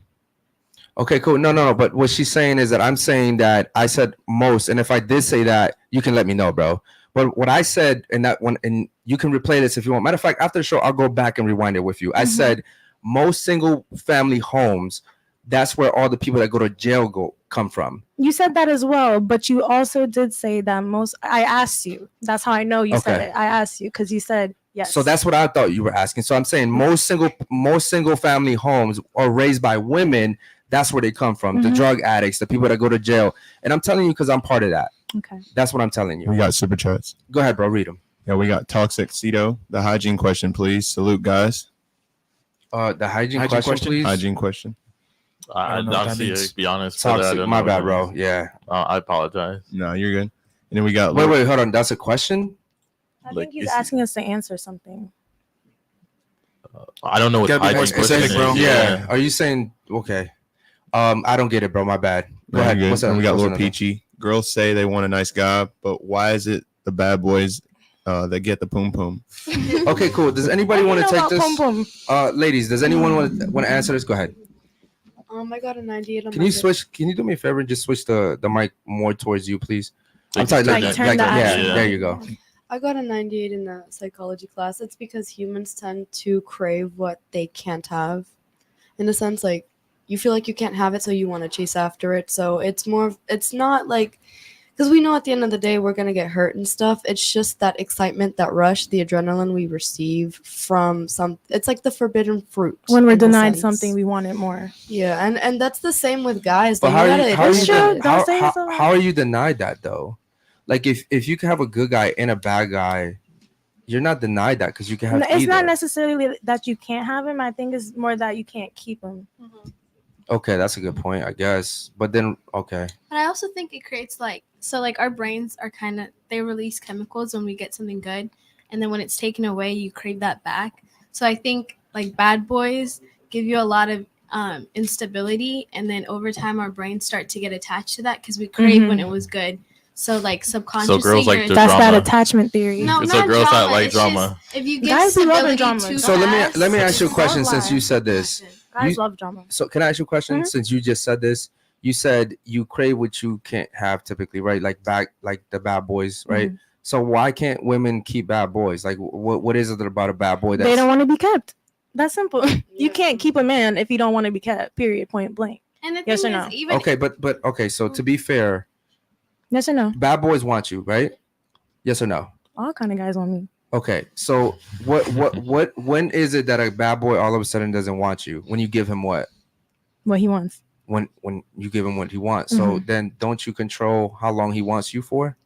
[SPEAKER 1] Okay, cool. No. But what she's saying is that I'm saying that I said most, and if I did say that, you can let me know, bro. But what I said in that one, and you can replay this if you want. Matter of fact, after the show, I'll go back and rewind it with you. I said most single family homes, that's where all the people that go to jail come from.
[SPEAKER 5] You said that as well, but you also did say that I asked you. That's how I know you said it. I asked you because you said yes.
[SPEAKER 1] So that's what I thought you were asking. So I'm saying most single family homes are raised by women. That's where they come from. The drug addicts, the people that go to jail. And I'm telling you because I'm part of that.
[SPEAKER 5] Okay.
[SPEAKER 1] That's what I'm telling you.
[SPEAKER 11] We got super chats.
[SPEAKER 1] Go ahead, bro. Read them.
[SPEAKER 11] Yeah, we got Toxic Cito. The hygiene question, please. Salute, guys.
[SPEAKER 1] The hygiene question, please.
[SPEAKER 11] Hygiene question.
[SPEAKER 4] I don't see it, to be honest.
[SPEAKER 1] Toxic. My bad, bro. Yeah.
[SPEAKER 4] I apologize.
[SPEAKER 11] No, you're good. And then we got...
[SPEAKER 1] Wait, hold on. That's a question?
[SPEAKER 5] I think he's asking us to answer something.
[SPEAKER 4] I don't know what hygiene question is.
[SPEAKER 1] Bro. Yeah. Are you saying... Okay. I don't get it, bro. My bad. Go ahead.
[SPEAKER 11] Good.
[SPEAKER 1] What's up?
[SPEAKER 11] And we got Lord Peachy. Girls say they want a nice guy, but why is it the bad boys that get the poom poom?
[SPEAKER 1] Okay, cool. Does anybody want to take this?
[SPEAKER 5] Poom poom?
[SPEAKER 1] Ladies, does anyone want to answer this? Go ahead.
[SPEAKER 12] I got a 98 on
[SPEAKER 1] Can you do me a favor and just switch the mic more towards you, please? I'm sorry. There you go.
[SPEAKER 12] I got a 98 in the psychology class. It's because humans tend to crave what they can't have. In a sense, like, you feel like you can't have it, so you want to chase after it. So it's not like, because we know at the end of the day we're going to get hurt and stuff. It's just that excitement, that rush, the adrenaline we receive from it's like the forbidden fruit.
[SPEAKER 5] When we're denied something, we want it more.
[SPEAKER 12] Yeah, and that's the same with guys.
[SPEAKER 1] But how are you denied that, though? Like, if you can have a good guy and a bad guy, you're not denied that because you can have
[SPEAKER 5] It's not necessarily that you can't have him. I think it's more that you can't keep him.
[SPEAKER 1] Okay, that's a good point, I guess. But then, okay.
[SPEAKER 13] And I also think it creates our brains are they release chemicals when we get something good. And then when it's taken away, you crave that back. So I think like bad boys give you a lot of instability. And then over time, our brains start to get attached to that because we crave when it was good. So like subconsciously,
[SPEAKER 4] girls like
[SPEAKER 13] you're-
[SPEAKER 4] the
[SPEAKER 5] That's that
[SPEAKER 4] drama.
[SPEAKER 5] attachment theory.
[SPEAKER 13] No,
[SPEAKER 4] So
[SPEAKER 13] not
[SPEAKER 4] girls
[SPEAKER 13] drama.
[SPEAKER 4] not like
[SPEAKER 13] it's
[SPEAKER 4] drama.
[SPEAKER 13] Just, if you give
[SPEAKER 5] Guys be loving
[SPEAKER 13] stability
[SPEAKER 5] drama.
[SPEAKER 13] too
[SPEAKER 1] So
[SPEAKER 13] fast,
[SPEAKER 1] let me ask you a
[SPEAKER 13] it's
[SPEAKER 1] question
[SPEAKER 13] so
[SPEAKER 1] since you
[SPEAKER 13] hard.
[SPEAKER 1] said this.
[SPEAKER 5] Guys
[SPEAKER 1] You-
[SPEAKER 5] love drama.
[SPEAKER 1] So can I ask you a question? Since you just said this, you said you crave what you can't have typically, right? Like the bad boys, right? So why can't women keep bad boys? Like what is it about a bad boy
[SPEAKER 5] They don't want to be kept. That's simple. You can't keep a man if you don't want to be kept. Period. Point blank.
[SPEAKER 13] And the
[SPEAKER 5] Yes
[SPEAKER 13] thing
[SPEAKER 5] or
[SPEAKER 13] is,
[SPEAKER 5] no?
[SPEAKER 13] even
[SPEAKER 1] Okay, but okay, so to be fair,
[SPEAKER 5] Yes or no?
[SPEAKER 1] bad boys want you, right? Yes or no?
[SPEAKER 5] All kind of guys want me.
[SPEAKER 1] Okay, so when is it that a bad boy all of a sudden doesn't want you? When you give him what?
[SPEAKER 5] What he wants.
[SPEAKER 1] When you give him what he wants. So then don't you control how long he wants you for?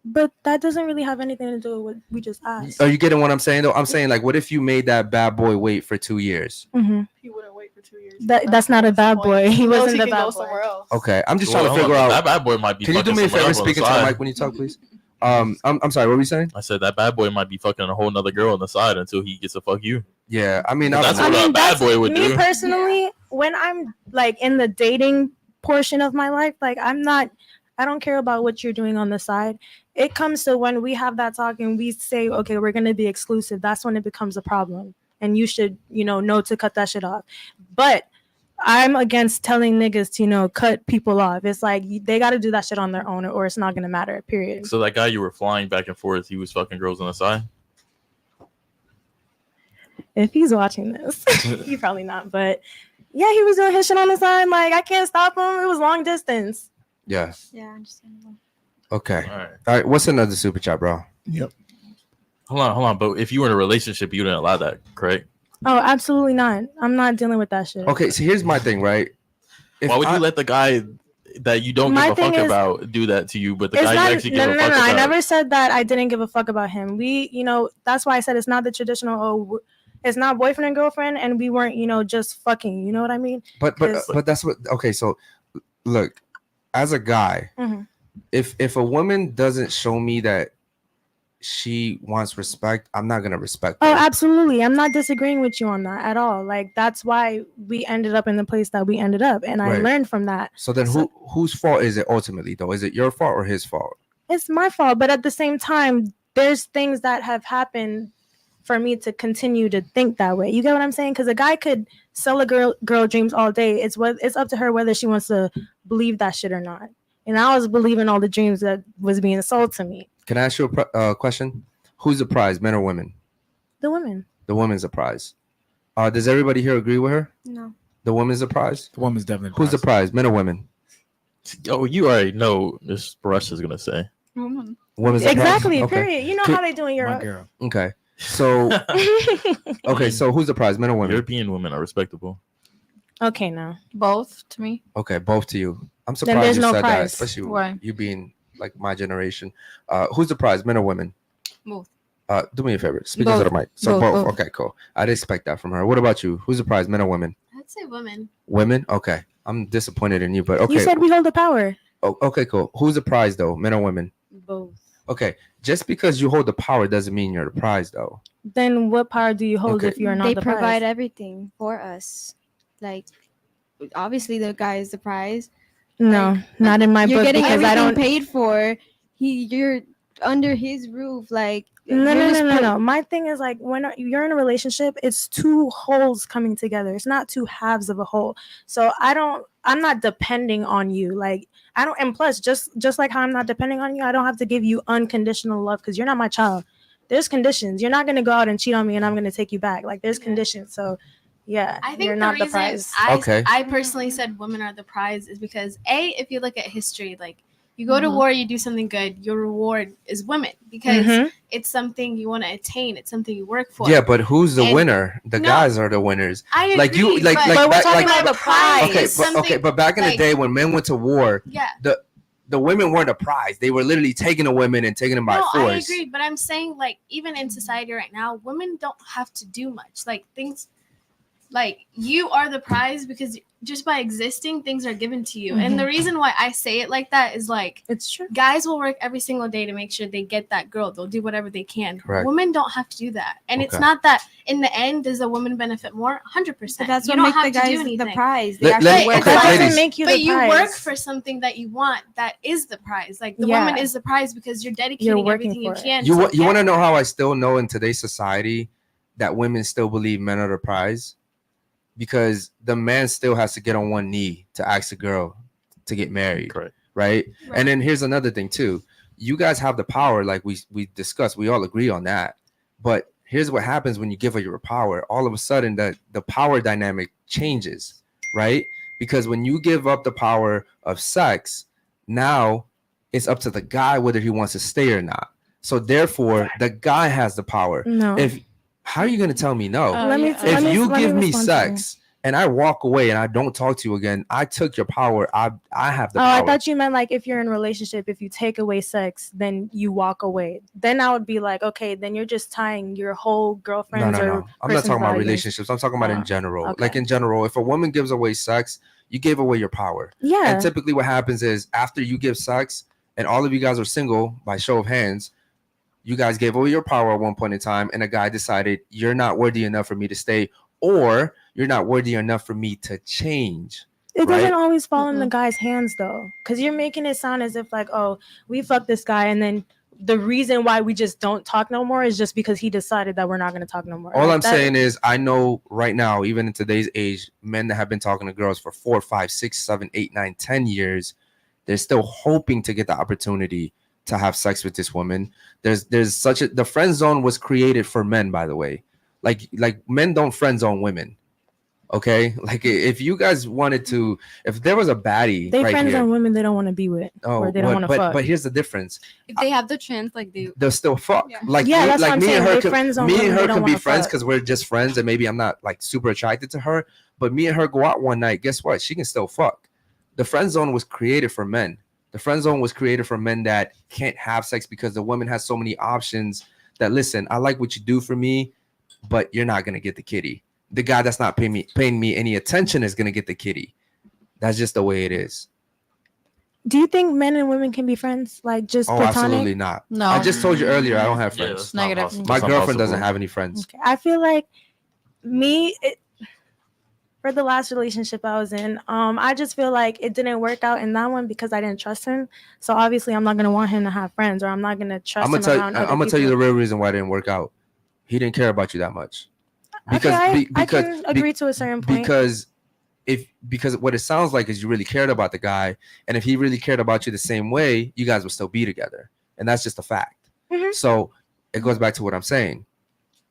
[SPEAKER 5] But that doesn't really have anything to do with what we just asked.
[SPEAKER 1] Are you getting what I'm saying though? I'm saying like, what if you made that bad boy wait for 2 years?
[SPEAKER 2] He wouldn't wait for 2 years.
[SPEAKER 5] That's not a bad boy. He
[SPEAKER 2] knows
[SPEAKER 5] wasn't
[SPEAKER 2] he
[SPEAKER 5] the
[SPEAKER 2] can
[SPEAKER 5] bad
[SPEAKER 2] go
[SPEAKER 5] boy.
[SPEAKER 2] somewhere else.
[SPEAKER 1] Okay, I'm just
[SPEAKER 4] Well,
[SPEAKER 1] trying to
[SPEAKER 4] hold
[SPEAKER 1] figure
[SPEAKER 4] on,
[SPEAKER 1] out.
[SPEAKER 4] that bad boy might be.
[SPEAKER 1] Can you do
[SPEAKER 4] fucking
[SPEAKER 1] me a favor,
[SPEAKER 4] someone else on the
[SPEAKER 1] speaking to the
[SPEAKER 4] side.
[SPEAKER 1] mic when you talk, please? I'm sorry. What were you saying?
[SPEAKER 4] I said that bad boy might be fucking a whole nother girl on the side until he gets to fuck you.
[SPEAKER 1] Yeah, I mean,
[SPEAKER 4] That's
[SPEAKER 1] I
[SPEAKER 4] what a bad boy would
[SPEAKER 5] me
[SPEAKER 4] do.
[SPEAKER 5] personally, when I'm like in the dating portion of my life, like I don't care about what you're doing on the side. It comes to when we have that talk and we say, okay, we're going to be exclusive. That's when it becomes a problem. And you should, know to cut that shit off. But I'm against telling niggas to, cut people off. It's like they got to do that shit on their own or it's not going to matter, period.
[SPEAKER 4] So that guy you were flying back and forth, he was fucking girls on the side.
[SPEAKER 5] If he's watching this, he probably not. But yeah, he was doing his shit on the side. Like, I can't stop him. It was long distance.
[SPEAKER 1] Yeah.
[SPEAKER 6] Yeah, understandable.
[SPEAKER 1] Okay. All right. What's another super chat, bro?
[SPEAKER 11] Yep.
[SPEAKER 4] Hold on. But if you were in a relationship, you didn't allow that, correct?
[SPEAKER 5] Oh, absolutely not. I'm not dealing with that shit.
[SPEAKER 1] Okay, so here's my thing, right?
[SPEAKER 4] Why would you let the guy that you don't
[SPEAKER 5] My
[SPEAKER 4] give a fuck
[SPEAKER 5] thing is-
[SPEAKER 4] about do that to you, but the
[SPEAKER 5] It's
[SPEAKER 4] guy
[SPEAKER 5] not,
[SPEAKER 4] you actually
[SPEAKER 5] no,
[SPEAKER 4] give a
[SPEAKER 5] no,
[SPEAKER 4] fuck
[SPEAKER 5] no,
[SPEAKER 4] about?
[SPEAKER 5] I never said that I didn't give a fuck about him. We, that's why I said it's not the traditional, it's not boyfriend and girlfriend, and we weren't, just fucking. You know what I mean?
[SPEAKER 1] But that's what. Okay, so look, as a guy,
[SPEAKER 5] Mhm.
[SPEAKER 1] if a woman doesn't show me that she wants respect, I'm not gonna respect
[SPEAKER 5] Oh,
[SPEAKER 1] her.
[SPEAKER 5] absolutely. I'm not disagreeing with you on that at all. Like, that's why we ended up in the place that we ended up, and I
[SPEAKER 1] Right.
[SPEAKER 5] learned from that.
[SPEAKER 1] So then, whose fault is it ultimately though? Is it your fault or his fault?
[SPEAKER 5] It's my fault, but at the same time, there's things that have happened for me to continue to think that way. You get what I'm saying? Because a guy could sell a girl dreams all day. It's up to her whether she wants to believe that shit or not. And I was believing all the dreams that was being sold to me.
[SPEAKER 1] Can I ask you a question? Who's the prize, men or women?
[SPEAKER 5] The women.
[SPEAKER 1] The woman's the prize. Does everybody here agree with her?
[SPEAKER 6] No.
[SPEAKER 1] The woman's the prize.
[SPEAKER 3] The woman's definitely.
[SPEAKER 1] Who's the prize, men or women?
[SPEAKER 4] Oh, you already know this. Rush is gonna say.
[SPEAKER 2] Woman.
[SPEAKER 1] Women's the prize?
[SPEAKER 5] Exactly.
[SPEAKER 1] Okay.
[SPEAKER 5] Period. You know how they do in Europe.
[SPEAKER 3] girl.
[SPEAKER 1] Okay. So okay, so who's the prize, men or women?
[SPEAKER 4] European women are respectable.
[SPEAKER 5] Okay, now.
[SPEAKER 9] Both to me.
[SPEAKER 1] Okay, both to you. I'm
[SPEAKER 5] Then
[SPEAKER 1] surprised
[SPEAKER 5] there's
[SPEAKER 1] you
[SPEAKER 5] no
[SPEAKER 1] said that,
[SPEAKER 5] prize.
[SPEAKER 1] especially
[SPEAKER 9] Why?
[SPEAKER 1] you being like my generation. Who's the prize, men or women?
[SPEAKER 8] Both.
[SPEAKER 1] Do me a favor, speak into
[SPEAKER 8] Both.
[SPEAKER 1] the mic. So
[SPEAKER 8] Both,
[SPEAKER 1] both.
[SPEAKER 8] both.
[SPEAKER 1] Okay, cool. I'd expect that from her. What about you? Who's the prize, men or women?
[SPEAKER 13] I'd say women.
[SPEAKER 1] Women. Okay, I'm disappointed in you, but okay.
[SPEAKER 5] You said we hold the power.
[SPEAKER 1] Oh, okay, cool. Who's the prize though, men or women?
[SPEAKER 12] Both.
[SPEAKER 1] Okay, just because you hold the power doesn't mean you're the prize though.
[SPEAKER 5] Then what power do you hold
[SPEAKER 1] Okay.
[SPEAKER 5] if you're not
[SPEAKER 6] They
[SPEAKER 5] the
[SPEAKER 6] provide
[SPEAKER 5] prize?
[SPEAKER 6] everything for us. Like, obviously, the guy is the prize.
[SPEAKER 5] No, not in my
[SPEAKER 6] You're
[SPEAKER 5] book
[SPEAKER 6] getting
[SPEAKER 5] because
[SPEAKER 6] everything
[SPEAKER 5] I don't.
[SPEAKER 6] paid for. You're under his roof. Like,
[SPEAKER 5] No. My thing is like when you're in a relationship, it's two wholes coming together. It's not two halves of a whole. So I'm not depending on you. Like I don't. And plus, just like how I'm not depending on you, I don't have to give you unconditional love because you're not my child. There's conditions. You're not gonna go out and cheat on me, and I'm gonna take you back. Like there's conditions. So yeah,
[SPEAKER 13] I think
[SPEAKER 5] you're
[SPEAKER 13] the
[SPEAKER 5] not
[SPEAKER 13] reason
[SPEAKER 5] the prize.
[SPEAKER 13] I personally said women are the prize is because if you look at history, like you go to
[SPEAKER 5] Mhm.
[SPEAKER 13] war, you do something good, your reward is women because
[SPEAKER 5] Mhm.
[SPEAKER 13] it's something you want to attain, it's something you work for.
[SPEAKER 1] Yeah, but who's the
[SPEAKER 13] And-
[SPEAKER 1] winner? The
[SPEAKER 13] No.
[SPEAKER 1] guys are the winners.
[SPEAKER 13] I
[SPEAKER 1] Like you,
[SPEAKER 13] agree,
[SPEAKER 1] like
[SPEAKER 13] but-
[SPEAKER 1] like
[SPEAKER 13] but we're
[SPEAKER 1] back,
[SPEAKER 13] talking
[SPEAKER 1] like
[SPEAKER 13] about the prize.
[SPEAKER 1] okay,
[SPEAKER 13] It's
[SPEAKER 1] but back in the
[SPEAKER 13] like-
[SPEAKER 1] day when men went to war,
[SPEAKER 13] Yeah.
[SPEAKER 1] the women weren't a prize. They were literally taking the women and taking them by
[SPEAKER 13] No, I
[SPEAKER 1] force.
[SPEAKER 13] agree, but I'm saying like even in society right now, women don't have to do much. Like things Like, you are the prize because just by existing, things are given to you. And the reason why I say it like that is, like,
[SPEAKER 5] It's true.
[SPEAKER 13] guys will work every single day to make sure they get that girl. They'll do whatever they can.
[SPEAKER 1] Correct.
[SPEAKER 13] Women don't have to do that. And it's
[SPEAKER 1] Okay.
[SPEAKER 13] not that in the end, does a woman benefit more? 100%.
[SPEAKER 6] But that's
[SPEAKER 13] you
[SPEAKER 6] what
[SPEAKER 13] don't
[SPEAKER 6] makes
[SPEAKER 13] have
[SPEAKER 6] the
[SPEAKER 13] to do
[SPEAKER 6] guys
[SPEAKER 13] anything.
[SPEAKER 6] the prize.
[SPEAKER 1] Let-
[SPEAKER 6] actually
[SPEAKER 1] let-
[SPEAKER 6] work
[SPEAKER 1] okay,
[SPEAKER 5] that
[SPEAKER 6] hard.
[SPEAKER 1] ladies.
[SPEAKER 5] doesn't make you
[SPEAKER 13] But
[SPEAKER 5] the
[SPEAKER 13] you
[SPEAKER 5] prize.
[SPEAKER 13] work for something that you want. That is the prize. Like, the
[SPEAKER 5] Yeah.
[SPEAKER 13] woman is the prize because you're dedicating
[SPEAKER 5] You're working
[SPEAKER 13] everything you
[SPEAKER 5] for it.
[SPEAKER 13] can.
[SPEAKER 1] You
[SPEAKER 13] to
[SPEAKER 1] want to
[SPEAKER 13] get
[SPEAKER 1] know
[SPEAKER 13] her.
[SPEAKER 1] how I still know in today's society that women still believe men are the prize? Because the man still has to get on one knee to ask a girl to get married.
[SPEAKER 4] Correct.
[SPEAKER 1] Right? And then here's another thing too. You guys have the power, like we discussed. We all agree on that. But here's what happens when you give her your power. All of a sudden, the power dynamic changes, right? Because when you give up the power of sex, now it's up to the guy whether he wants to stay or not. So therefore, the guy has the power.
[SPEAKER 5] No.
[SPEAKER 1] How are you going to tell me no?
[SPEAKER 5] Let me-
[SPEAKER 1] If
[SPEAKER 5] let me-
[SPEAKER 1] you
[SPEAKER 5] let me
[SPEAKER 1] give me
[SPEAKER 5] respond to you.
[SPEAKER 1] sex and I walk away and I don't talk to you again, I took your power. I have the
[SPEAKER 5] Oh,
[SPEAKER 1] power.
[SPEAKER 5] I thought you meant like if you're in a relationship, if you take away sex, then you walk away. Then I would be like, okay, then you're just tying your whole girlfriend's
[SPEAKER 1] No.
[SPEAKER 5] or
[SPEAKER 1] I'm not
[SPEAKER 5] person's
[SPEAKER 1] talking about
[SPEAKER 5] value.
[SPEAKER 1] relationships. I'm talking about in general.
[SPEAKER 5] okay.
[SPEAKER 1] Like in general, if a woman gives away sex, you gave away your power.
[SPEAKER 5] Yeah.
[SPEAKER 1] And typically what happens is after you give sex and all of you guys are single by show of hands, you guys gave away your power at one point in time and a guy decided you're not worthy enough for me to stay or you're not worthy enough for me to change.
[SPEAKER 5] It doesn't
[SPEAKER 1] right?
[SPEAKER 5] always fall in the guy's hands though, because you're making it sound as if like, oh, we fucked this guy, and then the reason why we just don't talk no more is just because he decided that we're not going to talk no more.
[SPEAKER 1] All
[SPEAKER 5] Like,
[SPEAKER 1] I'm saying is I know right now, even in today's age, men that have been talking to girls for 4, 5, 6, 7, 8, 9, 10 years, they're still hoping to get the opportunity to have sex with this woman. There's such a, the friend zone was created for men, by the way. Like men don't friend zone women. Okay, like if you guys wanted to, if there was a baddie
[SPEAKER 5] they
[SPEAKER 1] right
[SPEAKER 5] friends
[SPEAKER 1] here,
[SPEAKER 5] on women they don't want to be with, or they don't want to fuck.
[SPEAKER 1] but here's the difference.
[SPEAKER 8] If they have the chance, like
[SPEAKER 1] They'll still fuck.
[SPEAKER 8] Yeah.
[SPEAKER 1] Like
[SPEAKER 5] Yeah,
[SPEAKER 1] me,
[SPEAKER 5] that's what
[SPEAKER 1] like
[SPEAKER 5] I'm
[SPEAKER 1] me
[SPEAKER 5] saying.
[SPEAKER 1] and her,
[SPEAKER 5] They
[SPEAKER 1] could,
[SPEAKER 5] friends on
[SPEAKER 1] me and
[SPEAKER 5] women,
[SPEAKER 1] her
[SPEAKER 5] they don't
[SPEAKER 1] can be
[SPEAKER 5] wanna
[SPEAKER 1] friends
[SPEAKER 5] fuck.
[SPEAKER 1] because we're just friends, and maybe I'm not like super attracted to her. But me and her go out one night. Guess what? She can still fuck. The friend zone was created for men. The friend zone was created for men that can't have sex because the woman has so many options. That listen, I like what you do for me, but you're not gonna get the kitty. The guy that's not paying me any attention is gonna get the kitty. That's just the way it is.
[SPEAKER 5] Do you think men and women can be friends, like just
[SPEAKER 1] Oh,
[SPEAKER 5] platonic?
[SPEAKER 1] absolutely not.
[SPEAKER 9] No.
[SPEAKER 1] I just told you earlier I don't have
[SPEAKER 4] Yeah,
[SPEAKER 1] friends.
[SPEAKER 4] that's not
[SPEAKER 9] Negative.
[SPEAKER 4] possible.
[SPEAKER 1] My
[SPEAKER 4] That's not
[SPEAKER 1] girlfriend doesn't
[SPEAKER 4] possible.
[SPEAKER 1] have any friends.
[SPEAKER 5] Okay. I feel like for the last relationship I was in, I just feel like it didn't work out in that one because I didn't trust him. So obviously I'm not gonna want him to have friends, or I'm not gonna trust
[SPEAKER 1] I'm
[SPEAKER 5] him around other
[SPEAKER 1] gonna tell you
[SPEAKER 5] people.
[SPEAKER 1] the real reason why it didn't work out. He didn't care about you that much.
[SPEAKER 5] Okay, I can agree to a certain point.
[SPEAKER 1] Because what it sounds like is you really cared about the guy, and if he really cared about you the same way, you guys would still be together, and that's just a fact.
[SPEAKER 5] Mhm.
[SPEAKER 1] So it goes back to what I'm saying.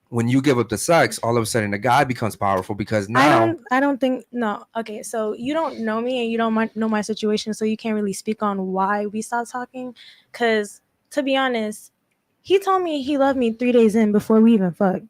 [SPEAKER 1] When you give up the sex, all of a sudden the guy becomes powerful because now
[SPEAKER 5] I don't think no. Okay, so you don't know me and you don't know my situation, so you can't really speak on why we stopped talking. Because to be honest, he told me he loved me 3 days in before we even fucked.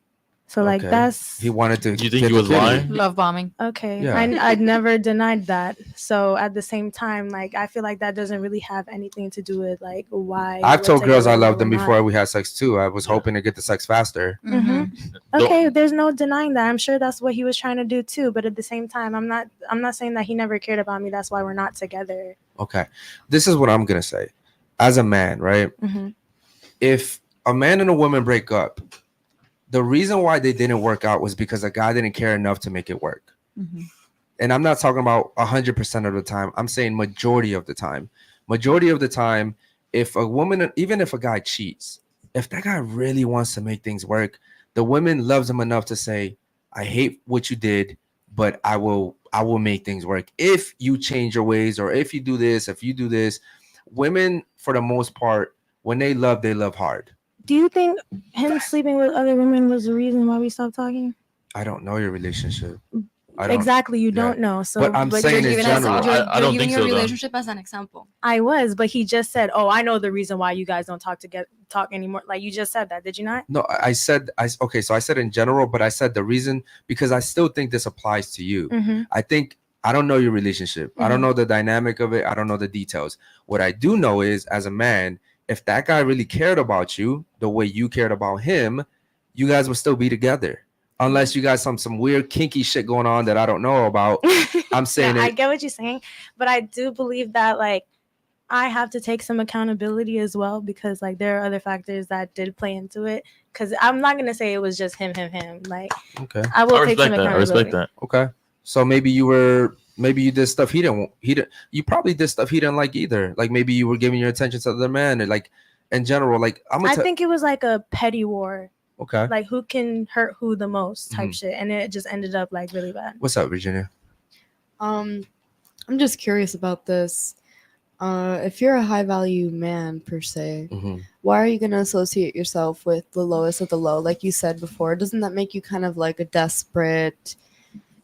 [SPEAKER 5] So like
[SPEAKER 1] Okay.
[SPEAKER 5] that's
[SPEAKER 1] he wanted to.
[SPEAKER 4] You think
[SPEAKER 1] get
[SPEAKER 4] he
[SPEAKER 1] the
[SPEAKER 4] was
[SPEAKER 1] kitty.
[SPEAKER 4] lying?
[SPEAKER 9] Love bombing.
[SPEAKER 5] okay.
[SPEAKER 1] Yeah.
[SPEAKER 5] I'd never denied that. So at the same time, like I feel like that doesn't really have anything to do with like why
[SPEAKER 1] I've
[SPEAKER 5] we're
[SPEAKER 1] told girls I
[SPEAKER 5] together or
[SPEAKER 1] loved them
[SPEAKER 5] we're not.
[SPEAKER 1] before we had sex too. I was hoping to get the sex faster.
[SPEAKER 5] Mhm. Okay, there's no denying that. I'm sure that's what he was trying to do too. But at the same time, I'm not saying that he never cared about me. That's why we're not together.
[SPEAKER 1] Okay, this is what I'm gonna say. As a man, right?
[SPEAKER 5] Mhm.
[SPEAKER 1] If a man and a woman break up, the reason why they didn't work out was because a guy didn't care enough to make it work. And I'm not talking about 100% of the time. I'm saying majority of the time. Majority of the time, if a woman, even if a guy cheats, if that guy really wants to make things work, the woman loves him enough to say, I hate what you did, but I will make things work. If you change your ways, or if you do this, if you do this. Women, for the most part, when they love hard.
[SPEAKER 5] Do you think him sleeping with other women was the reason why we stopped talking?
[SPEAKER 1] I don't know your relationship. I don't,
[SPEAKER 5] Exactly, you
[SPEAKER 1] yeah.
[SPEAKER 5] don't know. So,
[SPEAKER 1] But I'm saying
[SPEAKER 8] You're
[SPEAKER 1] in
[SPEAKER 8] giving us-
[SPEAKER 1] general.
[SPEAKER 8] you're-
[SPEAKER 4] I
[SPEAKER 8] you're
[SPEAKER 4] don't
[SPEAKER 8] giving
[SPEAKER 4] think
[SPEAKER 8] your
[SPEAKER 4] so, though.
[SPEAKER 8] relationship as an example.
[SPEAKER 5] I was, but he just said, "Oh, I know the reason why you guys don't talk anymore." Like you just said that, did you not?
[SPEAKER 1] No, I said okay. So I said in general, but I said the reason because I still think this applies to you.
[SPEAKER 5] Mm-hmm.
[SPEAKER 1] I think I don't know your relationship. I don't know the dynamic of it. I don't know the details. What I do know is, as a man, if that guy really cared about you the way you cared about him, you guys would still be together. unless you got some weird kinky shit going on that I don't know about. I'm saying
[SPEAKER 5] I get what you're saying, but I do believe that like I have to take some accountability as well, because like there are other factors that did play into it. Because I'm not gonna say it was just him. Like,
[SPEAKER 1] okay,
[SPEAKER 5] I will take some
[SPEAKER 4] respect that. I
[SPEAKER 5] accountability.
[SPEAKER 4] respect that.
[SPEAKER 1] okay. So maybe you did stuff he didn't. You probably did stuff he didn't like either. Like maybe you were giving your attention to other men, and like in general, like
[SPEAKER 5] I think it was like a petty war.
[SPEAKER 1] Okay.
[SPEAKER 5] Like who can hurt who the most type shit, and it just ended up like really bad.
[SPEAKER 1] What's up, Virginia?
[SPEAKER 12] I'm just curious about this. If you're a high value man per se, why are you going to associate yourself with the lowest of the low? Like you said before, doesn't that make you kind of like a desperate,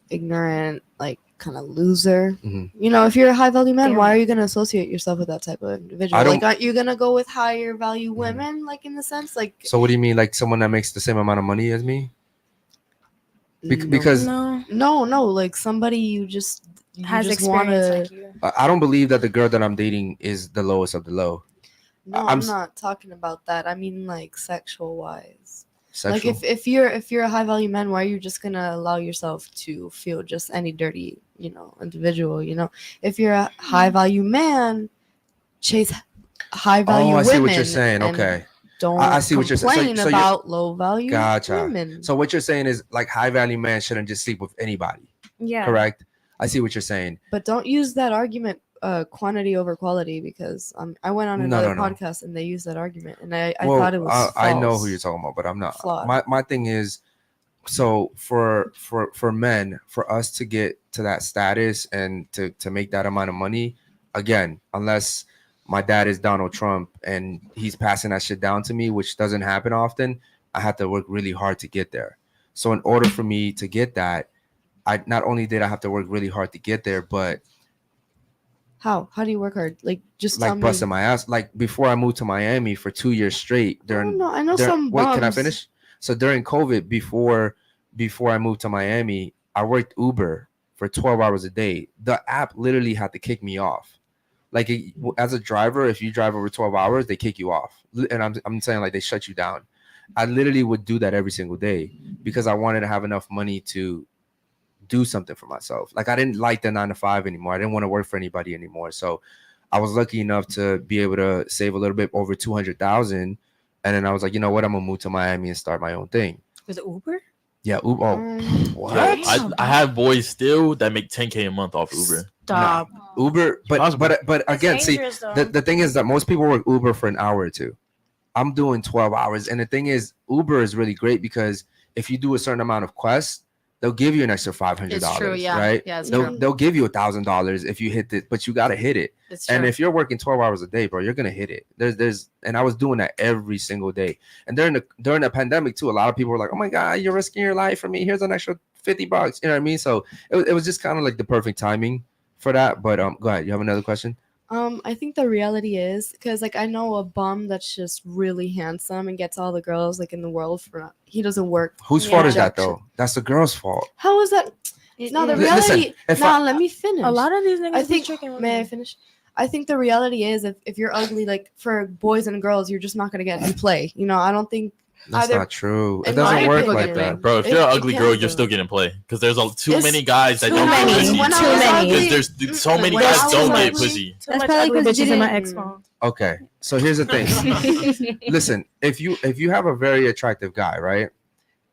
[SPEAKER 12] ignorant, like kind of loser? You know, if you're a high value man, why are you going to associate yourself with that type of individual? Like, aren't you going to go with higher value women, like in the sense, like?
[SPEAKER 1] So what do you mean, like someone that makes the same amount of money as me? Because
[SPEAKER 12] no, like somebody you just
[SPEAKER 5] has
[SPEAKER 12] just
[SPEAKER 5] experience.
[SPEAKER 1] I don't believe that the girl that I'm dating is the lowest of the low.
[SPEAKER 12] No, I'm not talking about that. I mean, like sexual wise.
[SPEAKER 1] Sexual?
[SPEAKER 12] Like if you're a high value man, why are you just gonna allow yourself to feel just any dirty, individual? If you're a high value man, chase high value women.
[SPEAKER 1] I see what you're saying. Okay.
[SPEAKER 12] Don't
[SPEAKER 1] I see what you're saying.
[SPEAKER 12] So about low value
[SPEAKER 1] gotcha.
[SPEAKER 12] women.
[SPEAKER 1] So what you're saying is like high value man shouldn't just sleep with anybody.
[SPEAKER 5] Yeah.
[SPEAKER 1] Correct. I see what you're saying.
[SPEAKER 12] But don't use that argument, quantity over quality, because I went on another podcast and they used that argument, and I thought it was false.
[SPEAKER 1] I know who you're talking about, but I'm not.
[SPEAKER 12] Flawed.
[SPEAKER 1] My thing is, so for men, for us to get to that status and to make that amount of money, again, unless my dad is Donald Trump and he's passing that shit down to me, which doesn't happen often, I have to work really hard to get there. So in order for me to get that, I not only did I have to work really hard to get there, but
[SPEAKER 12] how do you work hard? Like just
[SPEAKER 1] like busting my ass. Like before I moved to Miami for 2 years straight.
[SPEAKER 12] I know some
[SPEAKER 1] wait,
[SPEAKER 12] bums.
[SPEAKER 1] can I finish? So during COVID, before I moved to Miami, I worked Uber for 12 hours a day. The app literally had to kick me off. Like as a driver, if you drive over 12 hours, they kick you off. And I'm saying like they shut you down. I literally would do that every single day because I wanted to have enough money to do something for myself. Like I didn't like the 9 to 5 anymore. I didn't want to work for anybody anymore. So I was lucky enough to be able to save a little bit over 200,000. And then I was like, you know what? I'm gonna move to Miami and start my own thing.
[SPEAKER 2] With Uber?
[SPEAKER 1] Yeah, Uber. Oh, what?
[SPEAKER 4] Yeah, I have boys still that make 10K a month off Uber.
[SPEAKER 2] Stop.
[SPEAKER 1] No, Uber, but again, see, the thing is that most people work Uber for an hour or two. I'm doing 12 hours. And the thing is, Uber is really great because if you do a certain amount of quests, they'll give you an extra $500.
[SPEAKER 9] It's true, yeah.
[SPEAKER 1] Right?
[SPEAKER 9] Yeah, it's
[SPEAKER 1] they'll give you $1,000 if you hit it, but you got to hit it.
[SPEAKER 9] It's true.
[SPEAKER 1] And if you're working 12 hours a day, bro, you're going to hit it. And I was doing that every single day. And during the pandemic too, a lot of people were like, oh my God, you're risking your life for me. Here's an extra $50. You know what I mean? So it was just kind of like the perfect timing for that. But go ahead. You have another question?
[SPEAKER 12] I think the reality is, because like I know a bum that's just really handsome and gets all the girls like in the world for he doesn't work.
[SPEAKER 1] Whose fault is that though? That's the girl's fault.
[SPEAKER 12] How is that? No, the reality.
[SPEAKER 1] Listen,
[SPEAKER 12] let me finish.
[SPEAKER 5] A lot of these niggas
[SPEAKER 12] I think. May I finish? I think the reality is, if you're ugly, like for boys and girls, you're just not gonna get any play. I don't think.
[SPEAKER 1] That's not true. It doesn't work like that,
[SPEAKER 4] bro. If you're an ugly girl, you're still getting play because there's too many guys that don't get pussy. Too many. Because there's so many guys don't get pussy.
[SPEAKER 5] That's probably because bitches in my ex phone.
[SPEAKER 1] Okay, so here's the thing. Listen, if you have a very attractive guy, right,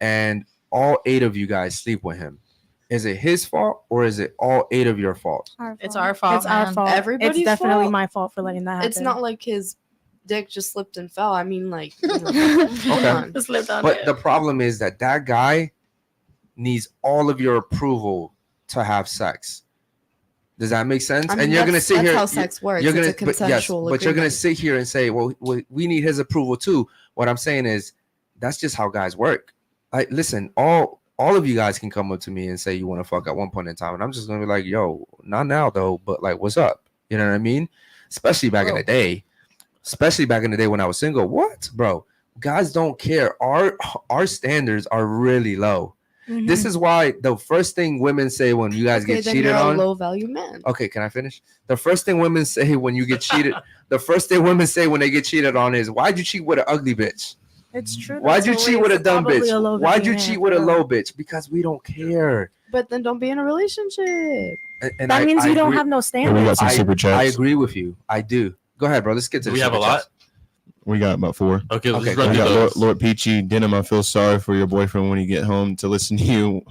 [SPEAKER 1] and all 8 of you guys sleep with him, is it his fault or is it all 8 of your fault?
[SPEAKER 9] It's our fault.
[SPEAKER 5] It's our fault.
[SPEAKER 12] Everybody's
[SPEAKER 5] It's definitely
[SPEAKER 12] fault.
[SPEAKER 5] my fault for letting that happen.
[SPEAKER 12] It's not like his dick just slipped and fell. I mean, like,
[SPEAKER 1] okay.
[SPEAKER 2] Just lived on
[SPEAKER 1] But
[SPEAKER 2] it.
[SPEAKER 1] the problem is that guy needs all of your approval to have sex. Does that make sense?
[SPEAKER 12] I mean,
[SPEAKER 1] and you're gonna sit
[SPEAKER 12] that's
[SPEAKER 1] here.
[SPEAKER 12] how sex works.
[SPEAKER 1] You're gonna,
[SPEAKER 12] it's a consensual
[SPEAKER 1] but you're gonna
[SPEAKER 12] agreement.
[SPEAKER 1] sit here and say, well, we need his approval too. What I'm saying is, that's just how guys work. Listen, all of you guys can come up to me and say you want to fuck at one point in time, and I'm just gonna be like, yo, not now though, but like, what's up? You know what I mean? Especially back in the day. Especially back in the day when I was single. What, bro? Guys don't care. Our standards are really low. Mm-hmm. This is why the first thing women say when you guys get cheated on.
[SPEAKER 12] Low value man.
[SPEAKER 1] Okay, can I finish? The first thing women say when you get cheated. The first thing women say when they get cheated on is, "Why'd you cheat with an ugly bitch?"
[SPEAKER 5] It's true.
[SPEAKER 1] Why'd you
[SPEAKER 5] though.
[SPEAKER 1] cheat with a
[SPEAKER 5] It's
[SPEAKER 1] dumb
[SPEAKER 5] probably
[SPEAKER 1] bitch?
[SPEAKER 5] a low
[SPEAKER 1] Why'd you
[SPEAKER 5] value
[SPEAKER 1] cheat
[SPEAKER 5] man,
[SPEAKER 1] with a
[SPEAKER 5] for
[SPEAKER 1] low
[SPEAKER 5] real.
[SPEAKER 1] bitch? Because we don't care.
[SPEAKER 12] But then don't be in a relationship.
[SPEAKER 1] And
[SPEAKER 5] That means you don't
[SPEAKER 1] agree-
[SPEAKER 5] have no
[SPEAKER 11] We
[SPEAKER 5] standards.
[SPEAKER 11] got some super chats.
[SPEAKER 1] I agree with you. I do. Go ahead, bro. Let's get to
[SPEAKER 4] Do
[SPEAKER 1] the
[SPEAKER 4] we have a
[SPEAKER 1] super
[SPEAKER 4] lot?
[SPEAKER 1] chats.
[SPEAKER 11] We got about 4.
[SPEAKER 4] Okay, let's
[SPEAKER 1] Okay,
[SPEAKER 4] run
[SPEAKER 11] We
[SPEAKER 4] through
[SPEAKER 11] got
[SPEAKER 4] those.
[SPEAKER 11] Lord Peachy. Denim, I feel sorry for your boyfriend when you get home to listen to you.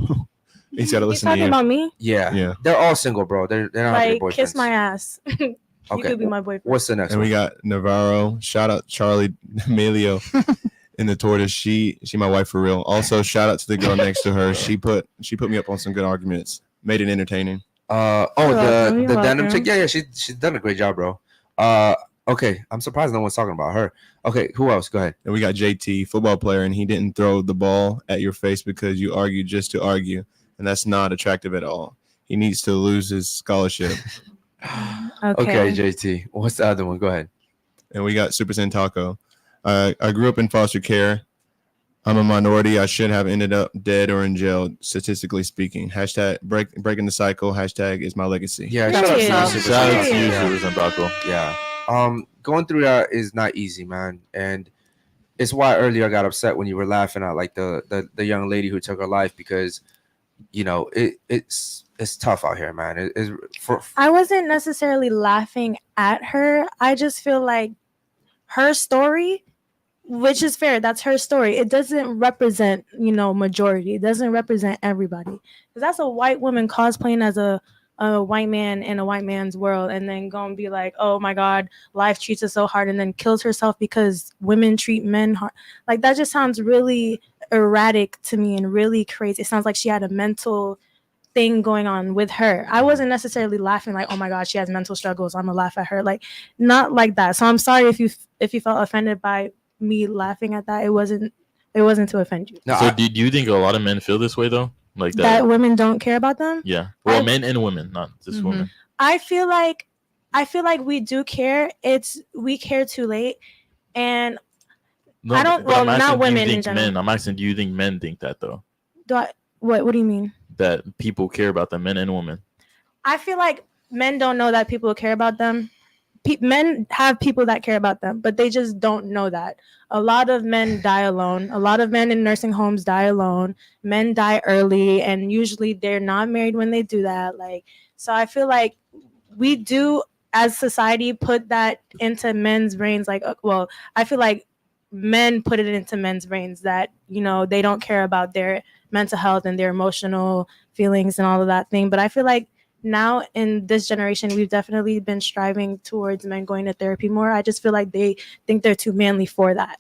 [SPEAKER 11] He's got to
[SPEAKER 5] You
[SPEAKER 11] listen to
[SPEAKER 5] talking
[SPEAKER 11] you.
[SPEAKER 5] about me?
[SPEAKER 1] Yeah.
[SPEAKER 11] Yeah.
[SPEAKER 1] They're all single, bro. They're not having
[SPEAKER 5] Like,
[SPEAKER 1] boyfriends.
[SPEAKER 5] kiss my ass. You
[SPEAKER 1] Okay.
[SPEAKER 5] could be my boyfriend.
[SPEAKER 1] What's the next
[SPEAKER 11] And
[SPEAKER 1] one?
[SPEAKER 11] we got Navarro. Shout out Charlie Emilio in the tortoise. She my wife for real. Also, shout out to the girl next to her. She put me up on some good arguments. Made it entertaining.
[SPEAKER 5] welcome,
[SPEAKER 1] the
[SPEAKER 5] you're
[SPEAKER 1] denim
[SPEAKER 5] welcome.
[SPEAKER 1] chick. Yeah, she's done a great job, bro. Okay, I'm surprised no one's talking about her. Okay, who else? Go ahead.
[SPEAKER 11] And we got JT, football player, and he didn't throw the ball at your face because you argued just to argue, and that's not attractive at all. He needs to lose his scholarship.
[SPEAKER 1] Okay, JT. What's the other one? Go ahead.
[SPEAKER 11] And we got Super Saiyan Taco. I grew up in foster care. I'm a minority. I should have ended up dead or in jail, statistically speaking. Hashtag breaking the cycle. Hashtag is my legacy.
[SPEAKER 1] Yeah,
[SPEAKER 5] Shout out to you.
[SPEAKER 4] Shout out to you,
[SPEAKER 1] Yeah.
[SPEAKER 4] Super Taco.
[SPEAKER 1] Yeah. Going through that is not easy, man. And it's why earlier I got upset when you were laughing at like the young lady who took her life, because you know it's tough out here, man.
[SPEAKER 5] I wasn't necessarily laughing at her. I just feel like her story, which is fair, that's her story. It doesn't represent, majority. It doesn't represent everybody. Because that's a white woman cosplaying as a white man in a white man's world, and then go and be like, oh my God, life treats us so hard, and then kills herself because women treat men hard. Like, that just sounds really erratic to me and really crazy. It sounds like she had a mental thing going on with her. I wasn't necessarily laughing like, oh my God, she has mental struggles, I'm gonna laugh at her. Like, not like that. So I'm sorry if you felt offended by me laughing at that. It wasn't to offend you.
[SPEAKER 1] No,
[SPEAKER 4] So do you think a lot of men feel this way though? Like that?
[SPEAKER 5] That women don't care about them.
[SPEAKER 4] Yeah. Well, men and women, not just women.
[SPEAKER 5] I feel like we do care. We care too late, and
[SPEAKER 4] No,
[SPEAKER 5] I don't.
[SPEAKER 4] but I'm
[SPEAKER 5] Well,
[SPEAKER 4] asking,
[SPEAKER 5] not
[SPEAKER 4] do you
[SPEAKER 5] women in
[SPEAKER 4] think
[SPEAKER 5] general.
[SPEAKER 4] men. I'm asking, do you think men think that though?
[SPEAKER 5] What do you mean?
[SPEAKER 4] That people care about the men and women.
[SPEAKER 5] I feel like men don't know that people care about them. Men have people that care about them, but they just don't know that. A lot of men die alone. A lot of men in nursing homes die alone. Men die early, and usually they're not married when they do that. Like, so I feel like we do, as society, put that into men's brains. Like, well, I feel like men put it into men's brains that, they don't care about their mental health and their emotional feelings and all of that thing. But I feel like now in this generation, we've definitely been striving towards men going to therapy more. I just feel like they think they're too manly for that.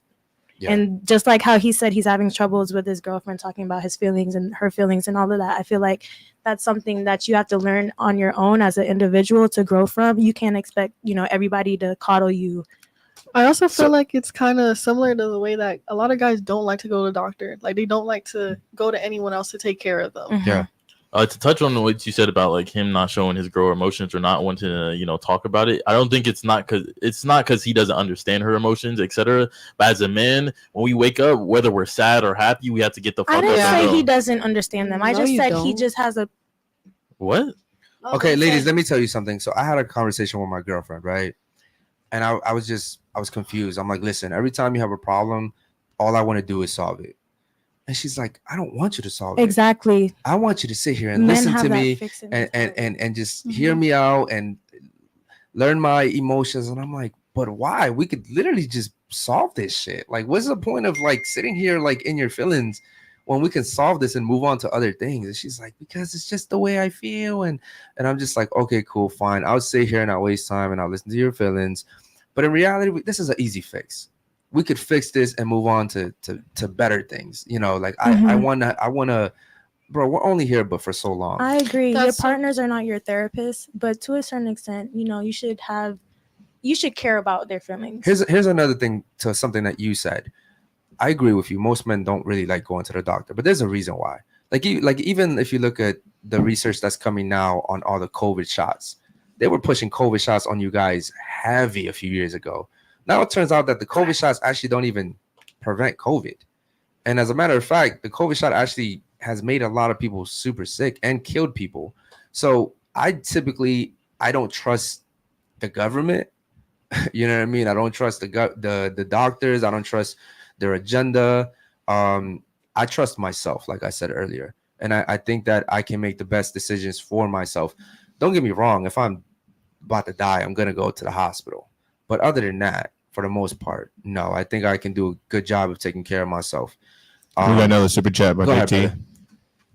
[SPEAKER 5] Yeah. And just like how he said he's having troubles with his girlfriend, talking about his feelings and her feelings and all of that, I feel like that's something that you have to learn on your own as an individual to grow from. You can't expect, everybody to coddle you.
[SPEAKER 2] I also feel like it's kind of similar to the way that a lot of guys don't like to go to the doctor. Like, they don't like to go to anyone else to take care of them.
[SPEAKER 1] Yeah.
[SPEAKER 4] To touch on what you said about like him not showing his girl emotions or not wanting to, talk about it. I don't think it's not because he doesn't understand her emotions, etc. But as a man, when we wake up, whether we're sad or happy, we have to get the fuck
[SPEAKER 5] I
[SPEAKER 4] up.
[SPEAKER 5] didn't say
[SPEAKER 4] and go.
[SPEAKER 5] he doesn't understand them. I just said he just has a.
[SPEAKER 4] What?
[SPEAKER 1] Okay, ladies, let me tell you something. So I had a conversation with my girlfriend, right? And I was confused. I'm like, listen, every time you have a problem, all I want to do is solve it. And she's like, I don't want you to solve it.
[SPEAKER 5] Exactly.
[SPEAKER 1] I want you to sit here and
[SPEAKER 5] Men
[SPEAKER 1] listen
[SPEAKER 5] have
[SPEAKER 1] to
[SPEAKER 5] that
[SPEAKER 1] me
[SPEAKER 5] fix in
[SPEAKER 1] and just hear me out and learn my emotions. And I'm like, but why? We could literally just solve this shit. Like, what's the point of like sitting here like in your feelings when we can solve this and move on to other things? And she's like, because it's just the way I feel. And I'm just like, okay, cool, fine. I'll sit here and I'll waste time and I'll listen to your feelings. But in reality, this is an easy fix. We could fix this and move on to better things. Like I wanna, bro, we're only here but for so long.
[SPEAKER 5] I agree. Your partners are not your therapists, but to a certain extent, you should care about their feelings.
[SPEAKER 1] Here's another thing to something that you said. I agree with you. Most men don't really like going to the doctor, but there's a reason why. Like even if you look at the research that's coming now on all the COVID shots, they were pushing COVID shots on you guys heavy a few years ago. Now it turns out that the COVID shots actually don't even prevent COVID. And as a matter of fact, the COVID shot actually has made a lot of people super sick and killed people. So I don't trust the government. You know what I mean? I don't trust the doctors. I don't trust their agenda. I trust myself, like I said earlier, and I think that I can make the best decisions for myself. Don't get me wrong. If I'm about to die, I'm gonna go to the hospital. But other than that, for the most part, no. I think I can do a good job of taking care of myself.
[SPEAKER 11] We got another super chat by
[SPEAKER 1] go ahead,
[SPEAKER 11] JT.
[SPEAKER 1] brother.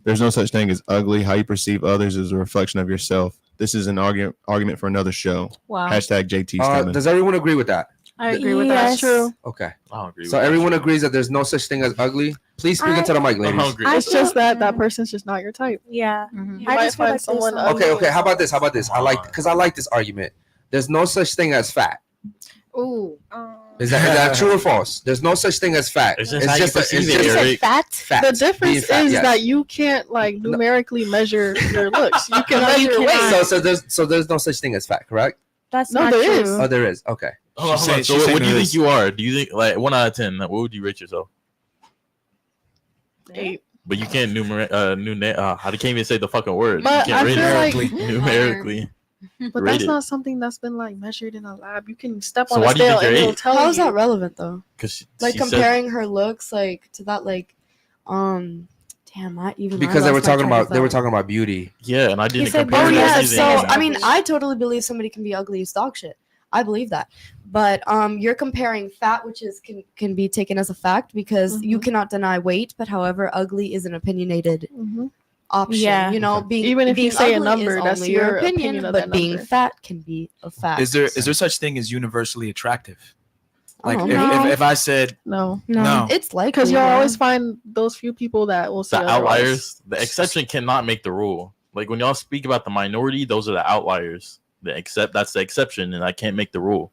[SPEAKER 11] There's no such thing as ugly. How you perceive others is a reflection of yourself. This is an argument for another show.
[SPEAKER 5] Wow.
[SPEAKER 11] Hashtag JT's coming.
[SPEAKER 1] Does everyone agree with that?
[SPEAKER 2] I agree with that. That's true.
[SPEAKER 1] Okay.
[SPEAKER 4] I don't agree.
[SPEAKER 1] So
[SPEAKER 4] with
[SPEAKER 1] everyone
[SPEAKER 4] that.
[SPEAKER 1] agrees that there's no such thing as ugly. Please speak into the mic,
[SPEAKER 4] I
[SPEAKER 1] ladies.
[SPEAKER 4] don't agree.
[SPEAKER 2] It's just that that person's just not your type.
[SPEAKER 5] Yeah.
[SPEAKER 2] You
[SPEAKER 5] I
[SPEAKER 2] might
[SPEAKER 5] just feel
[SPEAKER 2] find
[SPEAKER 5] like
[SPEAKER 2] someone
[SPEAKER 5] there's
[SPEAKER 2] ugly.
[SPEAKER 1] Okay. How about this? I like this argument. There's no such thing as fat.
[SPEAKER 9] Ooh.
[SPEAKER 1] Is that true or false? There's no such thing as fat.
[SPEAKER 4] It's just how you perceive it,
[SPEAKER 5] You said
[SPEAKER 4] Eric.
[SPEAKER 5] fat?
[SPEAKER 1] fat.
[SPEAKER 2] The difference
[SPEAKER 1] Being fat,
[SPEAKER 2] is
[SPEAKER 1] yes.
[SPEAKER 2] that you can't like numerically measure your looks. You can
[SPEAKER 5] No,
[SPEAKER 2] measure
[SPEAKER 5] you
[SPEAKER 2] your weight.
[SPEAKER 5] cannot.
[SPEAKER 1] So there's no such thing as fat, correct?
[SPEAKER 5] That's
[SPEAKER 2] No,
[SPEAKER 5] not
[SPEAKER 2] there
[SPEAKER 5] true.
[SPEAKER 2] is.
[SPEAKER 1] Oh, there is. Okay.
[SPEAKER 4] Hold on.
[SPEAKER 3] She's
[SPEAKER 4] So
[SPEAKER 3] saying
[SPEAKER 4] what do you
[SPEAKER 3] there
[SPEAKER 4] think
[SPEAKER 3] is.
[SPEAKER 4] you are? Do you think like 1 out of 10? What would you rate yourself?
[SPEAKER 2] 8.
[SPEAKER 4] But you can't I can't even say the fucking word.
[SPEAKER 2] But
[SPEAKER 4] you can't
[SPEAKER 2] I
[SPEAKER 4] rate
[SPEAKER 2] feel
[SPEAKER 4] it
[SPEAKER 2] like-
[SPEAKER 4] numerically.
[SPEAKER 2] But
[SPEAKER 4] Rate
[SPEAKER 2] that's
[SPEAKER 4] it.
[SPEAKER 2] not something that's been like measured in a lab. You can step
[SPEAKER 4] So
[SPEAKER 2] on
[SPEAKER 4] why
[SPEAKER 2] a
[SPEAKER 4] do you
[SPEAKER 2] scale
[SPEAKER 4] think
[SPEAKER 2] and
[SPEAKER 4] you're
[SPEAKER 2] it'll
[SPEAKER 4] 8?
[SPEAKER 2] tell
[SPEAKER 12] How
[SPEAKER 2] you.
[SPEAKER 12] is that relevant though?
[SPEAKER 4] Because
[SPEAKER 12] Like comparing her looks like to that like damn, I even
[SPEAKER 1] Because
[SPEAKER 12] I
[SPEAKER 1] they were
[SPEAKER 12] lost my
[SPEAKER 1] talking
[SPEAKER 12] train of
[SPEAKER 1] about they were
[SPEAKER 12] thought.
[SPEAKER 1] talking about beauty.
[SPEAKER 4] Yeah, and I didn't
[SPEAKER 5] said
[SPEAKER 4] compare
[SPEAKER 12] Oh
[SPEAKER 5] beauty
[SPEAKER 4] it to
[SPEAKER 12] yeah,
[SPEAKER 5] as
[SPEAKER 4] anything.
[SPEAKER 12] so I mean, I totally believe somebody can be ugly as dog shit. I believe that, but you're comparing fat, which is can be taken as a fact because you cannot deny weight. But however, ugly is an opinionated option.
[SPEAKER 5] Yeah.
[SPEAKER 12] You know, being
[SPEAKER 2] Even if you
[SPEAKER 12] being
[SPEAKER 2] say a
[SPEAKER 12] ugly
[SPEAKER 2] number,
[SPEAKER 12] is
[SPEAKER 2] that's
[SPEAKER 12] only
[SPEAKER 2] your
[SPEAKER 12] opinion,
[SPEAKER 2] opinion of
[SPEAKER 12] but
[SPEAKER 2] that
[SPEAKER 12] being
[SPEAKER 2] number.
[SPEAKER 12] fat can be a fact.
[SPEAKER 3] Is there such thing as universally attractive? Like
[SPEAKER 12] Oh,
[SPEAKER 3] if,
[SPEAKER 12] no.
[SPEAKER 3] if I said
[SPEAKER 2] No,
[SPEAKER 3] no,
[SPEAKER 12] It's like
[SPEAKER 2] because you'll always find those few people that will say
[SPEAKER 4] The
[SPEAKER 2] otherwise.
[SPEAKER 4] outliers, the exception cannot make the rule. Like when y'all speak about the minority, those are the outliers. That's the exception, and I can't make the rule.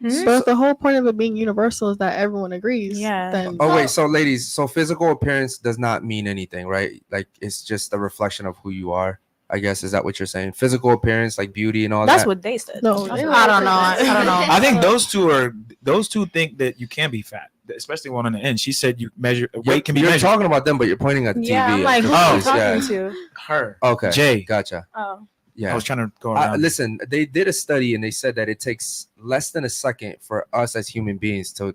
[SPEAKER 2] So if the whole point of it being universal is that everyone agrees, then
[SPEAKER 1] Oh wait, so ladies, so physical appearance does not mean anything, right? Like it's just a reflection of who you are. I guess is that what you're saying? Physical appearance, like beauty and all
[SPEAKER 5] That's
[SPEAKER 1] that.
[SPEAKER 5] what they said.
[SPEAKER 2] No,
[SPEAKER 5] That's
[SPEAKER 2] they
[SPEAKER 5] what
[SPEAKER 9] I
[SPEAKER 2] don't
[SPEAKER 9] don't know. I don't know.
[SPEAKER 3] I think those two think that you can be fat, especially one on the end. She said you measure weight can be
[SPEAKER 1] You're
[SPEAKER 3] measured.
[SPEAKER 1] talking about them, but you're pointing at the
[SPEAKER 5] Yeah,
[SPEAKER 1] TV.
[SPEAKER 5] I'm like, who
[SPEAKER 1] Oh,
[SPEAKER 5] are you talking
[SPEAKER 1] yeah.
[SPEAKER 5] to?
[SPEAKER 3] Her.
[SPEAKER 1] Okay,
[SPEAKER 3] Jay.
[SPEAKER 1] gotcha.
[SPEAKER 5] Oh.
[SPEAKER 1] Yeah,
[SPEAKER 3] I was trying to go around.
[SPEAKER 1] listen, they did a study and they said that it takes less than a second for us as human beings to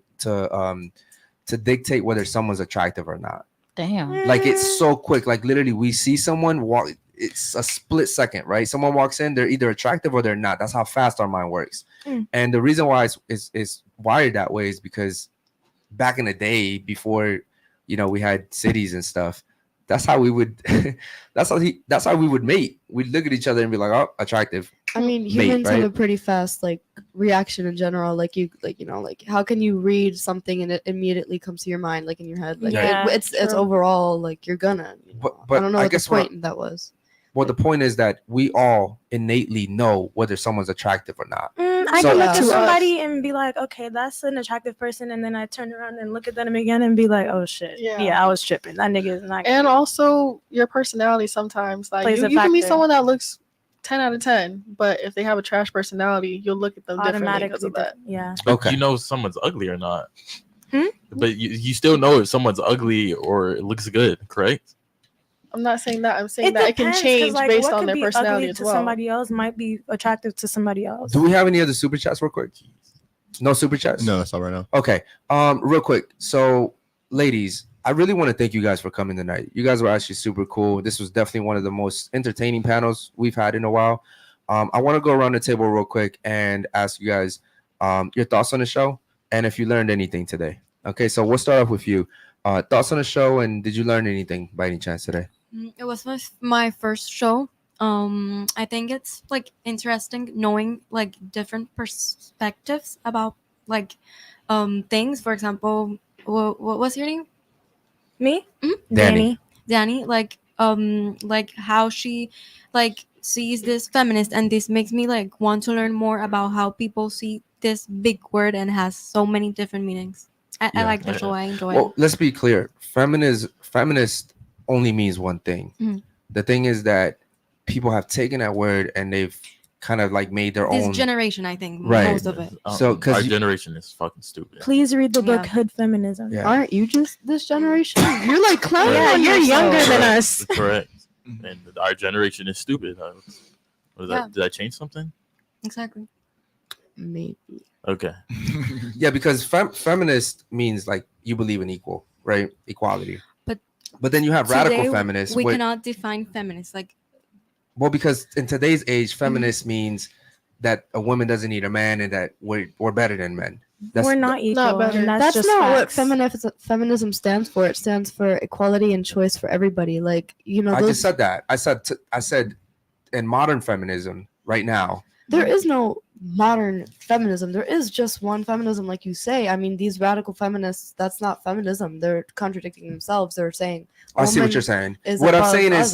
[SPEAKER 1] dictate whether someone's attractive or not.
[SPEAKER 9] Damn.
[SPEAKER 1] Like it's so quick. Like literally, we see someone walk. It's a split second, right? Someone walks in, they're either attractive or they're not. That's how fast our mind works. And the reason why it's wired that way is because back in the day, before we had cities and stuff, that's how we would that's how we would mate. We'd look at each other and be like, oh, attractive.
[SPEAKER 12] I mean,
[SPEAKER 1] Mate,
[SPEAKER 12] humans have
[SPEAKER 1] right?
[SPEAKER 12] a pretty fast like reaction in general. Like like how can you read something and it immediately comes to your mind, like in your head? Like
[SPEAKER 5] Yeah,
[SPEAKER 12] it's
[SPEAKER 2] true.
[SPEAKER 12] overall like you're gonna.
[SPEAKER 1] But
[SPEAKER 12] I don't know
[SPEAKER 1] I
[SPEAKER 12] what the
[SPEAKER 1] guess what
[SPEAKER 12] point that was.
[SPEAKER 1] Well, the point is that we all innately know whether someone's attractive or not.
[SPEAKER 5] I
[SPEAKER 1] So-
[SPEAKER 5] can look
[SPEAKER 1] To
[SPEAKER 5] at
[SPEAKER 1] us-
[SPEAKER 5] somebody and be like, okay, that's an attractive person, and then I turn around and look at them again and be like, oh shit,
[SPEAKER 2] Yeah.
[SPEAKER 5] yeah, I was tripping. That nigga is not.
[SPEAKER 2] and also your personality sometimes. Like
[SPEAKER 5] Plays
[SPEAKER 2] you
[SPEAKER 5] a
[SPEAKER 2] can meet
[SPEAKER 5] factor.
[SPEAKER 2] someone that looks 10 out of 10, but if they have a trash personality, you'll look at them differently because of that.
[SPEAKER 5] Yeah.
[SPEAKER 4] But
[SPEAKER 1] Okay.
[SPEAKER 4] you know if someone's ugly or not.
[SPEAKER 5] Hmm?
[SPEAKER 4] But you still know if someone's ugly or it looks good, correct?
[SPEAKER 2] I'm not saying that. I'm saying that it can
[SPEAKER 5] depends, 'cause,
[SPEAKER 2] change
[SPEAKER 5] like,
[SPEAKER 2] based
[SPEAKER 5] what
[SPEAKER 2] on
[SPEAKER 5] could
[SPEAKER 2] their
[SPEAKER 5] be
[SPEAKER 2] personality
[SPEAKER 5] ugly
[SPEAKER 2] as
[SPEAKER 5] to
[SPEAKER 2] well.
[SPEAKER 5] somebody else might be attractive to somebody else.
[SPEAKER 1] Do we have any other super chats real quick? No super chats?
[SPEAKER 11] No, that's all right now.
[SPEAKER 1] Okay. Real quick. So, ladies, I really want to thank you guys for coming tonight. You guys were actually super cool. This was definitely one of the most entertaining panels we've had in a while. I want to go around the table real quick and ask you guys your thoughts on the show and if you learned anything today. Okay, so we'll start off with you. Thoughts on the show, and did you learn anything by any chance today?
[SPEAKER 8] It was my first show. I think it's like interesting knowing like different perspectives about like things. For example, what was your name?
[SPEAKER 5] Me?
[SPEAKER 1] Danny.
[SPEAKER 8] Danny, like how she like sees this feminist, and this makes me like want to learn more about how people see this big word and has so many different meanings. I
[SPEAKER 1] Yeah.
[SPEAKER 8] like the show. I enjoy it.
[SPEAKER 1] Well, let's be clear. Feminist only means one thing.
[SPEAKER 8] Mhm.
[SPEAKER 1] The thing is that people have taken that word and they've kind of like made their
[SPEAKER 8] This
[SPEAKER 1] own.
[SPEAKER 8] generation, I think,
[SPEAKER 1] Right.
[SPEAKER 8] most of it.
[SPEAKER 1] So, 'cause
[SPEAKER 4] our
[SPEAKER 1] you-
[SPEAKER 4] generation is fucking stupid.
[SPEAKER 5] Please read the book
[SPEAKER 8] Yeah.
[SPEAKER 5] Hood Feminism.
[SPEAKER 1] Yeah.
[SPEAKER 12] Aren't you just this generation? You're like clowning.
[SPEAKER 5] Yeah,
[SPEAKER 12] on
[SPEAKER 5] you're
[SPEAKER 12] yourself.
[SPEAKER 5] younger than
[SPEAKER 4] Correct.
[SPEAKER 5] us.
[SPEAKER 4] Correct. And our generation is stupid. What is
[SPEAKER 8] Yeah.
[SPEAKER 4] that? Did I change something?
[SPEAKER 8] Exactly.
[SPEAKER 12] Maybe.
[SPEAKER 4] Okay.
[SPEAKER 1] Yeah, because feminist means like you believe in equal, right? Equality.
[SPEAKER 8] But
[SPEAKER 1] then you have radical
[SPEAKER 8] today,
[SPEAKER 1] feminists.
[SPEAKER 8] We cannot define feminists like.
[SPEAKER 1] Well, because in today's age, feminist means that a woman doesn't need a man and that we're better than men.
[SPEAKER 5] We're not equal.
[SPEAKER 2] Not better.
[SPEAKER 5] And
[SPEAKER 12] That's
[SPEAKER 5] just
[SPEAKER 12] not
[SPEAKER 5] facts.
[SPEAKER 12] what feminism stands for. It stands for equality and choice for everybody. Like, you know,
[SPEAKER 1] I just said that. I said in modern feminism right now.
[SPEAKER 12] there is no modern feminism. There is just one feminism, like you say. I mean, these radical feminists, that's not feminism. They're contradicting themselves. They're saying,
[SPEAKER 1] I see what
[SPEAKER 12] woman
[SPEAKER 1] you're saying.
[SPEAKER 12] is
[SPEAKER 1] What I'm
[SPEAKER 12] above
[SPEAKER 1] saying is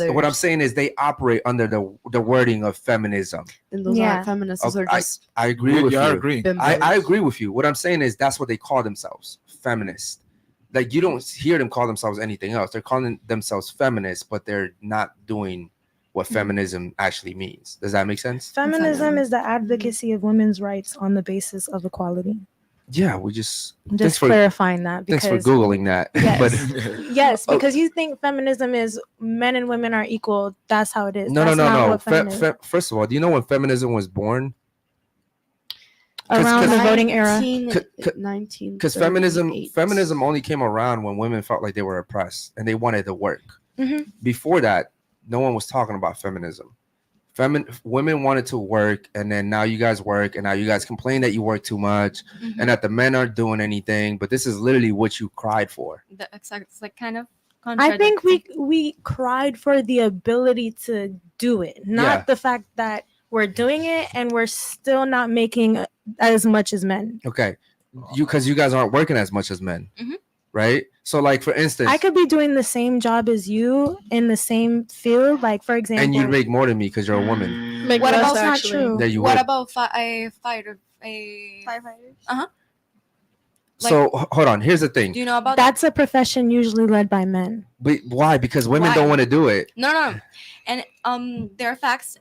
[SPEAKER 12] others.
[SPEAKER 1] they operate under the wording of feminism.
[SPEAKER 12] And those aren't feminists. Those are just
[SPEAKER 1] I agree with you.
[SPEAKER 3] I agree.
[SPEAKER 1] I agree with you. What I'm saying is that's what they call themselves, feminists. Like you don't hear them call themselves anything else. They're calling themselves feminists, but they're not doing what feminism actually means. Does that make sense?
[SPEAKER 5] Feminism is the advocacy of women's rights on the basis of equality.
[SPEAKER 1] Yeah, we just
[SPEAKER 5] clarifying that. Because,
[SPEAKER 1] thanks for Googling that.
[SPEAKER 5] Yes,
[SPEAKER 1] But
[SPEAKER 5] yes, because you think feminism is men and women are equal. That's how it is.
[SPEAKER 1] no.
[SPEAKER 5] What feminism-
[SPEAKER 1] First of all, do you know when feminism was born?
[SPEAKER 5] Around the voting era.
[SPEAKER 12] 19.
[SPEAKER 1] Because feminism only came around when women felt like they were oppressed and they wanted to work.
[SPEAKER 5] Mhm.
[SPEAKER 1] Before that, no one was talking about feminism. Women wanted to work, and then now you guys work, and now you guys complain that you work too much, and that the men aren't doing anything. But this is literally what you cried for.
[SPEAKER 8] It's like kind of.
[SPEAKER 5] I think we cried for the ability to do it, not the fact that we're doing it and we're still not making as much as men.
[SPEAKER 1] Okay, because you guys aren't working as much as men, right? So, like for instance,
[SPEAKER 5] I could be doing the same job as you in the same field, like for example,
[SPEAKER 1] and you'd make more than me because you're a woman.
[SPEAKER 2] Make
[SPEAKER 8] What
[SPEAKER 2] less,
[SPEAKER 8] about
[SPEAKER 5] not
[SPEAKER 2] actually.
[SPEAKER 5] true?
[SPEAKER 1] There you
[SPEAKER 8] What
[SPEAKER 1] would.
[SPEAKER 8] about firefighters?
[SPEAKER 1] So hold on. Here's the thing.
[SPEAKER 8] Do you know about that?
[SPEAKER 5] That's a profession usually led by men.
[SPEAKER 1] But why? Because women
[SPEAKER 8] Why?
[SPEAKER 1] don't want to do it.
[SPEAKER 8] No. And there are facts.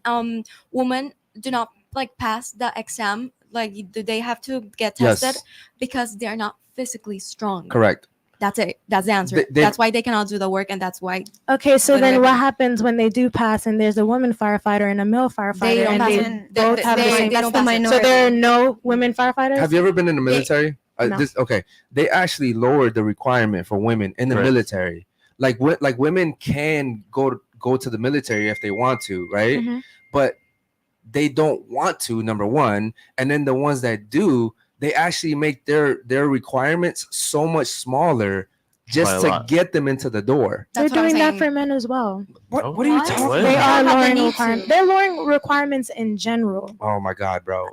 [SPEAKER 8] Women do not like pass the exam. Like they have to get
[SPEAKER 1] Yes.
[SPEAKER 8] tested because they are not physically strong.
[SPEAKER 1] Correct.
[SPEAKER 8] That's it. That's the answer. That's why they cannot do the work, and that's why
[SPEAKER 5] Okay, so
[SPEAKER 8] Wait,
[SPEAKER 5] then
[SPEAKER 8] wait,
[SPEAKER 5] what
[SPEAKER 8] wait.
[SPEAKER 5] happens when they do pass and there's a woman firefighter and a male firefighter
[SPEAKER 8] don't
[SPEAKER 5] and
[SPEAKER 8] pass
[SPEAKER 5] they
[SPEAKER 8] it.
[SPEAKER 5] both
[SPEAKER 8] They-
[SPEAKER 5] have the
[SPEAKER 8] they-
[SPEAKER 5] same?
[SPEAKER 8] they don't pass it.
[SPEAKER 5] So there are no women firefighters?
[SPEAKER 1] Have you ever been in the military?
[SPEAKER 5] No.
[SPEAKER 1] They actually lowered the requirement for women in the
[SPEAKER 4] Right.
[SPEAKER 1] military. Like women can go to the military if they want to, right?
[SPEAKER 5] Mhm.
[SPEAKER 1] But they don't want to, number one, and then the ones that do, they actually make their requirements so much smaller just
[SPEAKER 4] By a
[SPEAKER 1] to
[SPEAKER 4] lot.
[SPEAKER 1] get them into the door.
[SPEAKER 5] They're
[SPEAKER 8] That's what I'm
[SPEAKER 5] doing that
[SPEAKER 8] saying.
[SPEAKER 5] for men as well.
[SPEAKER 1] What are you
[SPEAKER 8] What?
[SPEAKER 1] talking
[SPEAKER 4] What?
[SPEAKER 5] They
[SPEAKER 1] about?
[SPEAKER 5] are
[SPEAKER 8] But they
[SPEAKER 5] lowering
[SPEAKER 8] need
[SPEAKER 5] requirements.
[SPEAKER 8] to.
[SPEAKER 5] They're lowering requirements in general.
[SPEAKER 1] Oh my God, bro.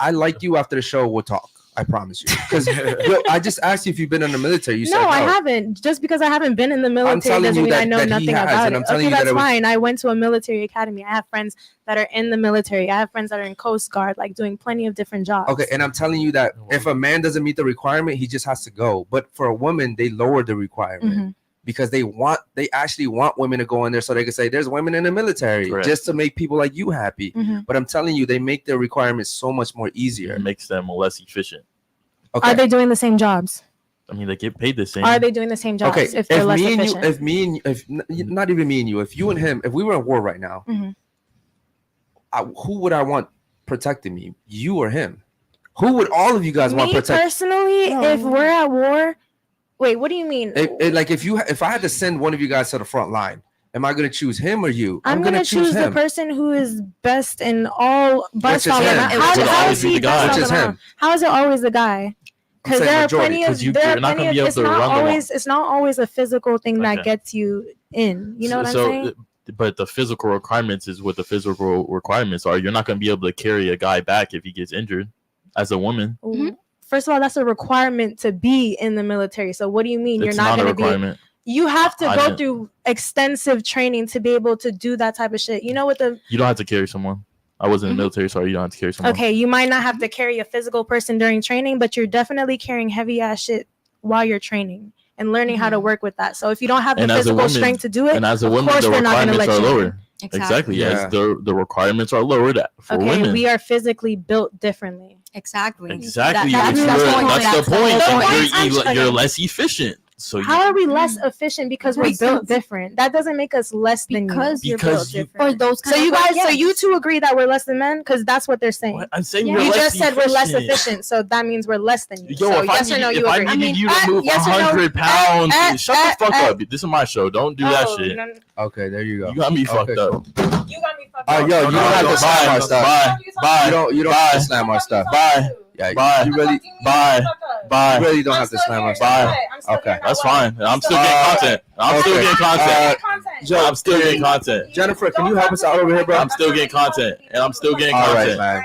[SPEAKER 1] I like you after the show. We'll talk. I promise you. Because I just asked you if you've been in the military. You said
[SPEAKER 5] No,
[SPEAKER 1] no.
[SPEAKER 5] I haven't. Just because I haven't been in the military
[SPEAKER 1] telling
[SPEAKER 5] doesn't
[SPEAKER 1] you
[SPEAKER 5] mean I
[SPEAKER 1] that-
[SPEAKER 5] know
[SPEAKER 1] that he
[SPEAKER 5] nothing
[SPEAKER 1] has,
[SPEAKER 5] about
[SPEAKER 1] and
[SPEAKER 5] it.
[SPEAKER 1] I'm telling
[SPEAKER 5] Okay,
[SPEAKER 1] you that
[SPEAKER 5] that's
[SPEAKER 1] it was-
[SPEAKER 5] fine. I went to a military academy. I have friends that are in the military. I have friends that are in Coast Guard, like doing plenty of different jobs.
[SPEAKER 1] Okay, and I'm telling you that if a man doesn't meet the requirement, he just has to go. But for a woman, they lower the requirement
[SPEAKER 5] Mhm.
[SPEAKER 1] because they actually want women to go in there so they can say there's women in the military
[SPEAKER 4] Correct.
[SPEAKER 1] just to make people like you happy.
[SPEAKER 5] Mhm.
[SPEAKER 1] But I'm telling you, they make their requirements so much more easier.
[SPEAKER 4] It makes them less efficient.
[SPEAKER 1] Okay.
[SPEAKER 5] Are they doing the same jobs?
[SPEAKER 4] I mean, they get paid the same.
[SPEAKER 5] Are they doing the same jobs
[SPEAKER 1] Okay,
[SPEAKER 5] if they're less
[SPEAKER 1] me and you,
[SPEAKER 5] efficient?
[SPEAKER 1] if me and if not even me and you, if you and him, if we were at war right now,
[SPEAKER 5] Mhm.
[SPEAKER 1] who would I want protecting me? You or him? Who would all of you guys want
[SPEAKER 5] Me
[SPEAKER 1] protect?
[SPEAKER 5] personally, if we're at war, wait, what do you mean?
[SPEAKER 1] Like if I had to send one of you guys to the front line, am I going to choose him or you?
[SPEAKER 5] I'm gonna choose the
[SPEAKER 1] him.
[SPEAKER 5] person who is best in all best
[SPEAKER 1] Which is
[SPEAKER 5] all
[SPEAKER 1] him.
[SPEAKER 5] around.
[SPEAKER 1] It
[SPEAKER 5] How
[SPEAKER 1] would
[SPEAKER 5] is
[SPEAKER 4] always be
[SPEAKER 5] he
[SPEAKER 4] the guy.
[SPEAKER 5] best all
[SPEAKER 1] Which is
[SPEAKER 5] around?
[SPEAKER 1] him.
[SPEAKER 5] How is it always the guy? Because
[SPEAKER 1] saying
[SPEAKER 5] there are
[SPEAKER 1] majority,
[SPEAKER 5] plenty of
[SPEAKER 4] 'cause you're
[SPEAKER 5] there are
[SPEAKER 4] not
[SPEAKER 5] plenty
[SPEAKER 4] gonna
[SPEAKER 5] of
[SPEAKER 4] be able
[SPEAKER 5] it's
[SPEAKER 4] to
[SPEAKER 5] not
[SPEAKER 4] run the
[SPEAKER 5] always it's not always a physical thing that
[SPEAKER 4] Okay.
[SPEAKER 5] gets you in. You know what I'm saying?
[SPEAKER 4] But the physical requirements is what the physical requirements are. You're not going to be able to carry a guy back if he gets injured as a woman.
[SPEAKER 5] First of all, that's a requirement to be in the military. So what do you mean
[SPEAKER 4] It's
[SPEAKER 5] you're not
[SPEAKER 4] not a
[SPEAKER 5] going to be?
[SPEAKER 4] requirement.
[SPEAKER 5] You have to
[SPEAKER 4] I
[SPEAKER 5] go
[SPEAKER 4] didn't-
[SPEAKER 5] through extensive training to be able to do that type of shit. You know what the
[SPEAKER 4] You don't have to carry someone. I was in the military, so you don't have to carry someone.
[SPEAKER 5] Okay, you might not have to carry a physical person during training, but you're definitely carrying heavy ass shit while you're training and learning how to work with that. So if you don't have the
[SPEAKER 4] And as a
[SPEAKER 5] physical
[SPEAKER 4] woman,
[SPEAKER 5] strength to do it,
[SPEAKER 4] and as a
[SPEAKER 5] of
[SPEAKER 4] woman,
[SPEAKER 5] course
[SPEAKER 4] the
[SPEAKER 5] they're not going to
[SPEAKER 4] requirements
[SPEAKER 5] let
[SPEAKER 4] are
[SPEAKER 5] you in.
[SPEAKER 4] lower. Exactly. Yes, the requirements are lowered for
[SPEAKER 5] Okay,
[SPEAKER 4] women.
[SPEAKER 5] we are physically built differently.
[SPEAKER 8] Exactly.
[SPEAKER 4] Exactly.
[SPEAKER 8] That's
[SPEAKER 4] That's
[SPEAKER 8] the point.
[SPEAKER 4] the point.
[SPEAKER 8] That's the
[SPEAKER 4] You're
[SPEAKER 8] point.
[SPEAKER 4] less efficient. So
[SPEAKER 5] How are we less efficient because we're built different? That doesn't make us less than
[SPEAKER 6] Because
[SPEAKER 5] you.
[SPEAKER 6] you're built different.
[SPEAKER 8] Or those
[SPEAKER 5] So
[SPEAKER 8] kind
[SPEAKER 5] you
[SPEAKER 8] of
[SPEAKER 5] guys,
[SPEAKER 8] work,
[SPEAKER 5] so you
[SPEAKER 8] yes.
[SPEAKER 5] two agree that we're less than men? Because that's what they're saying.
[SPEAKER 4] What? I'm saying
[SPEAKER 5] You
[SPEAKER 4] we're less
[SPEAKER 5] just said we're less
[SPEAKER 4] efficient.
[SPEAKER 5] efficient, so that means we're less than you.
[SPEAKER 4] Yo,
[SPEAKER 5] so
[SPEAKER 4] if
[SPEAKER 5] yes
[SPEAKER 4] I
[SPEAKER 5] or no,
[SPEAKER 4] needed,
[SPEAKER 5] you
[SPEAKER 4] if
[SPEAKER 5] agree?
[SPEAKER 4] I needed you to move
[SPEAKER 5] yes or no?
[SPEAKER 4] 100 pounds, shut the fuck up. This is my show. Don't do that shit.
[SPEAKER 5] No,
[SPEAKER 1] Okay, there you go.
[SPEAKER 4] You got me fucked up.
[SPEAKER 5] you got me fucked
[SPEAKER 1] Yo,
[SPEAKER 5] up.
[SPEAKER 1] you don't have to slam our stuff.
[SPEAKER 4] Bye.
[SPEAKER 1] You don't have to slam our stuff.
[SPEAKER 4] Bye.
[SPEAKER 1] Yeah,
[SPEAKER 4] Bye.
[SPEAKER 1] you really,
[SPEAKER 4] Bye. Bye.
[SPEAKER 1] you really don't have to slam our stuff.
[SPEAKER 4] Bye.
[SPEAKER 1] Okay,
[SPEAKER 4] That's fine. I'm still getting content. I'm still getting content.
[SPEAKER 1] Joe,
[SPEAKER 4] I'm still getting content.
[SPEAKER 1] Jennifer, can you help us out over here, bro?
[SPEAKER 4] I'm still getting content. And I'm still getting
[SPEAKER 1] All right,
[SPEAKER 4] content.
[SPEAKER 1] man.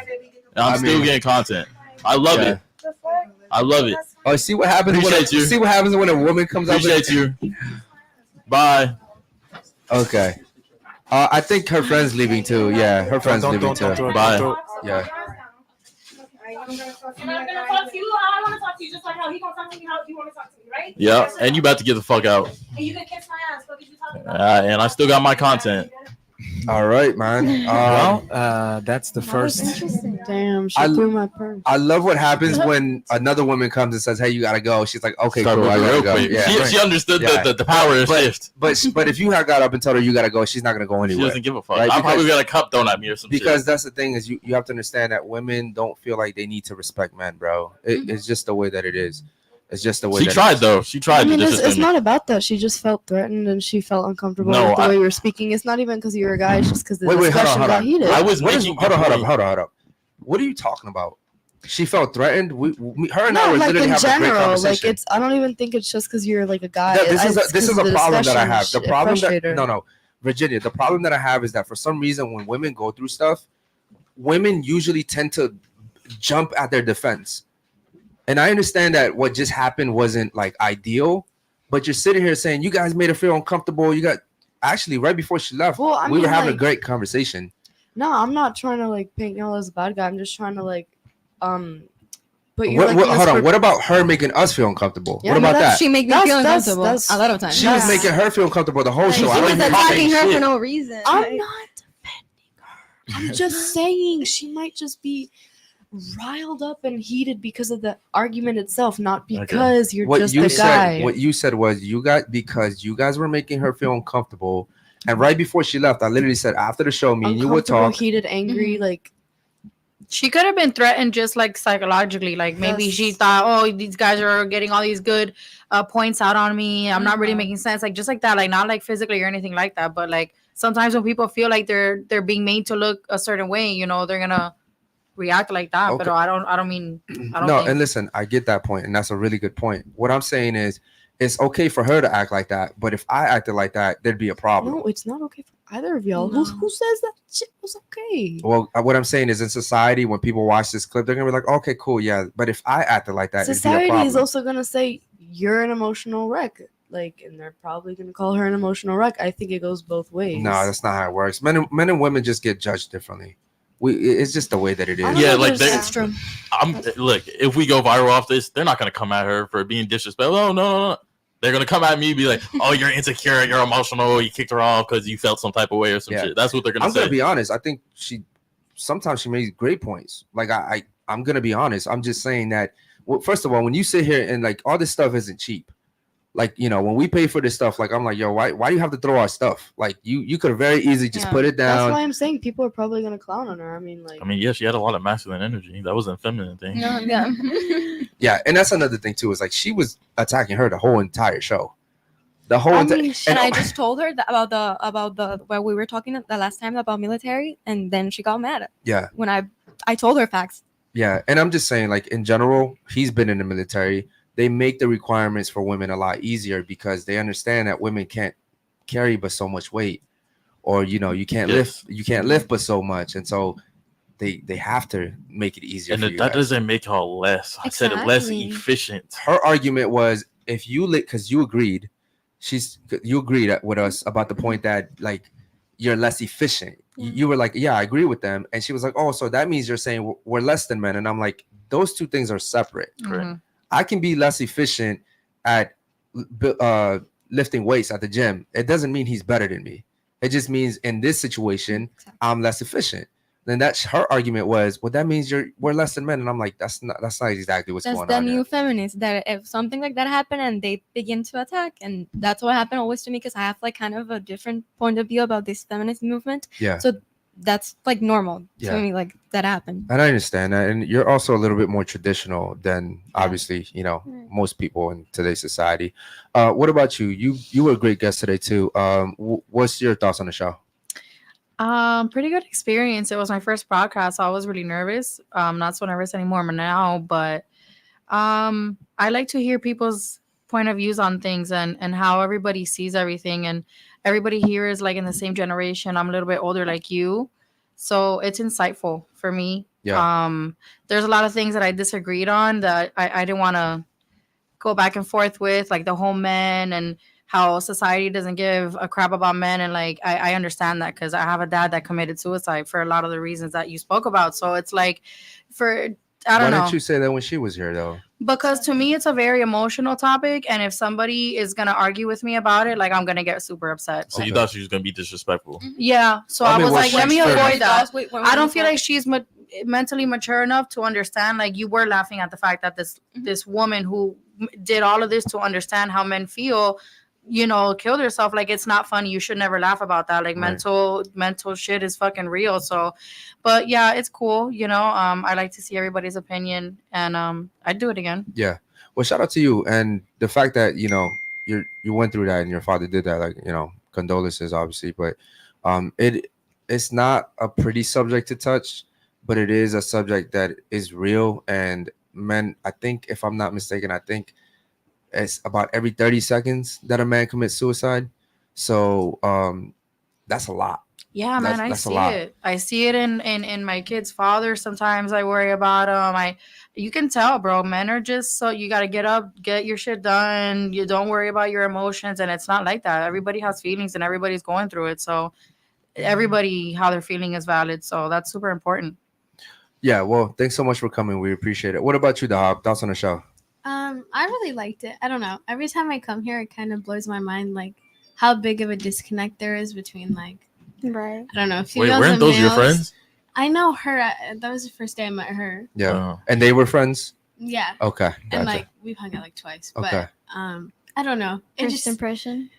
[SPEAKER 4] And I'm still getting content. I love it. I love it.
[SPEAKER 1] Oh, see what happens
[SPEAKER 4] Appreciate you.
[SPEAKER 1] See what happens when a woman comes up.
[SPEAKER 4] Appreciate you. Bye.
[SPEAKER 1] Okay. I think her friend's leaving too. Yeah, her friend's leaving too.
[SPEAKER 4] Bye.
[SPEAKER 1] Yeah.
[SPEAKER 5] I'm gonna talk to you how I want to talk to you, just like how he gonna talk to me how you want to talk to me, right?
[SPEAKER 4] Yeah, and you about to get the fuck out.
[SPEAKER 5] And you can kiss my ass. What did you talking about?
[SPEAKER 4] And I still got my content.
[SPEAKER 1] All right, man.
[SPEAKER 3] That's the first.
[SPEAKER 12] Damn, she threw my purse.
[SPEAKER 1] I love what happens when another woman comes and says, "Hey, you gotta go." She's like, "Okay,
[SPEAKER 4] Start
[SPEAKER 1] cool, I
[SPEAKER 4] moving
[SPEAKER 1] gotta
[SPEAKER 4] real
[SPEAKER 1] go."
[SPEAKER 4] quick.
[SPEAKER 1] Yeah,
[SPEAKER 4] She understood the power shift.
[SPEAKER 1] But if you had got up and told her you gotta go, she's not gonna go
[SPEAKER 4] She
[SPEAKER 1] anywhere.
[SPEAKER 4] doesn't give a fuck.
[SPEAKER 1] Right?
[SPEAKER 4] I'm probably gonna cup donut at me or some shit.
[SPEAKER 1] Because that's the thing is you have to understand that women don't feel like they need to respect men, bro. It's just the way that it is. It's just the way.
[SPEAKER 4] She
[SPEAKER 1] that
[SPEAKER 4] tried
[SPEAKER 1] it is.
[SPEAKER 4] though. She tried.
[SPEAKER 12] I mean,
[SPEAKER 4] to
[SPEAKER 12] it's
[SPEAKER 4] disrespect me.
[SPEAKER 12] not about that. She just felt threatened and she felt uncomfortable
[SPEAKER 4] No,
[SPEAKER 12] with the way we were speaking. It's not even because you're a guy. It's just because the
[SPEAKER 1] Wait,
[SPEAKER 12] discussion
[SPEAKER 1] hold
[SPEAKER 12] got
[SPEAKER 1] on.
[SPEAKER 12] heated.
[SPEAKER 4] I was
[SPEAKER 1] What is-
[SPEAKER 4] making.
[SPEAKER 1] hold up. What are you talking about? She felt threatened. Her and I
[SPEAKER 12] No,
[SPEAKER 1] were
[SPEAKER 12] like
[SPEAKER 1] literally
[SPEAKER 12] in
[SPEAKER 1] having a great
[SPEAKER 12] general,
[SPEAKER 1] conversation.
[SPEAKER 12] like it's. I don't even think it's just because you're like a guy.
[SPEAKER 1] This is
[SPEAKER 12] It's
[SPEAKER 1] a
[SPEAKER 12] 'cause the
[SPEAKER 1] problem that I
[SPEAKER 12] discussion
[SPEAKER 1] have.
[SPEAKER 12] is
[SPEAKER 1] The problem that
[SPEAKER 12] frustrated.
[SPEAKER 1] no, Virginia. The problem that I have is that for some reason when women go through stuff, women usually tend to jump at their defense. And I understand that what just happened wasn't like ideal, but you're sitting here saying you guys made her feel uncomfortable. You got actually right before she left,
[SPEAKER 12] Well, I
[SPEAKER 1] we were
[SPEAKER 12] mean,
[SPEAKER 1] having a
[SPEAKER 12] like-
[SPEAKER 1] great conversation.
[SPEAKER 12] No, I'm not trying to like paint y'all as a bad guy. I'm just trying to like, but
[SPEAKER 1] Hold on. What about her making us feel uncomfortable?
[SPEAKER 12] Yeah,
[SPEAKER 1] what about that?
[SPEAKER 8] She make me feel uncomfortable a lot of times.
[SPEAKER 1] She was making her feel uncomfortable the whole show.
[SPEAKER 8] She
[SPEAKER 1] I
[SPEAKER 8] was
[SPEAKER 1] don't even
[SPEAKER 8] attacking her
[SPEAKER 1] shit.
[SPEAKER 8] for no reason.
[SPEAKER 12] I'm
[SPEAKER 8] Like,
[SPEAKER 12] not defending her. I'm just saying she might just be riled up and heated because of the argument itself, not because you're
[SPEAKER 1] What
[SPEAKER 12] just
[SPEAKER 1] you
[SPEAKER 12] the
[SPEAKER 1] said,
[SPEAKER 12] guy.
[SPEAKER 1] what you said was because you guys were making her feel uncomfortable, and right before she left, I literally said after the show, me and you would
[SPEAKER 12] Uncomfortable,
[SPEAKER 1] talk.
[SPEAKER 12] heated, angry, like.
[SPEAKER 9] She could have been threatened just like psychologically. Like maybe she thought, oh, these guys are getting all these good points out on me. I'm not really making sense. Like just like that, like not like physically or anything like that. But like sometimes when people feel like they're being made to look a certain way, you know, they're gonna react like that.
[SPEAKER 1] Okay.
[SPEAKER 9] But I don't mean I don't
[SPEAKER 1] No,
[SPEAKER 9] think.
[SPEAKER 1] and listen, I get that point, and that's a really good point. What I'm saying is, it's okay for her to act like that, but if I acted like that, there'd be a problem.
[SPEAKER 12] No, it's not okay for either of y'all. Who says that shit was okay?
[SPEAKER 1] Well, what I'm saying is, in society, when people watch this clip, they're gonna be like, "Okay, cool, yeah." But if I acted like that, it'd be a
[SPEAKER 12] Society
[SPEAKER 1] problem.
[SPEAKER 12] is also gonna say you're an emotional wreck, like, and they're probably gonna call her an emotional wreck. I think it goes both ways.
[SPEAKER 1] No, that's not how it works. Men and women just get judged differently. It's just the way that it is.
[SPEAKER 4] Yeah, like that's true. Look, if we go viral off this, they're not gonna come at her for being disrespectful. Oh no. They're gonna come at me and be like, "Oh, you're insecure, you're emotional, you kicked her off because you felt some type of way or some shit." That's what they're gonna
[SPEAKER 1] I'm
[SPEAKER 4] say.
[SPEAKER 1] gonna be honest. I think sometimes she made great points. Like I'm gonna be honest. I'm just saying that. Well, first of all, when you sit here and like all this stuff isn't cheap. Like, you know, when we pay for this stuff, like I'm like, yo, why do you have to throw our stuff? Like you could have very easily just put it down.
[SPEAKER 12] That's why I'm saying people are probably gonna clown on her. I mean,
[SPEAKER 4] yeah, she had a lot of masculine energy. That wasn't a feminine thing.
[SPEAKER 8] Yeah.
[SPEAKER 1] Yeah, and that's another thing too. Is like she was attacking her the whole entire show. The whole
[SPEAKER 8] I
[SPEAKER 1] entire.
[SPEAKER 8] mean, and I just told her that about the when we were talking the last time about military, and then she got mad.
[SPEAKER 1] Yeah.
[SPEAKER 8] When I told her facts.
[SPEAKER 1] Yeah, and I'm just saying, like in general, he's been in the military. They make the requirements for women a lot easier because they understand that women can't carry but so much weight, or you know, you can't lift but so much, and so they have to make it easier.
[SPEAKER 4] And
[SPEAKER 1] for
[SPEAKER 4] that
[SPEAKER 1] you guys.
[SPEAKER 4] doesn't make her less. I said it less efficient.
[SPEAKER 1] Her argument was if you because you agreed, you agreed with us about the point that like you're less efficient. You were like, yeah, I agree with them, and she was like, oh, so that means you're saying we're less than men, and I'm like, those two things are separate.
[SPEAKER 9] Mhm.
[SPEAKER 1] I can be less efficient at lifting weights at the gym. It doesn't mean he's better than me. It just means in this situation, I'm less efficient. then that's her argument was, well, that means we're less than men. And I'm like, that's not exactly what's
[SPEAKER 8] That's
[SPEAKER 1] going
[SPEAKER 8] the
[SPEAKER 1] on
[SPEAKER 8] new
[SPEAKER 1] here.
[SPEAKER 8] feminist, that if something like that happened and they begin to attack, and that's what happened always to me, because I have like kind of a different point of view about this feminist movement.
[SPEAKER 1] Yeah.
[SPEAKER 8] So that's like normal
[SPEAKER 1] Yeah.
[SPEAKER 8] to me, like that happened.
[SPEAKER 1] And I understand that. And you're also a little bit more traditional than obviously, most people in today's society. What about you? You were a great guest today too. What's your thoughts on the show?
[SPEAKER 9] Pretty good experience. It was my first podcast, so I was really nervous. Not so nervous anymore now, but I like to hear people's point of views on things and how everybody sees everything, and everybody here is like in the same generation. I'm a little bit older like you, so it's insightful for me.
[SPEAKER 1] Yeah.
[SPEAKER 9] There's a lot of things that I disagreed on that I didn't want to go back and forth with, like the whole men and how society doesn't give a crap about men. And like I understand that, because I have a dad that committed suicide for a lot of the reasons that you spoke about. So it's like, I don't know.
[SPEAKER 1] Why didn't you say that when she was here though?
[SPEAKER 9] Because to me, it's a very emotional topic. And if somebody is going to argue with me about it, like I'm going to get super upset.
[SPEAKER 4] So you thought she was going to be disrespectful?
[SPEAKER 9] Yeah. So I was like, let me avoid that. I don't feel like she's mentally mature enough to understand. Like, you were laughing at the fact that this woman who did all of this to understand how men feel, killed herself. Like, it's not funny. You should never laugh about that. Like, mental shit is fucking real. So, but yeah, it's cool. I like to see everybody's opinion, and I'd do it again.
[SPEAKER 1] Yeah. Well, shout out to you. And the fact that, you went through that and your father did that, like, condolences, obviously, but it's not a pretty subject to touch, but it is a subject that is real. And men, I think, if I'm not mistaken, it's about every 30 seconds that a man commits suicide. So that's a lot.
[SPEAKER 9] Yeah, man, I see it. I see it in my kid's father. Sometimes I worry about him. You can tell, bro. Men are just so, you got to get up, get your shit done. You don't worry about your emotions, and it's not like that. Everybody has feelings, and everybody's going through it. So everybody, how they're feeling is valid. So that's super important.
[SPEAKER 1] Yeah. Well, thanks so much for coming. We appreciate it. What about you, Dahab? Thoughts on the show?
[SPEAKER 13] I really liked it. I don't know. Every time I come here, it kind of blows my mind, like how big of a disconnect there is between, like,
[SPEAKER 6] right.
[SPEAKER 13] I don't know.
[SPEAKER 4] Wait, weren't those your friends?
[SPEAKER 13] I know her. That was the first day I met her.
[SPEAKER 1] Yeah.
[SPEAKER 4] Wow.
[SPEAKER 1] And they were friends?
[SPEAKER 13] Yeah.
[SPEAKER 1] Okay. Gotcha.
[SPEAKER 13] And like we've hung out like twice.
[SPEAKER 1] Okay.
[SPEAKER 13] But I don't know.
[SPEAKER 6] First impression.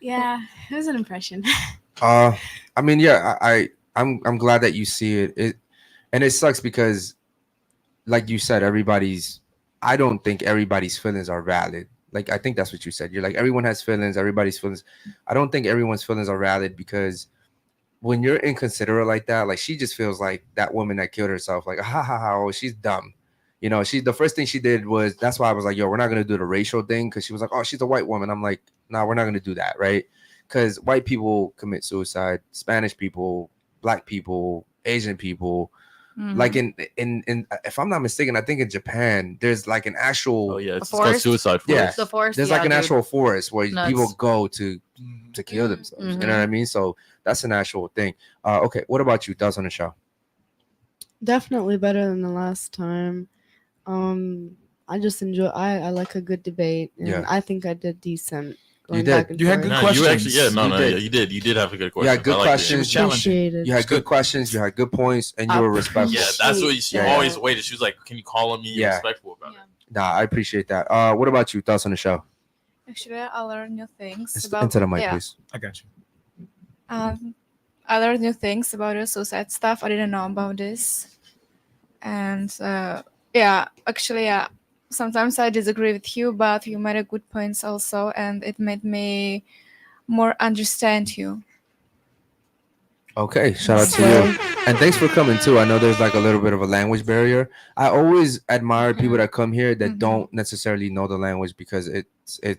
[SPEAKER 13] Yeah, it was an impression.
[SPEAKER 1] I mean, yeah, I'm glad that you see it. And it sucks because, like you said, I don't think everybody's feelings are valid. Like, I think that's what you said. You're like, everyone has feelings, everybody's feelings. I don't think everyone's feelings are valid, because when you're inconsiderate like that, like, she just feels like that woman that killed herself, like, oh, she's dumb. The first thing she did was, that's why I was like, yo, we're not going to do the racial thing, because she was like, oh, she's a white woman. I'm like, no, we're not going to do that, right? Because white people commit suicide, Spanish people, Black people, Asian people. Mm-hmm. Like in if I'm not mistaken, I think in Japan there's like an actual
[SPEAKER 4] it's called suicide forest.
[SPEAKER 1] Yeah,
[SPEAKER 9] the forest.
[SPEAKER 1] There's like an actual forest where people go to kill themselves.
[SPEAKER 9] Mm-hmm.
[SPEAKER 1] You know what I mean? So that's an actual thing. Okay, what about you? Thoughts on the show?
[SPEAKER 12] Definitely better than the last time. I just enjoy. I like a good debate, and I think I did decent.
[SPEAKER 1] You did.
[SPEAKER 3] You had good questions.
[SPEAKER 4] You did. You did have a good question.
[SPEAKER 1] You had good questions.
[SPEAKER 12] Appreciated.
[SPEAKER 1] You had good questions. You had good points, and you were respectful.
[SPEAKER 4] Yeah, that's what she always waited. She was like, "Can you call on me?" Respectful about it.
[SPEAKER 1] Nah, I appreciate that. What about you? Thoughts on the show?
[SPEAKER 7] Actually, I learned new things
[SPEAKER 1] into the mic, please.
[SPEAKER 3] I got you.
[SPEAKER 7] I learned new things about the suicide stuff. I didn't know about this, and sometimes I disagree with you, but you made a good points also, and it made me more understand you.
[SPEAKER 1] Okay, shout out to you. And thanks for coming too. I know there's like a little bit of a language barrier. I always admire people that come here that don't necessarily know the language, because it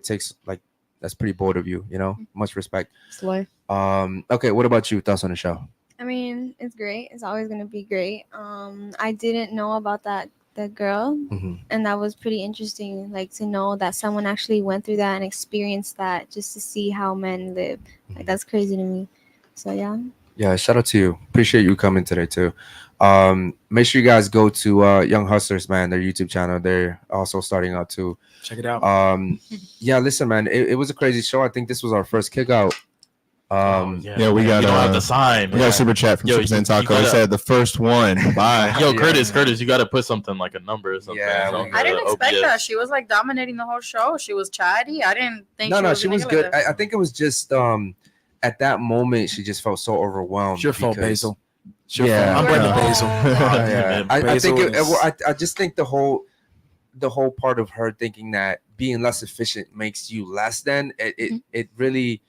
[SPEAKER 1] takes, like, that's pretty bold of you, Much respect.
[SPEAKER 12] Slay.
[SPEAKER 1] Okay, what about you? Thoughts on the show?
[SPEAKER 6] I mean, it's great. It's always gonna be great. I didn't know about that girl, and that was pretty interesting, like, to know that someone actually went through that and experienced that, just to see how men live. Like, that's crazy to me. So yeah,
[SPEAKER 1] shout out to you. Appreciate you coming today too. Make sure you guys go to Young Hustlers, man, their YouTube channel. They're also starting out too.
[SPEAKER 3] Check it out.
[SPEAKER 1] Yeah, listen, man, it was a crazy show. I think this was our first kick out
[SPEAKER 11] Yeah, we got
[SPEAKER 4] you don't have to sign.
[SPEAKER 11] We got a super chat from Super Saiyan Taco. He said the first one. Bye.
[SPEAKER 4] Yo, Curtis, you got to put something like a number or something.
[SPEAKER 1] Yeah,
[SPEAKER 9] I didn't expect that. She was like dominating the whole show. She was chatty. I didn't think.
[SPEAKER 1] She was good. I think it was just at that moment she just felt so overwhelmed.
[SPEAKER 3] Your fault, Basil.
[SPEAKER 1] I'm
[SPEAKER 3] blaming Basil.
[SPEAKER 1] I just think the whole part of her thinking that being less efficient makes you less than it really.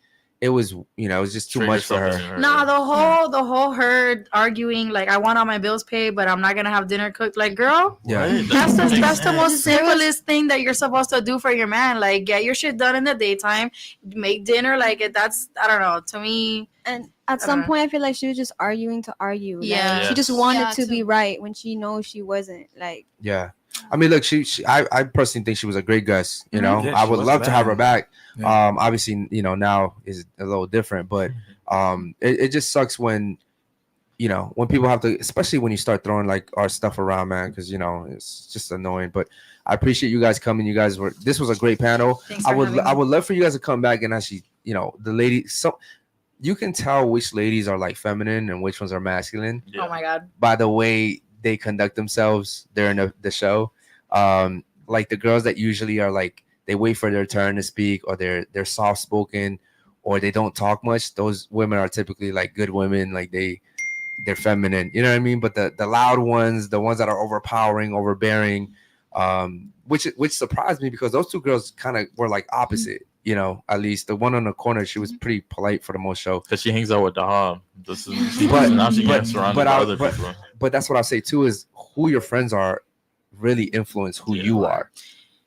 [SPEAKER 1] It was, it was just too much for her.
[SPEAKER 9] Nah, the whole her arguing like I want all my bills paid, but I'm not gonna have dinner cooked. Like, girl, that's the most simplest thing that you're supposed to do for your man. Like, get your shit done in the daytime, make dinner. Like, that's I don't know. To me,
[SPEAKER 6] and at some point, I feel like she was just arguing to argue.
[SPEAKER 9] Yeah,
[SPEAKER 6] she just wanted to be right when she knows she wasn't. Like,
[SPEAKER 1] yeah. I mean, look, I personally think she was a great guest. I would love to have her back. Yeah. Obviously, now is a little different, but it just sucks when people have to, especially when you start throwing like our stuff around, man, because it's just annoying. But I appreciate you guys coming. This was a great panel. I would love for you guys to come back and actually, the lady. So you can tell which ladies are like feminine and which ones are masculine.
[SPEAKER 9] Yeah. Oh my god!
[SPEAKER 1] By the way they conduct themselves during the show. Like the girls that usually are like they wait for their turn to speak, or they're soft spoken, or they don't talk much. Those women are typically like good women, like they're feminine, you know what I mean? But the loud ones, the ones that are overpowering, overbearing, which surprised me because those two girls kind of were like opposite. At least the one on the corner, she was pretty polite for the most show
[SPEAKER 4] because she hangs out with Dahab.
[SPEAKER 1] But that's what I say too, is who your friends are really influence who you are,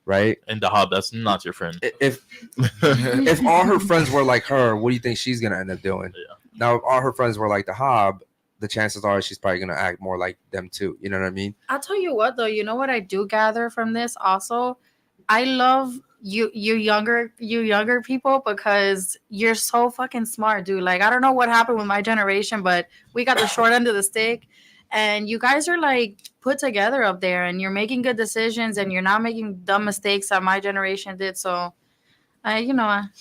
[SPEAKER 1] right?
[SPEAKER 4] And Dahab, that's not your friend.
[SPEAKER 1] If all her friends were like her, what do you think she's gonna end up doing? Yeah. Now, if all her friends were like Dahab, the chances are she's probably gonna act more like them too. You know what I mean?
[SPEAKER 9] I'll tell you what, though. You know what I do gather from this also? I love you younger people because you're so fucking smart, dude. Like, I don't know what happened with my generation, but we got the short end of the stick. And you guys are like put together up there, and you're making good decisions, and you're not making dumb mistakes that my generation did. So, I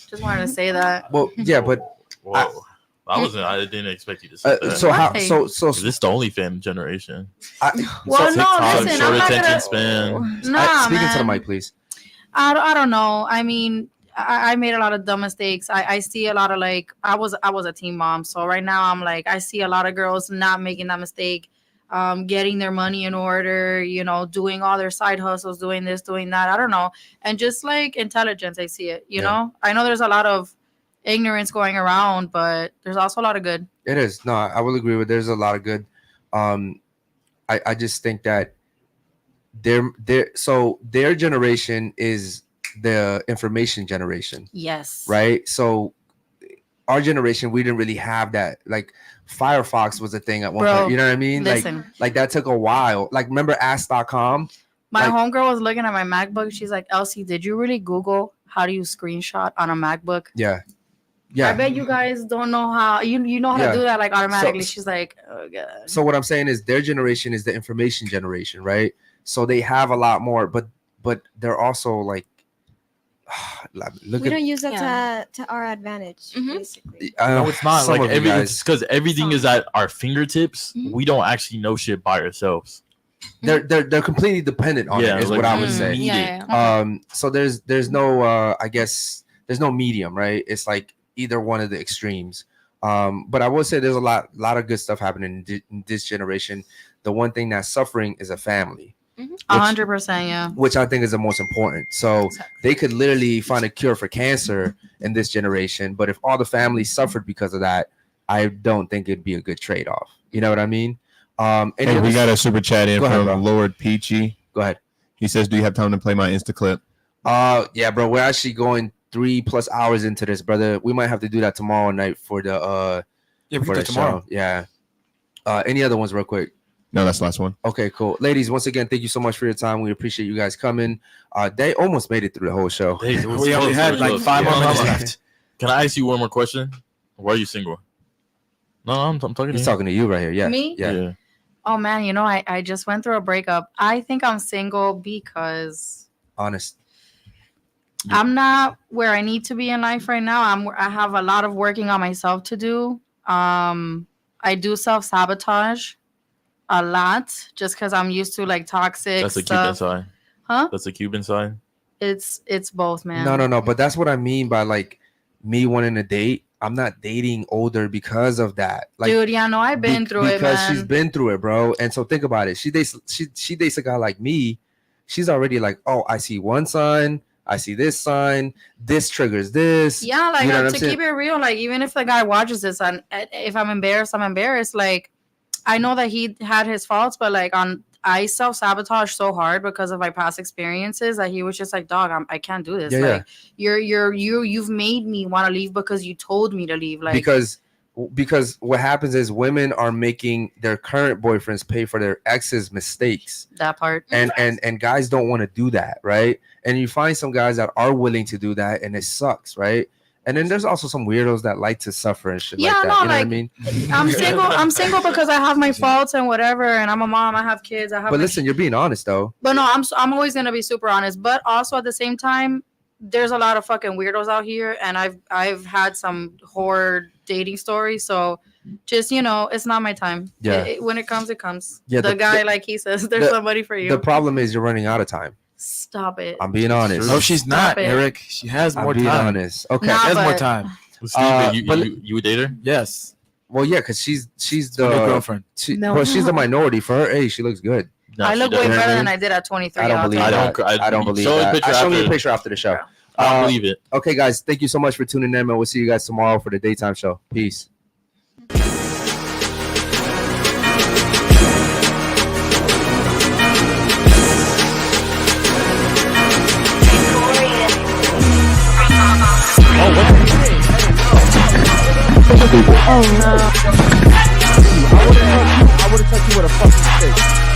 [SPEAKER 9] just wanted to say that.
[SPEAKER 1] Well, yeah, but
[SPEAKER 4] I didn't expect you to say that.
[SPEAKER 1] So
[SPEAKER 4] is this the only fan generation?
[SPEAKER 9] Listen,
[SPEAKER 4] short
[SPEAKER 9] I'm not
[SPEAKER 4] attention span.
[SPEAKER 1] Speaking to the mic, please.
[SPEAKER 9] I don't know. I mean, I made a lot of dumb mistakes. I see a lot of like I was a teen mom, so right now I'm like I see a lot of girls not making that mistake. Getting their money in order, doing all their side hustles, doing this, doing that. I don't know. And just like intelligence, I see it, you know? I know there's a lot of ignorance going around, but there's also a lot of good.
[SPEAKER 1] It is. No, I will agree with there's a lot of good. I just think that their generation is the information generation.
[SPEAKER 9] Yes.
[SPEAKER 1] Right? So our generation, we didn't really have that. Like Firefox was a thing at one point. You know what I mean?
[SPEAKER 9] Listen.
[SPEAKER 1] Like that took a while. Like remember ask.com?
[SPEAKER 9] My homegirl was looking at my MacBook. She's like, Elsie, did you really Google how do you screenshot on a MacBook?
[SPEAKER 1] Yeah.
[SPEAKER 9] I bet you guys don't know how you know how to do that like automatically. She's like, oh god.
[SPEAKER 1] So what I'm saying is their generation is the information generation, right? So they have a lot more, but they're also like
[SPEAKER 6] we don't use that to our advantage, basically.
[SPEAKER 4] No, it's not like it's because everything is at our fingertips. We don't actually know shit by ourselves.
[SPEAKER 1] They're completely dependent on it, is what I would say. So there's no I guess there's no medium, right? It's like either one of the extremes. But I will say there's a lot of good stuff happening in this generation. The one thing that's suffering is a family.
[SPEAKER 9] 100%, yeah.
[SPEAKER 1] Which I think is the most important. So they could literally find a cure for cancer in this generation, but if all the families suffered because of that, I don't think it'd be a good trade-off. You know what I mean?
[SPEAKER 11] Hey, we got a super chat in from Lord Peachy.
[SPEAKER 1] Go ahead.
[SPEAKER 11] He says, "Do you have time to play my Insta clip?"
[SPEAKER 1] Yeah, bro. We're actually going 3+ hours into this, brother. We might have to do that tomorrow night for the
[SPEAKER 3] for the tomorrow.
[SPEAKER 1] Show. Yeah. Any other ones, real quick?
[SPEAKER 11] No, that's the last one.
[SPEAKER 1] Okay, cool. Ladies, once again, thank you so much for your time. We appreciate you guys coming. They almost made it through the whole show.
[SPEAKER 3] We only had like 5 more minutes left.
[SPEAKER 4] Can I ask you one more question? Why are you single? No, I'm talking to you.
[SPEAKER 1] He's talking to you right here. Yeah.
[SPEAKER 9] Me?
[SPEAKER 1] Yeah.
[SPEAKER 9] Oh, man, I just went through a breakup. I think I'm single because...
[SPEAKER 1] Honest.
[SPEAKER 9] I'm not where I need to be in life right now. I have a lot of working on myself to do. I do self-sabotage a lot just because I'm used to like toxic
[SPEAKER 4] That's a
[SPEAKER 9] stuff.
[SPEAKER 4] Cuban side.
[SPEAKER 9] Huh?
[SPEAKER 4] That's a Cuban side.
[SPEAKER 9] It's both, man.
[SPEAKER 1] No. But that's what I mean by like me wanting to date. I'm not dating older because of that. Like,
[SPEAKER 9] dude, yeah, no, I've been through it, man.
[SPEAKER 1] Because she's been through it, bro. And so think about it. She dates a guy like me. She's already like, oh, I see one sign. I see this sign. This triggers this.
[SPEAKER 9] Yeah, like
[SPEAKER 1] you know
[SPEAKER 9] to keep it real, like even if the guy watches this and if I'm embarrassed, I'm embarrassed. Like I know that he had his faults, but like I self-sabotage so hard because of my past experiences that he was just like, dog, I can't do this.
[SPEAKER 1] Yeah,
[SPEAKER 9] you've made me want to leave because you told me to leave. Like
[SPEAKER 1] because what happens is women are making their current boyfriends pay for their ex's mistakes.
[SPEAKER 9] That part.
[SPEAKER 1] And guys don't want to do that, right? And you find some guys that are willing to do that, and it sucks, right? And then there's also some weirdos that like to suffer and shit like that. You know what I mean?
[SPEAKER 9] I'm single because I have my faults and whatever, and I'm a mom. I have kids.
[SPEAKER 1] But listen, you're being honest though.
[SPEAKER 9] But no, I'm always gonna be super honest. But also at the same time, there's a lot of fucking weirdos out here, and I've had some horror dating stories. So just it's not my time.
[SPEAKER 1] Yeah.
[SPEAKER 9] When it comes, it comes.
[SPEAKER 1] Yeah.
[SPEAKER 9] The guy, like he says, there's somebody for you.
[SPEAKER 1] The problem is you're running out of time.
[SPEAKER 9] Stop it.
[SPEAKER 1] I'm being honest.
[SPEAKER 3] No, she's not, Eric. She has more time.
[SPEAKER 1] I'm being honest. Okay.
[SPEAKER 3] She has more time.
[SPEAKER 4] Steve, you a dater?
[SPEAKER 3] Yes.
[SPEAKER 1] Well, yeah, because she's the
[SPEAKER 3] girlfriend.
[SPEAKER 1] Well, she's the minority. For her age, she looks good.
[SPEAKER 9] No, I look way better than I did at 23.
[SPEAKER 1] I don't believe that. I don't believe that. Show me a picture after the show.
[SPEAKER 4] I believe it.
[SPEAKER 1] Okay, guys, thank you so much for tuning in, man. We'll see you guys tomorrow for the daytime show. Peace.
[SPEAKER 14] Oh no. I would have touched you with a fucking stick.